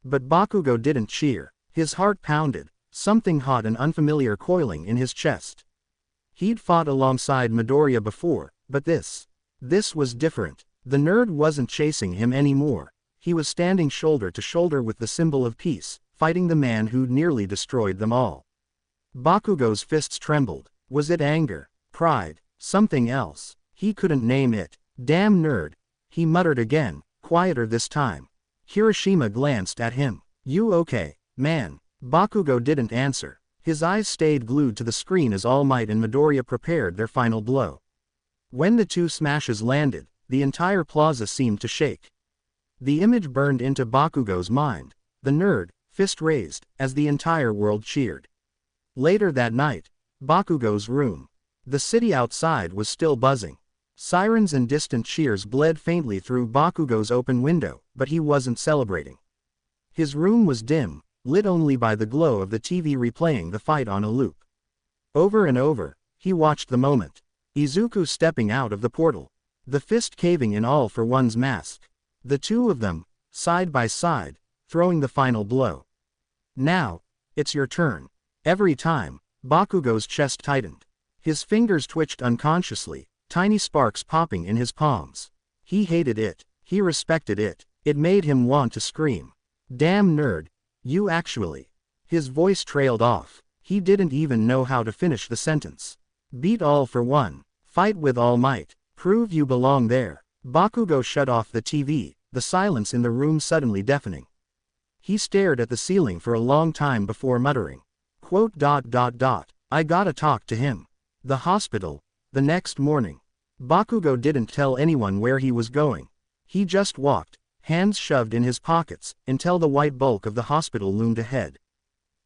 But Bakugo didn't cheer. His heart pounded, something hot and unfamiliar coiling in his chest. He'd fought alongside Midoriya before, but this was different. The nerd wasn't chasing him anymore. He was standing shoulder to shoulder with the symbol of peace, fighting the man who'd nearly destroyed them all. Bakugo's fists trembled. Was it anger? Pride? Something else? He couldn't name it. Damn nerd, he muttered again, quieter this time. Kirishima glanced at him. You okay, man? Bakugo didn't answer. His eyes stayed glued to the screen as All Might and Midoriya prepared their final blow. When the two smashes landed, the entire plaza seemed to shake. The image burned into Bakugo's mind. The nerd, fist raised, as the entire world cheered. Later that night, Bakugo's room. The city outside was still buzzing. Sirens and distant cheers bled faintly through Bakugo's open window, but he wasn't celebrating. His room was dim, lit only by the glow of the TV replaying the fight on a loop. Over and over, he watched the moment. Izuku stepping out of the portal. The fist caving in All for One's mask. The two of them, side by side, throwing the final blow. Now, it's your turn. Every time, Bakugo's chest tightened. His fingers twitched unconsciously, tiny sparks popping in his palms. He hated it. He respected it. It made him want to scream. Damn nerd. You actually. His voice trailed off. He didn't even know how to finish the sentence. Beat All for One. Fight with All Might. Prove you belong there. Bakugo shut off the TV, the silence in the room suddenly deafening. He stared at the ceiling for a long time before muttering. I gotta talk to him. The hospital. The next morning. Bakugo didn't tell anyone where he was going. He just walked, hands shoved in his pockets, until the white bulk of the hospital loomed ahead.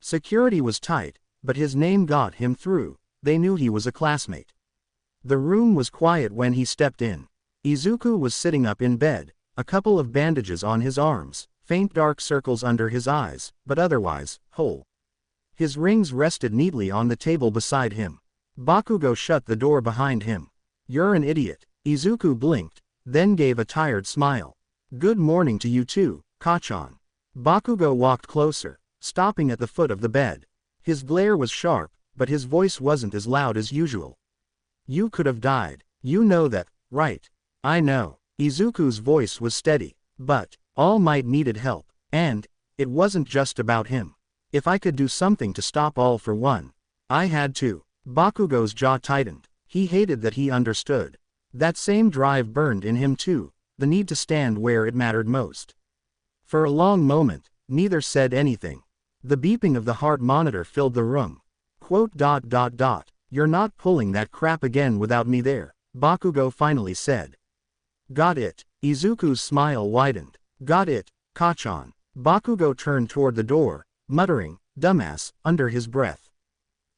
Security was tight, but his name got him through. They knew he was a classmate. The room was quiet when he stepped in. Izuku was sitting up in bed, a couple of bandages on his arms, faint dark circles under his eyes, but otherwise, whole. His rings rested neatly on the table beside him. Bakugo shut the door behind him. You're an idiot. Izuku blinked, then gave a tired smile. Good morning to you too, Kachan. Bakugo walked closer, stopping at the foot of the bed. His glare was sharp, but his voice wasn't as loud as usual. You could have died. You know that, right? I know. Izuku's voice was steady, but All Might needed help, and it wasn't just about him. If I could do something to stop All for One, I had to. Bakugo's jaw tightened. He hated that he understood. That same drive burned in him too, the need to stand where it mattered most. For a long moment, neither said anything. The beeping of the heart monitor filled the room. You're not pulling that crap again without me there, Bakugo finally said. Got it. Izuku's smile widened. Got it, Kachan. Bakugo turned toward the door, muttering, dumbass, under his breath.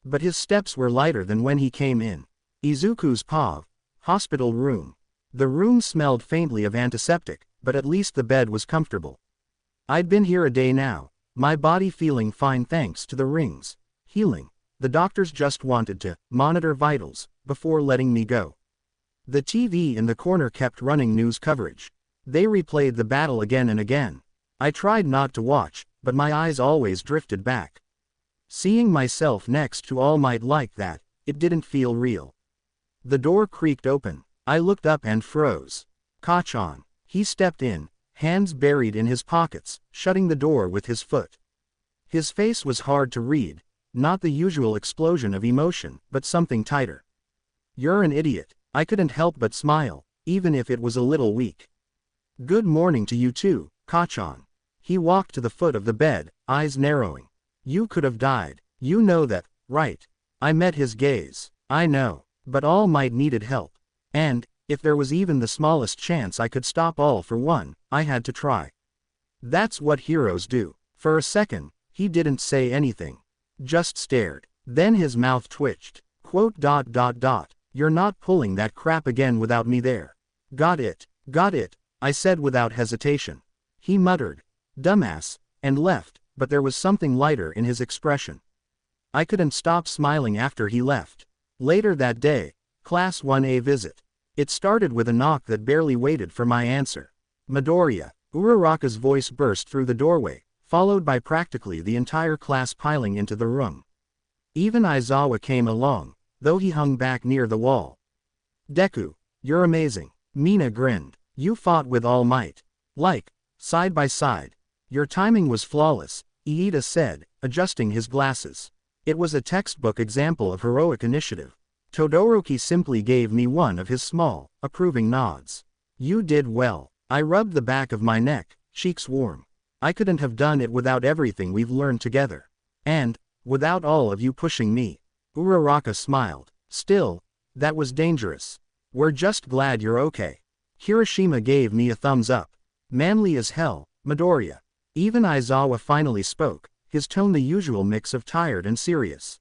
But his steps were lighter than when he came in. Izuku's POV. Hospital room. The room smelled faintly of antiseptic, but at least the bed was comfortable. I'd been here a day now, my body feeling fine thanks to the rings. Healing. The doctors just wanted to monitor vitals before letting me go. The TV in the corner kept running news coverage. They replayed the battle again and again. I tried not to watch, but my eyes always drifted back. Seeing myself next to All Might like that, it didn't feel real. The door creaked open. I looked up and froze. Kachan. He stepped in, hands buried in his pockets, shutting the door with his foot. His face was hard to read, not the usual explosion of emotion, but something tighter. You're an idiot. I couldn't help but smile, even if it was a little weak. Good morning to you too, Kachan. He walked to the foot of the bed, eyes narrowing. You could have died. You know that, right? I met his gaze. I know. But All Might needed help. And, if there was even the smallest chance I could stop All for One, I had to try. That's what heroes do. For a second, he didn't say anything. Just stared. Then his mouth twitched. You're not pulling that crap again without me there. Got it, I said without hesitation. He muttered, dumbass, and left, but there was something lighter in his expression. I couldn't stop smiling after he left. Later that day, Class 1A visit. It started with a knock that barely waited for my answer. Midoriya. Uraraka's voice burst through the doorway, followed by practically the entire class piling into the room. Even Aizawa came along, though he hung back near the wall. Deku, you're amazing. Mina grinned. You fought with all might. Like, side by side. Your timing was flawless, Iida said, adjusting his glasses. It was a textbook example of heroic initiative. Todoroki simply gave me one of his small, approving nods. You did well. I rubbed the back of my neck, cheeks warm. I couldn't have done it without everything we've learned together. And, without all of you pushing me. Uraraka smiled. Still, that was dangerous. We're just glad you're okay. Hiroshima gave me a thumbs up. Manly as hell, Midoriya. Even Aizawa finally spoke, his tone the usual mix of tired and serious.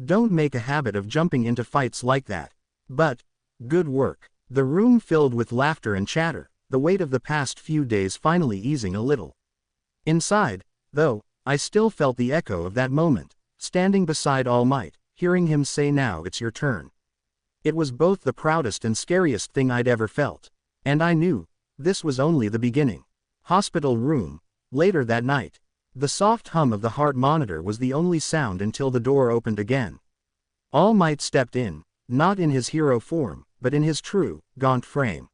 Don't make a habit of jumping into fights like that. But, good work. The room filled with laughter and chatter, the weight of the past few days finally easing a little. Inside, though, I still felt the echo of that moment, standing beside All Might, hearing him say now it's your turn. It was both the proudest and scariest thing I'd ever felt. And I knew, this was only the beginning. Hospital room. Later that night. The soft hum of the heart monitor was the only sound until the door opened again. All Might stepped in, not in his hero form, but in his true, gaunt frame.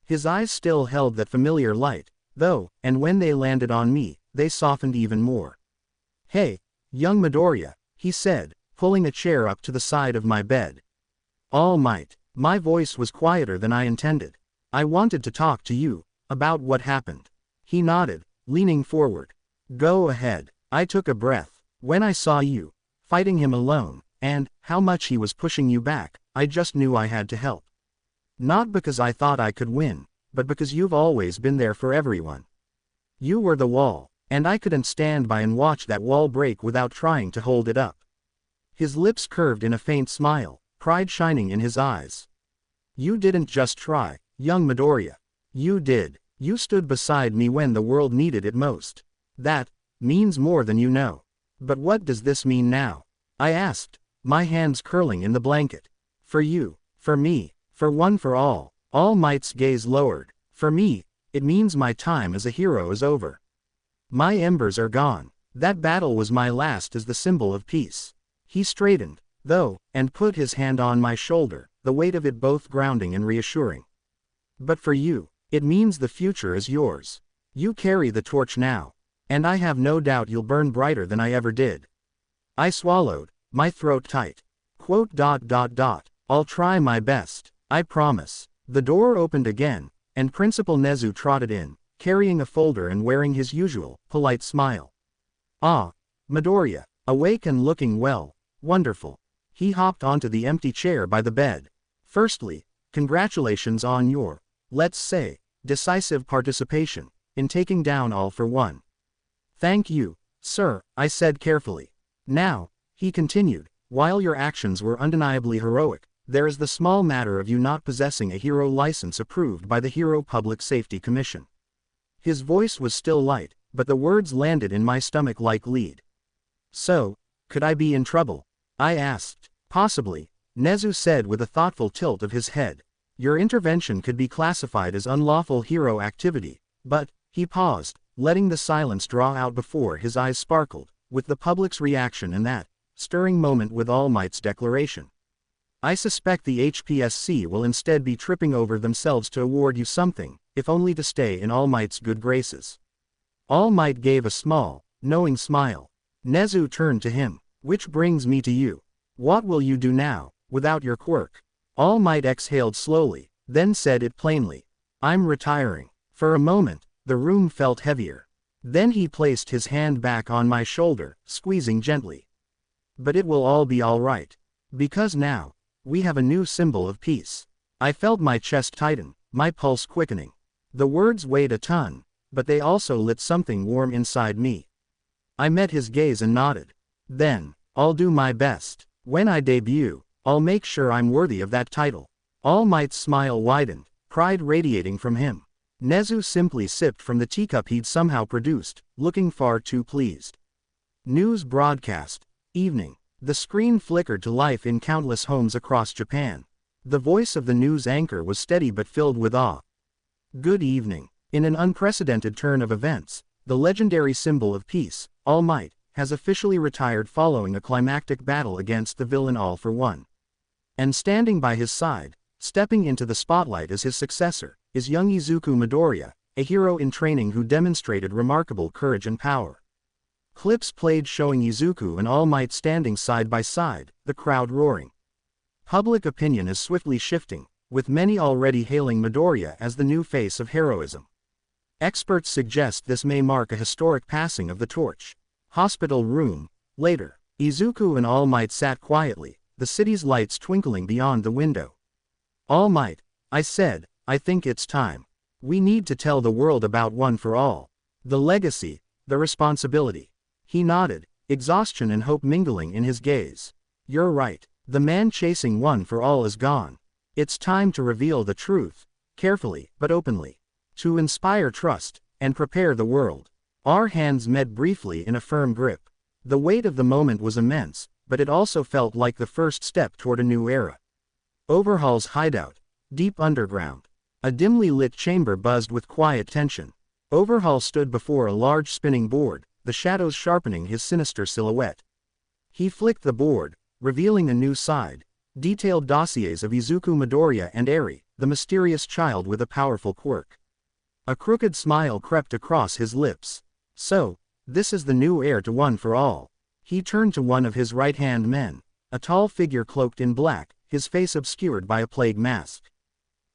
His eyes still held that familiar light, though, and when they landed on me, they softened even more. Hey, young Midoriya, he said, pulling a chair up to the side of my bed. All Might. My voice was quieter than I intended. I wanted to talk to you, about what happened. He nodded, leaning forward. Go ahead. I took a breath. When I saw you, fighting him alone, and how much he was pushing you back, I just knew I had to help. Not because I thought I could win, but because you've always been there for everyone. You were the wall, and I couldn't stand by and watch that wall break without trying to hold it up. His lips curved in a faint smile, pride shining in his eyes. You didn't just try, young Midoriya. You did. You stood beside me when the world needed it most. That means more than you know. But what does this mean now? I asked, my hands curling in the blanket. For you, for me, for one for all. All Might's gaze lowered. For me, it means my time as a hero is over. My embers are gone. That battle was my last as the symbol of peace. He straightened, though, and put his hand on my shoulder, the weight of it both grounding and reassuring. But for you, it means the future is yours. You carry the torch now. And I have no doubt you'll burn brighter than I ever did. I swallowed, my throat tight. I'll try my best, I promise. The door opened again, and Principal Nezu trotted in, carrying a folder and wearing his usual, polite smile. Ah, Midoriya, awake and looking well, wonderful. He hopped onto the empty chair by the bed. Firstly, congratulations on your, let's say, decisive participation, in taking down All for One. Thank you, sir, I said carefully. Now, he continued, while your actions were undeniably heroic, there is the small matter of you not possessing a hero license approved by the Hero Public Safety Commission. His voice was still light, but the words landed in my stomach like lead. So, could I be in trouble? I asked. Possibly, Nezu said with a thoughtful tilt of his head. Your intervention could be classified as unlawful hero activity, but, he paused, letting the silence draw out before his eyes sparkled, with the public's reaction and that stirring moment with All Might's declaration. I suspect the HPSC will instead be tripping over themselves to award you something, if only to stay in All Might's good graces. All Might gave a small, knowing smile. Nezu turned to him. Which brings me to you. What will you do now, without your quirk? All Might exhaled slowly, then said it plainly. I'm retiring. For a moment, the room felt heavier. Then he placed his hand back on my shoulder, squeezing gently. But it will all be all right. Because now, we have a new symbol of peace. I felt my chest tighten, my pulse quickening. The words weighed a ton, but they also lit something warm inside me. I met his gaze and nodded. Then, I'll do my best. When I debut, I'll make sure I'm worthy of that title. All Might's smile widened, pride radiating from him. Nezu simply sipped from the teacup he'd somehow produced, looking far too pleased. News broadcast. Evening. The screen flickered to life in countless homes across Japan. The voice of the news anchor was steady but filled with awe. Good evening. In an unprecedented turn of events, the legendary symbol of peace, All Might, has officially retired following a climactic battle against the villain All for One. And standing by his side, stepping into the spotlight as his successor, is young Izuku Midoriya, a hero in training who demonstrated remarkable courage and power. Clips played showing Izuku and All Might standing side by side, the crowd roaring. Public opinion is swiftly shifting, with many already hailing Midoriya as the new face of heroism. Experts suggest this may mark a historic passing of the torch. Hospital room. Later, Izuku and All Might sat quietly, the city's lights twinkling beyond the window. All Might, I said, I think it's time. We need to tell the world about One for All. The legacy, the responsibility. He nodded, exhaustion and hope mingling in his gaze. You're right. The man chasing One for All is gone. It's time to reveal the truth, carefully but openly. To inspire trust, and prepare the world. Our hands met briefly in a firm grip. The weight of the moment was immense, but it also felt like the first step toward a new era. Overhaul's hideout. Deep underground. A dimly lit chamber buzzed with quiet tension. Overhaul stood before a large spinning board, the shadows sharpening his sinister silhouette. He flicked the board, revealing a new side. Detailed dossiers of Izuku Midoriya and Eri, the mysterious child with a powerful quirk. A crooked smile crept across his lips. So, this is the new heir to One for All. He turned to one of his right-hand men, a tall figure cloaked in black, his face obscured by a plague mask.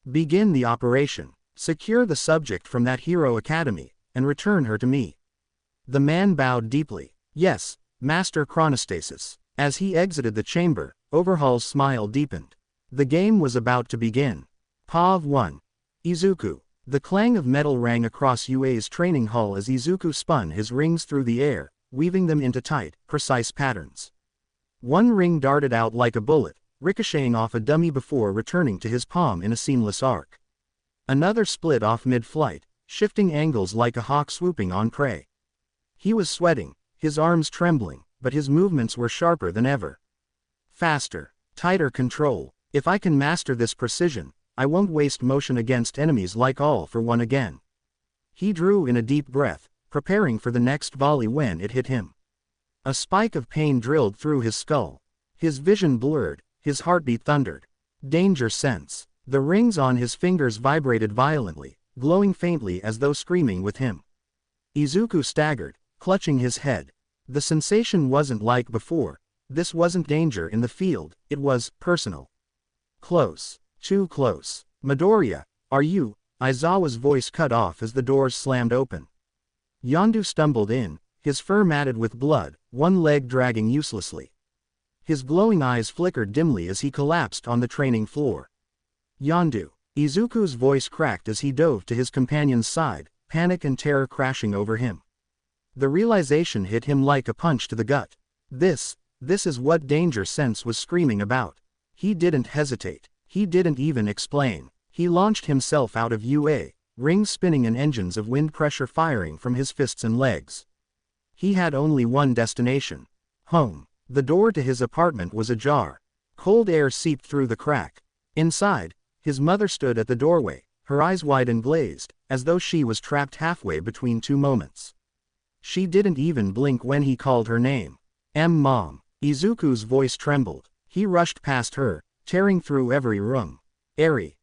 Begin the operation. Secure the subject from that hero academy, and return her to me. The man bowed deeply. Yes, Master Chronostasis. As he exited the chamber, Overhaul's smile deepened. The game was about to begin. Pav 1. Izuku. The clang of metal rang across UA's training hall as Izuku spun his rings through the air, weaving them into tight, precise patterns. One ring darted out like a bullet, ricocheting off a dummy before returning to his palm in a seamless arc. Another split off mid-flight, shifting angles like a hawk swooping on prey. He was sweating, his arms trembling, but his movements were sharper than ever. Faster, tighter control. If I can master this precision, I won't waste motion against enemies like All for One again. He drew in a deep breath, preparing for the next volley when it hit him. A spike of pain drilled through his skull. His vision blurred, his heartbeat thundered. Danger sense. The rings on his fingers vibrated violently, glowing faintly as though screaming with him. Izuku staggered, clutching his head. The sensation wasn't like before. This wasn't danger in the field, it was personal. Close. Too close. Midoriya, are you? Aizawa's voice cut off as the doors slammed open. Yondu stumbled in, his fur matted with blood, one leg dragging uselessly. His glowing eyes flickered dimly as he collapsed on the training floor. Yondu. Izuku's voice cracked as he dove to his companion's side, panic and terror crashing over him. The realization hit him like a punch to the gut. This is what Danger Sense was screaming about. He didn't hesitate. He didn't even explain. He launched himself out of UA, rings spinning and engines of wind pressure firing from his fists and legs. He had only one destination. Home. The door to his apartment was ajar. Cold air seeped through the crack. Inside, his mother stood at the doorway, her eyes wide and glazed, as though she was trapped halfway between two moments. She didn't even blink when he called her name. Mom. Izuku's voice trembled. He rushed past her, tearing through every room. Eri,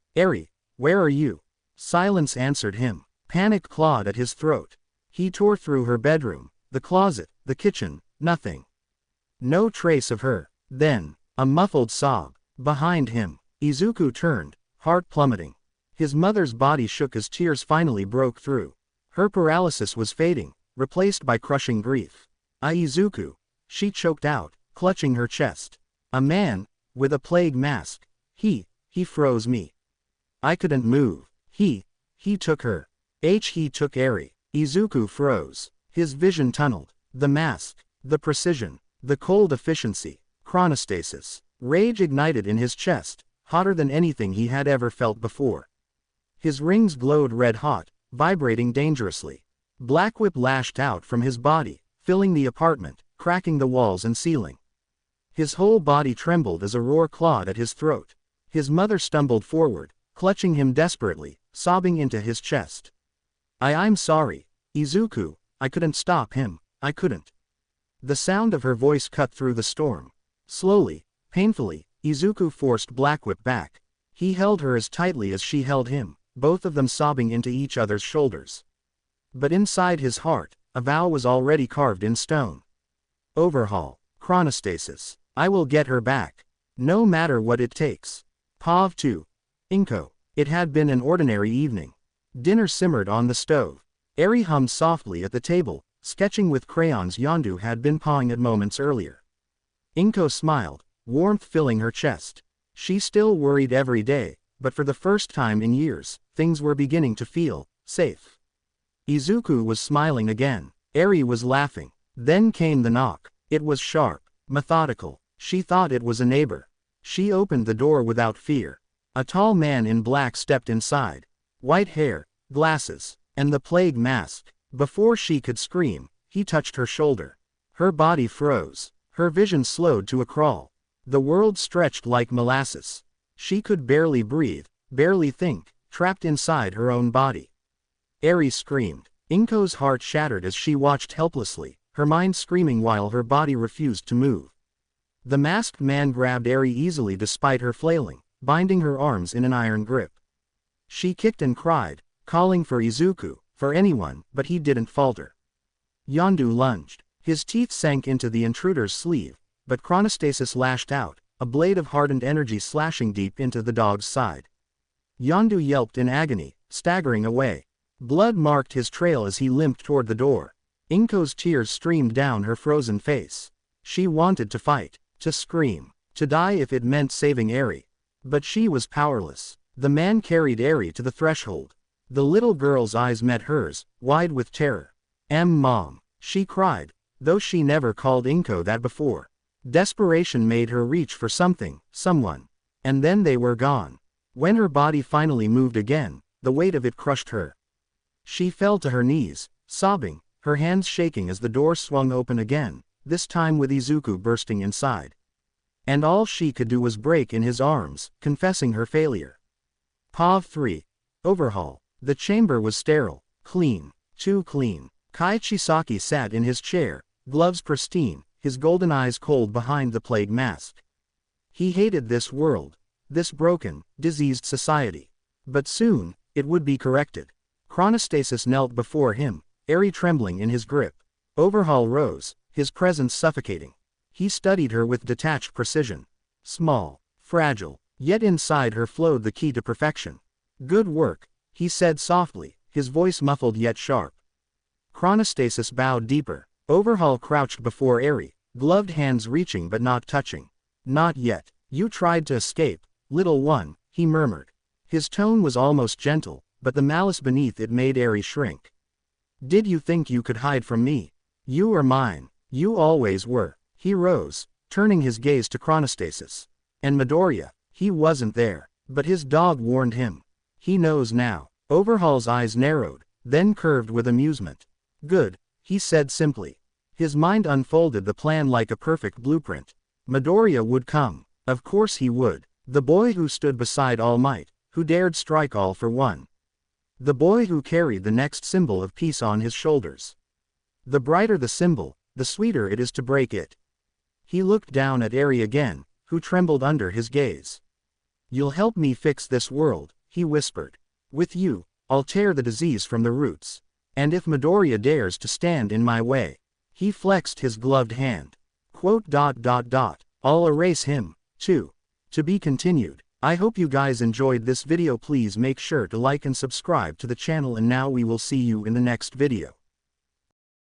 where are you? Silence answered him. Panic clawed at his throat. He tore through her bedroom, the closet, the kitchen, nothing. No trace of her. Then, a muffled sob. Behind him, Izuku turned, heart plummeting. His mother's body shook as tears finally broke through. Her paralysis was fading, replaced by crushing grief. Izuku, she choked out, clutching her chest. A man, with a plague mask. He froze me. I couldn't move. He took her. He took Eri. Izuku froze. His vision tunneled. The mask, the precision, the cold efficiency, chronostasis. Rage ignited in his chest, hotter than anything he had ever felt before. His rings glowed red hot, vibrating dangerously. Black whip lashed out from his body, filling the apartment, cracking the walls and ceiling. His whole body trembled as a roar clawed at his throat. His mother stumbled forward, clutching him desperately, sobbing into his chest. I'm sorry, Izuku, I couldn't stop him, I couldn't. The sound of her voice cut through the storm. Slowly, painfully, Izuku forced Blackwhip back. He held her as tightly as she held him, both of them sobbing into each other's shoulders. But inside his heart, a vow was already carved in stone. Overhaul. Chronostasis. I will get her back. No matter what it takes. Pav 2. Inko. It had been an ordinary evening. Dinner simmered on the stove. Eri hummed softly at the table, sketching with crayons Yondu had been pawing at moments earlier. Inko smiled, warmth filling her chest. She still worried every day, but for the first time in years, things were beginning to feel safe. Izuku was smiling again. Eri was laughing. Then came the knock. It was sharp, methodical. She thought it was a neighbor. She opened the door without fear. A tall man in black stepped inside. White hair, glasses, and the plague mask. Before she could scream, he touched her shoulder. Her body froze. Her vision slowed to a crawl. The world stretched like molasses. She could barely breathe, barely think, trapped inside her own body. Eri screamed. Inko's heart shattered as she watched helplessly, her mind screaming while her body refused to move. The masked man grabbed Eri easily despite her flailing, binding her arms in an iron grip. She kicked and cried, calling for Izuku, for anyone, but he didn't falter. Yondu lunged. His teeth sank into the intruder's sleeve, but Chronostasis lashed out, a blade of hardened energy slashing deep into the dog's side. Yondu yelped in agony, staggering away. Blood marked his trail as he limped toward the door. Inko's tears streamed down her frozen face. She wanted to fight, to scream, to die if it meant saving Eri. But she was powerless. The man carried Eri to the threshold. The little girl's eyes met hers, wide with terror. Mom, she cried, though she never called Inko that before. Desperation made her reach for something, someone. And then they were gone. When her body finally moved again, the weight of it crushed her. She fell to her knees, sobbing, her hands shaking as the door swung open again, this time with Izuku bursting inside. And all she could do was break in his arms, confessing her failure. Pav 3. Overhaul. The chamber was sterile, clean, too clean. Kai Chisaki sat in his chair, gloves pristine, his golden eyes cold behind the plague mask. He hated this world, this broken, diseased society. But soon, it would be corrected. Chronostasis knelt before him, Eri trembling in his grip. Overhaul rose, his presence suffocating. He studied her with detached precision. Small, fragile, yet inside her flowed the key to perfection. Good work, he said softly, his voice muffled yet sharp. Chronostasis bowed deeper. Overhaul crouched before Eri, gloved hands reaching but not touching. Not yet. You tried to escape, little one, he murmured. His tone was almost gentle, but the malice beneath it made Eri shrink. Did you think you could hide from me? You are mine. You always were. He rose, turning his gaze to Chronostasis. And Midoriya, he wasn't there, but his dog warned him. He knows now. Overhaul's eyes narrowed, then curved with amusement. Good, he said simply. His mind unfolded the plan like a perfect blueprint. Midoriya would come. Of course he would. The boy who stood beside All Might, who dared strike all for one. The boy who carried the next symbol of peace on his shoulders. The brighter the symbol, the sweeter it is to break it. He looked down at Eri again, who trembled under his gaze. You'll help me fix this world, he whispered. With you, I'll tear the disease from the roots. And if Midoriya dares to stand in my way, he flexed his gloved hand. I'll erase him, too. To be continued. I hope you guys enjoyed this video. Please make sure to like and subscribe to the channel, and now we will see you in the next video.